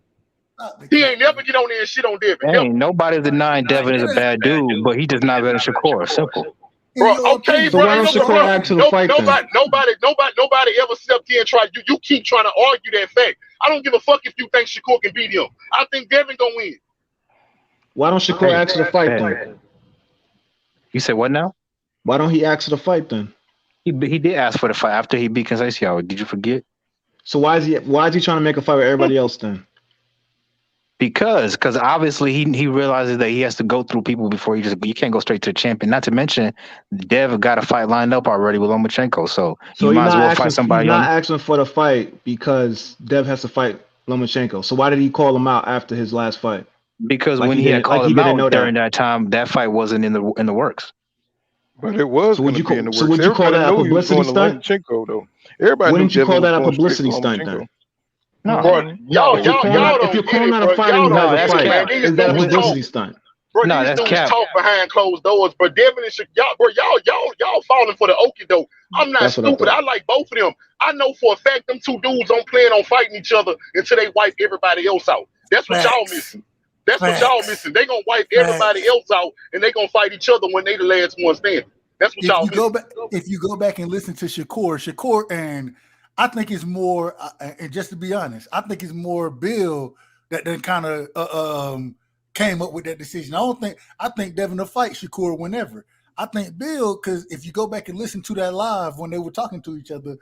He ain't never get on there and shit on Devin. Ain't nobody denying Devin is a bad dude, but he just not better than Shakur. Simple. Bro, okay, So bro. why don't Shakur add to the fight then? Nobody ever stepped here and tried. You keep trying to argue that fact. I don't give a fuck if you think Shakur can beat him. I think Devin gonna win. Why don't Shakur add to the fight then? You said what now? Why don't he ask to the fight then? He did ask for the fight after he beat Conceição. Did you forget? So why is he trying to make a fight with everybody else then? Because obviously he realizes that he has to go through people before you can't go straight to the champion. Not to mention, Dev got a fight lined up already with Lomachenko, so you So might as well fight somebody he's not on. asking for the fight because Dev has to fight Lomachenko. So why did he call him out after his last fight? Because Like when he he had didn't like called he him didn't know out during that. that time, that fight wasn't in the works. But it was So going would to you be in the so works. would you call Everybody that a knew he was publicity going to stunt? Lomachenko, though. Everybody knew Wouldn't you Devin call was that a going straight for publicity stunt Lomachenko. then? No, Bro, No, If you're calling out a fighter who has a don't get it, fight, man. These is that a dudes talk. publicity stunt? Bro, No, these that's dudes cap. talk behind closed doors. But Devin and y'all falling for the okie doke. I'm not That's what I stupid. I thought. like both of them. I know for a fact them two dudes don't plan on fighting each other until they wipe everybody else out. That's what y'all Facts. missing. That's what y'all Facts. missing. They gonna wipe everybody Facts. else out and they gonna fight each other when they the last one standing. That's what y'all missing. If you go back and listen to Shakur, and I think it's more, and just to be honest, I think it's more Bill that then kind of came up with that decision. I think Devin will fight Shakur whenever. I think Bill, because if you go back and listen to that live when they were talking to each other,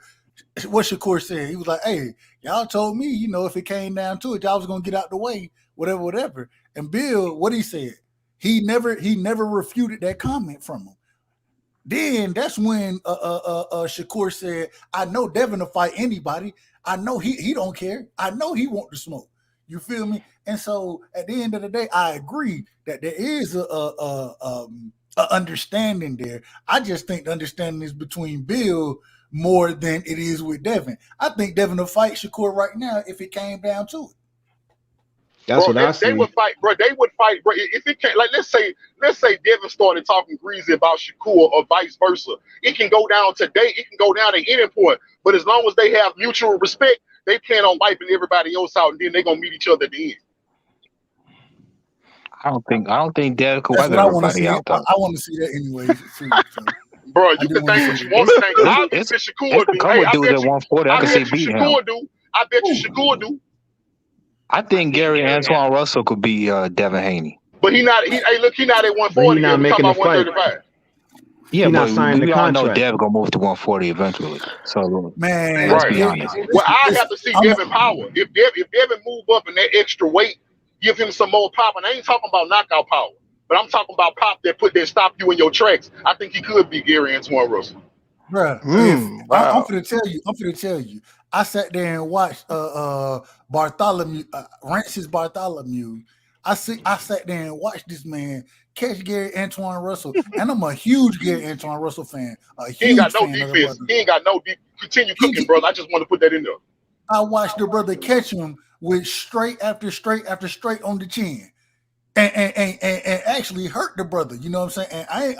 what Shakur said, he was like, "Hey, y'all told me, if it came down to it, y'all was gonna get out the way, whatever." And Bill, what he said, he never refuted that comment from him. Then that's when Shakur said, "I know Devin will fight anybody. I know he don't care. I know he want to smoke." You feel me? And so at the end of the day, I agree that there is a understanding there. I just think the understanding is between Bill more than it is with Devin. I think Devin will fight Shakur right now if it came down to it. That's Bro, what I if they see. would fight, bro, they would fight, bro. If it can't, like, let's say Devin started talking greasy about Shakur or vice versa. It can go down today. It can go down at any point. But as long as they have mutual respect, they plan on wiping everybody else out, and then they're gonna meet each other at the end. I don't think Dev could That's wipe what I want to everybody see. out though. I want to see that anyways. Too, so. Bro, I you do can want to think what see you that. want to think. I bet It's you Shakur a do. couple Hey, I dudes bet at you. 140 I I can see bet you beating him. Shakur do. I bet you Shakur do. I think Gary Antoine Russell could be Devin Haney. But he not. Hey, look, he not at But he 140 not yet. We talking making the about fight. 135. Yeah, He not but signing the we all know contract. Dev gonna move to 140 eventually. So Man, let's be Right. honest. Well, I have to see Devin power. If Devin move up in that extra weight, give him some more pop. And I ain't talking about knockout power, but I'm talking about pop that stop you in your tracks. I think he could be Gary Antoine Russell. Bruh, I'm finna tell you. I sat there and watched Bartholomew, Rancis Bartholomew. I sat there and watched this man catch Gary Antoine Russell, and I'm a huge Gary Antoine Russell fan. He ain't got no Fan of the defense. brother. He ain't got no defense. Continue cooking, brother. I just want to put that in there. I watched the brother catch him with straight after straight after straight on the chin. And actually hurt the brother, you know what I'm saying? And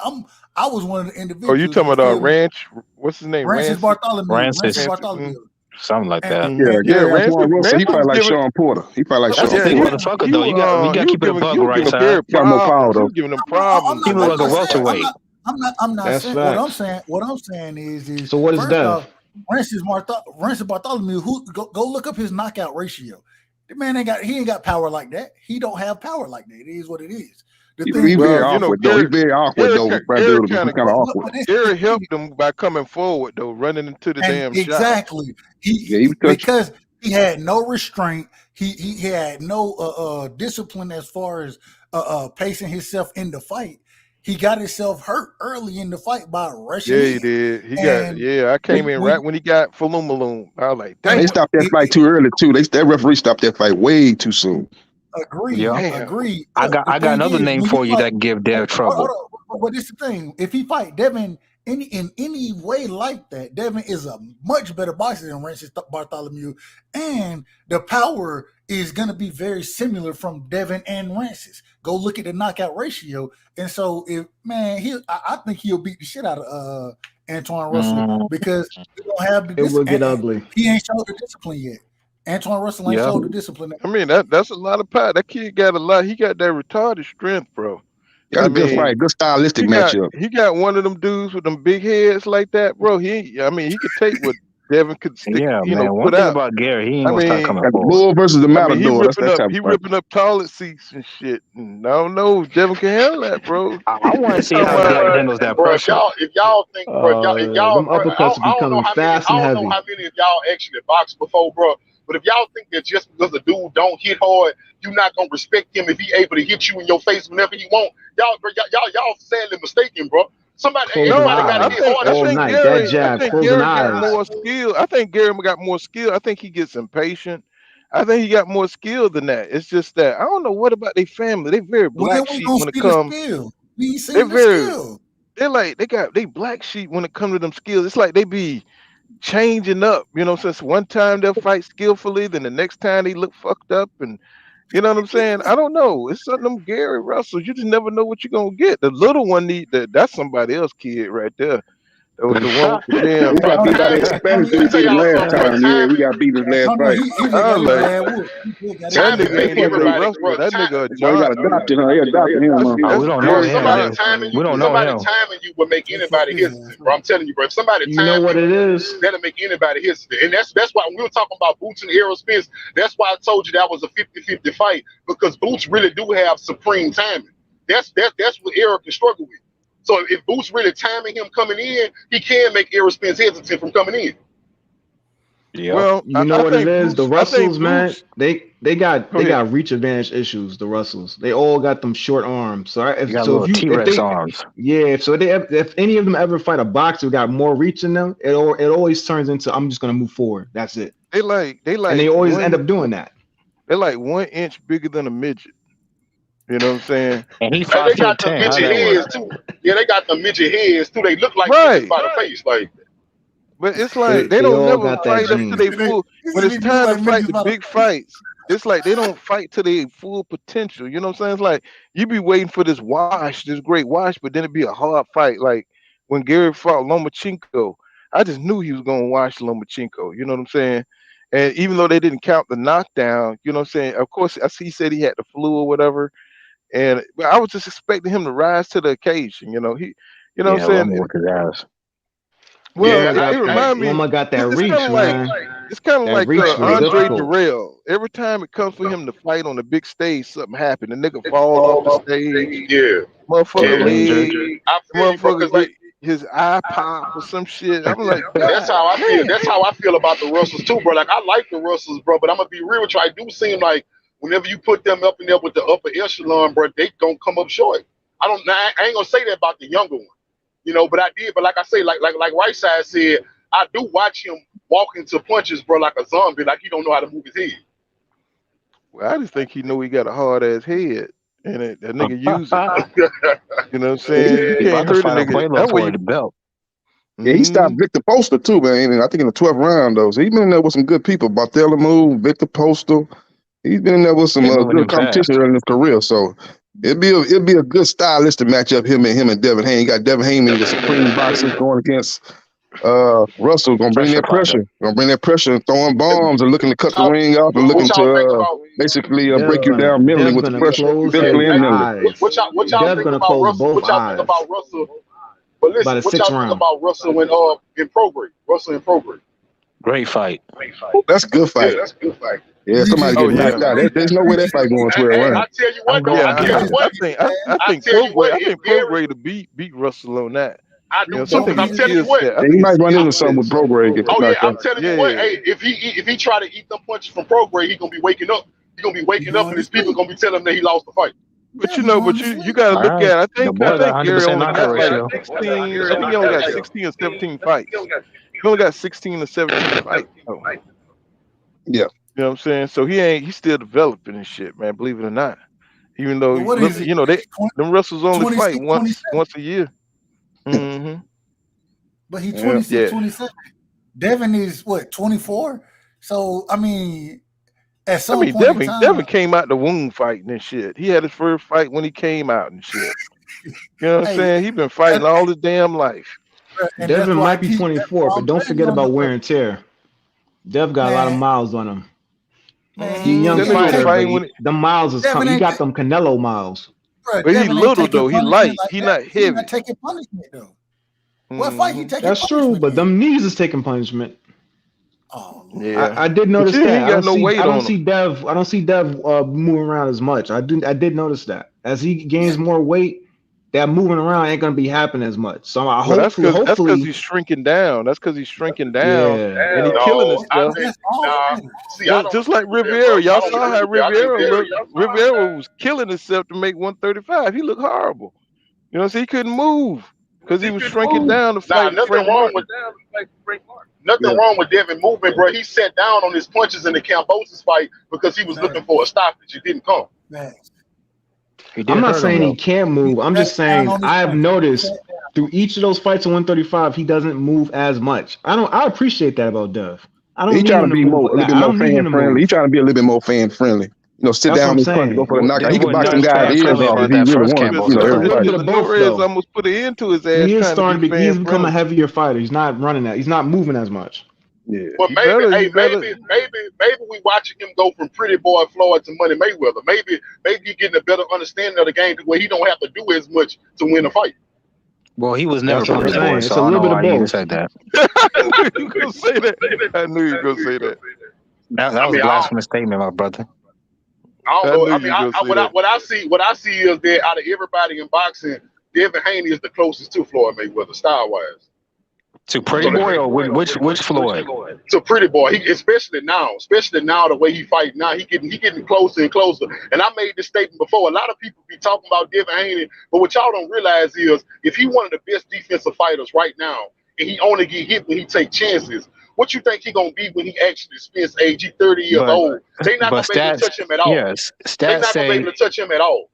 I was one of the individuals. Oh, you talking about Ranch? What's his name? Rancis Bartholomew. Rancis. Bartholomew. Something like that. Yeah, Yeah, Antoine Russell. He fight like Sean Porter. He fight like That's Sean a big Porter. motherfucker though. We got to keep it a buck, right giving side. Gary Got more power problems. You though. giving him problems. He look like a welterweight. I'm not That's saying facts. what I'm saying is So what is first Dev? off, Rancis Bartholomew, go look up his knockout ratio. The man ain't got power like that. He don't have power like that. It is what it is. He very awkward though. He very awkward though. Gary Kind of awkward. Gary helped him by coming forward though, running into the damn shot. Exactly. Because he had no restraint. He had no discipline as far as pacing himself in the fight. He got himself hurt early in the fight by rushing. Yeah, he did. I came in right when he got Falumaloon. I was like, damn. They stopped that fight too early too. That referee stopped that fight way too soon. Agreed. I got another name for you that can give Dev trouble. But this is the thing. If he fight Devin in any way like that, Devin is a much better boxer than Rancis Bartholomew, and the power is going to be very similar from Devin and Rancis. Go look at the knockout ratio, and so I think he'll beat the shit out of Antoine Russell because he don't have the It will get ugly. He ain't showed the discipline yet. Antoine Russell ain't showed the discipline. I mean, that's a lot of power. That kid got a lot. He got that retarded strength, bro. That's a good fight, good stylistic matchup. He got one of them dudes with them big heads like that, bro. He could take what Devin could stick. Yeah, man. One put thing out. about Gary, he ain't gonna start coming the forward. bull versus the matador. He ripping up toilet seats and shit. And I don't know if Devin can handle that, bro. I want to see how Dev handles that pressure. If y'all think, bro, them uppercuts I don't know becoming how fast and many. I don't heavy. know how many of y'all actually boxed before, bro. But if y'all think that just because a dude don't hit hard, you're not gonna respect him if he able to hit you in your face whenever he want, y'all sadly mistaken, bro. Closing No, Everybody got eyes to hit hard. all night. That I jab, think closing Gary got eyes. more skill. I think Gary got more skill. I think he gets impatient. I think he got more skill than that. It's just that I don't know what about their family. They very Well, then black we sheep gonna when it see the comes. skill. We ain't They're seen the very. skill. They're like they black sheep when it comes to them skills. It's like they be changing up. You know, since one time they'll fight skillfully, then the next time they look fucked up, and you know what I'm saying. I don't know. It's something them Gary Russell. You just never know what you're gonna get. The little one need that. That's somebody else kid right there. The one with the damn. We got beat by that Spanish dude beat him last time. Yeah, we got beat his last fight. He just I got was his like, ass whooped. That that Timing nigga make ain't even a everybody, wrestler. bro. That nigga a Boy, he got giant. adopted, huh? He adopted him, huh? Oh, we That's don't Bro, know Gary somebody him. Giant. We don't know somebody him. timing you would make anybody hesitant, bro. I'm telling you, bro. If somebody You know time what it you, is? that'll make anybody hesitant. And that's why when we were talking about Boots and Errol Spence, that's why I told you that was a 50-50 fight, because Boots really do have supreme timing. That's what Errol can struggle with. So if Boots really timing him coming in, he can make Errol Spence hesitant from coming in. Yep. Well, You know I what it think is? The Boots. I think Russells, man, Boots. they got Go ahead. reach advantage issues. The Russells, they all got them short arms. So You got little if T-Rex they arms. if any of them ever fight a boxer who got more reach in them, it always turns into I'm just gonna move forward. That's it. They like And they always end up doing that. They're like 1 inch bigger than a midget. You know what I'm saying? And he And five they foot got the 10. How midget that work? heads too. Yeah, they got the midget heads too. They look like midgets Right. by the face. Like, But it's like they They don't all never got that fight up to gene. their full. When it's time to fight the big fights, it's like they don't fight to their full potential. You know what I'm saying? It's like you be waiting for this wash, this great wash, but then it'd be a hard fight. Like when Gary fought Lomachenko, I just knew he was gonna wash Lomachenko. You know what I'm saying? And even though they didn't count the knockdown, you know what I'm saying? Of course, he said he had the flu or whatever. And but I was just expecting him to rise to the occasion. You know, you know what Yeah, I'm Loma saying? work his ass. Well, yeah, it remind me. Loma got that It's reach, kind of like man. That like reach was Andre difficult. Durrell. Every time it comes for him to fight on the big stage, something happen. The nigga fall off the stage. yeah. Motherfucker Get injured. leg. I feel you, bro. Motherfucker Cause get like his eye pop or some shit. I'm like, that's God how I feel. damn. That's how I feel about the Russells too, bro. Like I like the Russells, bro. But I'm gonna be real with you. I do seem like whenever you put them up in there with the upper echelon, bro, they gonna come up short. I ain't gonna say that about the younger one, you know. But I did. But like I say, like Right Side said, I do watch him walk into punches, bro, like a zombie. Like he don't know how to move his head. Well, I just think he know he got a hard ass head, and that nigga use it. You know what I'm saying? You He about can't to hurt a fight on nigga. Quavo That way for you. the belt. Yeah, he stopped Victor Postal too, man. And I think in the 12th round though. So he been in there with some good people. Bartholomew, Victor Postal. He's been in there with some They moving good him fast. competition in his career. So it'd be a good stylistic matchup. Him and Devin Haney. You got Devin Haney, the supreme boxer, going against Russell. Gonna bring Pressure that boxer. pressure. Throwing bombs and looking to cut the ring off and What looking y'all think to about? basically break you down mentally Dev's with the gonna pressure, close his physically and mentally. eyes. What y'all Dev's think gonna about close Russell? both What y'all think eyes about Russell? But by listen, the what sixth y'all think round. about Russell in progress? Russell in progress. Great fight. That's a good fight. Yeah, that's a good fight. Yeah, somebody Oh get knocked yeah. out. There's no way that fight going 12 Hey, rounds. I tell you I'm what, though. going I Yeah, tell Gary. you what. I I think tell you what. If Gary, Prograde to beat Russell on that. I You know, do so I too, think because I'm his telling you skill what. set. I Yeah, he think his might run skill into something set. with Prograde get Oh yeah, knocked I'm out. telling you what. Hey, if he try to eat them punches from Prograde, he gonna be waking up. He gonna be waking up, and his people gonna be telling him that he lost the fight. But Yeah, you he know, going but to you sleep. got to All look right. at. The I boy got think Gary 100% only knockout got like ratio. 16. I think he only got 16 or 17 fights. He only got 16 or 17 fights. Oh. Yeah. You know what I'm saying? So he's still developing and shit, man. Believe it or not. Even though But what is he? you know them wrestlers only 26, fight 27. once a year. Mm-hmm. But he Yeah. 26, Yeah. 27. Devin is what, 24? So I mean, at I some mean, point in Devin time, came out the womb fighting and shit. He had his first fight when he came out and shit. You know what I'm hey, saying? He been fighting all his damn life. and that's Devin why I might be keep. 24, but don't forget about wear and tear. Dev got a lot of Man, miles on him. man, He a young That nigga was fighter, but fighting when them miles is Devin coming. He ain't, got them Canelo miles. bro, but he Devin ain't little taking though. He punishment light. like He that. not He heavy. not taking punishment though. What fight he taking That's true, punishment but in? them knees is taking punishment. Oh, Yeah. I did But notice you that. ain't got no weight I don't on him. see Dev. I don't see Dev moving around as much. I did notice that as he gains more weight, that moving around ain't gonna be happening as much. So I Well, that's because hopefully, he's shrinking down. That's because he's shrinking down, yeah. and he's killing No, I himself. think That's all nah. fighters. See, I don't Just agree like with that, Rivera, bro. I y'all don't saw agree how with that. I think Rivera was killing himself to make 135. He looked horrible. You know, so he couldn't move because he was shrinking down to nah, fight Frank Martin. Nothing Yeah. wrong with Devin moving, bro. He sat down on his punches in the Cambosis fight because he was looking for a stoppage. It didn't come. Facts. He did I'm not hurt him saying he though. can't move. I'm just Sat down saying on his I've punch. noticed through each of those fights at 135, he doesn't move as much. I appreciate that about Dev. I don't He need trying to him to be move. a little bit I more don't need fan him to friendly. move. He trying to be a little bit more fan friendly. You know, sit That's what down I'm on his punch, go saying. for the Well, knockout. Dev He could wasn't box that them guys' fan ears friendly off if about he that really first wanted. Cambosis You know, It's a every fight. little fight. bit of both Lores though. almost put an end to his ass He is trying to be starting to be. fan He's become a friendly. heavier fighter. He's not running that. He's not moving as much. Yeah. Well, He maybe, better. hey, He better. maybe we watching him go from Pretty Boy Floyd to Money Mayweather. Maybe he getting a better understanding of the game to where he don't have to do as much to win a fight. Well, he was never That's what I'm pretty boy, saying. so It's a I don't little know bit of why you even both. said that. I knew you were gonna say that. I knew you were gonna say that. That I was mean, a blasphemous statement, my brother. I don't I know. knew I you mean, were gonna say what that. I see is that out of everybody in boxing, Devin Haney is the closest to Floyd Mayweather style wise. To Pretty Boy or which Floyd? To Pretty Boy, especially now the way he fight now, he getting closer and closer. And I made this statement before. A lot of people be talking about Devin Haney, but what y'all don't realize is if he one of the best defensive fighters right now, and he only get hit when he take chances, what you think he gonna be when he actually spends age? He 30 years old. They not gonna be able to touch him at all. Yes, They stats not gonna be able say. to touch him at all.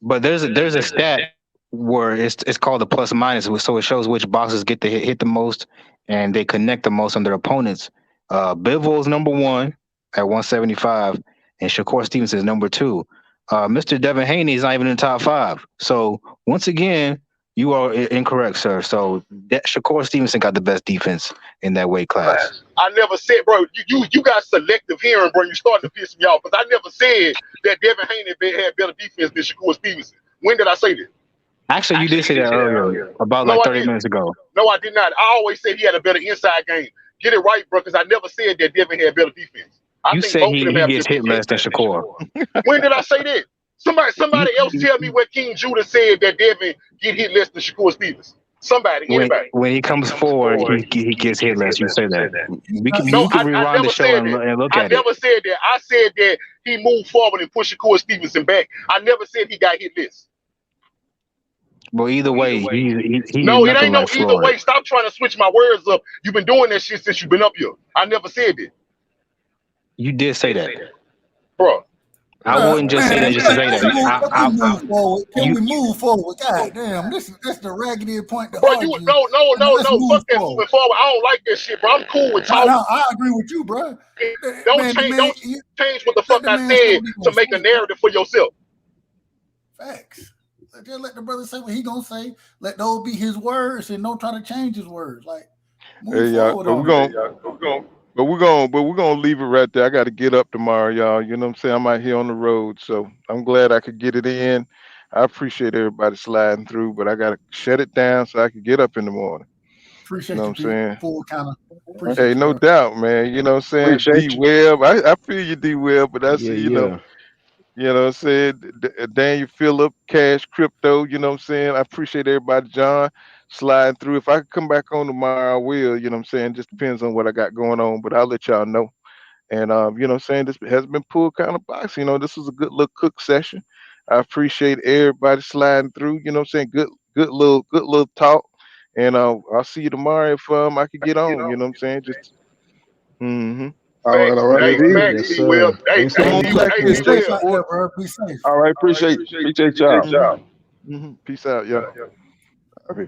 But there's a stat where it's called the plus minus, so it shows which boxers get to hit the most and they connect the most on their opponents. Bivol is number 1 at 175, and Shakur Stevens is number 2. Mr. Devin Haney is not even in the top 5. So once again, you are incorrect, sir. So Shakur Stevenson got the best defense in that weight class. I never said, bro, you got selective hearing, bro. You starting to piss me off because I never said that Devin Haney had better defense than Shakur Stevenson. When did I say that? Actually, you did say that earlier, about No, like I 30 didn't. minutes ago. No, I did not. I always said he had a better inside game. Get it right, bro, because I never said that Devin had better defense. I You think said both of he them have gets hit less than Shakur. When did I say that? Somebody else tell me where King Judah said that Devin get hit less than Shakur Stevens. Somebody, anybody. When he comes forward, he gets hit less. You say that. We can I rewind the never show said and that. look I at it. never said that. I said that he moved forward and pushed Shakur Stevenson back. I never said he got hit less. Well, either way, he's No, it nothing ain't no like either Floyd. way. Stop trying to switch my words up. You've been doing that shit since you've been up here. I never said that. You did say that. Bro. I wouldn't just say that just to say that. Can we move forward? God damn, this is the raggedy point to Bro, argue. no. Fuck that moving forward. I don't like that shit, bro. I'm cool with talking. No, I agree with you, bro. Don't change what the fuck I said to make a narrative for yourself. Facts. Just let the brother say what he gonna say. Let those be his words, and don't try to change his words. Like, move forward. But we're gonna leave it right there. I got to get up tomorrow, y'all. You know what I'm saying? I'm out here on the road, so I'm glad I could get it in. I appreciate everybody sliding through, but I got to shut it down so I can get up in the morning. Appreciate you know what I'm saying? Full kind of. Hey, no doubt, man. You know what I'm saying? D-Web, I feel you, D-Web, but I see, you know what I'm saying? Daniel Phillip, Cash Crypto, you know what I'm saying? I appreciate everybody, John, sliding through. If I could come back on tomorrow, I will, you know what I'm saying? Just depends on what I got going on, but I'll let y'all know. And, you know what I'm saying? This has been Pull Kind of Box. You know, this was a good little cook session. I appreciate everybody sliding through, you know what I'm saying? Good little talk. And I'll see you tomorrow if I could get on, you know what I'm saying? Just, All right. Facts, D-Web. Hey, Be safe out there, bro. Be safe. All right, appreciate y'all. Peace out, y'all. Okay.